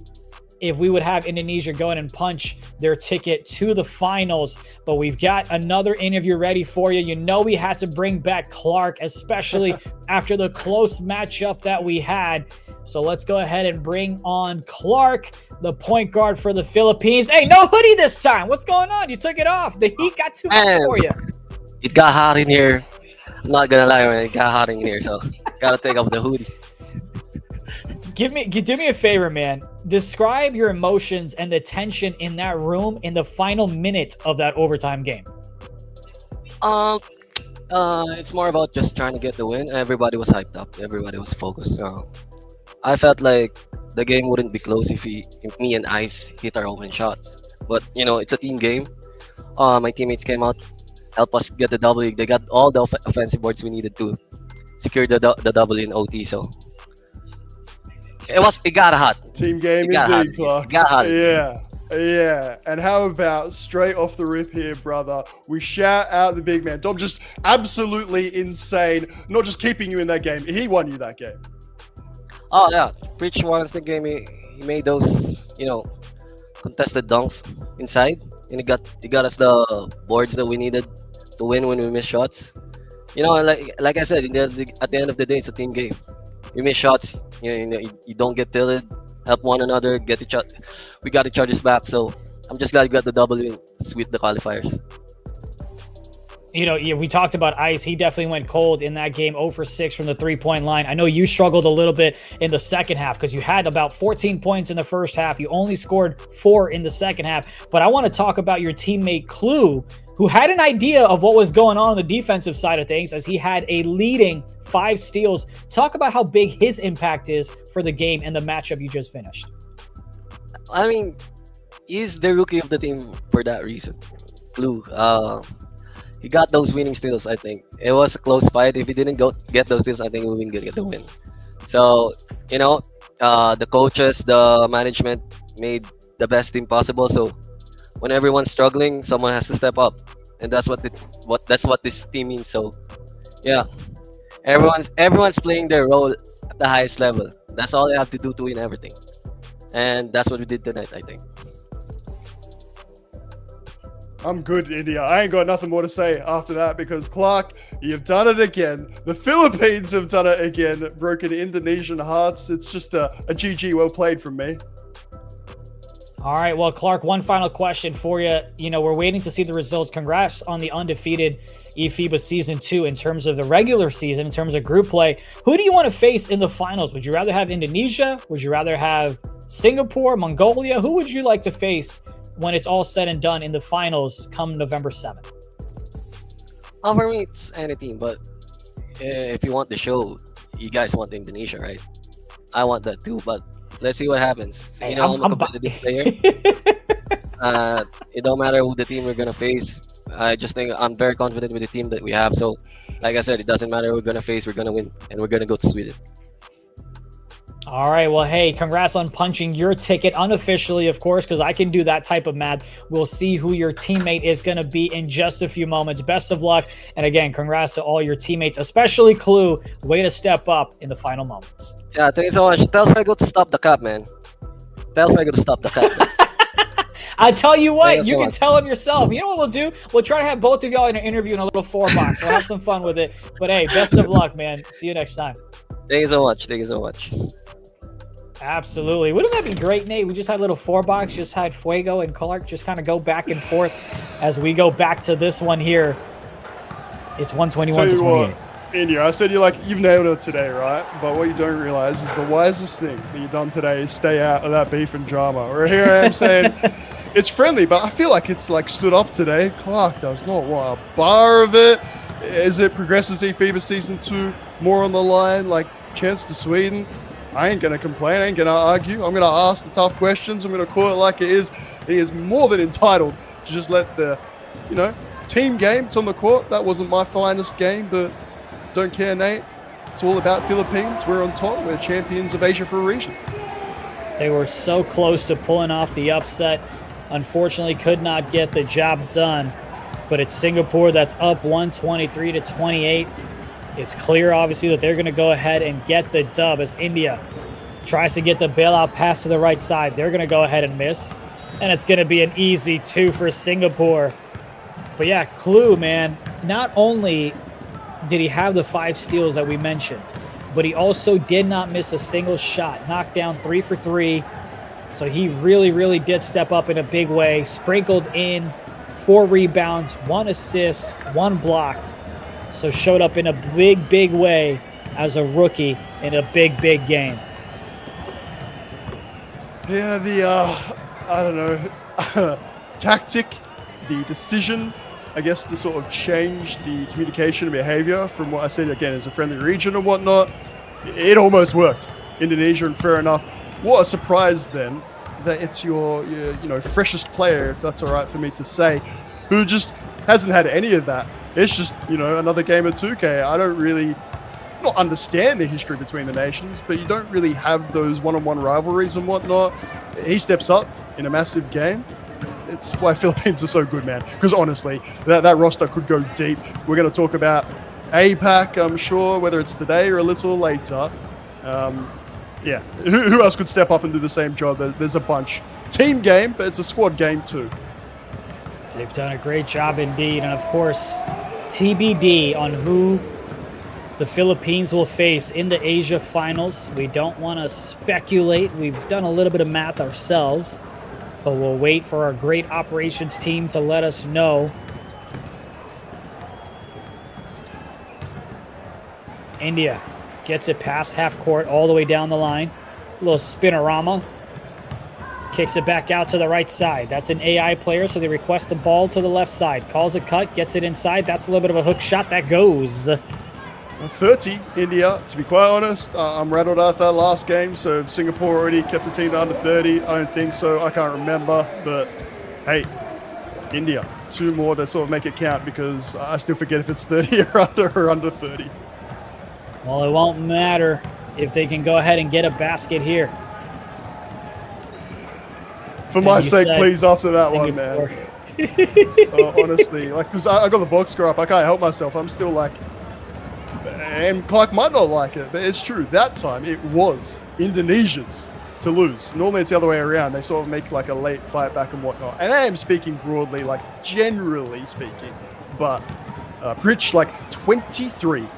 [SPEAKER 12] if we would have Indonesia go in and punch their ticket to the finals. But we've got another interview ready for you. You know we had to bring back Clark, especially after the close matchup that we had. So let's go ahead and bring on Clark, the point guard for the Philippines. Hey, no hoodie this time. What's going on? You took it off. The heat got too much for you.
[SPEAKER 10] It got hot in here. I'm not gonna lie, man. It got hot in here, so gotta take off the hoodie.
[SPEAKER 12] Do me a favor, man. Describe your emotions and the tension in that room in the final minute of that overtime game.
[SPEAKER 10] It's more about just trying to get the win. Everybody was hyped up. Everybody was focused. I felt like the game wouldn't be close if me and 𝐂𝐿 hit our open shots. But you know, it's a team game. My teammates came out, help us get the W. They got all the offensive boards we needed to secure the W in OT. So it got hot.
[SPEAKER 2] Team game indeed, Clark.
[SPEAKER 10] It got hot.
[SPEAKER 2] Yeah. And how about straight off the rip here, brother? We shout out the big man. Dom, just absolutely insane. Not just keeping you in that game. He won you that game.
[SPEAKER 10] Oh yeah, Preach won us the game. He made those, you know, contested dunks inside, and he got us the boards that we needed to win when we miss shots. You know, like I said, at the end of the day, it's a team game. You miss shots, you don't get tilted. Help one another, get each other. We got each other's back. So I'm just glad we got the W and sweep the qualifiers.
[SPEAKER 12] you know, we talked about Ice. He definitely went cold in that game, 0 for 6 from the three-point line. I know you struggled a little bit in the second half because you had about 14 points in the first half. You only scored 4 in the second half. But I want to talk about your teammate 𝐂𝐄, who had an idea of what was going on the defensive side of things as he had a leading 5 steals. Talk about how big his impact is for the game and the matchup you just finished.
[SPEAKER 10] I mean, he's the rookie of the team for that reason. 𝐂𝐄, he got those winning steals, I think. It was a close fight. If he didn't get those steals, I think we wouldn't get the win. So, you know, the coaches, the management made the best team possible. So when everyone's struggling, someone has to step up. And that's what this team means. So yeah. Everyone's playing their role at the highest level. That's all they have to do to win everything. And that's what we did tonight, I think.
[SPEAKER 2] I'm good, India. I ain't got nothing more to say after that because Clark, you've done it again. The Philippines have done it again, broken Indonesian hearts. It's just a GG, well played from me.
[SPEAKER 12] All right, well, Clark, one final question for you. You know, we're waiting to see the results. Congrats on the undefeated eFIBA Season 2 in terms of the regular season, in terms of group play. Who do you want to face in the finals? Would you rather have Indonesia? Would you rather have Singapore, Mongolia? Who would you like to face when it's all said and done in the finals come November 7th?
[SPEAKER 10] For me, it's any team, but if you want the show, you guys want Indonesia, right? I want that too, but let's see what happens.
[SPEAKER 12] Hey,
[SPEAKER 10] you know, I'm a competitive player. It don't matter who the team we're gonna face. I just think I'm very confident with the team that we have. So, like I said, it doesn't matter who we're gonna face. We're gonna win, and we're gonna go to Sweden.
[SPEAKER 12] All right, well, hey, congrats on punching your ticket unofficially, of course, because I can do that type of math. We'll see who your teammate is going to be in just a few moments. Best of luck. And again, congrats to all your teammates, especially 𝐂𝐄. Way to step up in the final moments.
[SPEAKER 10] Yeah, thank you so much. Tell Fuego to stop the cap, man. Tell Fuego to stop the cap.
[SPEAKER 12] I tell you what, you
[SPEAKER 10] so
[SPEAKER 12] can
[SPEAKER 10] much.
[SPEAKER 12] tell him yourself. You know what we'll do? We'll try to have both of y'all in an interview in a little 4-box. We'll have some fun with it. But hey, best of luck, man. See you next time.
[SPEAKER 10] Thank you so much. Thank you so much.
[SPEAKER 12] Absolutely. Wouldn't that be great, Nate? We just had a little 4-box, just had Fuego and Clark just kind of go back and forth as we go back to this one here. It's 121 to 28.
[SPEAKER 2] India, I said you've nailed it today, right? But what you don't realize is the wisest thing that you've done today is stay out of that beef and drama. Where here I am saying it's friendly, but I feel like it's like stood up today. Clark does not want a bar of it. As it progresses eFIBA Season 2, more on the line, like chance to Sweden. I ain't going to complain. I ain't going to argue. I'm going to ask the tough questions. I'm going to call it like it is. He is more than entitled to just let the, team game. It's on the court. That wasn't my finest game, but don't care, Nate. It's all about Philippines. We're on top. We're champions of Asia for a region.
[SPEAKER 12] They were so close to pulling off the upset. Unfortunately, could not get the job done. But it's Singapore that's up 123 to 28. It's clear, obviously, that they're going to go ahead and get the dub as India tries to get the bailout pass to the right side. They're going to go ahead and miss. And it's going to be an easy 2 for Singapore. But yeah, 𝐂𝐄, man, not only did he have the 5 steals that we mentioned, but he also did not miss a single shot. Knocked down 3 for 3. So he really, really did step up in a big way. Sprinkled in 4 rebounds, 1 assist, 1 block. So showed up in a big, big way as a rookie in a big, big game.
[SPEAKER 2] Yeah, tactic, the decision, I guess, to sort of change the communication and behavior from what I said, again, as a friendly region and whatnot, it almost worked. Indonesia, and fair enough. What a surprise then that it's your freshest player, if that's all right for me to say, who just hasn't had any of that. It's just, another game of 2K. I don't really not understand the history between the nations, but you don't really have those one-on-one rivalries and whatnot. He steps up in a massive game. It's why Philippines are so good, man. Because honestly, that roster could go deep. We're going to talk about APAC, I'm sure, whether it's today or a little later. Yeah, who else could step up and do the same job? There's a bunch. Team game, but it's a squad game too.
[SPEAKER 12] They've done a great job indeed. And of course, TBD on who the Philippines will face in the Asia finals. We don't want to speculate. We've done a little bit of math ourselves, but we'll wait for our great operations team to let us know India gets it past half court all the way down the line. A little spinorama. Kicks it back out to the right side. That's an AI player, so they request the ball to the left side. Calls a cut, gets it inside. That's a little bit of a hook shot. That goes.
[SPEAKER 2] 30, India. To be quite honest, I'm rattled after that last game. So if Singapore already kept the team to under 30, I don't think so. I can't remember. But hey, India, 2 more to sort of make it count, because I still forget if it's 30 or under 30.
[SPEAKER 12] Well, it won't matter if they can go ahead and get a basket here.
[SPEAKER 2] For my sake, please, after that one, man. Honestly, like, because I got the box score up, I can't help myself. I'm still like, and Clark might not like it, but it's true. That time, it was Indonesia's to lose. Normally, it's the other way around. They sort of make like a late fight back and whatnot. And I am speaking broadly, like generally speaking, but Pritch, like 23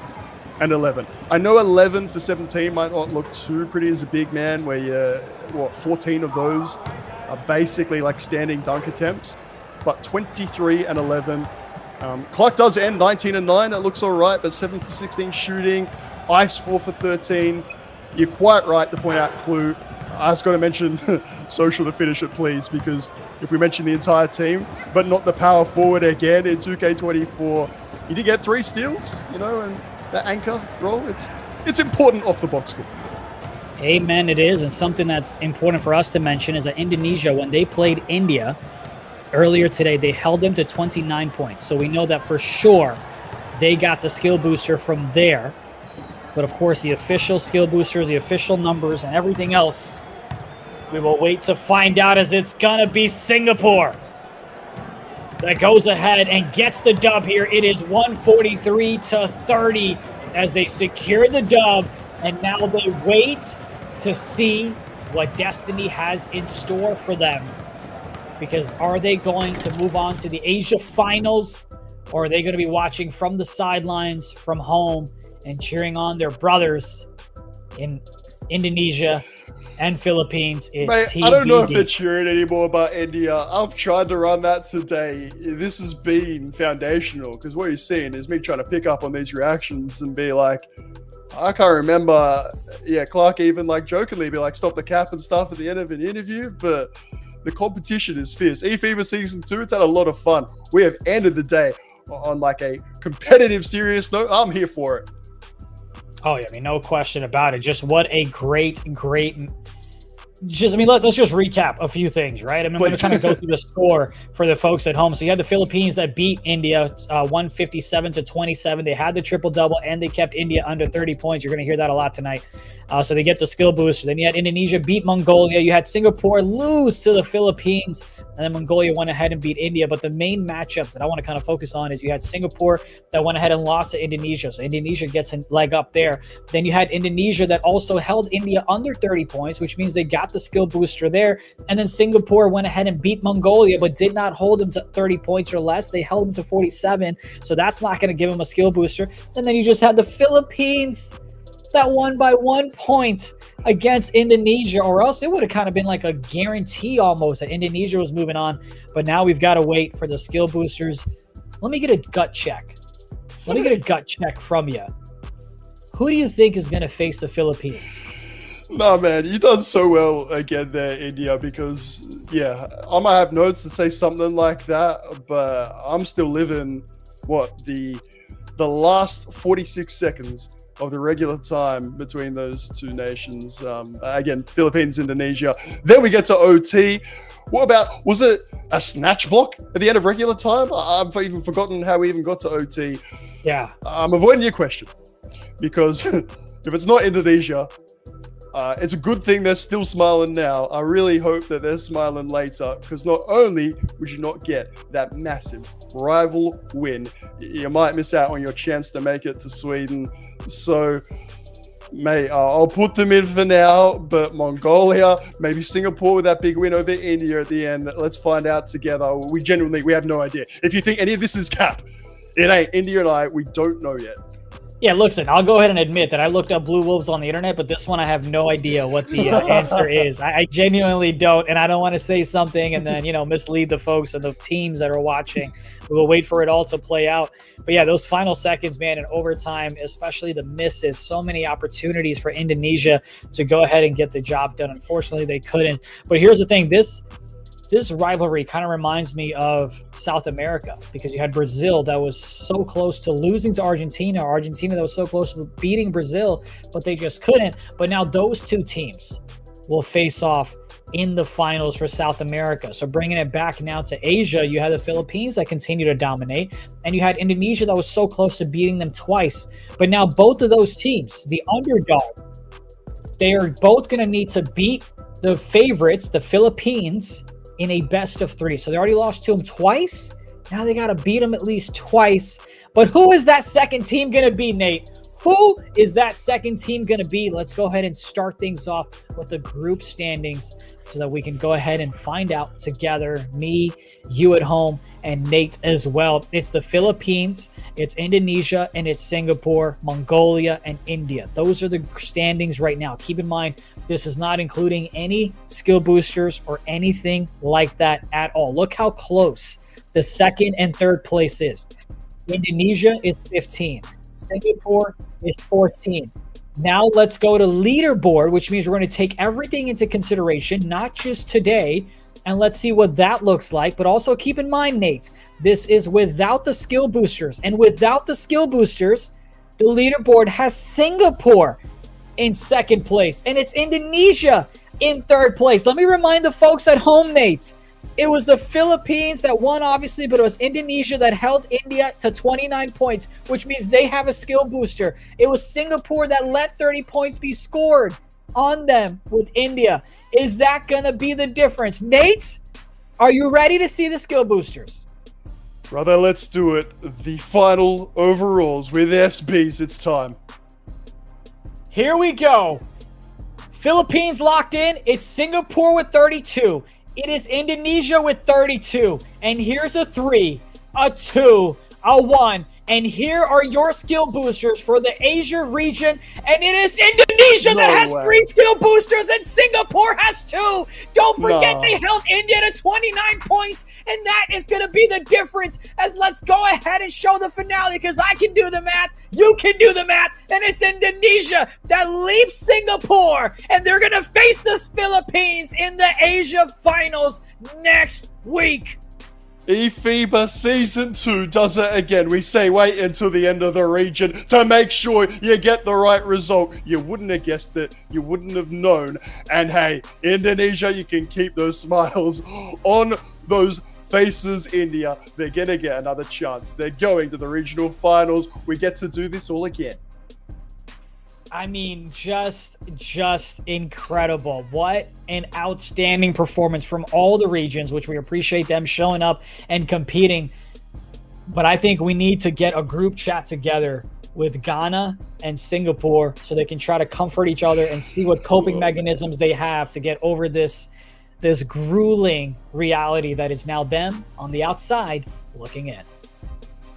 [SPEAKER 2] and 11. I know 11 for 17 might not look too pretty as a big man, where you're, 14 of those are basically like standing dunk attempts, but 23 and 11. Clark does end 19 and 9. It looks all right, but 7 for 16 shooting. Ice 4 for 13. You're quite right to point out Clue. I just got to mention Social to finish it, please, because if we mention the entire team, but not the power forward again in 2K24, you did get 3 steals, you know, and the anchor role, it's important off the box score.
[SPEAKER 12] Amen, it is. And something that's important for us to mention is that Indonesia, when they played India earlier today, they held them to 29 points. So we know that for sure they got the skill booster from there. But of course, the official skill boosters, the official numbers, and everything else, we will wait to find out, as it's going to be Singapore that goes ahead and gets the dub here. It is 143-30 as they secure the dub. And now they wait to see what Destiny has in store for them. Because are they going to move on to the Asia Finals, or are they going to be watching from the sidelines, from home, and cheering on their brothers in Indonesia and Philippines? It's
[SPEAKER 2] Mate, I don't know if they're cheering anymore about India. I've tried to run that today. This has been foundational, because what you're seeing is me trying to pick up on these reactions and be like, I can't remember, Clark even like jokingly be like, stop the cap and stuff at the end of an interview, but the competition is fierce. eFIBA Season 2, it's had a lot of fun. We have ended the day on like a competitive, serious note. I'm here for it.
[SPEAKER 12] Oh, yeah, I mean, no question about it. Just what a great let's just recap a few things, right? I mean, I'm going to kind of go through the score for the folks at home. So you had the Philippines that beat India 157-27. They had the triple-double, and they kept India under 30 points. You're going to hear that a lot tonight. So they get the skill booster. Then you had Indonesia beat Mongolia. You had Singapore lose to the Philippines. And then Mongolia went ahead and beat India. But the main matchups that I want to kind of focus on is you had Singapore that went ahead and lost to Indonesia. So Indonesia gets a leg up there. Then you had Indonesia that also held India under 30 points, which means they got the skill booster there. And then Singapore went ahead and beat Mongolia, but did not hold them to 30 points or less. They held them to 47. So that's not going to give them a skill booster. And then you just had the Philippines that won by 1 point against Indonesia, or else it would have kind of been like a guarantee almost that Indonesia was moving on. But now we've got to wait for the skill boosters. Let me get a gut check. Let me get a gut check from you. Who do you think is going to face the Philippines?
[SPEAKER 2] Nah, man, you done so well again there, India, because, I might have notes to say something like that, but I'm still living, the last 46 seconds of the regular time between those two nations. Again, Philippines, Indonesia. Then we get to OT. What about, was it a snatch block at the end of regular time? I've even forgotten how we even got to OT.
[SPEAKER 12] Yeah.
[SPEAKER 2] I'm avoiding your question, because if it's not Indonesia, it's a good thing they're still smiling now. I really hope that they're smiling later, because not only would you not get that massive rival win, you might miss out on your chance to make it to Sweden. So, mate, I'll put them in for now, but Mongolia, maybe Singapore with that big win over India at the end. Let's find out together. We have no idea. If you think any of this is cap, it ain't. India and I, we don't know yet.
[SPEAKER 12] Yeah, listen, I'll go ahead and admit that I looked up Blue Wolves on the internet, but this one I have no idea what the answer is. I genuinely don't, and I don't want to say something and then, mislead the folks and the teams that are watching. We will wait for it all to play out. But yeah, those final seconds, man, in overtime, especially the misses, so many opportunities for Indonesia to go ahead and get the job done. Unfortunately, they couldn't. But here's the thing, this rivalry kind of reminds me of South America, because you had Brazil that was so close to losing to Argentina that was so close to beating Brazil, but they just couldn't. But now those two teams will face off in the finals for South America. So bringing it back now to Asia, you had the Philippines that continue to dominate, and you had Indonesia that was so close to beating them twice. But now both of those teams, the underdogs, they are both going to need to beat the favorites, the Philippines, in a best of 3. So they already lost to them twice. Now they got to beat them at least twice. But who is that second team going to be, Nate? Who is that second team going to be? Let's go ahead and start things off with the group standings so that we can go ahead and find out together, me, you at home, and Nate as well. It's the Philippines, it's Indonesia, and it's Singapore, Mongolia, and India. Those are the standings right now. Keep in mind, this is not including any skill boosters or anything like that at all. Look how close the second and third place is. Indonesia is 15. Singapore is 14. Now let's go to leaderboard, which means we're going to take everything into consideration, not just today, and let's see what that looks like. But also keep in mind, Nate, this is without the skill boosters. And without the skill boosters, the leaderboard has Singapore in second place, and it's Indonesia in third place. Let me remind the folks at home, Nate, it was the Philippines that won, obviously, but it was Indonesia that held India to 29 points, which means they have a skill booster. It was Singapore that let 30 points be scored on them with India. Is that going to be the difference? Nate, are you ready to see the skill boosters?
[SPEAKER 2] Brother, let's do it. The final overalls with SBs. It's time.
[SPEAKER 12] Here we go. Philippines locked in. It's Singapore with 32. It is Indonesia with 32. And here's a 3, a 2, a 1. And here are your skill boosters for the Asia region. And it is Indonesia that has 3 skill boosters and Singapore has 2. Don't forget they held India to 29 points. And that is going to be the difference. As let's go ahead and show the finale, because I can do the math. You can do the math. And it's Indonesia that leaps Singapore. And they're going to face the Philippines in the Asia finals next week.
[SPEAKER 2] eFIBA Season 2 does it again. We say wait until the end of the region to make sure you get the right result. You wouldn't have guessed it. You wouldn't have known. And hey, Indonesia, you can keep those smiles on those faces. India, they're going to get another chance. They're going to the regional finals. We get to do this all again.
[SPEAKER 12] I mean, just incredible. What an outstanding performance from all the regions, which we appreciate them showing up and competing. But I think we need to get a group chat together with Ghana and Singapore so they can try to comfort each other and see what coping mechanisms they have to get over this grueling reality that is now them on the outside looking in.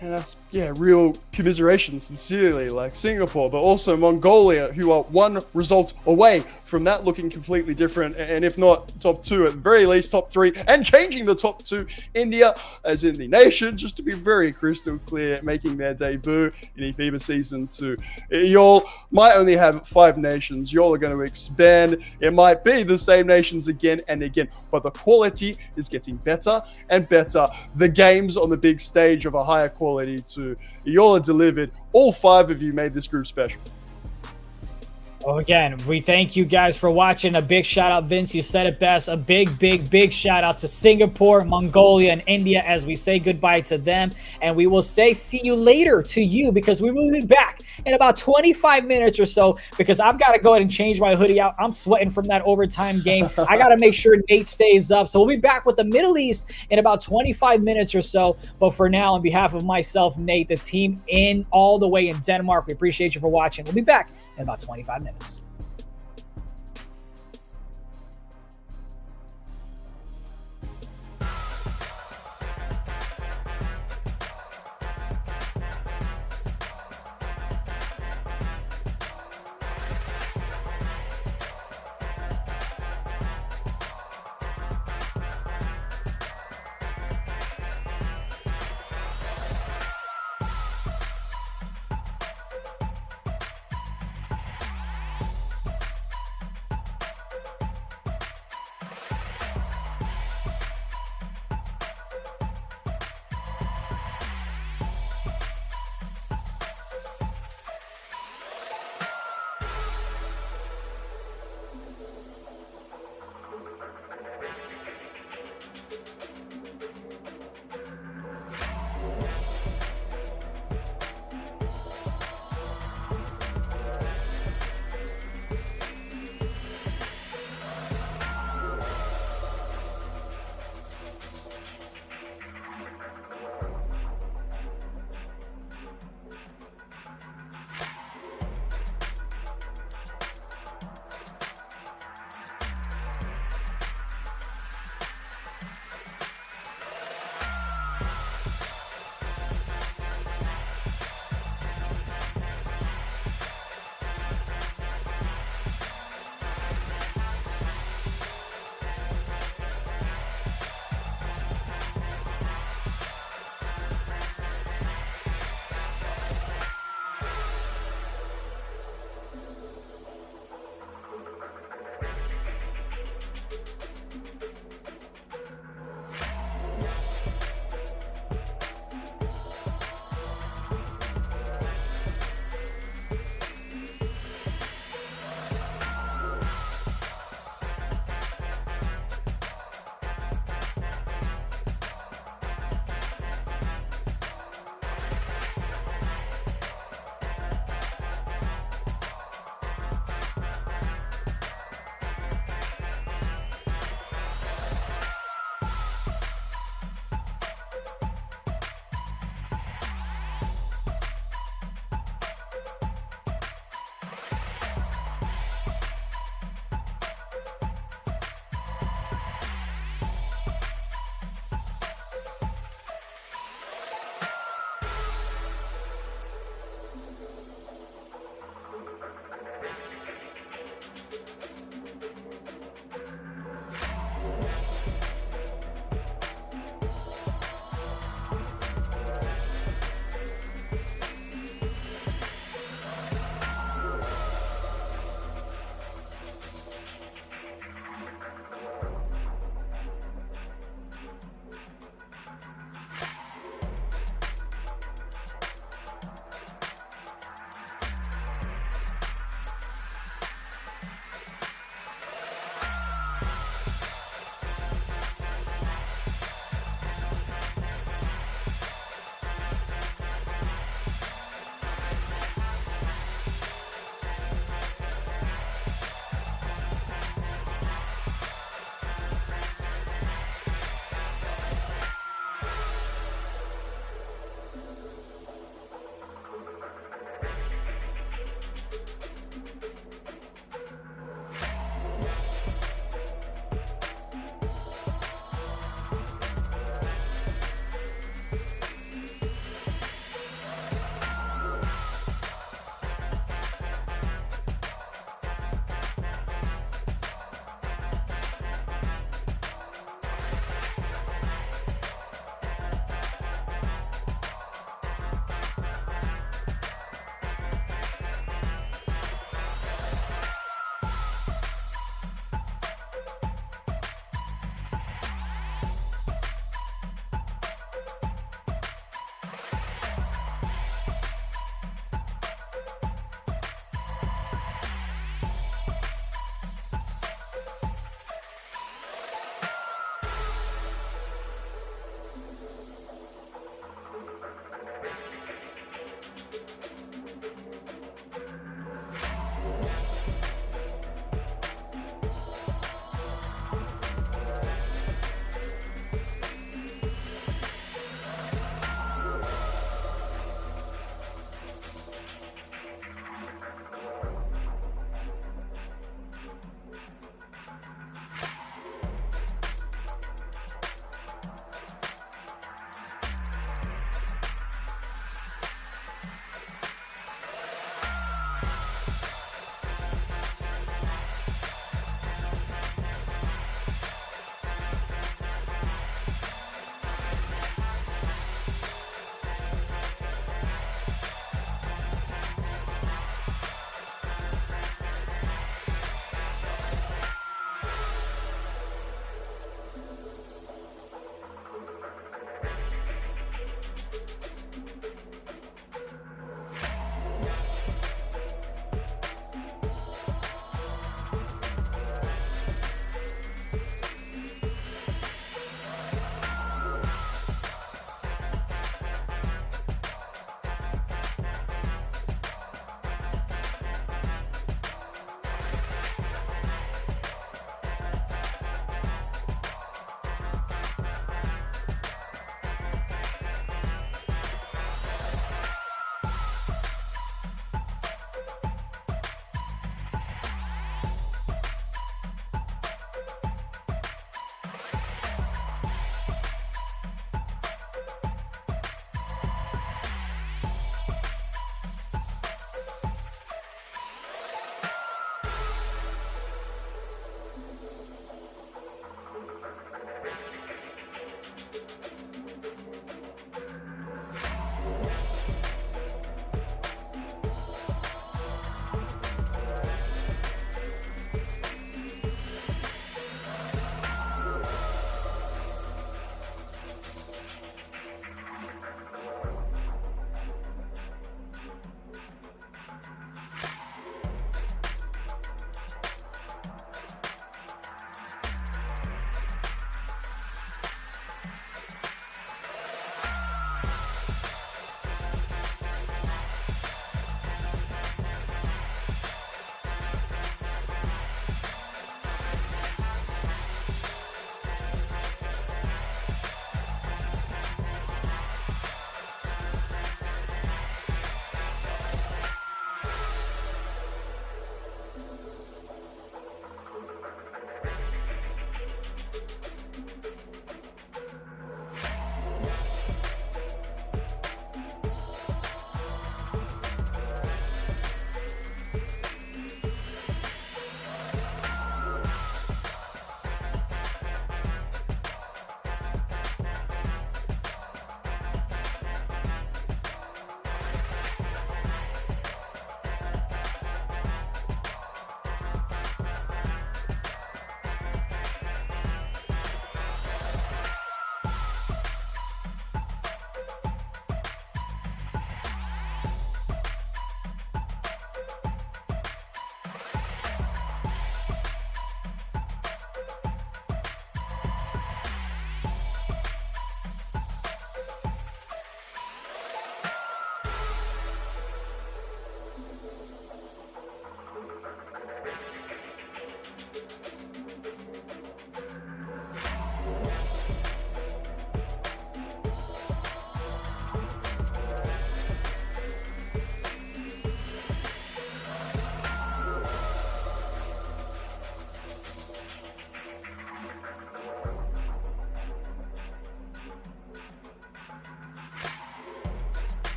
[SPEAKER 2] And that's, real commiseration, sincerely, like Singapore, but also Mongolia, who are 1 result away from that looking completely different. And if not top 2, at the very least top 3, and changing the top 2, India, as in the nation, just to be very crystal clear, making their debut in eFIBA Season 2. Y'all might only have 5 nations. Y'all are going to expand. It might be the same nations again and again, but the quality is getting better and better. The games on the big stage of a higher quality too. Y'all are delivered. All 5 of you made this group special.
[SPEAKER 12] Well, again, we thank you guys for watching. A big shout out, Vince. You said it best. A big shout out to Singapore, Mongolia, and India as we say goodbye to them. And we will say see you later to you, because we will be back in about 25 minutes or so, because I've got to go ahead and change my hoodie out. I'm sweating from that overtime game. I got to make sure Nate stays up. So we'll be back with the Middle East in about 25 minutes or so. But for now, on behalf of myself, Nate, the team in all the way in Denmark, we appreciate you for watching. We'll be back in about 25 minutes.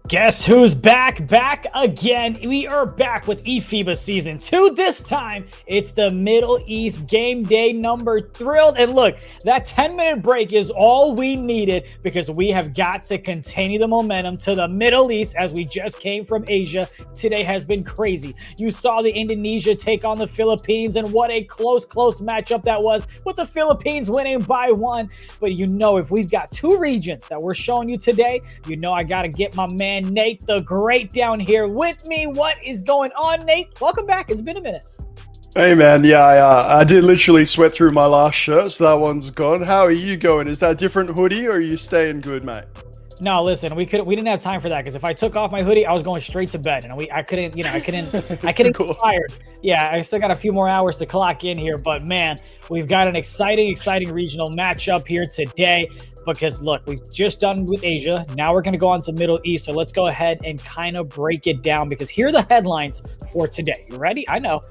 [SPEAKER 12] Guess who's back? Back again. We are back with eFIBA Season 2. This time, it's the Middle East game day number thrilled. And look, that 10-minute break is all we needed because we have got to continue the momentum to the Middle East as we just came from Asia. Today has been crazy. You saw the Indonesia take on the Philippines, and what a close matchup that was, with the Philippines winning by 1. But you know, if we've got 2 regions that we're showing you today, you know I got to get my man Nate the Great down here with me. What is going on, Nate? Welcome back. It's been a minute.
[SPEAKER 2] Hey man, yeah, I did literally sweat through my last shirt, so that one's gone. How are you going? Is that a different hoodie, or are you staying good, mate?
[SPEAKER 12] No, listen, we didn't have time for that because if I took off my hoodie, I was going straight to bed, and I couldn't get tired. Yeah, I still got a few more hours to clock in here, but man, we've got an exciting regional matchup here today. Because look, we've just done with Asia. Now we're going to go on to Middle East. So let's go ahead and kind of break it down because here are the headlines for today. You ready? I know.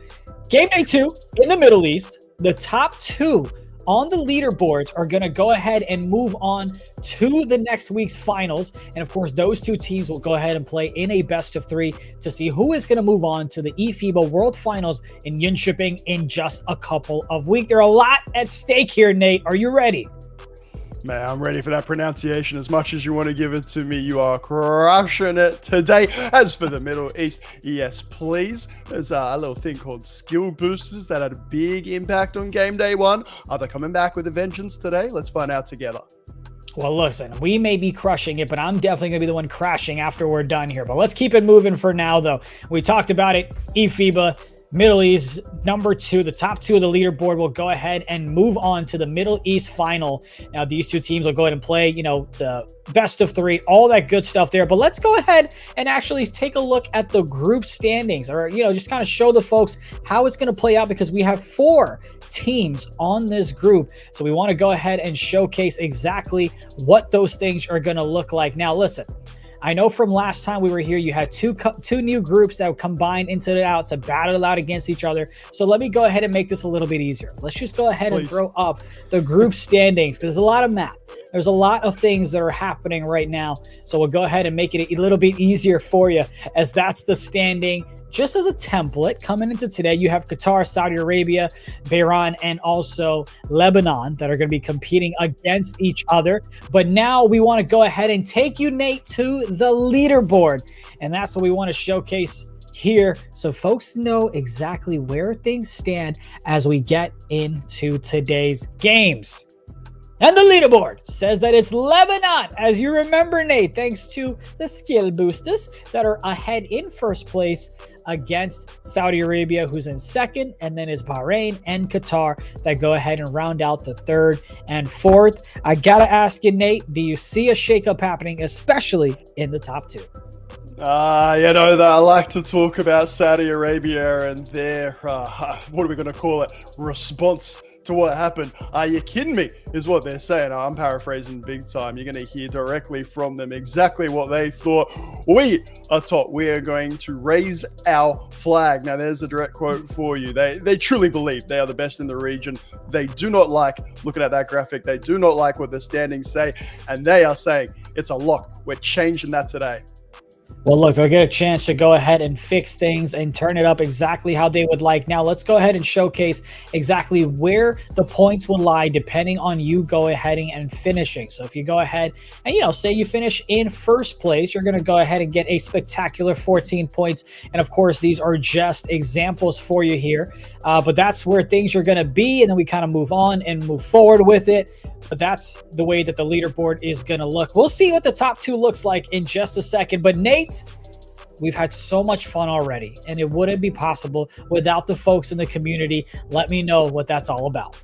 [SPEAKER 12] Game day 2 in the Middle East. The top 2 on the leaderboards are going to go ahead and move on to the next week's finals. And of course, those 2 teams will go ahead and play in a best of 3 to see who is going to move on to the eFIBA World Finals in Jönköping in just a couple of weeks. There are a lot at stake here, Nate. Are you ready?
[SPEAKER 2] Man, I'm ready for that pronunciation. As much as you want to give it to me, you are crushing it today. As for the Middle East, yes, please. There's a little thing called skill boosters that had a big impact on game day 1. Are they coming back with a vengeance today? Let's find out together.
[SPEAKER 12] Well, listen, we may be crushing it, but I'm definitely going to be the one crashing after we're done here. But let's keep it moving for now, though. We talked about it, eFIBA. Middle East, number 2, the top 2 of the leaderboard will go ahead and move on to the Middle East final. Now, these 2 teams will go ahead and play, the best of 3, all that good stuff there. But let's go ahead and actually take a look at the group standings, or, just kind of show the folks how it's going to play out because we have 4 teams on this group. So we want to go ahead and showcase exactly what those things are going to look like. Now, listen. I know from last time we were here, you had two new groups that combined into it out to battle it out against each other. So let me go ahead and make this a little bit easier. Let's just go ahead and throw up the group standings because there's a lot of math. There's a lot of things that are happening right now. So we'll go ahead and make it a little bit easier for you as that's the standing. Just as a template, coming into today, you have Qatar, Saudi Arabia, Bahrain, and also Lebanon that are going to be competing against each other. But now we want to go ahead and take you, Nate, to the leaderboard. And that's what we want to showcase here so folks know exactly where things stand as we get into today's games. And the leaderboard says that it's Lebanon, as you remember, Nate, thanks to the skill boosters that are ahead in first place against Saudi Arabia, who's in second, and then is Bahrain and Qatar that go ahead and round out the 3rd and 4th. I gotta ask you, Nate, do you see a shakeup happening, especially in the top 2?
[SPEAKER 2] I like to talk about Saudi Arabia and their, what are we going to call it, response to what happened. Are you kidding me? Is what they're saying. I'm paraphrasing big time. You're going to hear directly from them exactly what they thought. We are top. We are going to raise our flag. Now, there's a direct quote for you. They truly believe they are the best in the region. They do not like looking at that graphic. They do not like what the standings say. And they are saying it's a lock. We're changing that today.
[SPEAKER 12] Well, look, they'll get a chance to go ahead and fix things and turn it up exactly how they would like. Now, let's go ahead and showcase exactly where the points will lie depending on you go ahead and finishing. So if you go ahead and, say you finish in first place, you're going to go ahead and get a spectacular 14 points. And of course, these are just examples for you here. But that's where things are going to be. And then we kind of move on and move forward with it. But that's the way that the leaderboard is going to look. We'll see what the top 2 looks like in just a second. But Nate, we've had so much fun already, and it wouldn't be possible without the folks in the community. Let me know what that's all about.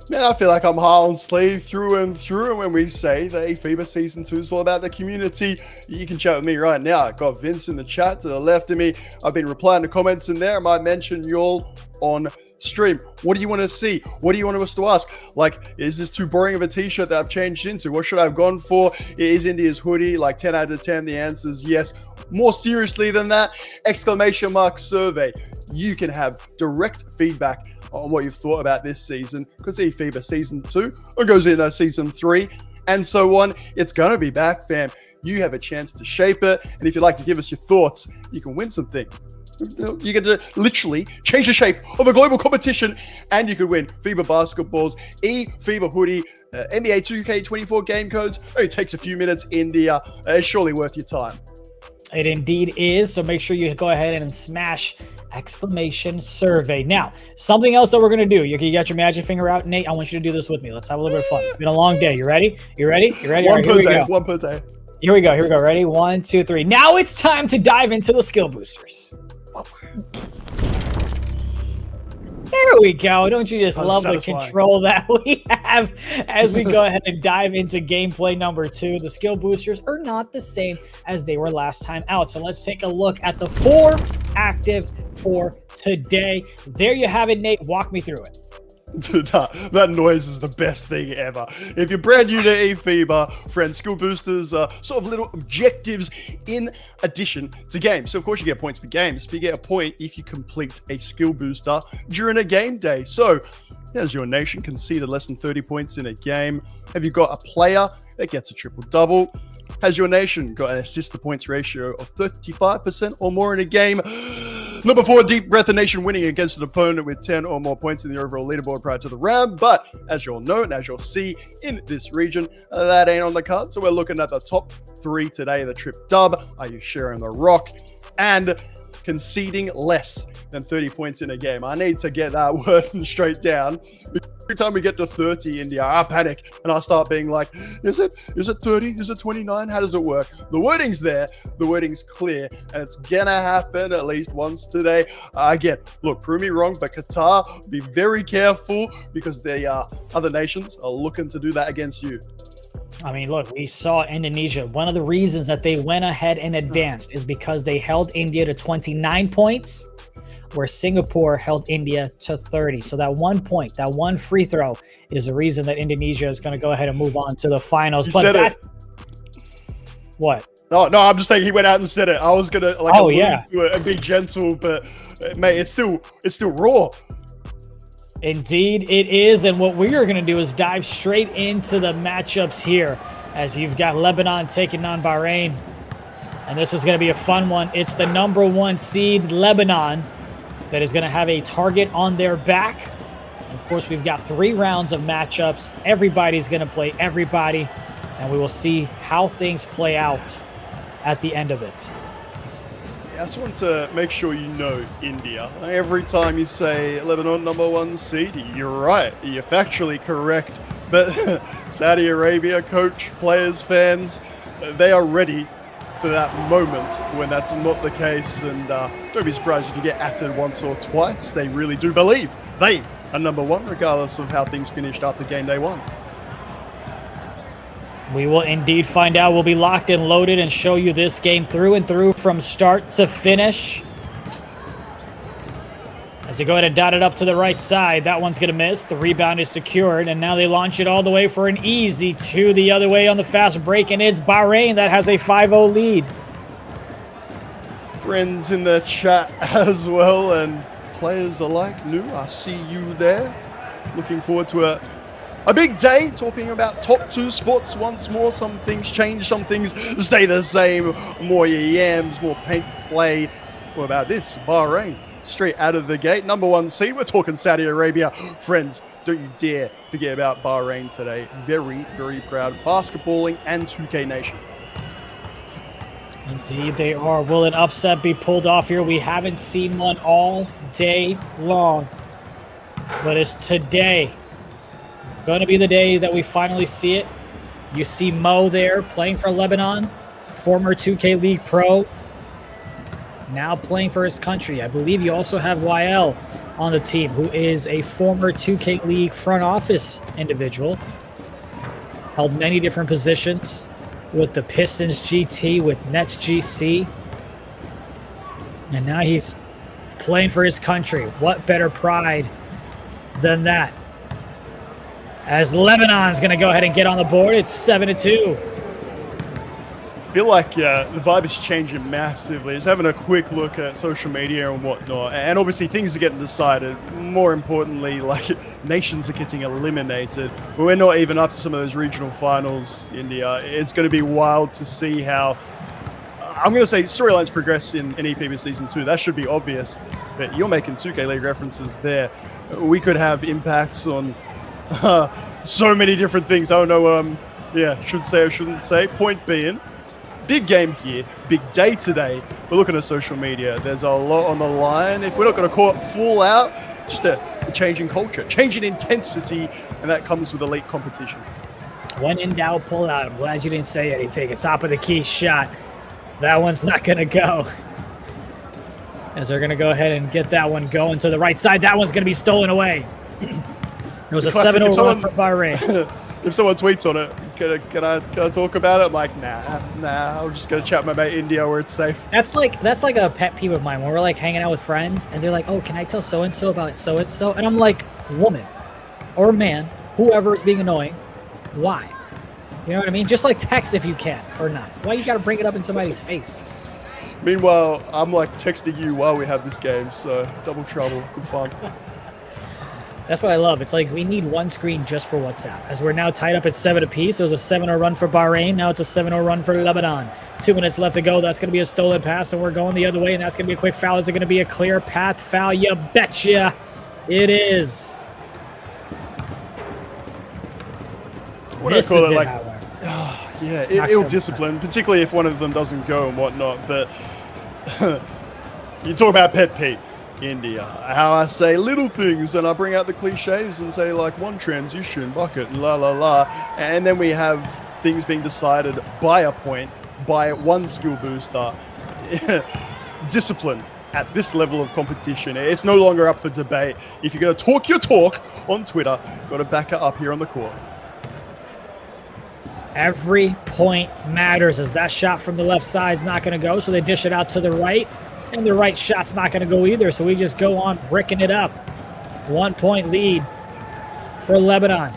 [SPEAKER 2] Man, I feel like I'm high on sleeve through and through. And when we say that eFIBA Season 2 is all about the community, you can chat with me right now. I've got Vince in the chat to the left of me. I've been replying to comments in there. I might mention you all on stream. What do you want to see? What do you want us to ask? Like, is this too boring of a t-shirt that I've changed into? What should I have gone for? Is India's hoodie like 10 out of 10? The answer is yes. More seriously than that, exclamation mark survey. You can have direct feedback on what you've thought about this season because eFIBA Season 2 or goes into Season 3 and so on. It's going to be back, fam. You have a chance to shape it. And if you'd like to give us your thoughts, you can win some things. You get to literally change the shape of a global competition, and you could win FIBA basketballs, eFIBA hoodie, NBA 2K24 game codes. It takes a few minutes, India. It's surely worth your time.
[SPEAKER 12] It indeed is. So make sure you go ahead and smash exclamation survey. Now, something else that we're going to do. You got your magic finger out, Nate. I want you to do this with me. Let's have a little bit of fun. It's been a long day. You ready? You ready? You ready?
[SPEAKER 2] One per day. One per day.
[SPEAKER 12] Here we go. Here we go. Ready? 1, 2, 3. Now it's time to dive into the skill boosters. There we go. Don't you just love the control that we have as we go ahead and dive into gameplay number 2? The skill boosters are not the same as they were last time out. So let's take a look at the 4 active for today. There you have it, Nate. Walk me through it.
[SPEAKER 2] Dude, that noise is the best thing ever. If you're brand new to eFIBA, friends, skill boosters are sort of little objectives in addition to games. So, of course, you get points for games, but you get a point if you complete a skill booster during a game day. So, has your nation conceded less than 30 points in a game? Have you got a player that gets a triple-double? Has your nation got an assist-to-points ratio of 35% or more in a game? Number 4, deep breath, a nation winning against an opponent with 10 or more points in the overall leaderboard prior to the round. But as you'll know and as you'll see in this region, that ain't on the card. So we're looking at the top 3 today. The trip dub, are you sharing the rock? And conceding less than 30 points in a game. I need to get that word straight down. Every time we get to 30, India, I panic and I start being like, is it 30? Is it 29? How does it work? The wording's there. The wording's clear. And it's going to happen at least once today. Again, look, prove me wrong, but Qatar, be very careful because the other nations are looking to do that against you.
[SPEAKER 12] I mean, look, we saw Indonesia. One of the reasons that they went ahead and advanced is because they held India to 29 points, where Singapore held India to 30. So that 1 point, that one free throw is the reason that Indonesia is going to go ahead and move on to the finals. But that's what?
[SPEAKER 2] No, I'm just saying he went out and said it. I was going to to it and be gentle, but mate, it's still raw.
[SPEAKER 12] Indeed it is, and what we are going to do is dive straight into the matchups here as you've got Lebanon taking on Bahrain, and this is going to be a fun one. It's the number 1 seed Lebanon that is going to have a target on their back. And of course, we've got 3 rounds of matchups. Everybody's going to play everybody, and we will see how things play out at the end of it.
[SPEAKER 2] I just want to make sure you know, India. Every time you say Lebanon number 1 seed, you're right. You're factually correct. But Saudi Arabia, coach, players, fans, they are ready for that moment when that's not the case. And don't be surprised if you get atted once or twice. They really do believe they are number 1, regardless of how things finished after game day 1.
[SPEAKER 12] We will indeed find out. We'll be locked and loaded and show you this game through and through from start to finish. As they go ahead and dot it up to the right side, that one's going to miss. The rebound is secured, and now they launch it all the way for an easy 2 the other way on the fast break, and it's Bahrain that has a 5-0 lead.
[SPEAKER 2] Friends in the chat as well, and players alike. New, I see you there. Looking forward to a big day, talking about top 2 spots once more. Some things change, some things stay the same. More yams, more paint play. What about this? Bahrain, straight out of the gate. Number 1 seed, we're talking Saudi Arabia. Friends, don't you dare forget about Bahrain today. Very, very proud basketballing and 2K nation.
[SPEAKER 12] Indeed they are. Will an upset be pulled off here? We haven't seen one all day long, but it's today going to be the day that we finally see it. You see Mo there playing for Lebanon, former 2K League pro, now playing for his country. I believe you also have YL on the team, who is a former 2K League front office individual. Held many different positions with the Pistons GT, with Nets GC. And now he's playing for his country. What better pride than that? As Lebanon's going to go ahead and get on the board, it's 7-2.
[SPEAKER 2] feel like the vibe is changing massively. Just having a quick look at social media and whatnot, and obviously things are getting decided. More importantly, like nations are getting eliminated. We're not even up to some of those regional finals, India. It's going to be wild to see how, I'm going to say, storylines progress in eFIBA Season 2. That should be obvious, but you're making 2K League references there. We could have impacts on so many different things. I don't know what I'm, should say or shouldn't say. Point being, big game here, big day today. We're looking at social media. There's a lot on the line. If we're not going to call it full out, just a change in culture, change in intensity, and that comes with elite competition.
[SPEAKER 12] When in doubt, pull out. I'm glad you didn't say anything. A top of the key shot. That one's not going to go. As they're going to go ahead and get that one going to the right side. That one's going to be stolen away. It was a 7-0 run for Bahrain.
[SPEAKER 2] If someone tweets on it, can I talk about it? I'm like, nah, I'm just gonna chat with my mate India where it's safe.
[SPEAKER 12] That's like a pet peeve of mine when we're like hanging out with friends and they're like, oh, can I tell so and so about so and so? And I'm like, woman or man, whoever is being annoying, why? You know what I mean? Just like text if you can or not. Why you gotta bring it up in somebody's face?
[SPEAKER 2] Meanwhile, I'm like texting you while we have this game, so double trouble, good fun.
[SPEAKER 12] That's what I love. It's like we need one screen just for WhatsApp. As we're now tied up at 7 apiece. It was a 7-0 run for Bahrain. Now it's a 7-0 run for Lebanon. 2 minutes left to go. That's going to be a stolen pass, and we're going the other way, and that's going to be a quick foul. Is it going to be a clear path foul? You betcha it is.
[SPEAKER 2] What do I call it? Like, ill discipline, particularly if one of them doesn't go and whatnot. But you talk about pet peeve. India, how I say little things and I bring out the cliches and say like one transition bucket and la la la, and then we have things being decided by a point, by one skill booster. Discipline at this level of competition, it's no longer up for debate. If you're going to talk your talk on Twitter, you've got to back it up here on the court.
[SPEAKER 12] Every point matters, as that shot from the left side is not going to go, so they dish it out to the right. And the right shot's not going to go either, so we just go on bricking it up. 1 point lead for Lebanon.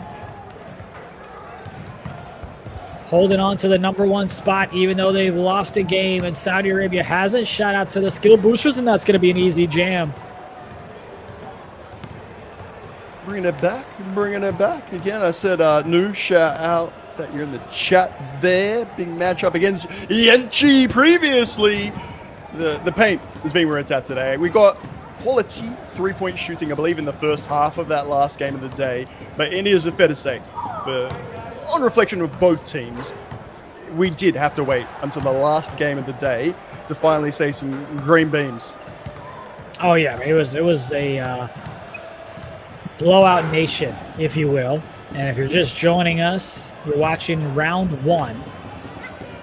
[SPEAKER 12] Holding on to the #1 spot, even though they've lost a game, and Saudi Arabia hasn't. Shout out to the skill boosters, and that's going to be an easy jam.
[SPEAKER 2] Bringing it back. Again, I said, new shout out that you're in the chat there. Big matchup against Yenchi previously. The paint is being where it's at today. We got quality 3-point shooting, I believe, in the first half of that last game of the day. But India's fair to say, on reflection of both teams, we did have to wait until the last game of the day to finally see some green beams.
[SPEAKER 12] Oh yeah, it was a blowout nation, if you will. And if you're just joining us, you're watching round 1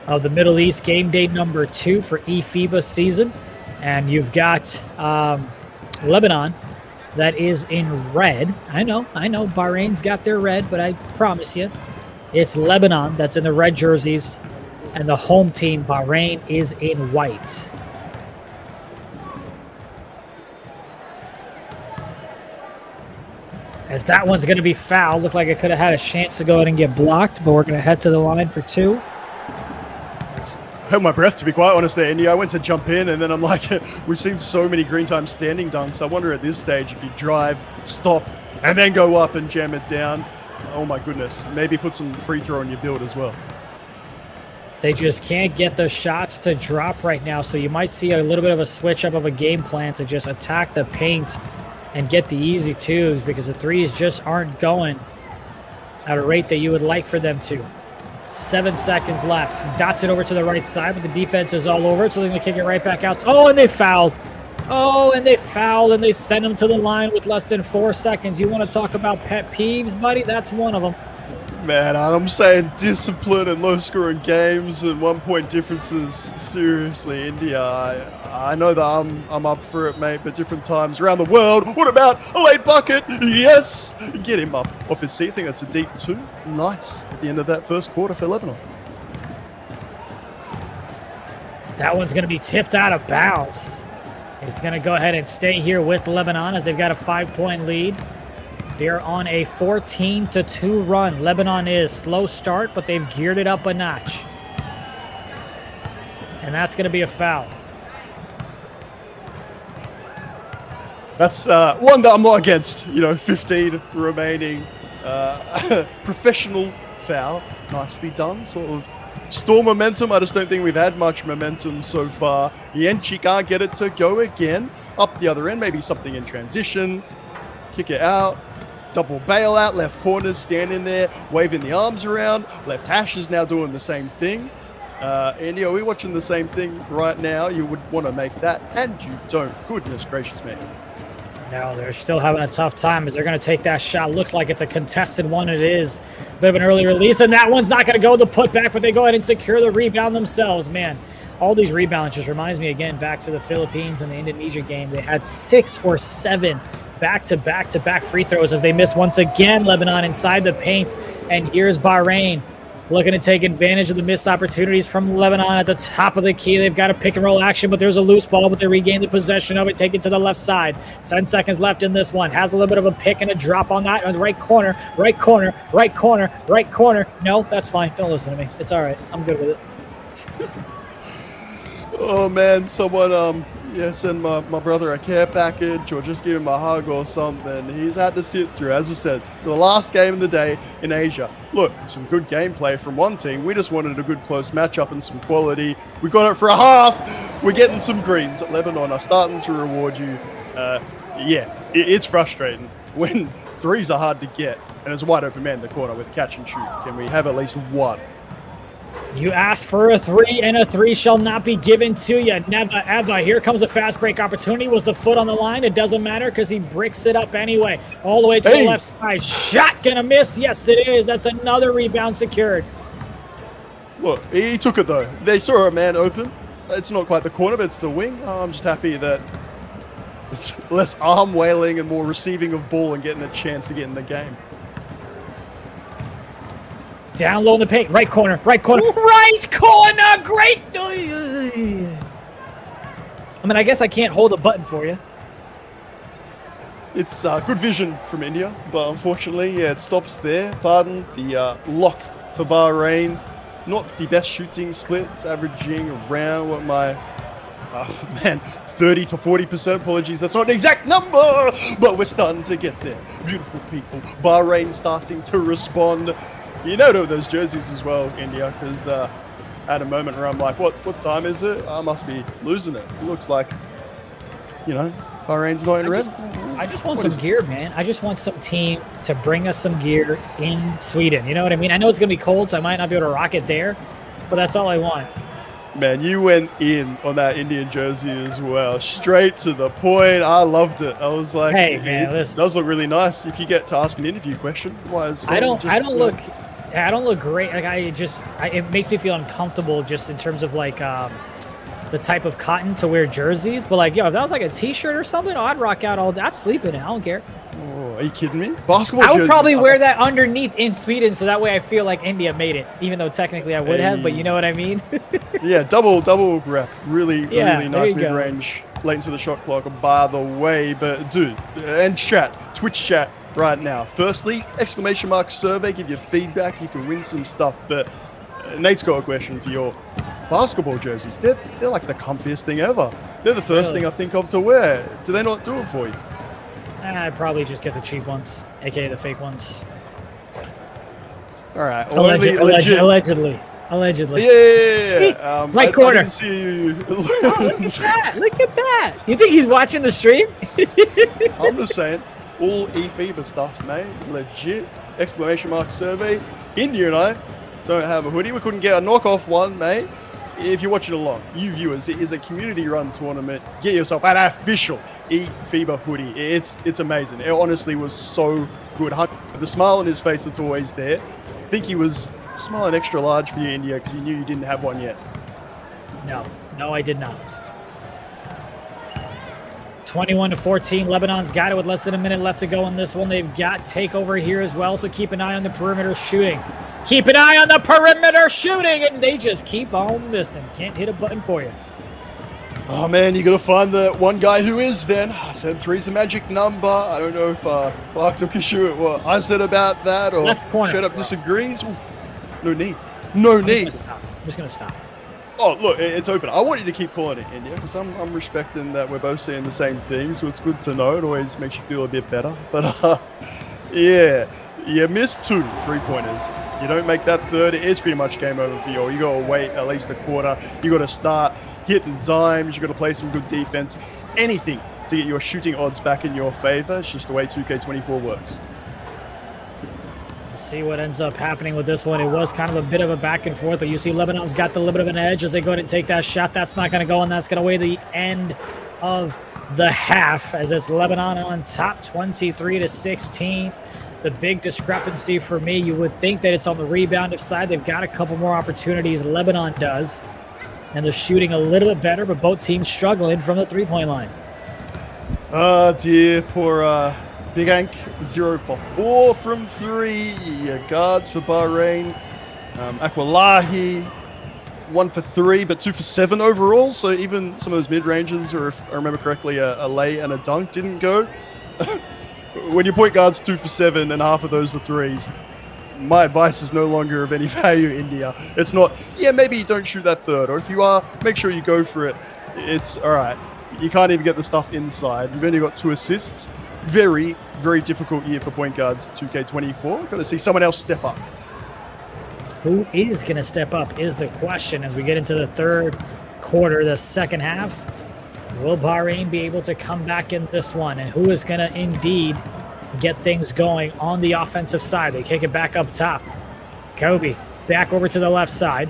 [SPEAKER 12] of the Middle East game day #2 for eFIBA season. And you've got Lebanon that is in red. I know, Bahrain's got their red, but I promise you, it's Lebanon that's in the red jerseys, and the home team, Bahrain, is in white. As that one's going to be fouled. Looked like it could have had a chance to go ahead and get blocked, but we're going to head to the line for 2.
[SPEAKER 2] Held my breath, to be quite honest there, India. I went to jump in and then I'm like, we've seen so many green time standing dunks. I wonder at this stage if you drive, stop, and then go up and jam it down. Oh my goodness. Maybe put some free throw in your build as well.
[SPEAKER 12] They just can't get the shots to drop right now, so you might see a little bit of a switch up of a game plan to just attack the paint and get the easy 2s, because the 3s just aren't going at a rate that you would like for them to. 7 seconds left. Dots it over to the right side, but the defense is all over it, so they're going to kick it right back out. Oh, and they fouled. And they send them to the line with less than 4 seconds. You want to talk about pet peeves, buddy? That's one of them.
[SPEAKER 2] Man, I'm saying discipline and low-scoring games and 1-point differences. Seriously, India, I know that I'm up for it, mate, but different times around the world. What about a late bucket? Yes! Get him up off his seat. I think that's a deep 2. Nice at the end of that first quarter for Lebanon.
[SPEAKER 12] That one's going to be tipped out of bounds. It's going to go ahead and stay here with Lebanon as they've got a 5-point lead. They're on a 14-2 run. Lebanon is slow start, but they've geared it up a notch. And that's going to be a foul.
[SPEAKER 2] That's one that I'm not against. 15 remaining. Professional foul. Nicely done. Sort of store momentum. I just don't think we've had much momentum so far. Yenchi can't get it to go again. Up the other end. Maybe something in transition. Kick it out. Double bailout. Left corner standing there, waving the arms around. Left hash is now doing the same thing. Andy, are we watching the same thing right now? You would want to make that, and you don't. Goodness gracious me.
[SPEAKER 12] No, they're still having a tough time as they're going to take that shot. Looks like it's a contested one. It is a bit of an early release, and that one's not going to go the putback, but they go ahead and secure the rebound themselves. Man, all these rebounds just reminds me again back to the Philippines and the Indonesia game. They had 6 or 7 back-to-back-to-back free throws as they miss once again. Lebanon inside the paint, and here's Bahrain looking to take advantage of the missed opportunities from Lebanon at the top of the key. They've got a pick and roll action, but there's a loose ball, but they regain the possession of it, take it to the left side. 10 seconds left in this one. Has a little bit of a pick and a drop on that. On the right corner, right corner, right corner, right corner. No, that's fine. Don't listen to me. It's all right. I'm good with it.
[SPEAKER 2] Oh man, someone send my brother a care package or just give him a hug or something. He's had to sit through, as I said, the last game of the day in Asia. Look, some good gameplay from one team. We just wanted a good close matchup and some quality. We got it for a half. We're getting some greens. Lebanon are starting to reward you. It's frustrating when threes are hard to get and it's a wide open man in the corner with catch and shoot. Can we have at least one?
[SPEAKER 12] You asked for a 3, and a 3 shall not be given to you. Never, ever. Here comes a fast break opportunity. Was the foot on the line? It doesn't matter because he bricks it up anyway. All the way to the left side. Shot gonna miss. Yes, it is. That's another rebound secured.
[SPEAKER 2] Look, he took it though. They saw a man open. It's not quite the corner, but it's the wing. I'm just happy that it's less arm wailing and more receiving of ball and getting a chance to get in the game.
[SPEAKER 12] Down low in the paint, right corner, right corner, right corner, great. I mean, I guess I can't hold a button for you.
[SPEAKER 2] It's good vision from India, but unfortunately, it stops there. Pardon the lock for Bahrain. Not the best shooting splits, averaging around what my 30 to 40%. Apologies, that's not an exact number, but we're starting to get there. Beautiful people. Bahrain starting to respond. You know those jerseys as well, India, because at a moment where I'm like, what time is it? I must be losing it. It looks like, Bahrain's not in red.
[SPEAKER 12] I just want some gear, man. I just want some team to bring us some gear in Sweden. You know what I mean? I know it's going to be cold, so I might not be able to rock it there, but that's all I want.
[SPEAKER 2] Man, you went in on that Indian jersey as well. Straight to the point. I loved it. I was like,
[SPEAKER 12] hey, man,
[SPEAKER 2] it does look really nice. If you get to ask an interview question, why is
[SPEAKER 12] I don't look great. Like it makes me feel uncomfortable just in terms of like the type of cotton to wear jerseys. But like, if that was like a t-shirt or something, I'd rock out all day. I'd sleep in it. I don't care.
[SPEAKER 2] Oh, are you kidding me? Basketball
[SPEAKER 12] I would
[SPEAKER 2] jerseys,
[SPEAKER 12] probably wear that underneath in Sweden, so that way I feel like India made it, even though technically I would have, but you know what I mean?
[SPEAKER 2] Yeah, double rep. Really nice
[SPEAKER 12] you go.
[SPEAKER 2] mid-range, late into the shot clock, by the way. But dude, and Twitch chat right now. Firstly, ! survey, give your feedback. You can win some stuff. But Nate's got a question for your basketball jerseys. They're like the comfiest thing ever. They're the first thing I think of to wear. Do they not do it for you?
[SPEAKER 12] I'd probably just get the cheap ones, aka the fake ones.
[SPEAKER 2] All right.
[SPEAKER 12] Allegedly.
[SPEAKER 2] Yeah.
[SPEAKER 12] Right corner.
[SPEAKER 2] I didn't see you.
[SPEAKER 12] Look at that. Look at that. You think he's watching the stream?
[SPEAKER 2] I'm just saying, all eFIBA stuff, mate. Legit. ! survey. India and I don't have a hoodie. We couldn't get a knockoff one, mate. If you're watching along, you viewers, it is a community-run tournament. Get yourself an official eFIBA hoodie. It's amazing. It honestly was so good. The smile on his face that's always there. I think he was smiling extra large for you, India, because he knew you didn't have one yet.
[SPEAKER 12] No, I did not. 21-14. Lebanon's got it with less than a minute left to go in this one. They've got takeover here as well, so keep an eye on the perimeter shooting. Keep an eye on the perimeter shooting, and they just keep on missing. Can't hit a button for you.
[SPEAKER 2] Oh man, you gotta find the one guy who is then. I said 3's a magic number. I don't know if Clark took issue with what I said about that or
[SPEAKER 12] Left corner.
[SPEAKER 2] straight up disagrees. Ooh, no need. No need.
[SPEAKER 12] I'm just gonna stop.
[SPEAKER 2] Oh, look, it's open. I want you to keep calling it India because I'm respecting that we're both saying the same thing, so it's good to know. It always makes you feel a bit better. But, yeah, you missed 2 3-pointers. You don't make that third, it's pretty much game over for you. You got to wait at least a quarter. You got to start hitting dimes. You got to play some good defense. Anything to get your shooting odds back in your favor. It's just the way 2K24 works.
[SPEAKER 12] See what ends up happening with this one. It was kind of a bit of a back and forth, but you see Lebanon's got the little bit of an edge as they go ahead and take that shot. That's not going to go, and that's going to weigh the end of the half as it's Lebanon on top, 23-16. The big discrepancy for me, you would think that it's on the rebounding side. They've got a couple more opportunities. Lebanon does, and they're shooting a little bit better, but both teams struggling from the three-point line.
[SPEAKER 2] Oh, dear, poor Big Ank, 0 for 4 from 3. Guards for Bahrain. 𝐂𝐿𝐻𝐿, 1 for 3, but 2 for 7 overall. So even some of those mid-ranges, or if I remember correctly, a lay and a dunk didn't go. When your point guard's 2 for 7 and half of those are threes, my advice is no longer of any value, India. It's not, yeah, maybe you don't shoot that third, or if you are, make sure you go for it. It's all right. You can't even get the stuff inside. You've only got 2 assists. Very, very difficult year for point guards, 2K24. Got to see someone else step up.
[SPEAKER 12] Who is going to step up is the question as we get into the third quarter, the second half. Will Bahrain be able to come back in this one? And who is going to indeed get things going on the offensive side? They kick it back up top. Kobe back over to the left side.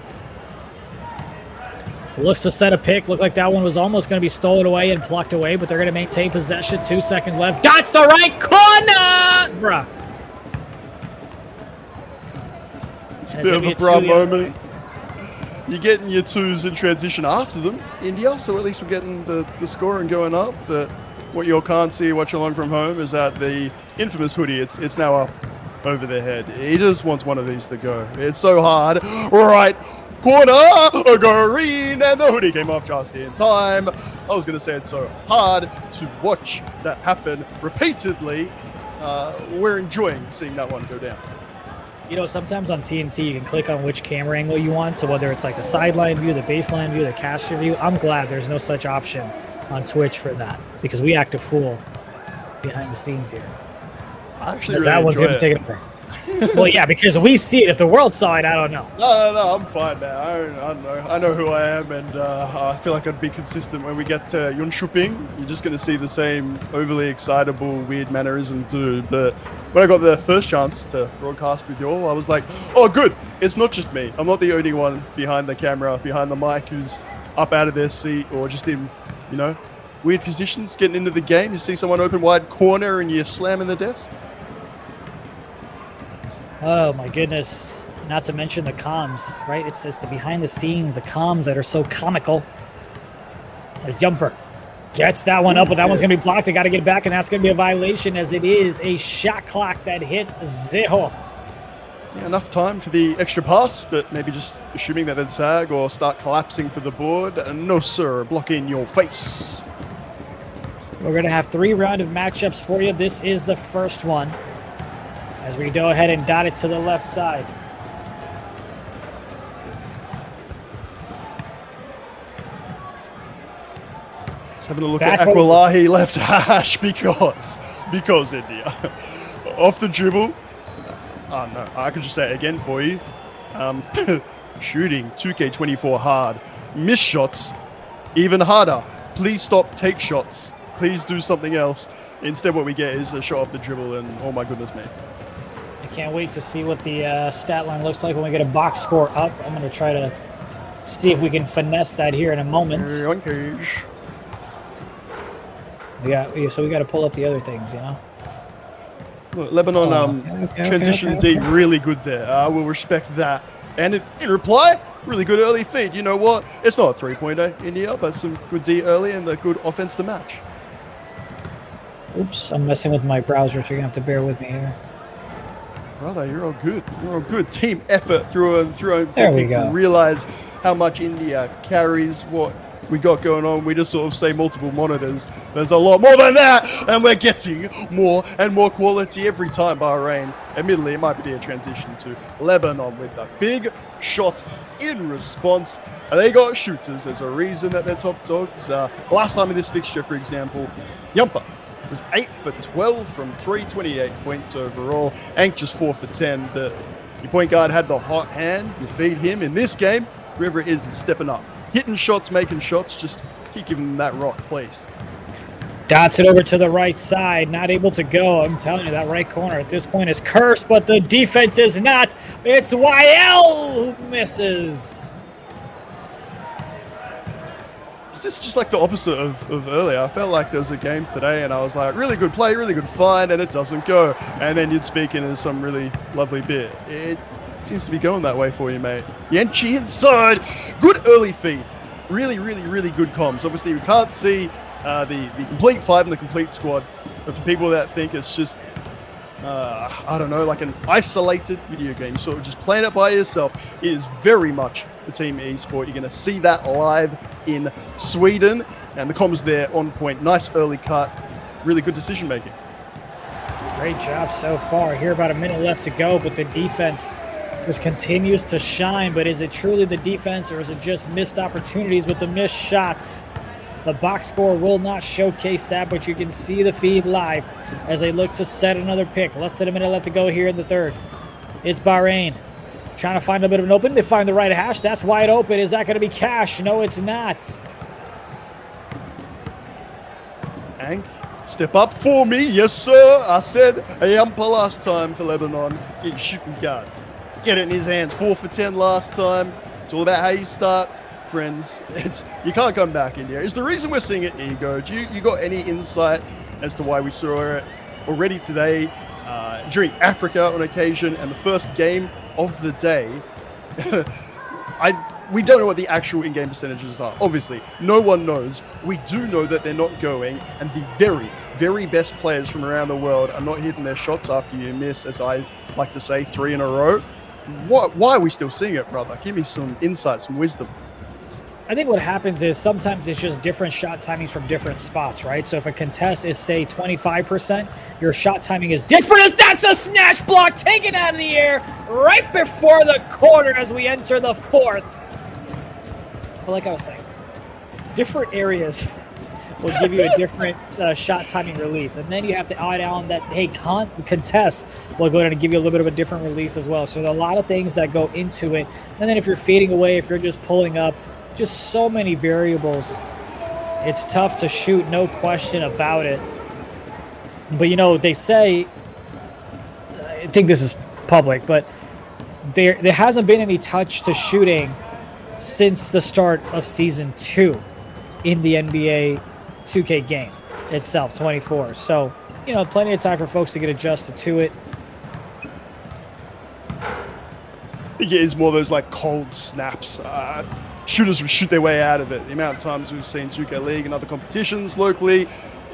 [SPEAKER 12] Looks to set a pick. Looked like that one was almost going to be stolen away and plucked away, but they're going to maintain possession. 2 seconds left. Dots the right corner! Bruh.
[SPEAKER 2] It's a bit of a bruh moment. You're getting your 2s in transition after them, India, so at least we're getting the scoring going up. But what you all can't see watching along from home is that the infamous hoodie, it's now up over their head. He just wants one of these to go. It's so hard. Right. Corner, a green, and the hoodie came off just in time. I was going to say it's so hard to watch that happen repeatedly. We're enjoying seeing that one go down.
[SPEAKER 12] You know, sometimes on TNT, you can click on which camera angle you want. So whether it's like the sideline view, the baseline view, the caster view, I'm glad there's no such option on Twitch for that because we act a fool behind the scenes here.
[SPEAKER 2] I actually really
[SPEAKER 12] that one's going to take it away. Well, yeah, because we see it. If the world saw it, I don't know.
[SPEAKER 2] No, I'm fine, man. I know who I am, and I feel like I'd be consistent when we get to Yunshuping. You're just going to see the same overly excitable, weird mannerism too. But when I got the first chance to broadcast with you all, I was like, oh, good. It's not just me. I'm not the only one behind the camera, behind the mic, who's up out of their seat or just in, you know, weird positions, getting into the game. You see someone open wide corner and you're slamming the desk.
[SPEAKER 12] Oh my goodness. Not to mention the comms, right? It's the behind the scenes, the comms that are so comical. As Jumper gets that one up, but that one's going to be blocked. They got to get back, and that's going to be a violation as it is a shot clock that hits 𝐂𝐿𝐻.
[SPEAKER 2] Yeah, enough time for the extra pass, but maybe just assuming that they'd sag or start collapsing for the board. No, sir, block in your face.
[SPEAKER 12] We're going to have 3 round of matchups for you. This is the first one as we go ahead and dot it to the left side.
[SPEAKER 2] Just having a look at 𝐂𝐿𝐻𝐿 left hash because India. Off the dribble. Oh no, I can just say it again for you. Shooting 2K24 hard. Miss shots even harder. Please stop, take shots. Please do something else. Instead what we get is a shot off the dribble and oh my goodness me.
[SPEAKER 12] I can't wait to see what the stat line looks like when we get a box score up. I'm going to try to see if we can finesse that here in a moment.
[SPEAKER 2] On cage.
[SPEAKER 12] We got to pull up the other things, you know.
[SPEAKER 2] Look, Lebanon transition D really good there. I will respect that. And in reply, really good early feed. You know what? It's not a 3-pointer India, but some good D early and the good offense to match.
[SPEAKER 12] Oops, I'm messing with my browser, so you're going to have to bear with me here.
[SPEAKER 2] Brother, you're all good. You're all good. Team effort through and through.
[SPEAKER 12] There we go.
[SPEAKER 2] Realize how much India carries what we got going on. We just sort of say multiple monitors. There's a lot more than that, and we're getting more and more quality every time. Bahrain, admittedly, it might be a transition to Lebanon with the big shot in response. They got shooters. There's a reason that they're top dogs. Last time in this fixture, for example, 𝐿𝐿 was 8 for 12 from 3, 28 points overall. 𝐂𝐿𝐄 just 4 for 10. Your point guard had the hot hand. You feed him. In this game, whoever it is stepping up. Hitting shots, making shots. Just keep giving them that rock, please.
[SPEAKER 12] Dots it over to the right side. Not able to go. I'm telling you, that right corner at this point is cursed, but the defense is not. It's 𝐂𝐿 who misses.
[SPEAKER 2] Is this just like the opposite of earlier? I felt like there was a game today and I was like, really good play, really good find, and it doesn't go. And then you'd speak into some really lovely bit. It seems to be going that way for you, mate. 𝐿𝐿 inside. Good early feed. Really, really, really good comms. Obviously, we can't see the complete five and the complete squad. But for people that think it's just, I don't know, like an isolated video game, sort of just playing it by yourself, it is very much the Team eSport. You're going to see that live in Sweden. And the comms there on point. Nice early cut. Really good decision making.
[SPEAKER 12] Great job so far. Here about a minute left to go, but the defense just continues to shine. But is it truly the defense, or is it just missed opportunities with the missed shots? The box score will not showcase that, but you can see the feed live as they look to set another pick. Less than a minute left to go here in the third. It's Bahrain trying to find a bit of an open. They find the right hash. That's wide open. Is that going to be cash? No, it's not.
[SPEAKER 2] 𝐿𝐿, step up for me. Yes, sir. I said 𝐿𝐿 last time for Lebanon. Get your shooting guard. Get it in his hands. 4 for 10 last time. It's all about how you start, friends. You can't come back in here. It's the reason we're seeing it, Ego. Do you got any insight as to why we saw it already today during Africa on occasion and the first game of the day? We don't know what the actual in-game percentages are. Obviously, no one knows. We do know that they're not going, and the very, very best players from around the world are not hitting their shots after you miss, as I like to say, 3 in a row. Why are we still seeing it, brother? Give me some insight, some wisdom.
[SPEAKER 12] I think what happens is sometimes it's just different shot timings from different spots, right? So if a contest is, say, 25%, your shot timing is different. As that's a snatch block taken out of the air right before the quarter as we enter the fourth. But like I was saying, different areas will give you a different shot timing release. And then you have to add on that, hey, contest will go ahead and give you a little bit of a different release as well. So there are a lot of things that go into it. And then if you're fading away, if you're just pulling up, just so many variables. It's tough to shoot, no question about it. But, you know, they say, I think this is public, but there hasn't been any touch to shooting since the start of Season 2 in the NBA 2K game itself, 24. So, you know, plenty of time for folks to get adjusted to it.
[SPEAKER 2] I think it is more those, like, cold snaps. Shooters will shoot their way out of it. The amount of times we've seen 2K League and other competitions locally,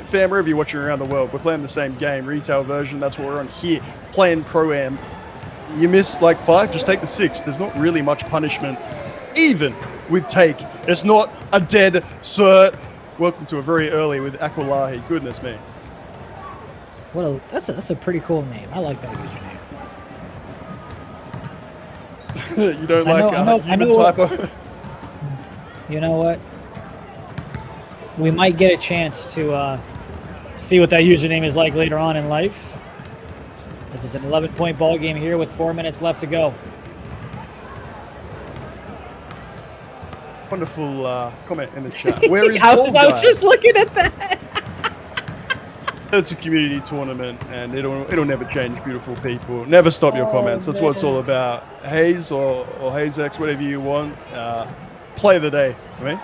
[SPEAKER 2] fam, wherever you're watching around the world, we're playing the same game, retail version. That's what we're on here, playing Pro-Am. You miss like 5, just take the 6. There's not really much punishment, even with take. It's not a dead cert. Welcome to a very early with 𝐂𝐿. Goodness me.
[SPEAKER 12] That's a pretty cool name. I like that username.
[SPEAKER 2] You don't like human typo?
[SPEAKER 12] You know what? We might get a chance to see what that username is like later on in life. This is an 11-point ball game here with 4 minutes left to go.
[SPEAKER 2] Wonderful comment in the chat. Where is
[SPEAKER 12] I was just looking at that.
[SPEAKER 2] It's a community tournament, and it'll never change, beautiful people. Never stop your comments. That's what it's all about. Hayes or 𝐻𝐿𝐿, whatever you want. Play of the day for me.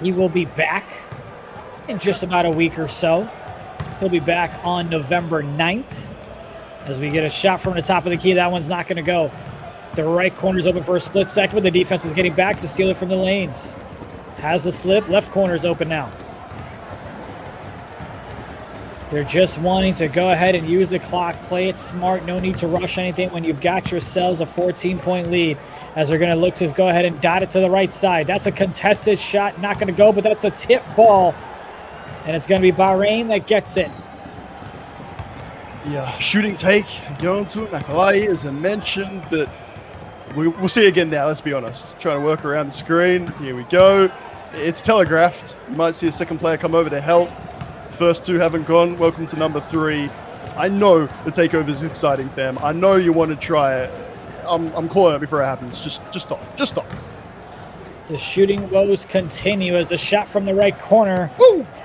[SPEAKER 12] He will be back in just about a week or so. He'll be back on November 9th as we get a shot from the top of the key. That one's not going to go. The right corner's open for a split second, but the defense is getting back to steal it from the lanes. Has the slip. Left corner's open now. They're just wanting to go ahead and use the clock, play it smart, no need to rush anything when you've got yourselves a 14-point lead, as they're going to look to go ahead and dot it to the right side. That's a contested shot, not going to go, but that's a tip ball, and it's going to be Bahrain that gets it.
[SPEAKER 2] Yeah, shooting take, going to him. 𝐂𝐿𝐿, as I mentioned, but we'll see again now, let's be honest. Trying to work around the screen. Here we go. It's telegraphed. You might see a second player come over to help. First two haven't gone. Welcome to number 3. I know the takeover is exciting, fam. I know you want to try it. I'm calling it before it happens. Just stop. Just stop.
[SPEAKER 12] The shooting woes continue as the shot from the right corner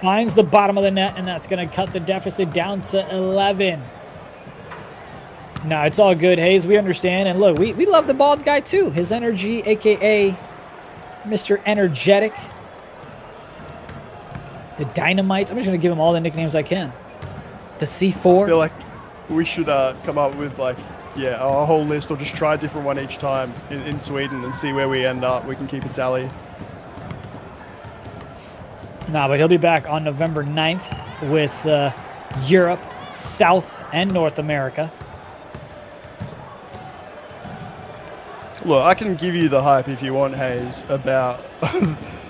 [SPEAKER 12] finds the bottom of the net, and that's going to cut the deficit down to 11. No, it's all good, Hayes. We understand. And look, we love the bald guy too. His energy, a.k.a. Mr. Energetic. The Dynamite. I'm just going to give him all the nicknames I can. The C4.
[SPEAKER 2] I feel like we should come up with like, a whole list or just try a different one each time in Sweden and see where we end up. We can keep a tally.
[SPEAKER 12] No, but he'll be back on November 9th with Europe, South, and North America.
[SPEAKER 2] Look, I can give you the hype if you want, Hayes, about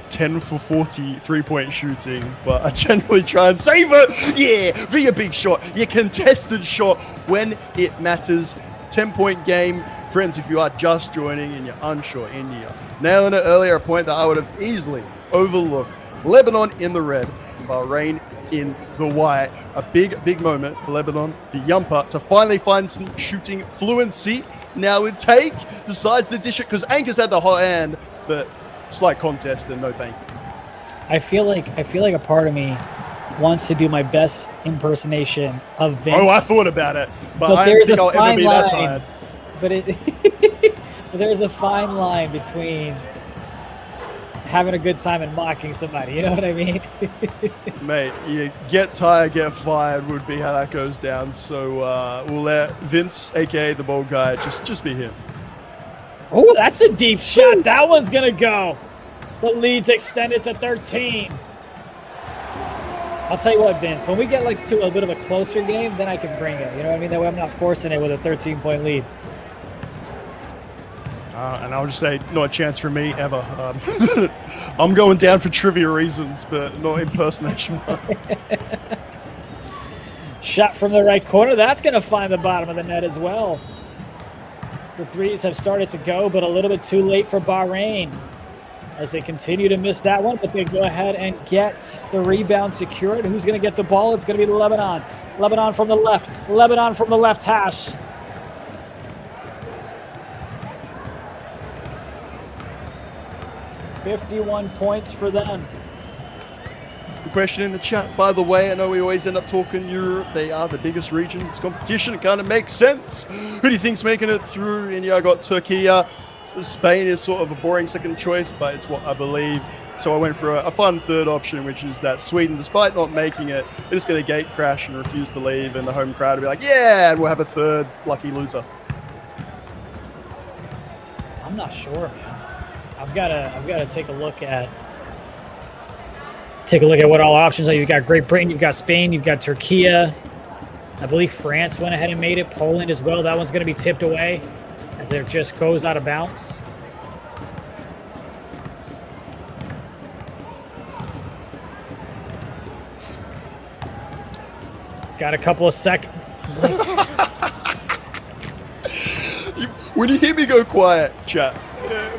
[SPEAKER 2] 10 for 40 3-point shooting, but I generally try and save it. Yeah, for your big shot, your contested shot when it matters. 10-point game. Friends, if you are just joining and you're unsure, India nailing it earlier, a point that I would have easily overlooked. Lebanon in the red, Bahrain in the white. A big moment for Lebanon, for Yumpa to finally find some shooting fluency. Now with Take decides to dish it because Anchor's had the hot hand, but slight contest and no thank you.
[SPEAKER 12] I feel like a part of me wants to do my best impersonation of Vince.
[SPEAKER 2] Oh, I thought about it, but I don't think I'll ever be that tired.
[SPEAKER 12] But there's a fine line between having a good time and mocking somebody. You know what I mean?
[SPEAKER 2] Mate, you get tired, get fired would be how that goes down. So we'll let Vince, aka the bald guy, just be him.
[SPEAKER 12] Oh, that's a deep shot. That one's gonna go. The lead's extended to 13. I'll tell you what, Vince, when we get like to a bit of a closer game, then I can bring it. You know what I mean? That way I'm not forcing it with a 13-point lead.
[SPEAKER 2] And I'll just say, not a chance for me ever. I'm going down for trivia reasons, but not impersonation.
[SPEAKER 12] Shot from the right corner. That's going to find the bottom of the net as well. The threes have started to go, but a little bit too late for Bahrain as they continue to miss that one, but they go ahead and get the rebound secured. Who's going to get the ball? It's going to be Lebanon. Lebanon from the left. Lebanon from the left hash. $51 points for them.
[SPEAKER 2] The question in the chat, by the way, I know we always end up talking Europe. They are the biggest region. It's competition. It kind of makes sense. Who do you think's making it through? India got Turkey. Spain is sort of a boring second choice, but it's what I believe. So I went for a fun third option, which is that Sweden, despite not making it, they're just going to gate crash and refuse to leave, and the home crowd will be like, yeah, and we'll have a third lucky loser.
[SPEAKER 12] I'm not sure, man. I've got to take a look at what all options are. You've got Great Britain, you've got Spain, you've got Turkey. I believe France went ahead and made it. Poland as well. That one's going to be tipped away as it just goes out of bounds. Got a couple of seconds.
[SPEAKER 2] When you hear me go quiet, chat,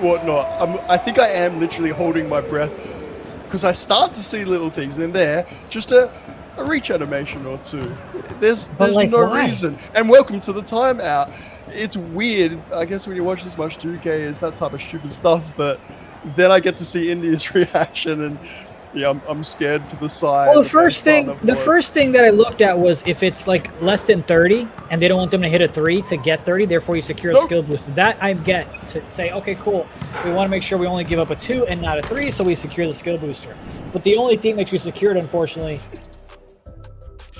[SPEAKER 2] whatnot, I think I am literally holding my breath because I start to see little things, and then there, just a reach animation or two. There's
[SPEAKER 12] like,
[SPEAKER 2] no
[SPEAKER 12] why?
[SPEAKER 2] reason. And welcome to the timeout. It's weird, I guess, when you watch this much 2K, it's that type of stupid stuff, but then I get to see India's reaction, and yeah, I'm scared for the side.
[SPEAKER 12] Well, the first thing that I looked at was if it's like less than 30 and they don't want them to hit a 3 to get 30, therefore you secure a skill booster. That I get to say, okay, cool. We want to make sure we only give up a 2 and not a 3, so we secure the skill booster. But the only thing that you secured, unfortunately,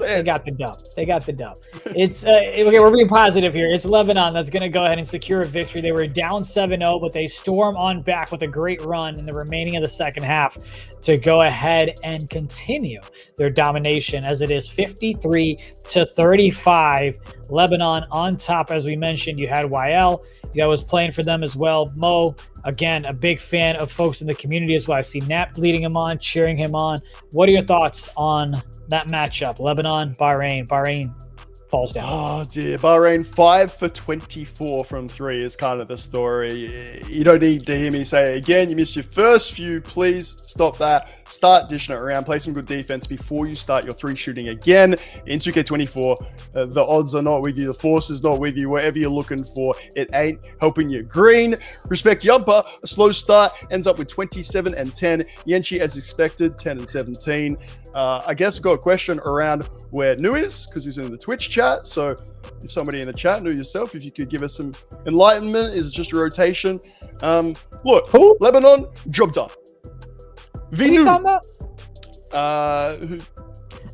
[SPEAKER 12] they got the dub. They got the dub. It's okay. We're being positive here. It's Lebanon that's going to go ahead and secure a victory. They were down 7-0, but they storm on back with a great run in the remaining of the second half to go ahead and continue their domination as it is 53-35. Lebanon on top, as we mentioned. You had YL that was playing for them as well. Mo, again, a big fan of folks in the community as well. I see Nap leading him on, cheering him on. What are your thoughts on that matchup? Lebanon, Bahrain falls down.
[SPEAKER 2] Oh dear, Bahrain 5 for 24 from 3 is kind of the story. You don't need to hear me say it again. You missed your first few. Please stop that. Start dishing it around. Play some good defense before you start your 3 shooting again in 2K24. The odds are not with you. The force is not with you. Whatever you're looking for, it ain't helping you. Green, respect Yumper. A slow start ends up with 27 and 10. Yenchi, as expected, 10 and 17. I guess I've got a question around where Nu is, because he's in the Twitch chat. So if somebody in the chat, Nu yourself, if you could give us some enlightenment, is it just a rotation? Look,
[SPEAKER 12] Who?
[SPEAKER 2] Lebanon, job done.
[SPEAKER 12] What are you talking about?
[SPEAKER 2] Who?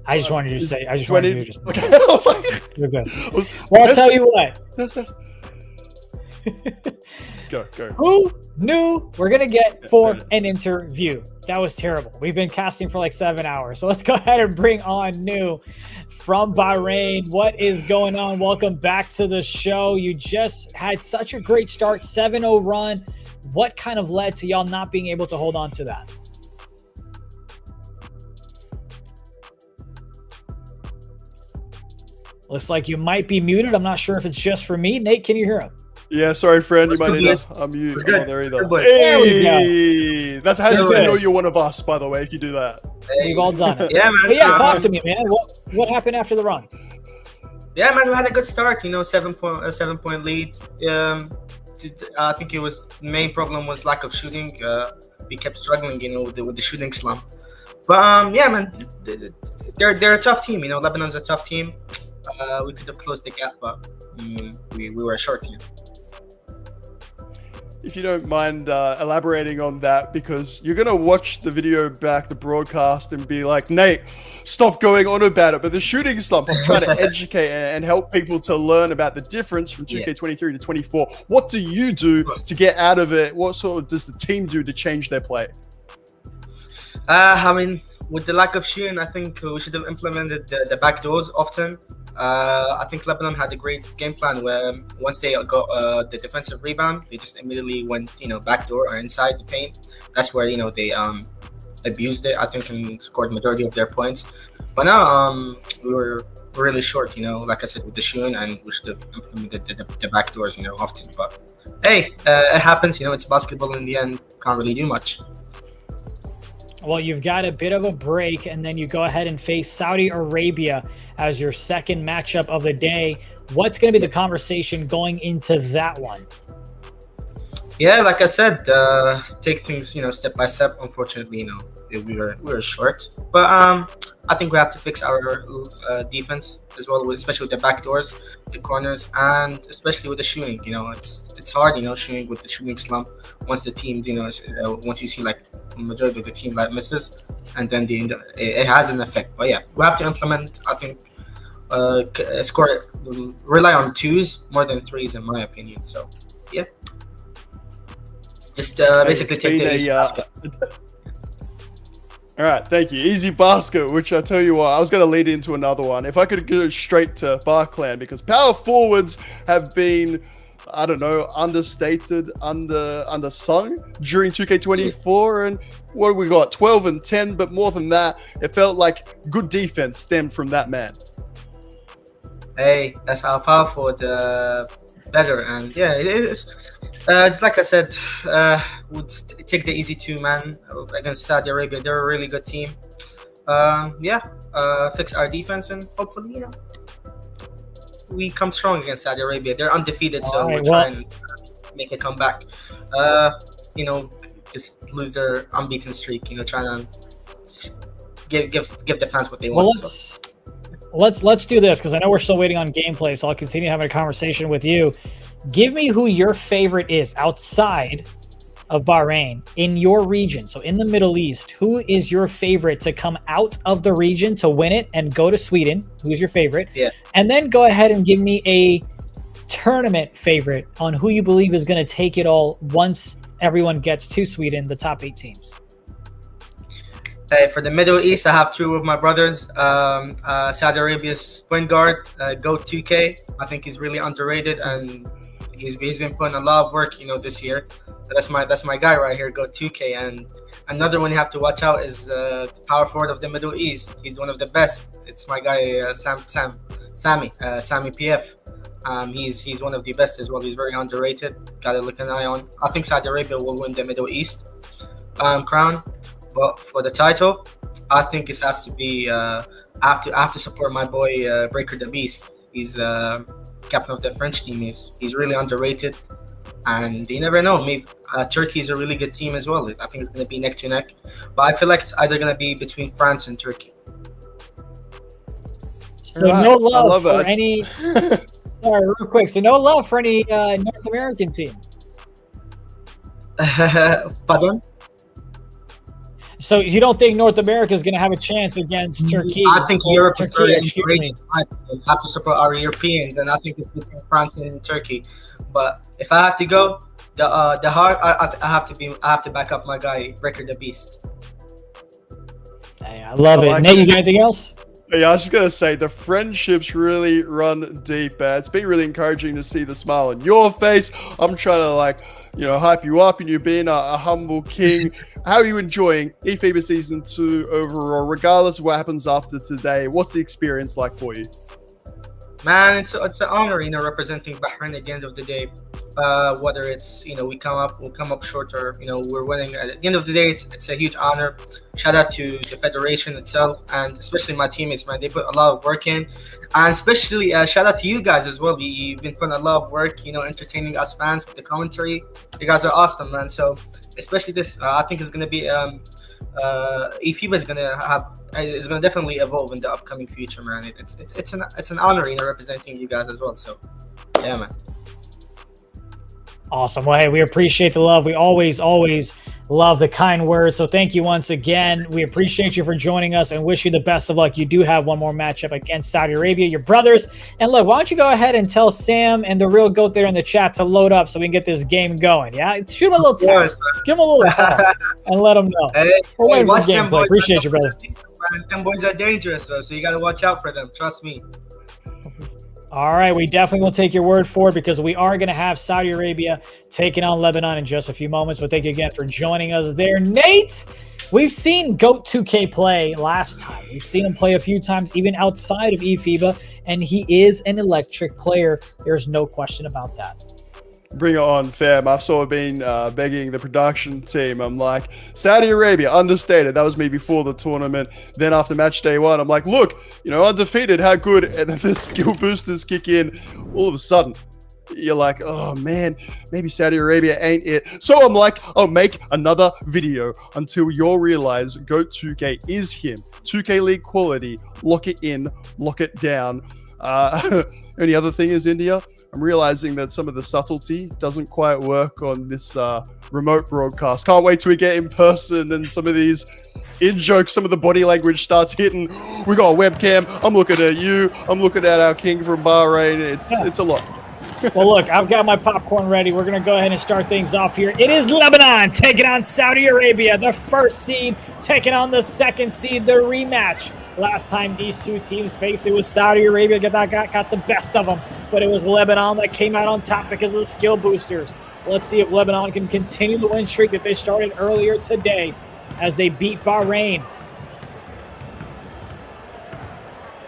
[SPEAKER 12] I just wanted you to say. I just wanted you to just.
[SPEAKER 2] Okay, I was like,
[SPEAKER 12] You're good. Well, I'll tell you what.
[SPEAKER 2] That's. Go.
[SPEAKER 12] Who knew we're gonna get for an interview? That was terrible. We've been casting for like 7 hours, so let's go ahead and bring on Nu from Bahrain. What is going on? Welcome back to the show. You just had such a great start, 7-0 run. What kind of led to y'all not being able to hold on to that? Looks like you might be muted. I'm not sure if it's just for me. Nate, can you hear him?
[SPEAKER 2] Yeah, sorry, friend. You might need to unmute. I'm not there either. Hey, that's how you know you're one of us, by the way, if you do that.
[SPEAKER 12] We've all done it.
[SPEAKER 14] Yeah, man.
[SPEAKER 12] But yeah, talk to me, man. What happened after the run?
[SPEAKER 14] Yeah, man, we had a good start. 7-point lead. I think the main problem was lack of shooting. We kept struggling, with the shooting slump. But yeah, man, they're a tough team. Lebanon's a tough team. We could have closed the gap, but we were a short team.
[SPEAKER 2] If you don't mind elaborating on that, because you're going to watch the video back, the broadcast, and be like, Nate, stop going on about it. But the shooting slump, I'm trying to educate and help people to learn about the difference from 2K23 to 24. What do you do to get out of it? What sort of does the team do to change their play?
[SPEAKER 14] With the lack of shooting, I think we should have implemented the back doors often. I think Lebanon had a great game plan where once they got the defensive rebound, they just immediately went, backdoor or inside the paint. That's where, they abused it, I think, and scored majority of their points. But now we were really short, like I said, with the shooting, and we should have implemented the backdoors, often. But hey, it happens, it's basketball in the end. Can't really do much.
[SPEAKER 12] Well, you've got a bit of a break, and then you go ahead and face Saudi Arabia as your second matchup of the day. What's going to be the conversation going into that one?
[SPEAKER 14] Yeah, like I said, take things, step by step. Unfortunately, we were short, but I think we have to fix our defense as well, especially with the back doors, the corners, and especially with the shooting. It's hard, shooting with the shooting slump. Once the team, once you see like majority of the team like misses, and then it has an effect. But yeah, we have to implement. I think rely on 2s more than 3s, in my opinion. So yeah. Just basically take the easy basket.
[SPEAKER 2] All right, thank you. Easy basket, which I tell you what, I was going to lead into another one. If I could go straight to Barclan, because power forwards have been, I don't know, understated, undersung during 2K24. And what have we got? 12 and 10, but more than that, it felt like good defense stemmed from that man.
[SPEAKER 14] Hey, that's how power forward better. And yeah, it is. Just like I said, would take the easy 2-man against Saudi Arabia. They're a really good team. Fix our defense, and hopefully, we come strong against Saudi Arabia. They're undefeated, so we're trying to make a comeback. Just lose their unbeaten streak. Trying to give the fans what they want.
[SPEAKER 12] Well, let's do this, because I know we're still waiting on gameplay, so I'll continue having a conversation with you. Give me who your favorite is outside of Bahrain in your region. So in the Middle East, who is your favorite to come out of the region to win it and go to Sweden? Who's your favorite?
[SPEAKER 14] Yeah.
[SPEAKER 12] And then go ahead and give me a tournament favorite on who you believe is going to take it all once everyone gets to Sweden, the top 8 teams.
[SPEAKER 14] For the Middle East, I have 2 of my brothers. Saudi Arabia's point guard, 𝐂𝐄𝐂. I think he's really underrated, and he's been putting a lot of work, this year. That's my guy right here, 𝐂𝐄𝐂. And another one you have to watch out is the power forward of the Middle East. He's one of the best. It's my guy, Sam Sammy PF. He's one of the best as well. He's very underrated. Got to look an eye on. I think Saudi Arabia will win the Middle East crown, but for the title, I think it has to be. I have to support my boy Breaker the Beast. He's captain of the French team. He's really underrated, and you never know. Maybe Turkey is a really good team as well. I think it's going to be neck to neck, but I feel like it's either going to be between France and Turkey.
[SPEAKER 12] So no love for any. Sorry, real quick. So no love for any North American team.
[SPEAKER 14] Pardon?
[SPEAKER 12] So you don't think North America is going to have a chance against Turkey?
[SPEAKER 14] I think Europe is very underrated. I have to support our Europeans, and I think it's between France and Turkey. But if I have to go, the heart, I have to back up my guy, Breaker the Beast.
[SPEAKER 12] Hey, I love it. Nate, you got anything else?
[SPEAKER 2] Yeah, I was just going to say, the friendships really run deep. It's been really encouraging to see the smile on your face. I'm trying to, hype you up, and you being a humble king. How are you enjoying eFIBA Season 2 overall, regardless of what happens after today? What's the experience like for you?
[SPEAKER 14] Man, it's an honor, representing Bahrain at the end of the day. Whether it's, we'll come up short or, we're winning. At the end of the day, it's a huge honor. Shout out to the federation itself, and especially my teammates, man. They put a lot of work in, and especially shout out to you guys as well. You've been putting a lot of work, entertaining us fans with the commentary. You guys are awesome, man. So especially this, I think it's gonna be eFIBA is gonna definitely evolve in the upcoming future, man. It's an honor, representing you guys as well. So yeah, man.
[SPEAKER 12] Awesome. Well, hey, we appreciate the love. We always love the kind words. So thank you once again. We appreciate you for joining us and wish you the best of luck. You do have one more matchup against Saudi Arabia, your brothers. And look, why don't you go ahead and tell Sam and the real GOAT there in the chat to load up so we can get this game going. Yeah, shoot him a little text, give him a little call, and let him know.
[SPEAKER 14] We're
[SPEAKER 12] waiting for gameplay. Appreciate you, brother.
[SPEAKER 14] Them boys are dangerous, though, so you got to watch out for them. Trust me.
[SPEAKER 12] All right, we definitely will take your word for it, because we are going to have Saudi Arabia taking on Lebanon in just a few moments. But thank you again for joining us there. Nate, we've seen 𝐂𝐄 play last time. We've seen him play a few times, even outside of eFIBA, and he is an electric player. There's no question about that.
[SPEAKER 2] Bring it on, fam. I've sort of been begging the production team. I'm like, Saudi Arabia, understated. That was me before the tournament. Then after match day 1, I'm like, look, undefeated, how good? And then the skill boosters kick in. All of a sudden, you're like, oh man, maybe Saudi Arabia ain't it. So I'm like, I'll make another video until you'll realize 𝐂𝐄 is him. 2K League quality. Lock it in, lock it down. Only other thing is, India, I'm realizing that some of the subtlety doesn't quite work on this remote broadcast. Can't wait till we get in person and some of these in-jokes, some of the body language starts hitting. We got a webcam. I'm looking at you. I'm looking at our king from Bahrain. It's a lot.
[SPEAKER 12] Well, look, I've got my popcorn ready. We're going to go ahead and start things off here. It is Lebanon taking on Saudi Arabia, the first seed taking on the second seed, the rematch. Last time these two teams faced, it was Saudi Arabia that got the best of them, but it was Lebanon that came out on top because of the skill boosters. Let's see if Lebanon can continue the win streak that they started earlier today as they beat Bahrain.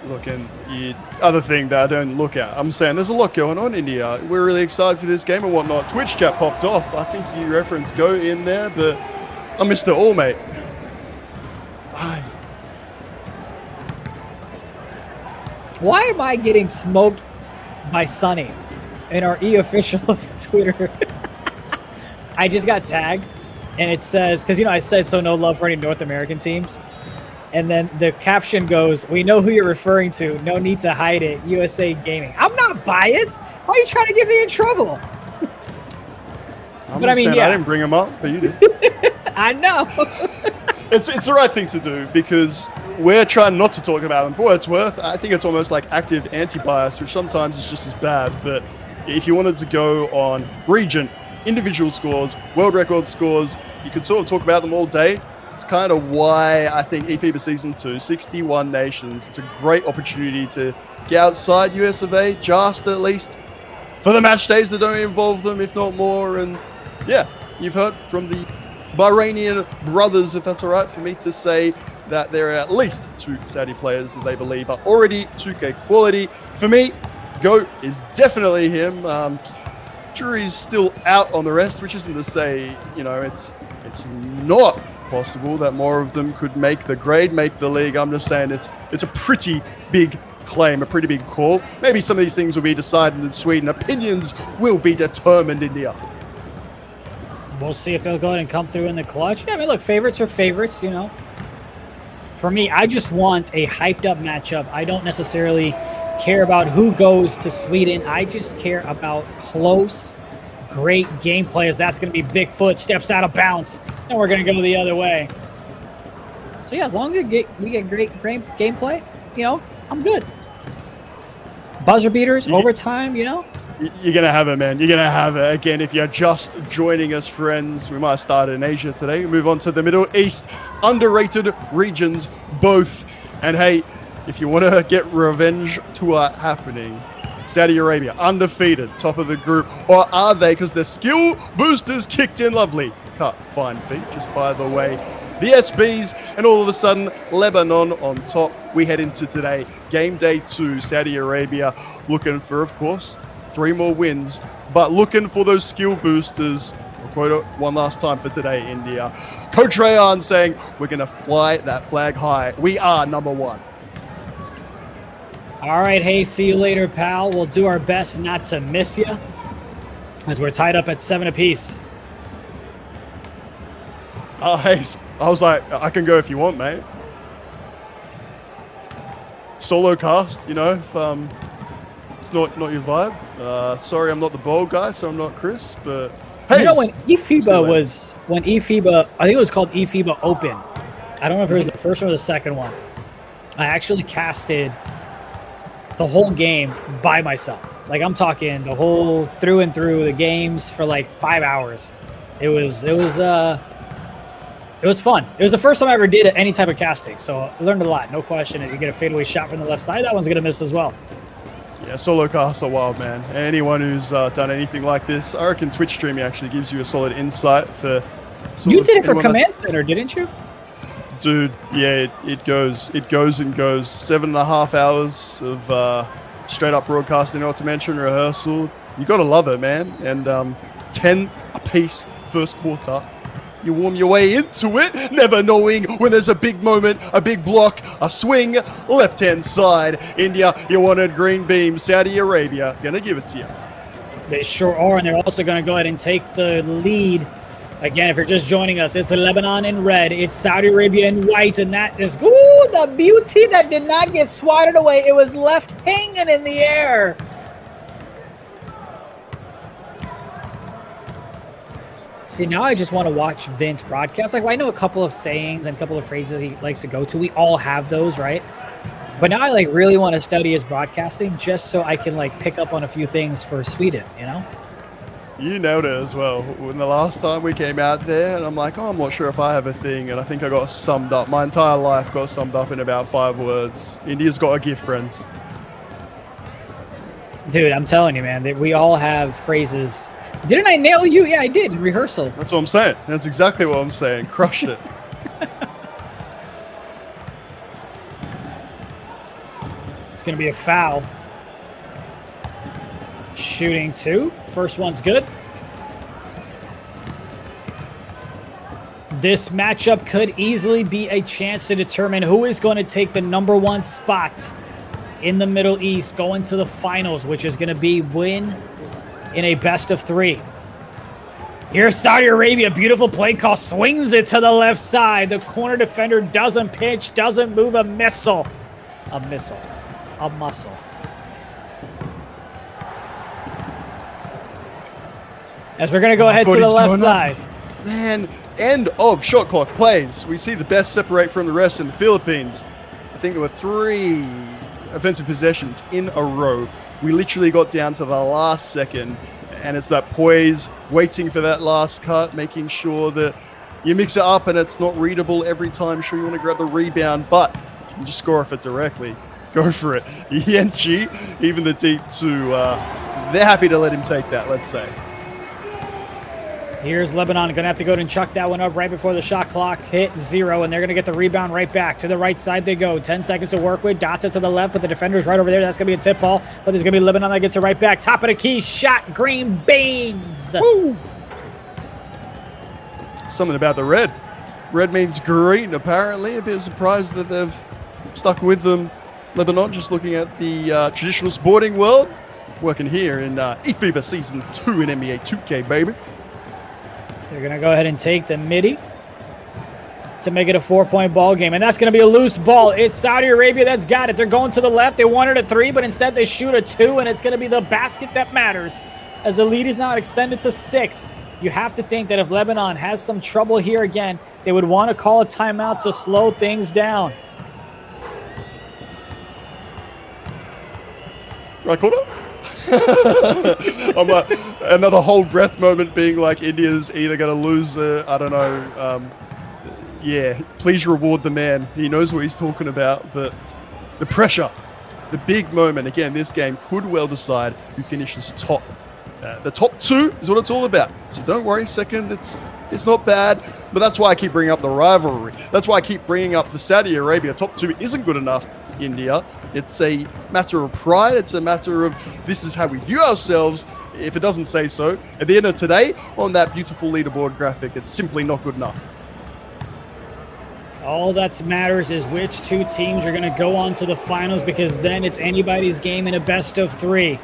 [SPEAKER 2] Look, and the other thing that I don't look at, I'm saying there's a lot going on in India. We're really excited for this game and whatnot. Twitch chat popped off. I think you referenced Go in there, but I missed it all, mate.
[SPEAKER 12] Why am I getting smoked by Sunny in our eOfficial Twitter? I just got tagged, and it says, because, I said, so no love for any North American teams. And then the caption goes, we know who you're referring to. No need to hide it. USA Gaming. I'm not biased. Why are you trying to get me in trouble?
[SPEAKER 2] But I mean, yeah. I didn't bring him up, but you did.
[SPEAKER 12] I know.
[SPEAKER 2] It's the right thing to do, because we're trying not to talk about them. For what it's worth, I think it's almost like active anti-bias, which sometimes is just as bad. But if you wanted to go on region, individual scores, world record scores, you could sort of talk about them all day. It's kind of why I think eFIBA Season 2, 61 nations, it's a great opportunity to get outside US of A, just at least for the match days that don't involve them, if not more. And yeah, you've heard from the Bahrainian brothers, if that's all right for me to say, that there are at least 2 Saudi players that they believe are already 2K quality. For me, GOAT is definitely him. Jury's still out on the rest, which isn't to say, you know, it's not possible that more of them could make the grade, make the league. I'm just saying it's a pretty big claim, a pretty big call. Maybe some of these things will be decided in Sweden. Opinions will be determined in India.
[SPEAKER 12] We'll see if they'll go ahead and come through in the clutch. Yeah, I mean, look, favorites are favorites, you know. For me, I just want a hyped up matchup. I don't necessarily care about who goes to Sweden. I just care about close, great gameplay, as that's going to be Bigfoot steps out of bounds, and we're going to go the other way. So yeah, as long as we get great gameplay, you know, I'm good. Buzzer beaters, overtime, you know.
[SPEAKER 2] You're going to have it, man. You're going to have it. Again, if you're just joining us, friends, we might have started in Asia today. We move on to the Middle East. Underrated regions, both. And hey, if you want to get revenge tour happening, Saudi Arabia, undefeated, top of the group. Or are they? Because their skill boosters kicked in lovely. Cut, fine feet, just by the way. The SBs, and all of a sudden, Lebanon on top. We head into today. Game day 2, Saudi Arabia, looking for, of course, 3 more wins, but looking for those skill boosters. I'll quote it one last time for today, India. Coach Rayan saying, we're going to fly that flag high. We are number 1.
[SPEAKER 12] All right, hey, see you later, pal. We'll do our best not to miss you, as we're tied up at 7 apiece.
[SPEAKER 2] Hey, I was like, I can go if you want, mate. Solo cast, you know, if it's not your vibe. Sorry, I'm not the bold guy, so I'm not Chris, but hey,
[SPEAKER 12] you know, when eFIBA was, I think it was called eFIBA Open. I don't know if it was the first one or the second one. I actually casted the whole game by myself. Like, I'm talking the whole through and through the games for like 5 hours. It was fun. It was the first time I ever did any type of casting, so I learned a lot, no question. As you get a fadeaway shot from the left side, that one's going to miss as well.
[SPEAKER 2] Yeah, solo casts are wild, man. Anyone who's done anything like this, I reckon Twitch streaming actually gives you a solid insight for...
[SPEAKER 12] You did it for Command Center, didn't you?
[SPEAKER 2] Dude, yeah, it goes and goes. 7.5 hours of straight up broadcasting, not to mention rehearsal. You got to love it, man. And 10 apiece first quarter. You warm your way into it, never knowing when there's a big moment, a big block, a swing, left-hand side. India, you wanted green beam. Saudi Arabia, gonna give it to you.
[SPEAKER 12] They sure are, and they're also going to go ahead and take the lead. Again, if you're just joining us, it's Lebanon in red, it's Saudi Arabia in white, and that is, ooh, the beauty that did not get swatted away. It was left hanging in the air. See, now I just want to watch Vince broadcast. Like, well, I know a couple of sayings and a couple of phrases he likes to go to. We all have those, right? But now I like really want to study his broadcasting just so I can like pick up on a few things for Sweden, you know?
[SPEAKER 2] You nailed it as well. When the last time we came out there, and I'm like, oh, I'm not sure if I have a thing. And I think I got summed up. My entire life got summed up in about 5 words. India's got a gift, friends.
[SPEAKER 12] Dude, I'm telling you, man, that we all have phrases. Didn't I nail you? Yeah, I did in rehearsal.
[SPEAKER 2] That's what I'm saying. That's exactly what I'm saying. Crushed it.
[SPEAKER 12] It's going to be a foul. Shooting 2. First one's good. This matchup could easily be a chance to determine who is going to take the #1 spot in the Middle East, going to the finals, which is going to be win in a best of 3. Here's Saudi Arabia. Beautiful play call. Swings it to the left side. The corner defender doesn't pitch, doesn't move. A missile. A missile. A muscle. As we're going to go ahead to the left side.
[SPEAKER 2] Man, end of shot clock plays. We see the best separate from the rest in the Philippines. I think there were 3 offensive possessions in a row. We literally got down to the last second, and it's that poise, waiting for that last cut, making sure that you mix it up and it's not readable every time. Sure, you want to grab the rebound, but you can just score off it directly. Go for it. Yenchi, even the deep 2, they're happy to let him take that, let's say.
[SPEAKER 12] Here's Lebanon going to have to go and chuck that one up right before the shot clock hit 0, and they're going to get the rebound right back. To the right side they go. 10 seconds to work with. Dots it to the left, but the defender's right over there. That's going to be a tip ball, but there's going to be Lebanon that gets it right back. Top of the key, shot, green beans.
[SPEAKER 2] Woo! Something about the red. Red means green, apparently. A bit surprised that they've stuck with them. Lebanon, just looking at the traditional sporting world. Working here in eFIBA Season 2 in NBA 2K, baby.
[SPEAKER 12] They're going to go ahead and take the midi to make it a 4-point ball game. And that's going to be a loose ball. It's Saudi Arabia that's got it. They're going to the left. They wanted a 3, but instead they shoot a 2, and it's going to be the basket that matters as the lead is now extended to 6. You have to think that if Lebanon has some trouble here again, they would want to call a timeout to slow things down.
[SPEAKER 2] Right corner? Another whole breath moment being like India's either going to lose, I don't know. Yeah, please reward the man. He knows what he's talking about, but the pressure, the big moment. Again, this game could well decide who finishes top. The top 2 is what it's all about. So don't worry, second, it's not bad. But that's why I keep bringing up the rivalry. That's why I keep bringing up the Saudi Arabia. Top 2 isn't good enough, India. It's a matter of pride. It's a matter of this is how we view ourselves. If it doesn't say so, at the end of today, on that beautiful leaderboard graphic, it's simply not good enough.
[SPEAKER 12] All that matters is which 2 teams are going to go on to the finals, because then it's anybody's game in a best of 3.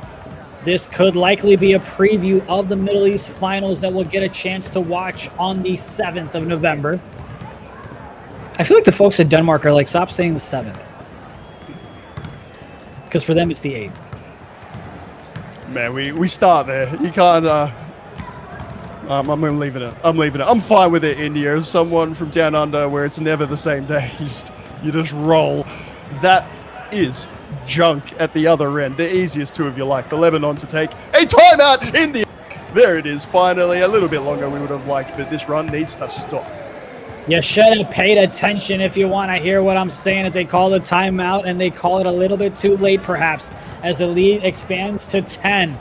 [SPEAKER 12] This could likely be a preview of the Middle East finals that we'll get a chance to watch on the 7th of November. I feel like the folks at Denmark are like, stop saying the 7th. Because for them, it's the 8th.
[SPEAKER 2] Man, we start there. You can't... I'm leaving it. I'm leaving it. I'm fine with it, India. As someone from down under where it's never the same day. You just roll. That is junk at the other end. The easiest 2 of your life for Lebanon to take a timeout. India. There it is. Finally, a little bit longer we would have liked, but this run needs to stop.
[SPEAKER 12] You should have paid attention if you want to hear what I'm saying as they call the timeout, and they call it a little bit too late perhaps as the lead expands to 10.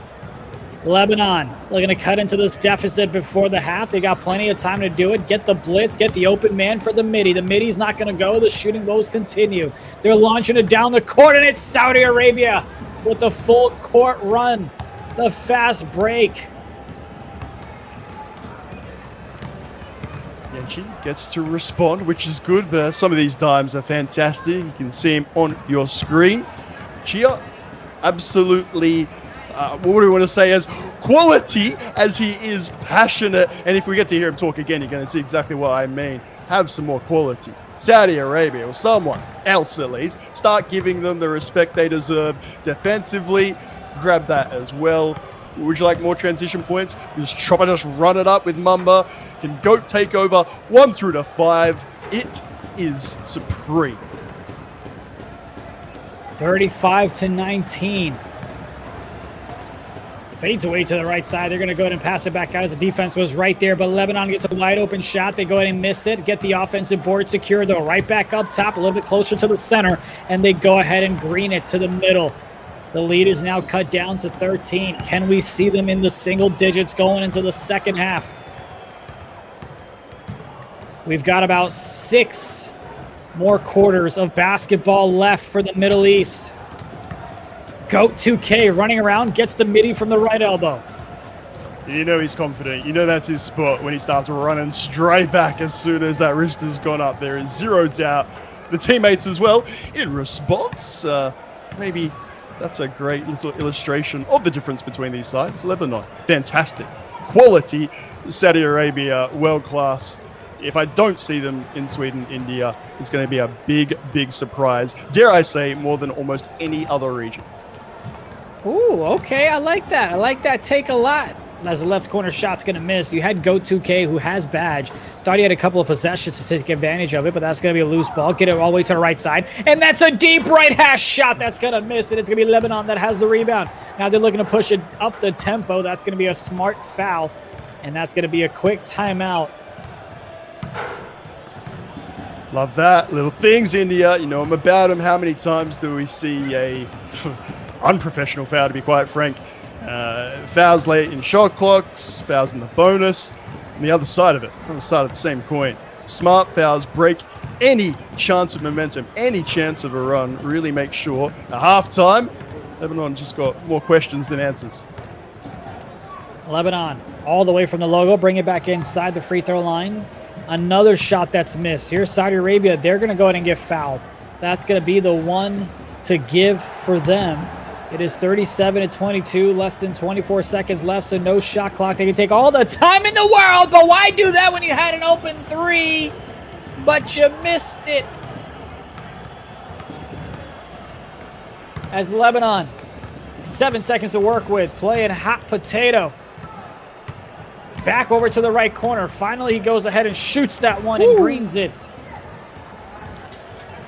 [SPEAKER 12] Lebanon looking to cut into this deficit before the half. They got plenty of time to do it. Get the blitz, get the open man for the midi. The midi's not going to go. The shooting woes continue. They're launching it down the court, and it's Saudi Arabia with the full court run. The fast break.
[SPEAKER 2] Yenchi gets to respond, which is good, but some of these dimes are fantastic. You can see him on your screen. Chia, absolutely... what do we want to say as quality as he is passionate. And if we get to hear him talk again, you're going to see exactly what I mean. Have some more quality. Saudi Arabia or someone else at least. Start giving them the respect they deserve defensively. Grab that as well. Would you like more transition points? Just run it up with Mamba. Can GOAT take over 1 through to 5. It is supreme.
[SPEAKER 12] 35-19. Fades away to the right side. They're going to go ahead and pass it back out as the defense was right there, but Lebanon gets a wide open shot. They go ahead and miss it. Get the offensive board secure, though. Right back up top, a little bit closer to the center, and they go ahead and green it to the middle. The lead is now cut down to 13. Can we see them in the single digits going into the second half? We've got about 6 more quarters of basketball left for the Middle East. 𝐂𝐄𝐂 running around, gets the midi from the right elbow.
[SPEAKER 2] You know he's confident. You know that's his spot when he starts running straight back as soon as that wrist has gone up. There is zero doubt. The teammates as well in response. Maybe that's a great little illustration of the difference between these sides. Lebanon, fantastic. Quality. Saudi Arabia, world class. If I don't see them in Sweden, India, it's going to be a big, big surprise. Dare I say, more than almost any other region.
[SPEAKER 12] Ooh, okay, I like that. I like that take a lot. As the left corner shot's going to miss. You had 𝐂𝐄𝐂, who has badge. Thought he had a couple of possessions to take advantage of it, but that's going to be a loose ball. Get it all the way to the right side. And that's a deep right hash shot that's going to miss. And it's going to be Lebanon that has the rebound. Now they're looking to push it up the tempo. That's going to be a smart foul. And that's going to be a quick timeout.
[SPEAKER 2] Love that. Little things, India. You know I'm about them. How many times do we see a unprofessional foul, to be quite frank? Fouls late in shot clocks, fouls in the bonus. on the other side of it, on the side of the same coin. Smart fouls break any chance of momentum, any chance of a run. Really make sure at halftime, Lebanon just got more questions than answers.
[SPEAKER 12] Lebanon all the way from the logo, bring it back inside the free throw line. Another shot that's missed. Here's Saudi Arabia. They're going to go ahead and get fouled. That's going to be the one to give for them. It is 37-22, less than 24 seconds left, so no shot clock. They can take all the time in the world, but why do that when you had an open three? But you missed it. As Lebanon, 7 seconds to work with, playing hot potato. Back over to the right corner. Finally, he goes ahead and shoots that one and greens it.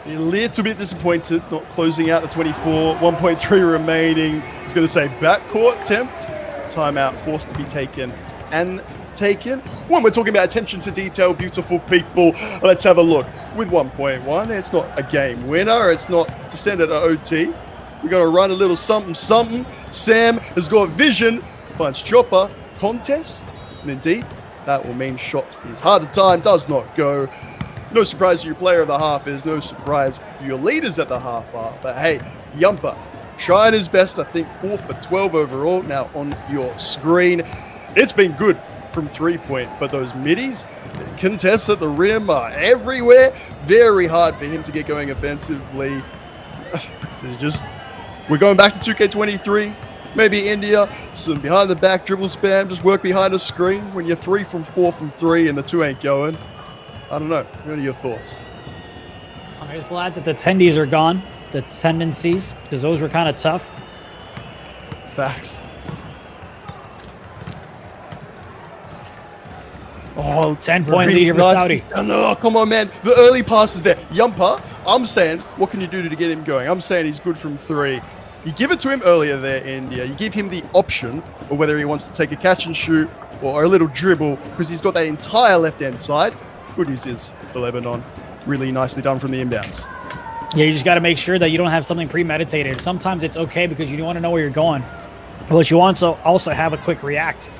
[SPEAKER 2] A little bit disappointed, not closing out the 24. 1.3 remaining. I was going to say backcourt attempt. Timeout forced to be taken and taken. When we're talking about attention to detail, beautiful people, let's have a look. With 1.1, it's not a game winner. It's not to send it to OT. We're going to run a little something, something. Sam has got vision, finds Chopper, contest. And indeed, that will mean shot is harder time, does not go. No surprise who your player of the half is. No surprise who your leaders at the half are. But hey, Yumper trying his best. I think 4 for 12 overall now on your screen. It's been good from 3-point, but those middies, contests at the rim are everywhere. Very hard for him to get going offensively. It's just, we're going back to 2K23. Maybe India, some behind the back dribble spam, just work behind the screen when you're 3 from 4 from 3 and the 2 ain't going. I don't know. What are your thoughts?
[SPEAKER 12] I'm just glad that the tendies are gone, the tendencies, because those were kind of tough.
[SPEAKER 2] Facts. Oh,
[SPEAKER 12] 10-point lead for Saudi.
[SPEAKER 2] No, come on, man. The early passes there. Yumper, I'm saying, what can you do to get him going? I'm saying he's good from 3. You give it to him earlier there, India. You give him the option of whether he wants to take a catch and shoot or a little dribble because he's got that entire left-hand side. Good news is for Lebanon, really nicely done from the inbounds.
[SPEAKER 12] Yeah, you just got to make sure that you don't have something premeditated. Sometimes it's okay because you don't want to know where you're going. But you want to also have a quick react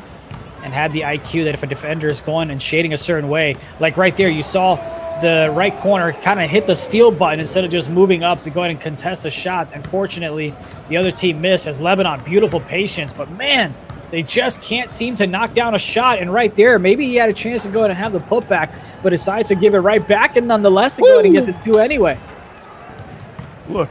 [SPEAKER 12] and have the IQ that if a defender is going and shading a certain way, like right there, you saw the right corner kind of hit the steal button instead of just moving up to go ahead and contest a shot. Unfortunately, the other team missed as Lebanon, beautiful patience, but man, they just can't seem to knock down a shot. And right there, maybe he had a chance to go ahead and have the putback, but decides to give it right back and nonetheless to go ahead and get the 2 anyway.
[SPEAKER 2] Look,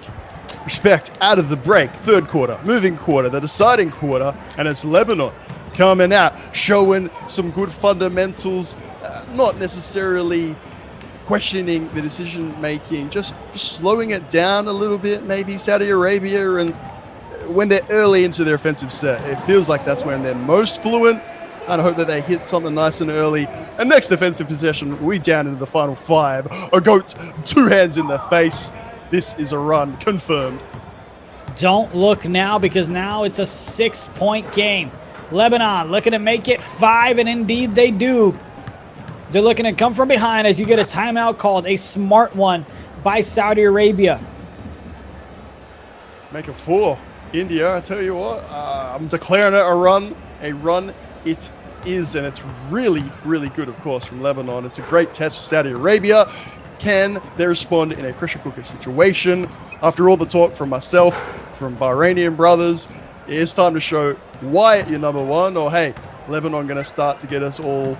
[SPEAKER 2] respect out of the break, third quarter, moving quarter, the deciding quarter, and it's Lebanon coming out, showing some good fundamentals, not necessarily questioning the decision making, just slowing it down a little bit, maybe Saudi Arabia, and when they're early into their offensive set, it feels like that's when they're most fluent. And I hope that they hit something nice and early. And next defensive possession, we down into the final 5. 𝐂𝐄𝐄, 2 hands in the face. This is a run confirmed.
[SPEAKER 12] Don't look now because now it's a 6-point game. Lebanon looking to make it 5, and indeed they do. They're looking to come from behind as you get a timeout called, a smart one by Saudi Arabia.
[SPEAKER 2] Make it 4. India, I tell you what, I'm declaring it a run. A run it is, and it's really, really good, of course, from Lebanon. It's a great test for Saudi Arabia. Can they respond in a pressure cooker situation? After all the talk from myself, from Bahrainian brothers, it's time to show why you're number 1, or hey, Lebanon going to start to get us all.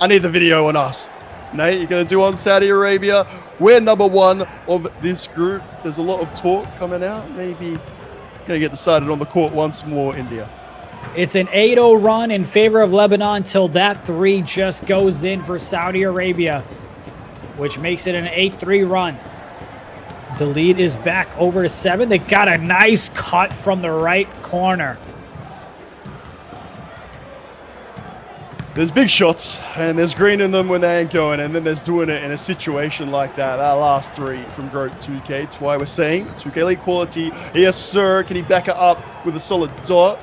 [SPEAKER 2] I need the video on us. Nate, you're going to do on Saudi Arabia. We're number 1 of this group. There's a lot of talk coming out. Maybe going to get decided on the court once more, India.
[SPEAKER 12] It's an 8-0 run in favor of Lebanon till that 3 just goes in for Saudi Arabia, which makes it an 8-3 run. The lead is back over to 7. They got a nice cut from the right corner.
[SPEAKER 2] There's big shots, and there's green in them when they ain't going, and then there's doing it in a situation like that. That last 3 from 𝐂𝐄𝐄. That's why we're saying 2K League quality. Yes, sir. Can he back it up with a solid dot?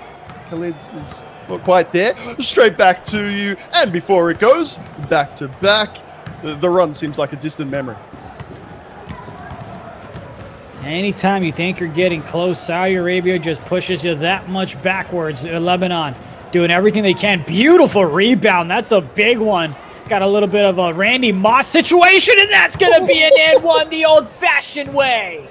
[SPEAKER 2] Khalid is not quite there. Straight back to you, and before it goes, back to back. The run seems like a distant memory.
[SPEAKER 12] Anytime you think you're getting close, Saudi Arabia just pushes you that much backwards. Lebanon doing everything they can. Beautiful rebound. That's a big one. Got a little bit of a Randy Moss situation, and that's going to be an and one the old-fashioned way.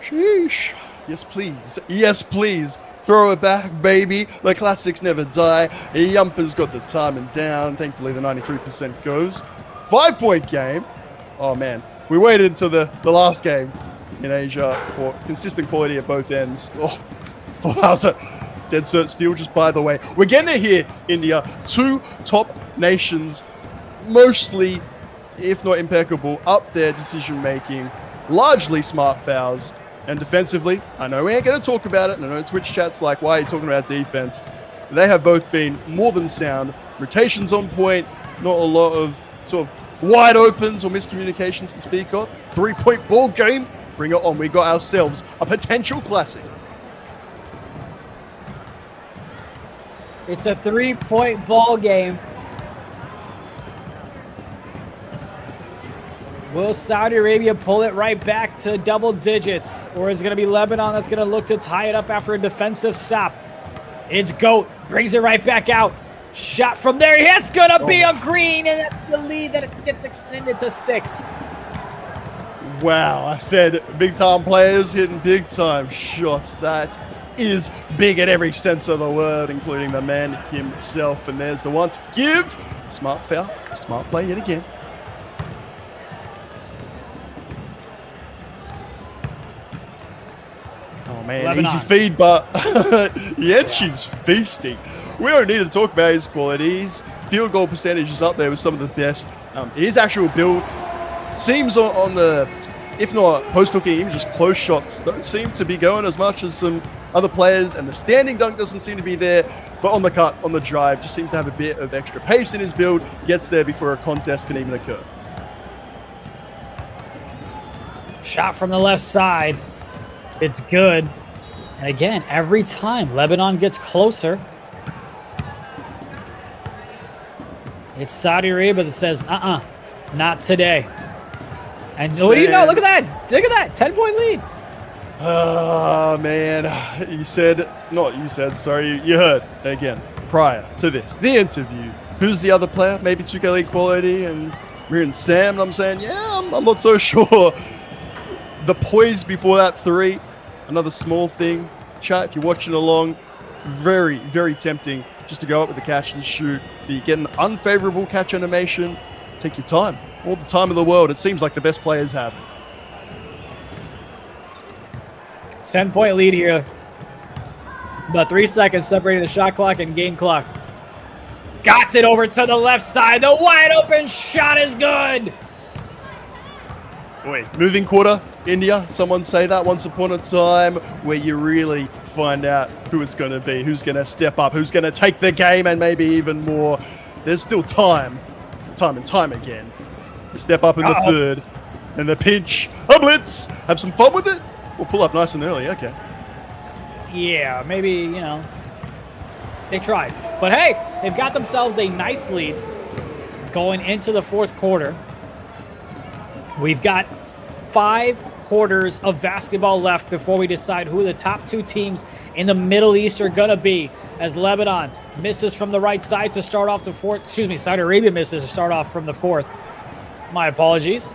[SPEAKER 2] Sheesh. Yes, please. Yes, please. Throw it back, baby. The classics never die. Yumper's got the timing down. Thankfully, the 93% goes. 5-point game. Oh, man. We waited until the last game in Asia for consistent quality at both ends. Oh, that was a dead cert steal, just by the way. We're getting it here, India. 2 top nations, mostly, if not impeccable, up their decision-making. Largely smart fouls. And defensively, I know we ain't going to talk about it. And I know Twitch chat's like, why are you talking about defense? They have both been more than sound. Rotations on point. Not a lot of sort of wide opens or miscommunications to speak of. 3-point ball game. Bring it on. We got ourselves a potential classic.
[SPEAKER 12] It's a 3-point ball game. Will Saudi Arabia pull it right back to double digits? Or is it going to be Lebanon that's going to look to tie it up after a defensive stop? It's GOAT. Brings it right back out. Shot from there. It's going to be a green, and that's the lead that it gets extended to 6.
[SPEAKER 2] Wow, I said big-time players hitting big-time shots. That is big in every sense of the word, including the man himself. And there's the one to give. Smart foul. Smart play yet again. Oh, man,
[SPEAKER 12] Lebanon.
[SPEAKER 2] easy feed, but Yenchi's feasting. We don't need to talk about his qualities. Field goal percentage is up there with some of the best. His actual build seems on the, if not post-hooking, even just close shots, don't seem to be going as much as some other players, and the standing dunk doesn't seem to be there, but on the cut, on the drive, just seems to have a bit of extra pace in his build, gets there before a contest can even occur.
[SPEAKER 12] Shot from the left side. It's good. And again, every time Lebanon gets closer, it's Saudi Arabia that says, not today. And what do you know? Look at that. Look at that. 10-point lead.
[SPEAKER 2] Oh, man. You heard, again, prior to this, the interview. Who's the other player? Maybe 2K League quality, and we're in Sam, and I'm saying, I'm not so sure. The poise before that 3, another small thing. Chat, if you're watching along, very, very tempting just to go up with the catch and shoot. But you get an unfavorable catch animation. Take your time. All the time in the world. It seems like the best players have.
[SPEAKER 12] 10-point lead here. About 3 seconds separating the shot clock and game clock. Got it over to the left side. The wide open shot is good.
[SPEAKER 2] Wait, moving quarter, India. Someone say that once upon a time, where you really find out who it's going to be, who's going to step up, who's going to take the game, and maybe even more. There's still time and time again. You step up in the third, and the pinch, a blitz. Have some fun with it. We'll pull up nice and early. Okay.
[SPEAKER 12] Yeah, maybe, they tried. But hey, they've got themselves a nice lead going into the 4th quarter. We've got 5 quarters of basketball left before we decide who the top 2 teams in the Middle East are going to be, as Lebanon misses from the right side to start off the 4th. Saudi Arabia misses to start off from the 4th. My apologies.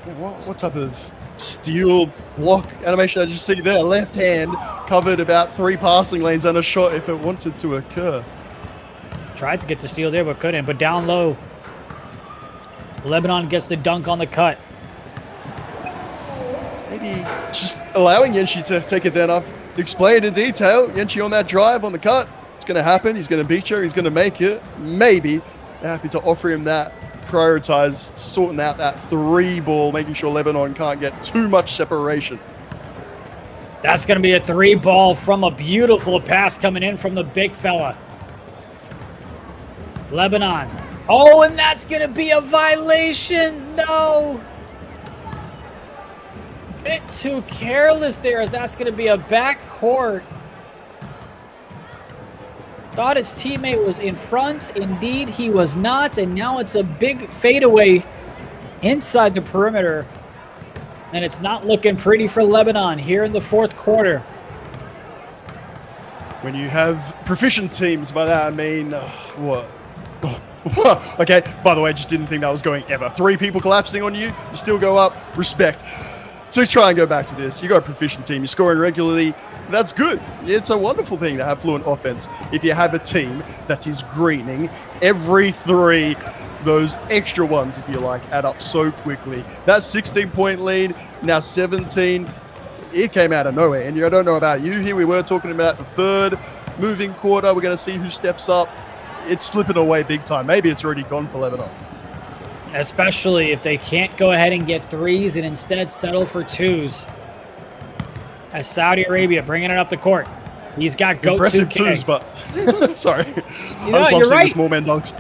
[SPEAKER 2] What type of steal block animation I just see there? Left hand covered about 3 passing lanes and a shot if it wanted to occur.
[SPEAKER 12] Tried to get the steal there, but couldn't. But down low, Lebanon gets the dunk on the cut.
[SPEAKER 2] Maybe just allowing Yenchi to take it then. I've explained in detail. Yenchi on that drive, on the cut. It's going to happen. He's going to beat you. He's going to make it. Maybe happy to offer him that. Prioritize sorting out that 3 ball, making sure Lebanon can't get too much separation.
[SPEAKER 12] That's going to be a 3 ball from a beautiful pass coming in from the big fella. Lebanon. Oh, and that's going to be a violation. No. Bit too careless there, as that's going to be a backcourt. Thought his teammate was in front. Indeed, he was not. And now it's a big fadeaway inside the perimeter. And it's not looking pretty for Lebanon here in the 4th quarter.
[SPEAKER 2] when you have proficient teams. By that I mean, what? Okay, by the way, I just didn't think that was going ever. 3 people collapsing on you, you still go up, respect. To try and go back to this, you got a proficient team, you're scoring regularly, that's good. It's a wonderful thing to have fluent offense. If you have a team that is greening every 3, those extra ones, if you like, add up so quickly. That 16-point lead, now 17, it came out of nowhere. And I don't know about you, here we were talking about the 3rd moving quarter, we're going to see who steps up. It's slipping away big time. Maybe it's already gone for Lebanon.
[SPEAKER 12] Especially if they can't go ahead and get 3s and instead settle for 2s. As Saudi Arabia bringing it up the court. He's got go-to
[SPEAKER 2] impressive 2s, but sorry.
[SPEAKER 12] You know,
[SPEAKER 2] I just love
[SPEAKER 12] you're
[SPEAKER 2] seeing
[SPEAKER 12] right.
[SPEAKER 2] the small man dunks.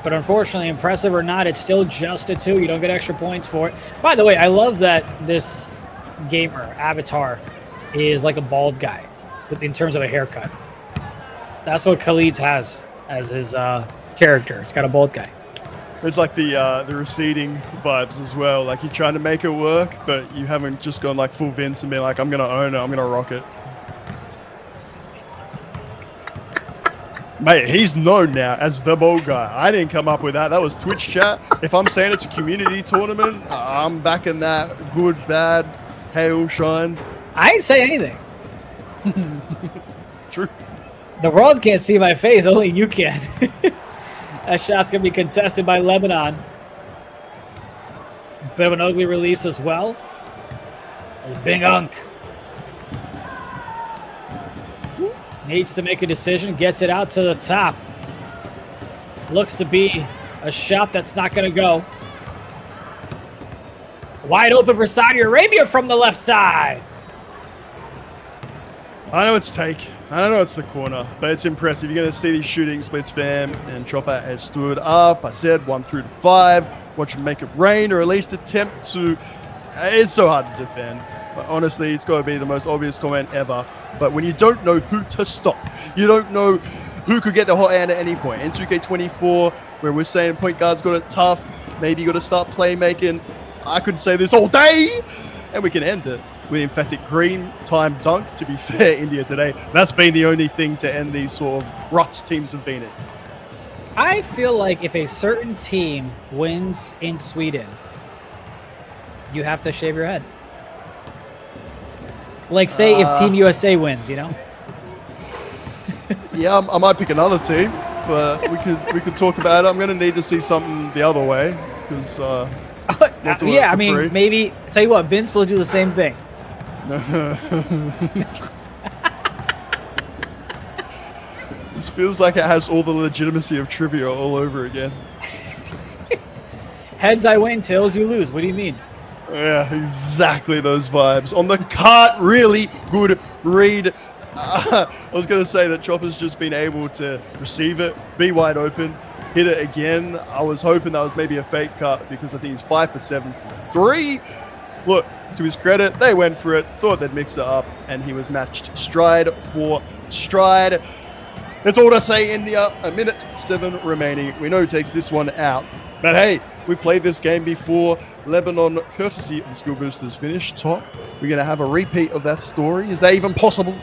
[SPEAKER 12] But unfortunately, impressive or not, it's still just a 2. You don't get extra points for it. By the way, I love that this gamer avatar is like a bald guy in terms of a haircut. That's what Khalid has as his character. It's got a bald guy.
[SPEAKER 2] It's like the receding vibes as well. Like you're trying to make it work, but you haven't just gone like full Vince and been like, I'm gonna own it, I'm gonna rock it. Mate, he's known now as the bald guy. I didn't come up with that. That was Twitch chat. If I'm saying it's a community tournament, I'm backing that. Good, bad, hail, shine.
[SPEAKER 12] I ain't say anything.
[SPEAKER 2] True.
[SPEAKER 12] The world can't see my face, only you can. That shot's going to be contested by Lebanon. Bit of an ugly release as well. As Bing Unk needs to make a decision, gets it out to the top. Looks to be a shot that's not going to go. Wide open for Saudi Arabia from the left side.
[SPEAKER 2] I know it's take. I don't know it's the corner, but it's impressive. You're going to see these shooting splits, fam, and Chopper has stood up. I said 1 through to 5. Watch him make it rain, or at least attempt to. It's so hard to defend. But honestly, it's got to be the most obvious comment ever. But when you don't know who to stop, you don't know who could get the hot hand at any point. In 2K24, where we're saying point guard's got it tough, maybe you got to start playmaking. I could say this all day, and we can end it with emphatic green time dunk. To be fair, India today, that's been the only thing to end these sort of ruts teams have been in.
[SPEAKER 12] I feel like if a certain team wins in Sweden, you have to shave your head. Like, say if Team USA wins, you know?
[SPEAKER 2] Yeah, I might pick another team, but we could talk about it. I'm going to need to see something the other way, because
[SPEAKER 12] yeah, I mean, maybe, tell you what, Vince will do the same thing.
[SPEAKER 2] This feels like it has all the legitimacy of trivia all over again.
[SPEAKER 12] Heads I win, tails you lose. What do you mean?
[SPEAKER 2] Yeah, exactly those vibes. On the cart, really good read. I was going to say that Chopper's just been able to receive it, be wide open, hit it again. I was hoping that was maybe a fake cut, because I think he's 5 for 7 from 3. Look, to his credit, they went for it, thought they'd mix it up, and he was matched stride for stride. That's all to say, India. 1:07 remaining. We know who takes this one out. But hey, we played this game before. Lebanon, courtesy of the Skill Boosters, finished top. We're going to have a repeat of that story. Is that even possible?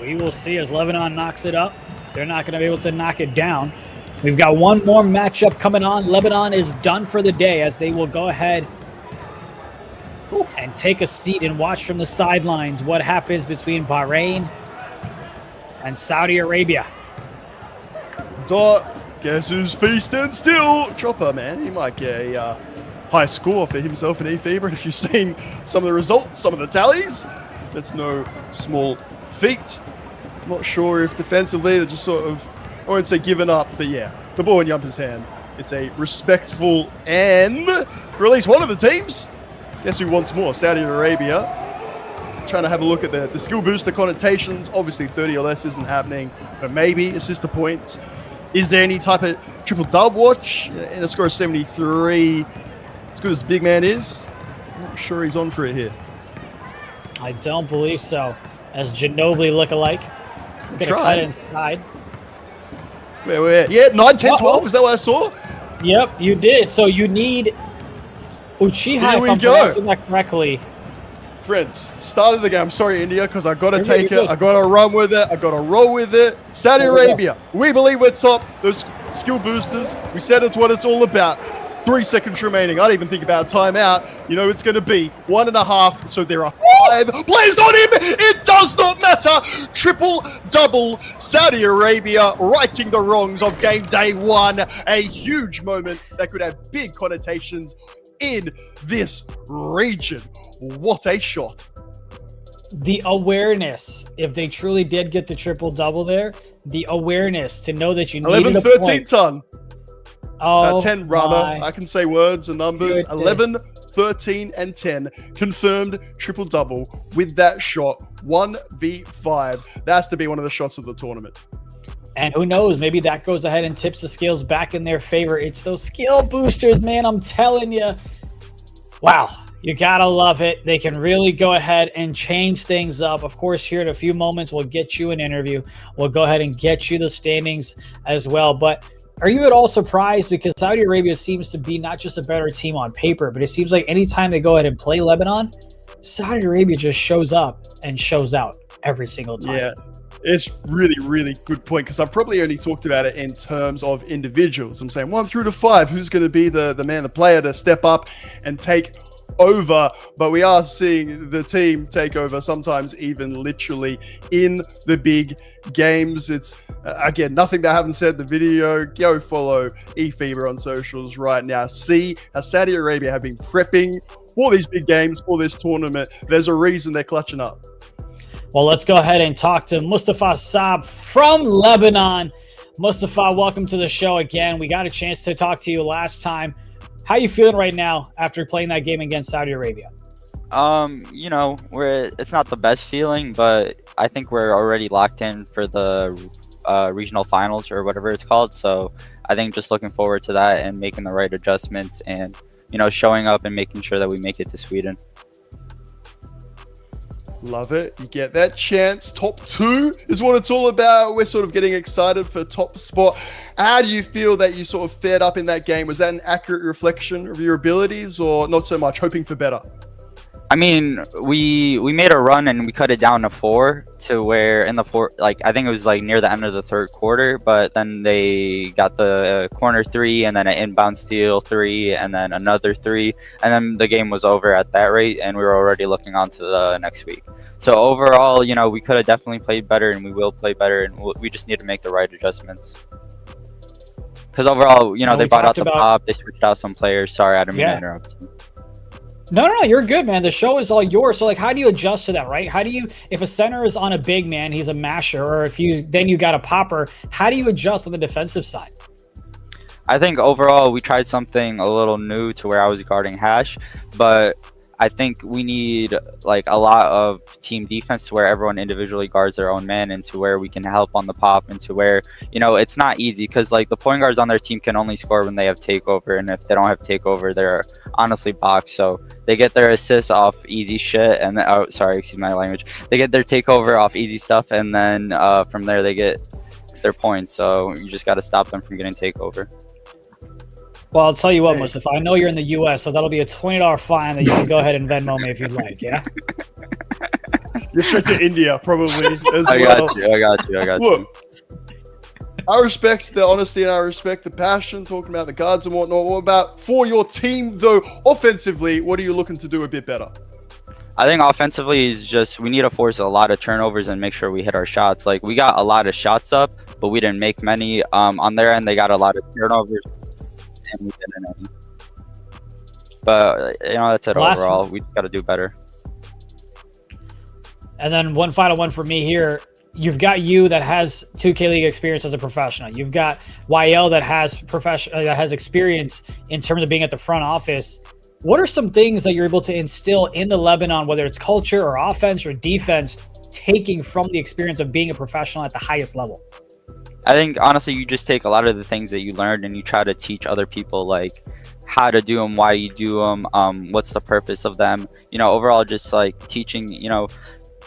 [SPEAKER 12] We will see as Lebanon knocks it up. They're not going to be able to knock it down. We've got one more matchup coming on. Lebanon is done for the day, as they will go ahead and take a seat and watch from the sidelines what happens between Bahrain and Saudi Arabia.
[SPEAKER 2] Guess who's feasting still? Chopper, man. He might get a high score for himself in eFIBA. If you've seen some of the results, some of the tallies, that's no small feat. I'm not sure if defensively they're just sort of, I won't say given up, but yeah, the ball in Yumper's hand. It's a respectful end for at least one of the teams. Guess who wants more? Saudi Arabia. Trying to have a look at the skill booster connotations. Obviously 30 or less isn't happening, but maybe assist the points. Is there any type of triple dub watch in a score of 73? As good as big man is, I'm not sure he's on for it here.
[SPEAKER 12] I don't believe so. As Ginobili look-alike. He's going to cut inside.
[SPEAKER 2] Where? Yeah, 9, 10, 12. Is that what I saw?
[SPEAKER 12] Yep, you did. So you need 𝐂𝐄𝐄𝐿, if I'm pronouncing that correctly,
[SPEAKER 2] Friends, start of the game. I'm sorry, India, because I got to take it. I got to run with it. I got to roll with it. Saudi Arabia, we believe we're top. Those skill boosters, we said it's what it's all about. 3 seconds remaining. I don't even think about a timeout. You know it's going to be 1.5. So there are 5 players on him. It does not matter. Triple double. Saudi Arabia righting the wrongs of game day 1. A huge moment that could have big connotations in this region. What a shot.
[SPEAKER 12] The awareness, if they truly did get the triple double there, the awareness to know that you needed
[SPEAKER 2] 11-13 ton.
[SPEAKER 12] Oh,
[SPEAKER 2] 10 rather.
[SPEAKER 12] my.
[SPEAKER 2] I can say words and numbers.
[SPEAKER 12] Good.
[SPEAKER 2] 11, 13, and 10. Confirmed triple double with that shot. 1v5. That has to be one of the shots of the tournament.
[SPEAKER 12] And who knows, maybe that goes ahead and tips the scales back in their favor. It's those skill boosters, man. I'm telling you. Wow. You gotta love it. They can really go ahead and change things up. Of course, here in a few moments, we'll get you an interview. We'll go ahead and get you the standings as well. But are you at all surprised? Because Saudi Arabia seems to be not just a better team on paper, but it seems like anytime they go ahead and play Lebanon, Saudi Arabia just shows up and shows out every single time.
[SPEAKER 2] Yeah, it's really, really good point, because I've probably only talked about it in terms of individuals. I'm saying 1 through to 5, who's going to be the man, the player to step up and take over, but we are seeing the team take over, sometimes even literally in the big games. It's again, nothing that I haven't said in the video. Go follow eFIBA on socials right now. See how Saudi Arabia have been prepping for these big games, for this tournament. There's a reason they're clutching up.
[SPEAKER 12] Well, let's go ahead and talk to Mustafa Saab from Lebanon. Mustafa, welcome to the show again. We got a chance to talk to you last time. How you feeling right now after playing that game against Saudi Arabia?
[SPEAKER 15] You know, it's not the best feeling, but I think we're already locked in for the regional finals or whatever it's called. So I think just looking forward to that and making the right adjustments and, you know, showing up and making sure that we make it to Sweden.
[SPEAKER 2] Love it. You get that chance. Top 2 is what it's all about. We're sort of getting excited for top spot. How do you feel that you sort of fared up in that game? Was that an accurate reflection of your abilities, or not so much, hoping for better?
[SPEAKER 15] I mean, we made a run and we cut it down to 4, to where in the 4, like, I think it was like near the end of the 3rd quarter, but then they got the corner 3 and then an inbound steal 3 and then another 3, and then the game was over at that rate and we were already looking on to the next week. So overall, you know, we could have definitely played better and we will play better, and we just need to make the right adjustments. Because overall, you know, they brought out the pop, they switched out some players. Sorry, I didn't mean to interrupt you.
[SPEAKER 12] No, you're good, man. The show is all yours. So, like, how do you adjust to that, right? How do you, if a center is on a big man, he's a masher, or if you got a popper, how do you adjust on the defensive side?
[SPEAKER 15] I think overall we tried something a little new to where I was guarding Hash, but I think we need like a lot of team defense to where everyone individually guards their own man, and to where we can help on the pop, and to where, you know, it's not easy because like the point guards on their team can only score when they have takeover, and if they don't have takeover, they're honestly boxed. So they get their assists off easy shit, and then, oh, sorry, excuse my language. They get their takeover off easy stuff, and then from there they get their points. So you just got to stop them from getting takeover.
[SPEAKER 12] Well, I'll tell you what, Mustafa, I know you're in the U.S., so that'll be a $20 fine that you can go ahead and Venmo me if you'd like, yeah?
[SPEAKER 2] You're straight to India, probably, as
[SPEAKER 15] I
[SPEAKER 2] well.
[SPEAKER 15] got you.
[SPEAKER 2] Look, I respect the honesty and I respect the passion, talking about the guards and whatnot. What about for your team, though, offensively, what are you looking to do a bit better?
[SPEAKER 15] I think offensively is just we need to force a lot of turnovers and make sure we hit our shots. Like, we got a lot of shots up, but we didn't make many. On their end, they got a lot of turnovers. And we didn't any. But you know, that's it. Overall, we got to do better.
[SPEAKER 12] And then one final one for me here. You've got you that has 2K League experience as a professional. You've got YL that has experience in terms of being at the front office. What are some things that you're able to instill in the Lebanon, whether it's culture or offense or defense, taking from the experience of being a professional at the highest level?
[SPEAKER 15] I think honestly, you just take a lot of the things that you learned and you try to teach other people, like how to do them, why you do them, what's the purpose of them. You know, overall, just like teaching. You know,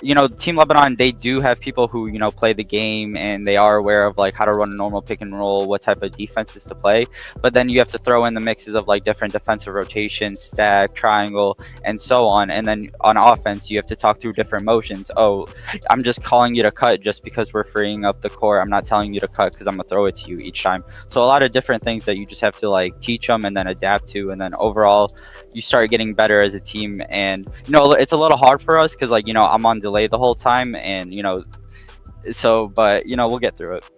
[SPEAKER 15] Team Lebanon, they do have people who, play the game and they are aware of like how to run a normal pick and roll, what type of defenses to play. But then you have to throw in the mixes of like different defensive rotations, stack, triangle, and so on. And then on offense, you have to talk through different motions. Oh, I'm just calling you to cut just because we're freeing up the court. I'm not telling you to cut because I'm gonna throw it to you each time. So a lot of different things that you just have to like teach them and then adapt to. And then overall, you start getting better as a team. And it's a little hard for us because like I'm on delay the whole time, and but we'll get through it.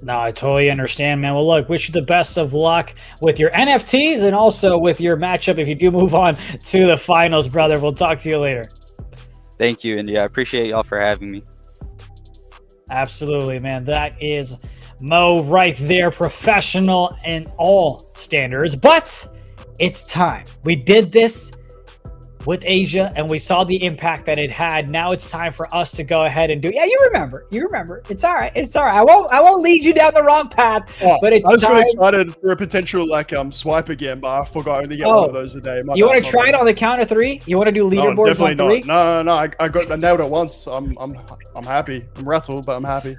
[SPEAKER 12] No, I totally understand, man. Well, look, wish you the best of luck with your NFTs and also with your matchup if you do move on to the finals, brother. We'll talk to you later.
[SPEAKER 15] Thank you, India. I appreciate y'all for having me.
[SPEAKER 12] Absolutely, man. That is Mo right there, professional in all standards. But it's time. We did this with Asia, and we saw the impact that it had. Now it's time for us to go ahead and do. Yeah, you remember. It's all right. It's all right. I won't lead you down the wrong path. But it's
[SPEAKER 2] I was
[SPEAKER 12] time.
[SPEAKER 2] really excited for a potential swipe again, but I forgot I only get one of those a day.
[SPEAKER 12] You want to try it on the count of 3? You want to do leaderboards on 3?
[SPEAKER 2] No. I nailed it once. I'm happy. I'm rattled, but I'm happy.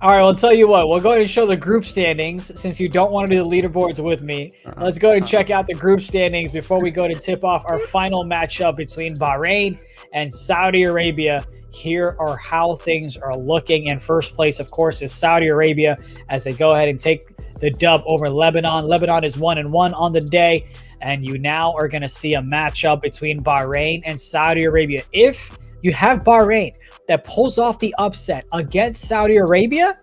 [SPEAKER 12] All right, well, I'll tell you what. We'll go ahead and show the group standings since you don't want to do the leaderboards with me. Let's go ahead and check out the group standings before we go to tip off our final matchup between Bahrain and Saudi Arabia. Here are how things are looking. In first place, of course, is Saudi Arabia as they go ahead and take the dub over Lebanon. Lebanon is 1-1 on the day, and you now are going to see a matchup between Bahrain and Saudi Arabia. If you have Bahrain that pulls off the upset against Saudi Arabia,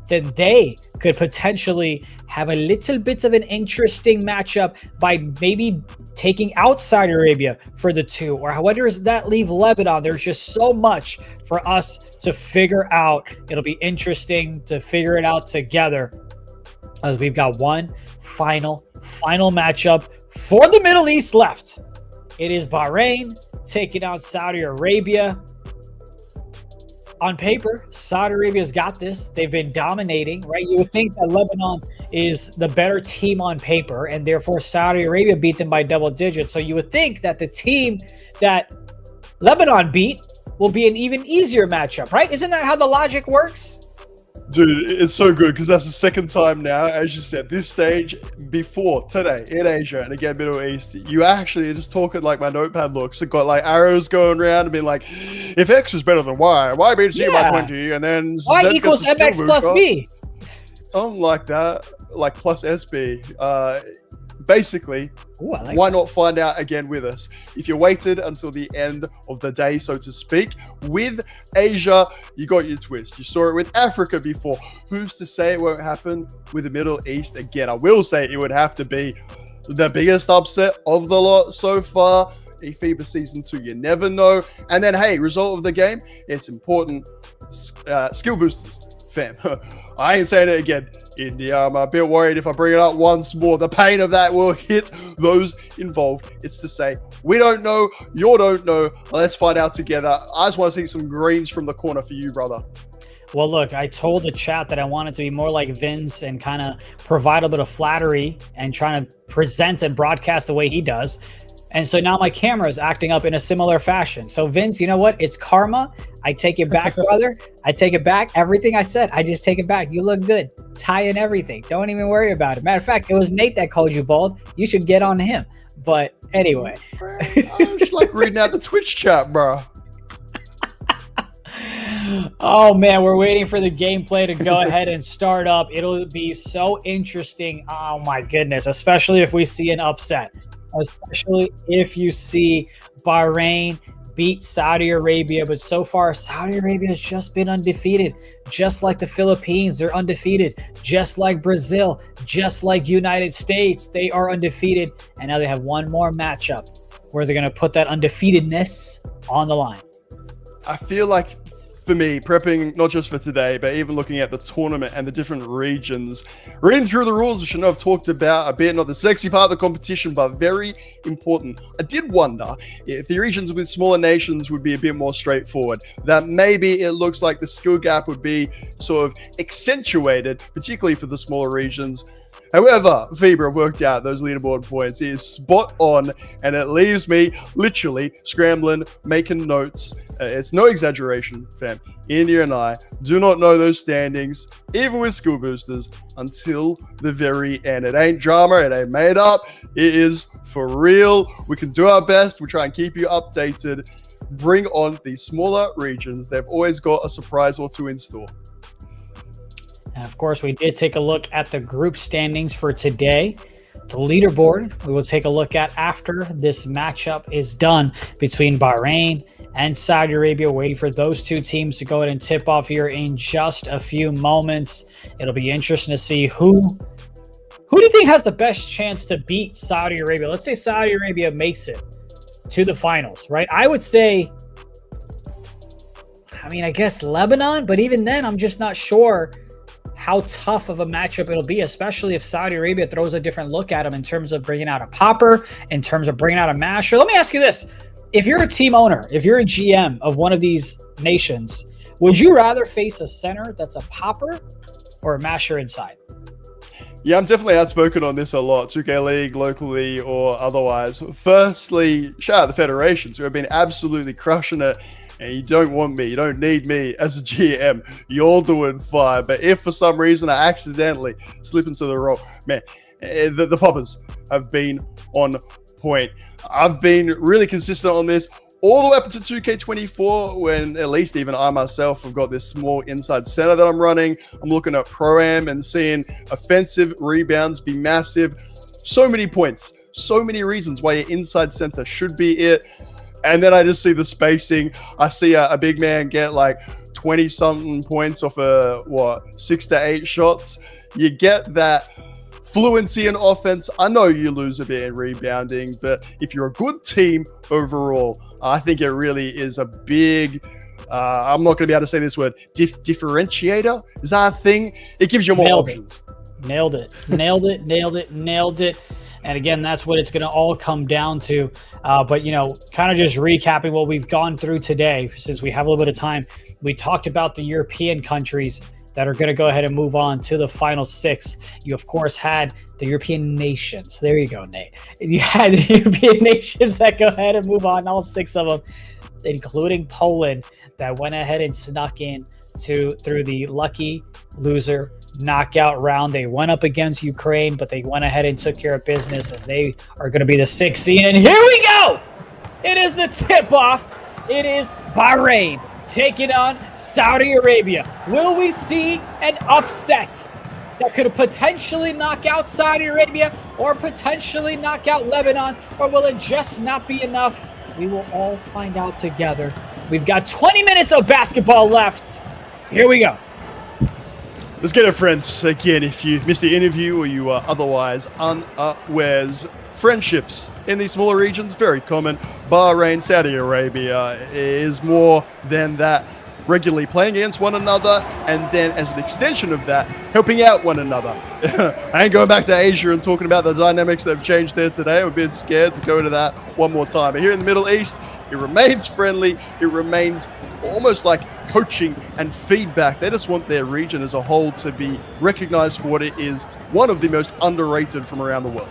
[SPEAKER 12] then they could potentially have a little bit of an interesting matchup by maybe taking out Saudi Arabia for the 2. Or where does that leave Lebanon? There's just so much for us to figure out. It'll be interesting to figure it out together as we've got one final matchup for the Middle East left. It is Bahrain taking on Saudi Arabia. On paper, Saudi Arabia's got this. They've been dominating, right? You would think that Lebanon is the better team on paper, and therefore Saudi Arabia beat them by double digits. So you would think that the team that Lebanon beat will be an even easier matchup, right? Isn't that how the logic works?
[SPEAKER 2] Dude, it's so good because that's the second time now, as you said, this stage before today in Asia and again Middle East, you actually just talking like my notepad looks. It got like arrows going around and being like, if X is better than Y beats C by 20, and then
[SPEAKER 12] Y
[SPEAKER 2] Z
[SPEAKER 12] equals
[SPEAKER 2] gets a
[SPEAKER 12] MX
[SPEAKER 2] skill
[SPEAKER 12] plus
[SPEAKER 2] boost,
[SPEAKER 12] B.
[SPEAKER 2] something like that, like plus SB. Basically, why not find out again with us? If you waited until the end of the day, so to speak, with Asia, you got your twist. You saw it with Africa before. Who's to say it won't happen with the Middle East again? I will say it would have to be the biggest upset of the lot so far. eFIBA Season 2, you never know. And then, hey, result of the game, it's important. Skill boosters, fam. I ain't saying it again. India, I'm a bit worried if I bring it up once more, the pain of that will hit those involved. It's to say, we don't know, you don't know. Let's find out together. I just want to see some greens from the corner for you, brother.
[SPEAKER 12] Well, look, I told the chat that I wanted to be more like Vince and kind of provide a bit of flattery and trying to present and broadcast the way he does. And so now my camera is acting up in a similar fashion. So Vince, you know what? It's karma. I take it back, brother. I take it back. Everything I said, I just take it back. You look good. Tie in everything. Don't even worry about it. Matter of fact, it was Nate that called you bald. You should get on him. But anyway.
[SPEAKER 2] I was like reading out the Twitch chat, bro.
[SPEAKER 12] Oh, man, we're waiting for the gameplay to go ahead and start up. It'll be so interesting. Oh, my goodness, especially if we see an upset. Especially if you see Bahrain beat Saudi Arabia. But so far, Saudi Arabia has just been undefeated. Just like the Philippines, they're undefeated. Just like Brazil, just like United States, they are undefeated. And now they have one more matchup where they're going to put that undefeatedness on the line.
[SPEAKER 2] I feel like, for me, prepping not just for today, but even looking at the tournament and the different regions, reading through the rules, which I know I've talked about a bit, not the sexy part of the competition, but very important. I did wonder if the regions with smaller nations would be a bit more straightforward, that maybe it looks like the skill gap would be sort of accentuated, particularly for the smaller regions. However, FIBA have worked out those leaderboard points. It is spot on, and it leaves me literally scrambling, making notes. It's no exaggeration, fam. India and I do not know those standings, even with skill boosters, until the very end. It ain't drama. It ain't made up. It is for real. We can do our best. We try and keep you updated. Bring on these smaller regions. They've always got a surprise or two in store.
[SPEAKER 12] And of course, we did take a look at the group standings for today. The leaderboard we will take a look at after this matchup is done between Bahrain and Saudi Arabia, waiting for those two teams to go ahead and tip off here in just a few moments. It'll be interesting to see who do you think has the best chance to beat Saudi Arabia? Let's say Saudi Arabia makes it to the finals, right? I would say, I guess Lebanon, but even then, I'm just not sure how tough of a matchup it'll be, especially if Saudi Arabia throws a different look at them in terms of bringing out a popper, in terms of bringing out a masher. Let me ask you this. If you're a team owner, if you're a GM of one of these nations, would you rather face a center that's a popper or a masher inside?
[SPEAKER 2] Yeah, I'm definitely outspoken on this a lot, 2K League, locally or otherwise. Firstly, shout out the federations who have been absolutely crushing it. And you don't want me, you don't need me as a GM. You're doing fine. But if for some reason I accidentally slip into the role, man, the poppers have been on point. I've been really consistent on this all the way up to 2K24, when at least even I myself have got this small inside center that I'm running. I'm looking at Pro-Am and seeing offensive rebounds be massive. So many points, so many reasons why your inside center should be it. And then I just see the spacing. I see a big man get like 20-something points off 6 to 8 shots. You get that fluency in offense. I know you lose a bit in rebounding, but if you're a good team overall, I think it really is a big, I'm not going to be able to say this word, differentiator. Is that a thing? It gives you more options.
[SPEAKER 12] Nailed it. And again, that's what it's going to all come down to. But, kind of just recapping what we've gone through today, since we have a little bit of time, we talked about the European countries that are going to go ahead and move on to the final 6. You, of course, had the European nations. There you go, Nate. You had the European nations that go ahead and move on, all 6 of them, including Poland, that went ahead and snuck in through the lucky loser knockout round. They went up against Ukraine, but they went ahead and took care of business, as they are going to be the 6th seed. And here we go! It is the tip-off. It is Bahrain taking on Saudi Arabia. Will we see an upset that could potentially knock out Saudi Arabia or potentially knock out Lebanon? Or will it just not be enough? We will all find out together. We've got 20 minutes of basketball left. Here we go.
[SPEAKER 2] Let's get it, friends. Again, if you missed the interview or you are otherwise unawares, friendships in these smaller regions, very common. Bahrain, Saudi Arabia is more than that. Regularly playing against one another, and then as an extension of that, helping out one another. I ain't going back to Asia and talking about the dynamics that have changed there today. I'm a bit scared to go into that one more time. But here in the Middle East, it remains friendly. It remains almost like coaching and feedback. They just want their region as a whole to be recognized for what it is, one of the most underrated from around the world.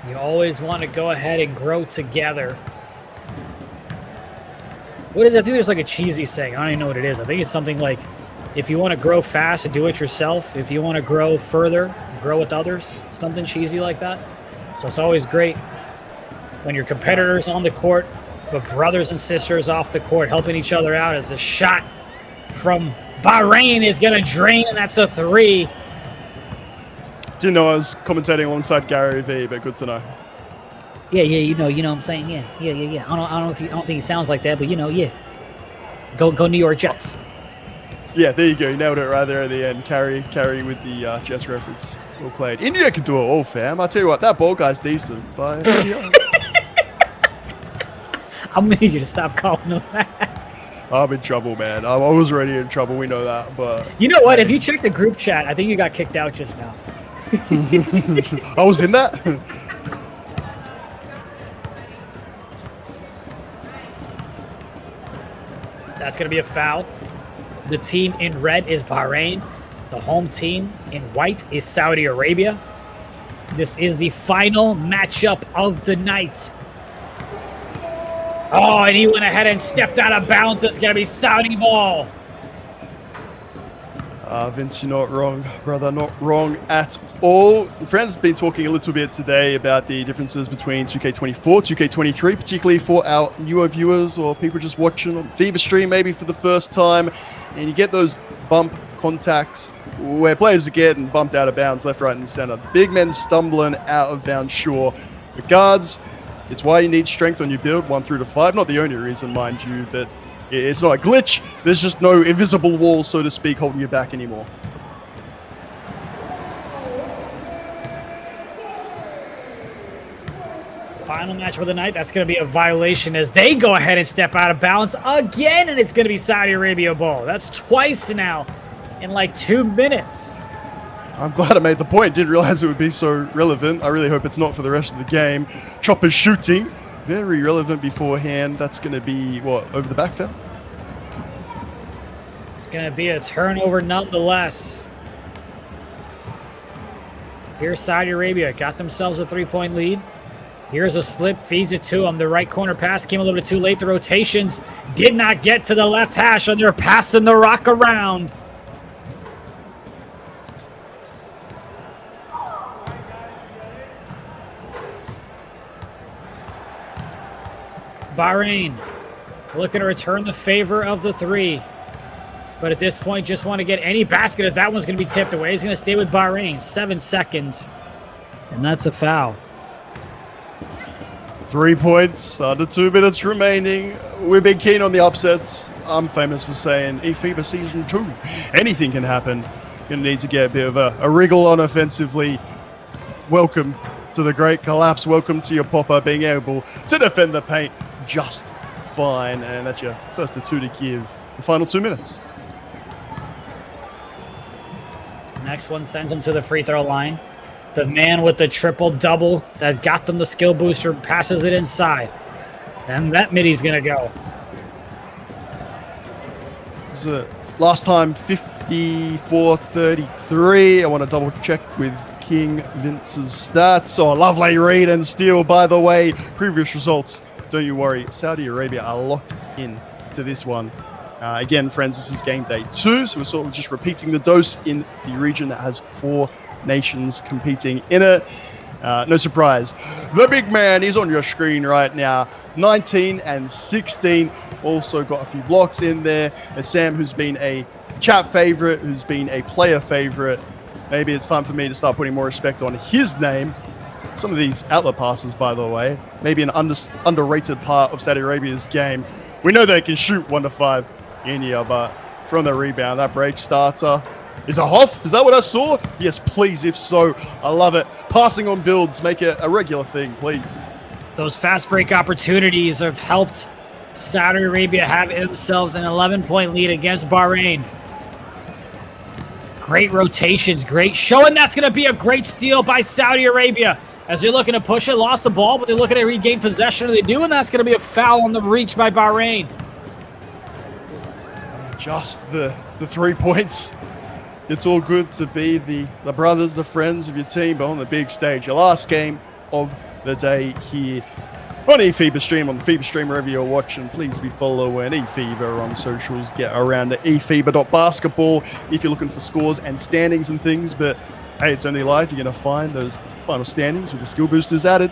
[SPEAKER 12] You always want to go ahead and grow together. What is it? I think there's like a cheesy saying. I don't even know what it is. I think it's something like, if you want to grow fast, do it yourself. If you want to grow further, grow with others. Something cheesy like that. So it's always great when your competitors on the court, but brothers and sisters off the court, helping each other out, as the shot from Bahrain is going to drain, and that's a 3.
[SPEAKER 2] Didn't know I was commentating alongside 𝐂𝐊, but good to know.
[SPEAKER 12] Yeah, you know what I'm saying? Yeah. I don't think he sounds like that, but yeah. Go New York Jets.
[SPEAKER 2] Yeah, there you go. You nailed it right there at the end. Carry with the Jets reference. Well played. India can do it all, fam. I tell you what, that ball guy's decent, but
[SPEAKER 12] I'm gonna need you to stop calling him that.
[SPEAKER 2] I'm in trouble, man. I was already in trouble. We know that, but
[SPEAKER 12] you know what? If you check the group chat, I think you got kicked out just now.
[SPEAKER 2] I was in that.
[SPEAKER 12] That's going to be a foul. The team in red is Bahrain. The home team in white is Saudi Arabia. This is the final matchup of the night. Oh, and he went ahead and stepped out of bounds. It's going to be Saudi ball.
[SPEAKER 2] Vince, you're not wrong, brother. Not wrong at all. Friends been talking a little bit today about the differences between 2K24, 2K23, particularly for our newer viewers or people just watching on FIBA stream maybe for the first time. And you get those bump contacts where players are getting bumped out of bounds left, right, and center. Big men stumbling out of bounds, sure. But guards, it's why you need strength on your build, 1 through to 5. Not the only reason, mind you, but it's not a glitch. There's just no invisible wall, so to speak, holding you back anymore.
[SPEAKER 12] Final match for the night. That's going to be a violation as they go ahead and step out of bounds again, and it's going to be Saudi Arabia ball. That's twice now in like 2 minutes.
[SPEAKER 2] I'm glad I made the point. Didn't realize it would be so relevant. I really hope it's not for the rest of the game. Chopper's shooting. Very relevant beforehand. That's going to be, what, over the back foul?
[SPEAKER 12] It's going to be a turnover nonetheless. Here's Saudi Arabia. Got themselves a 3-point lead. Here's a slip. Feeds it to him. The right corner pass came a little bit too late. The rotations did not get to the left hash, and they're passing the rock around. Bahrain looking to return the favor of the 3. But at this point, just want to get any basket as that one's going to be tipped away. He's going to stay with Bahrain. 7 seconds. And that's a foul.
[SPEAKER 2] 3 points, under 2 minutes remaining. We've been keen on the upsets. I'm famous for saying eFIBA Season 2. Anything can happen. Going to need to get a bit of a wriggle on offensively. Welcome to the great collapse. Welcome to your popper being able to defend the paint just fine. And that's your first of 2 to give the final 2 minutes.
[SPEAKER 12] Next one sends him to the free throw line. The man with the triple-double that got them the skill booster passes it inside. And that middy's going to go.
[SPEAKER 2] This is last time 54-33. I want to double check with King Vince's stats. Oh, lovely read and steal, by the way. Previous results, don't you worry. Saudi Arabia are locked in to this one. Again, friends, this is game day 2, so we're sort of just repeating the dose in the region that has 4 nations competing in it. No surprise. The big man is on your screen right now. 19 and 16. Also got a few blocks in there. And Sam, who's been a chat favorite, who's been a player favorite. Maybe it's time for me to start putting more respect on his name. Some of these outlet passes, by the way, maybe an underrated part of Saudi Arabia's game. We know they can shoot 1 to 5 in here, but from the rebound, that break starter is a Hoff. Is that what I saw? Yes, please, if so. I love it. Passing on builds, make it a regular thing, please.
[SPEAKER 12] Those fast break opportunities have helped Saudi Arabia have themselves an 11-point lead against Bahrain. Great rotations, great show, and that's going to be a great steal by Saudi Arabia. As they're looking to push it, lost the ball, but they're looking to regain possession. They do, and that's going to be a foul on the reach by Bahrain.
[SPEAKER 2] Just the 3 points. It's all good to be the brothers, the friends of your team, but on the big stage. Your last game of the day here on eFIBA stream, on the FIBA stream, wherever you're watching. Please be following eFIBA on socials. Get around at eFIBA.basketball if you're looking for scores and standings and things. But hey, it's only live. You're going to find those final standings with the skill boosters added.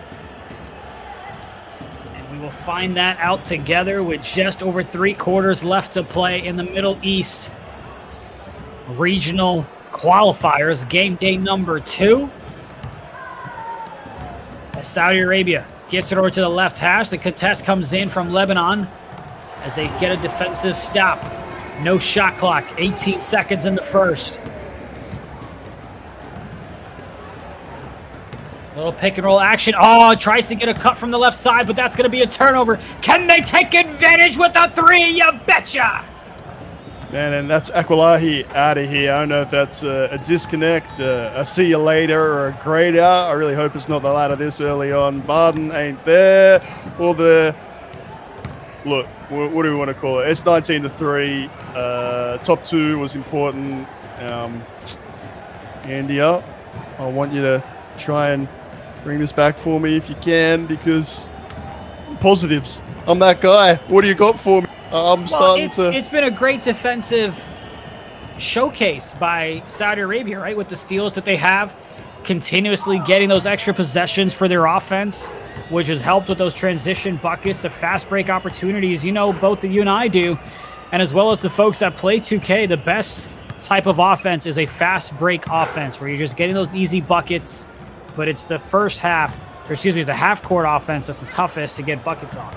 [SPEAKER 12] And we will find that out together with just over 3 quarters left to play in the Middle East regional qualifiers, game day number 2. As Saudi Arabia gets it over to the left hash, the contest comes in from Lebanon as they get a defensive stop. No shot clock, 18 seconds in the first. Little pick and roll action. Oh, tries to get a cut from the left side, but that's going to be a turnover. Can they take advantage with a 3? You betcha!
[SPEAKER 2] Man, and that's 𝐂𝐿 out of here. I don't know if that's a disconnect, a see you later, or a grade out. I really hope it's not the latter this early on. Barden ain't there. Or the... Look, what do we want to call it? It's 19-3. Top 2 was important. India, I want you to try and bring this back for me if you can, because positives. I'm that guy. What do you got for me?
[SPEAKER 12] It's been a great defensive showcase by Saudi Arabia, right? With the steals that they have, continuously getting those extra possessions for their offense, which has helped with those transition buckets, the fast break opportunities. You know, both you and I do, and as well as the folks that play 2K, the best type of offense is a fast break offense where you're just getting those easy buckets, but it's the first half, or excuse me, the half court offense that's the toughest to get buckets on.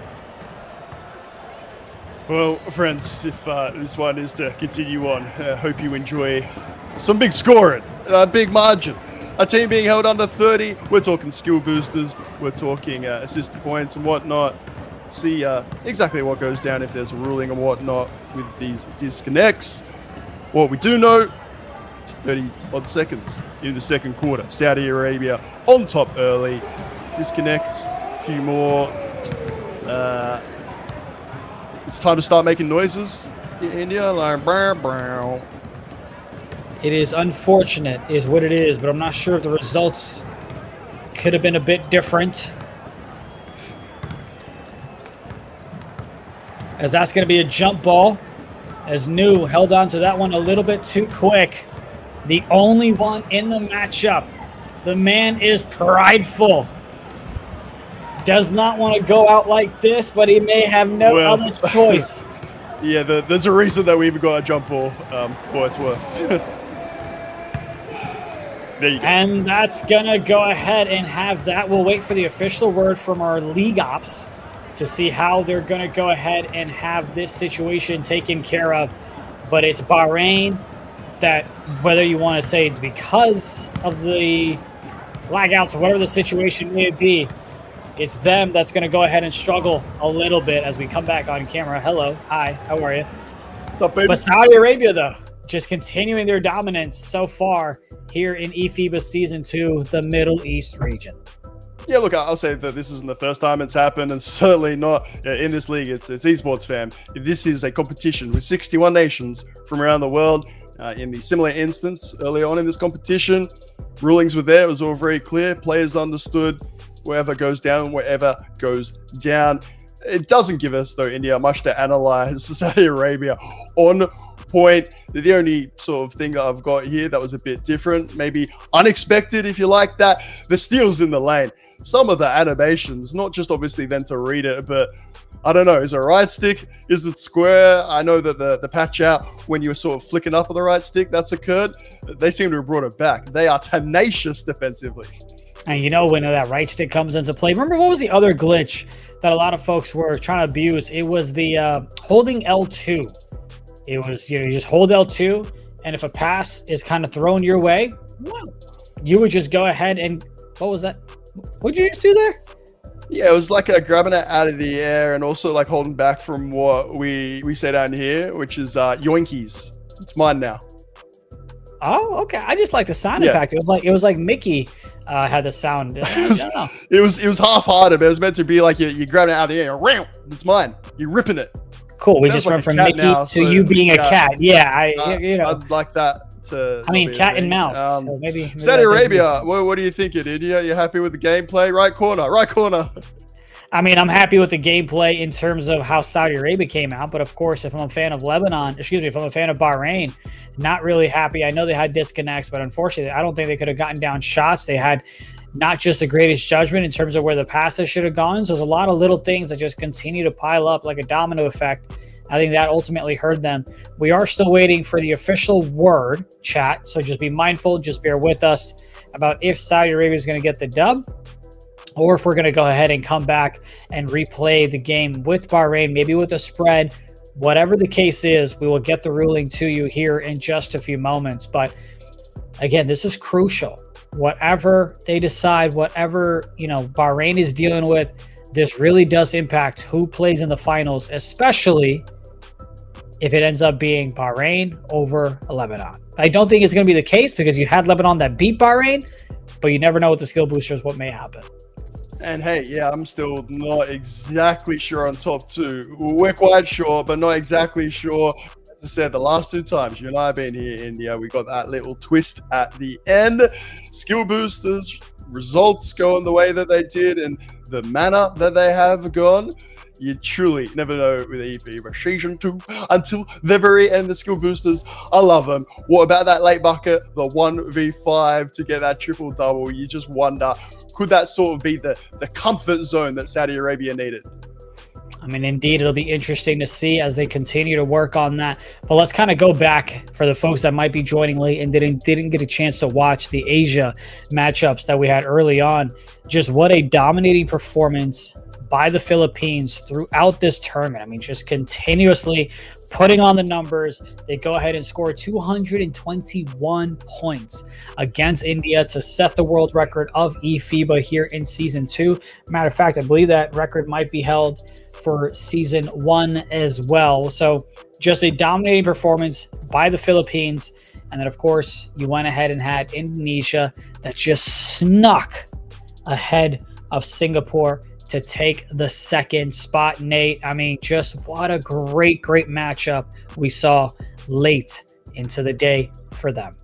[SPEAKER 2] Well, friends, if this one is to continue on, I hope you enjoy some big scoring, big margin. A team being held under 30. We're talking skill boosters. We're talking assist points and whatnot. See exactly what goes down if there's a ruling and whatnot with these disconnects. What we do know is 30-odd seconds in the second quarter. Saudi Arabia on top early. Disconnect, a few more. It's time to start making noises. India, like, brow, brow.
[SPEAKER 12] It is unfortunate, is what it is, but I'm not sure if the results could have been a bit different. As that's going to be a jump ball, as New held on to that one a little bit too quick. The only one in the matchup. The man is prideful. Does not want to go out like this, but he may have no other choice.
[SPEAKER 2] Yeah, there's a reason that we even got a jump ball for what it's worth. There you go.
[SPEAKER 12] And that's going to go ahead and have that. We'll wait for the official word from our league ops to see how they're going to go ahead and have this situation taken care of. But it's Bahrain that, whether you want to say it's because of the lagouts or whatever the situation may be, it's them that's going to go ahead and struggle a little bit as we come back on camera. Hello. Hi. How are you?
[SPEAKER 2] What's up, baby?
[SPEAKER 12] But Saudi Arabia, though, just continuing their dominance so far here in eFIBA Season 2, the Middle East region.
[SPEAKER 2] Yeah, look, I'll say that this isn't the first time it's happened, and certainly not in this league. It's esports, fam. This is a competition with 61 nations from around the world. In the similar instance early on in this competition, rulings were there. It was all very clear. Players understood wherever goes down, wherever goes down. It doesn't give us, though, India, much to analyze. Saudi Arabia on point. The only sort of thing that I've got here that was a bit different, maybe unexpected if you like that, the steals in the lane. Some of the animations, not just obviously then to read it, but I don't know, is it right stick? Is it square? I know that the patch out when you were sort of flicking up on the right stick, that's occurred. They seem to have brought it back. They are tenacious defensively.
[SPEAKER 12] And you know when that right stick comes into play, remember what was the other glitch that a lot of folks were trying to abuse? It was the holding L2. It was, you just hold L2, and if a pass is kind of thrown your way, you would just go ahead and, what was that? What'd you just do there?
[SPEAKER 2] Yeah, it was like grabbing it out of the air and also like holding back from what we say down here, which is yoinkies. It's mine now.
[SPEAKER 12] Oh, okay. I just like the sound impact. It was like Mickey had the sound.
[SPEAKER 2] It was half-hearted, but it was meant to be like you're grabbing it out of the air. It's mine. You're ripping it.
[SPEAKER 12] Cool. We just went from Mickey to you being a cat. Yeah,
[SPEAKER 2] I'd like that to.
[SPEAKER 12] I mean, cat and mouse. So maybe
[SPEAKER 2] Saudi Arabia. What are you thinking, India? You happy with the gameplay? Right corner.
[SPEAKER 12] I mean, I'm happy with the gameplay in terms of how Saudi Arabia came out, but of course, if I'm a fan of Lebanon, if I'm a fan of Bahrain, not really happy. I know they had disconnects, but unfortunately, I don't think they could have gotten down shots. They had not just the greatest judgment in terms of where the passes should have gone. So there's a lot of little things that just continue to pile up like a domino effect. I think that ultimately hurt them. We are still waiting for the official word, chat. So just be mindful, just bear with us about if Saudi Arabia is going to get the dub, or if we're going to go ahead and come back and replay the game with Bahrain, maybe with a spread. Whatever the case is, we will get the ruling to you here in just a few moments. But again, this is crucial. Whatever they decide, whatever Bahrain is dealing with, this really does impact who plays in the finals, especially if it ends up being Bahrain over Lebanon. I don't think it's going to be the case because you had Lebanon that beat Bahrain, but you never know with the skill boosters what may happen.
[SPEAKER 2] And hey, yeah, I'm still not exactly sure on top two. We're quite sure, but not exactly sure. I said, the last 2 times you and I have been here, India, we got that little twist at the end. Skill boosters, results going the way that they did, and the manner that they have gone. You truly never know with eFIBA Season 2 until the very end. The skill boosters, I love them. What about that late bucket, the 1v5 to get that triple-double? You just wonder, could that sort of be the comfort zone that Saudi Arabia needed?
[SPEAKER 12] I mean, indeed, it'll be interesting to see as they continue to work on that. But let's kind of go back for the folks that might be joining late and didn't get a chance to watch the Asia matchups that we had early on. Just what a dominating performance by the Philippines throughout this tournament. I mean, just continuously putting on the numbers. They go ahead and score 221 points against India to set the world record of eFIBA here in Season 2. Matter of fact, I believe that record might be held for Season 1 as well. So just a dominating performance by the Philippines. And then, of course, you went ahead and had Indonesia that just snuck ahead of Singapore to take the second spot. Nate, I mean, just what a great matchup we saw late into the day for them.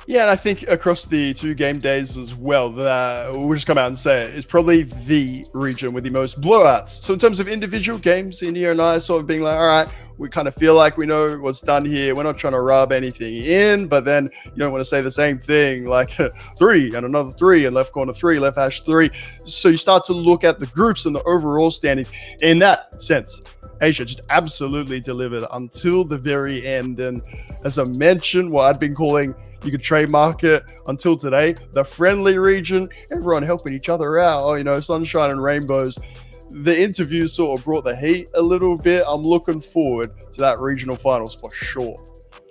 [SPEAKER 2] Yeah, and I think across the 2 game days as well, we'll just come out and say it, it's probably the region with the most blowouts. So in terms of individual games, India and I sort of being like, all right, we kind of feel like we know what's done here. We're not trying to rub anything in, but then you don't want to say the same thing, like 3 and another 3 and left corner 3, left hash 3. So you start to look at the groups and the overall standings in that sense. Asia just absolutely delivered until the very end. And as I mentioned, what I'd been calling, you could trademark it until today, the friendly region, everyone helping each other out, oh, you know, sunshine and rainbows. The interview sort of brought the heat a little bit. I'm looking forward to that regional finals for sure.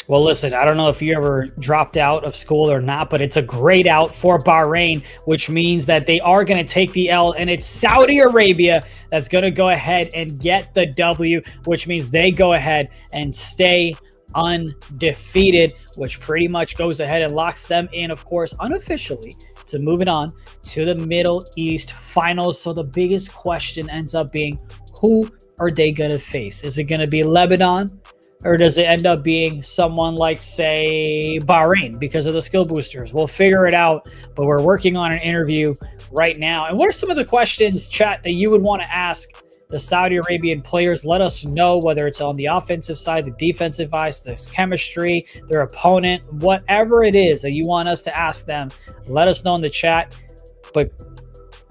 [SPEAKER 12] Well, listen, I don't know if you ever dropped out of school or not, but it's a great out for Bahrain, which means that they are going to take the L, and it's Saudi Arabia that's going to go ahead and get the W, which means they go ahead and stay undefeated, which pretty much goes ahead and locks them in, of course, unofficially, to moving on to the Middle East finals. So the biggest question ends up being, who are they going to face? Is it going to be Lebanon? Or does it end up being someone like, say, Bahrain because of the skill boosters? We'll figure it out, but we're working on an interview right now. And what are some of the questions, chat, that you would want to ask the Saudi Arabian players? Let us know, whether it's on the offensive side, the defensive side, the chemistry, their opponent, whatever it is that you want us to ask them, let us know in the chat. But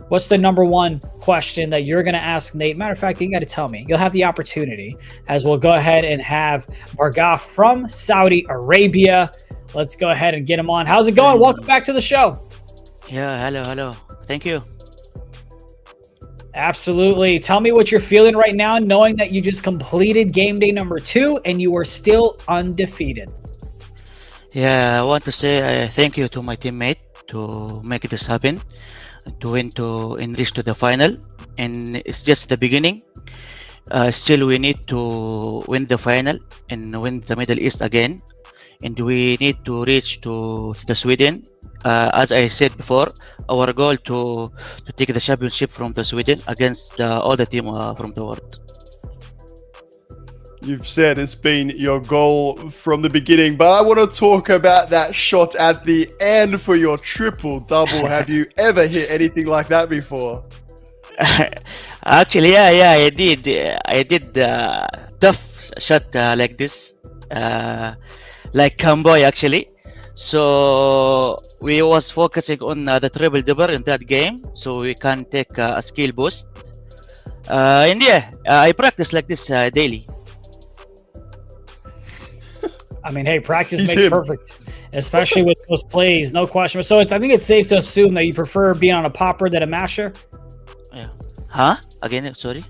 [SPEAKER 12] what's the number one question that you're going to ask Nate? Matter of fact, you got to tell me. You'll have the opportunity, as we'll go ahead and have Bargaf from Saudi Arabia. Let's go ahead and get him on. How's it going? Welcome back to the show.
[SPEAKER 16] Yeah, hello. Thank you.
[SPEAKER 12] Absolutely. Tell me what you're feeling right now, knowing that you just completed game day number 2 and you are still undefeated.
[SPEAKER 16] Yeah, I want to say thank you to my teammate to make this happen, to win, to reach to the final, and it's just the beginning. Still we need to win the final and win the Middle East again, and we need to reach to the Sweden. As I said before, our goal to take the championship from the Sweden against all the team from the world.
[SPEAKER 2] You've said it's been your goal from the beginning, but I want to talk about that shot at the end for your triple-double. Have you ever hit anything like that before?
[SPEAKER 16] Actually, yeah, I did. I did tough shot like this, like Camboy actually. So we was focusing on the triple-double in that game, so we can take a skill boost. And yeah, I practice like this daily.
[SPEAKER 12] I mean, hey, practice makes perfect, especially with those plays, no question. So I think it's safe to assume that you prefer being on a popper than a masher.
[SPEAKER 16] Yeah. Huh? Again, sorry.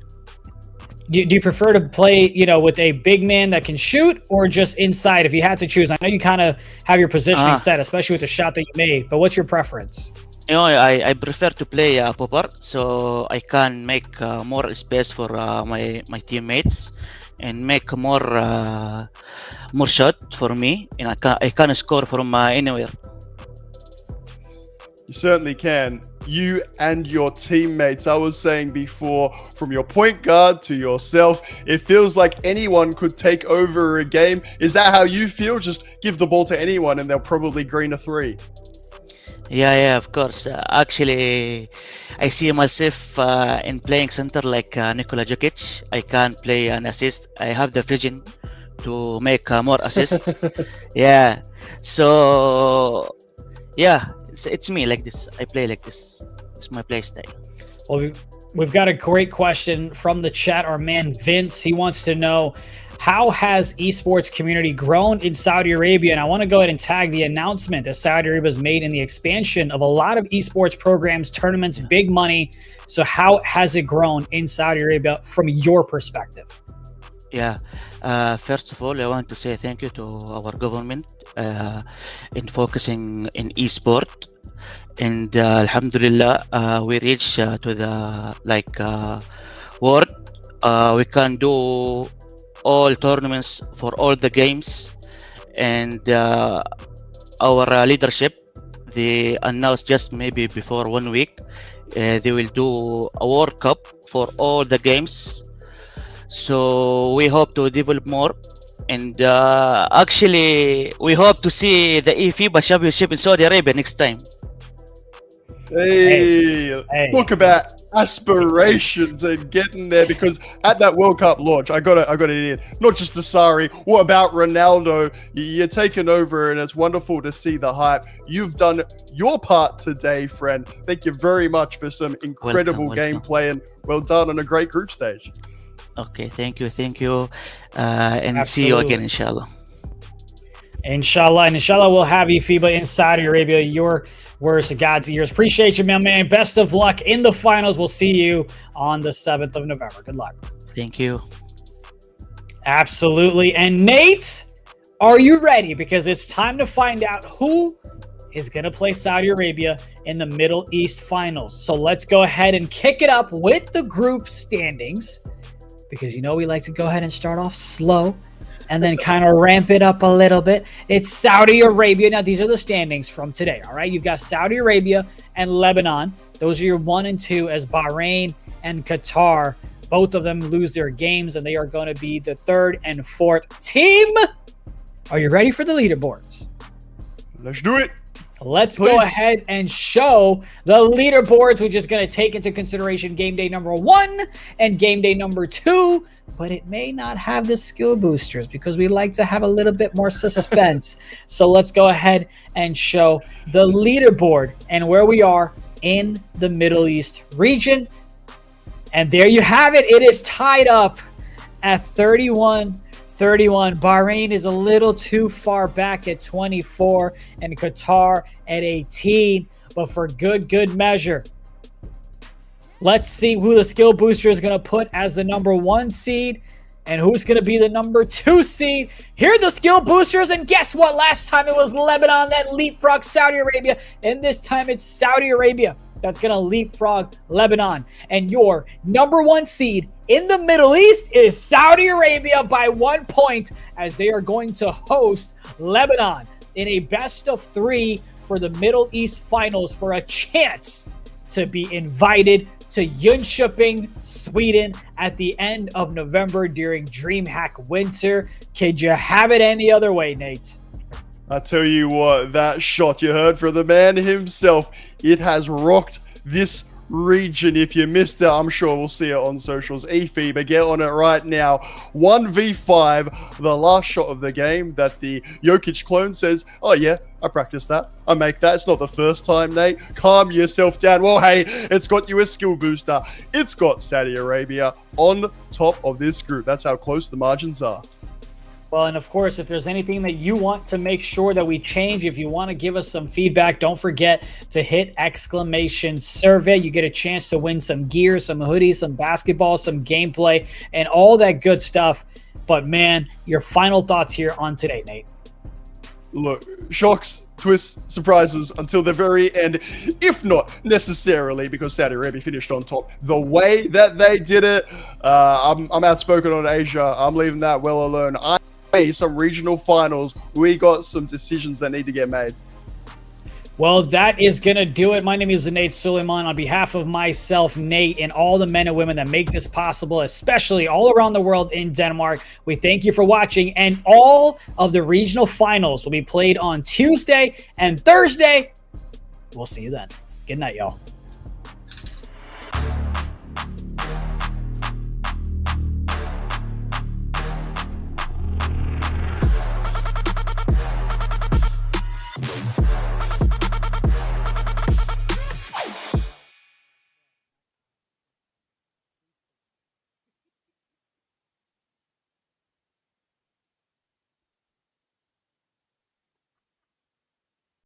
[SPEAKER 12] Do you prefer to play, with a big man that can shoot, or just inside if you had to choose? I know you kind of have your positioning set, especially with the shot that you made, but what's your preference?
[SPEAKER 16] I prefer to play popper, so I can make more space for my teammates and make more shot for me, and I can score from anywhere.
[SPEAKER 2] You certainly can. you and your teammates. I was saying before, from your point guard to yourself, it feels like anyone could take over a game. Is that how you feel? Just give the ball to anyone and they'll probably green a three.
[SPEAKER 16] Yeah, of course. Actually, I see myself in playing center like 𝐂𝐄𝐂. I can play an assist. I have the vision to make more assists. Yeah. So, yeah, it's me like this. I play like this. It's my play style.
[SPEAKER 12] Well, we've got a great question from the chat. Our man Vince, he wants to know, how has esports community grown in Saudi Arabia? And I want to go ahead and tag the announcement that Saudi Arabia has made in the expansion of a lot of esports programs, tournaments, big money. So how has it grown in Saudi Arabia from your perspective?
[SPEAKER 16] Yeah. First of all, I want to say thank you to our government in focusing in esport. And Alhamdulillah, we reached to the world. We can do all tournaments for all the games, and our leadership, they announced just maybe before 1 week, they will do a World Cup for all the games. So we hope to develop more, and actually we hope to see the eFIBA championship in Saudi Arabia next time.
[SPEAKER 2] Hey, talk about aspirations and getting there, because at that World Cup launch, I got it in. Not just Asari, what about Ronaldo? You're taking over, and it's wonderful to see the hype. You've done your part today, friend. Thank you very much for some incredible gameplay, and well done on a great group stage.
[SPEAKER 16] Okay, thank you, and see you again, inshallah.
[SPEAKER 12] Inshallah, and inshallah we'll have eFIBA in Saudi Arabia. Your words to God's ears. Appreciate you, my man. Best of luck in the finals. We'll see you on the 7th of November. Good luck.
[SPEAKER 16] Thank you.
[SPEAKER 12] Absolutely. And Nate, are you ready? Because it's time to find out who is going to play Saudi Arabia in the Middle East finals. So let's go ahead and kick it up with the group standings, because you know we like to go ahead and start off slow and then kind of ramp it up a little bit. It's Saudi Arabia. Now, these are the standings from today, all right? You've got Saudi Arabia and Lebanon. Those are your 1 and 2, as Bahrain and Qatar, both of them lose their games, and they are going to be the 3rd and 4th team. Are you ready for the leaderboards?
[SPEAKER 2] Let's do it.
[SPEAKER 12] Let's go ahead and show the leaderboards. We're just going to take into consideration game day number 1 and game day number 2, but it may not have the skill boosters because we like to have a little bit more suspense. So let's go ahead and show the leaderboard and where we are in the Middle East region. And there you have it. It is tied up at 31. Bahrain is a little too far back at 24, and Qatar at 18. But for good measure, let's see who the skill booster is going to put as the number 1 seed and who's going to be the number 2 seed. Here are the skill boosters, and guess what? Last time it was Lebanon that leapfrogged Saudi Arabia, and this time it's Saudi Arabia that's going to leapfrog Lebanon. And your number 1 seed in the Middle East is Saudi Arabia by 1 point, as they are going to host Lebanon in a best of 3 for the Middle East finals for a chance to be invited to Jönköping, Sweden at the end of November during DreamHack Winter. Could you have it any other way, Nate?
[SPEAKER 2] I tell you what, that shot you heard from the man himself, it has rocked this region. If you missed it, I'm sure we'll see it on socials. eFIBA, get on it right now. 1v5, the last shot of the game that the Jokic clone says, oh yeah, I practiced that. I make that. It's not the first time, Nate. Calm yourself down. Well, hey, it's got you a skill booster. It's got Saudi Arabia on top of this group. That's how close the margins are.
[SPEAKER 12] Well, and of course, if there's anything that you want to make sure that we change, if you want to give us some feedback, don't forget to hit !survey. You get a chance to win some gear, some hoodies, some basketball, some gameplay, and all that good stuff. But man, your final thoughts here on today, Nate.
[SPEAKER 2] Look, shocks, twists, surprises until the very end, if not necessarily because Saudi Arabia finished on top. The way that they did it, I'm outspoken on Asia. I'm leaving that well alone. Some regional finals, we got some decisions that need to get made.
[SPEAKER 12] Well, that is going to do it. My name is Nate Suleiman. On behalf of myself, Nate, and all the men and women that make this possible, especially all around the world in Denmark, we thank you for watching. And all of the regional finals will be played on Tuesday and Thursday. We'll see you then. Good night, y'all.
[SPEAKER 17] Boom.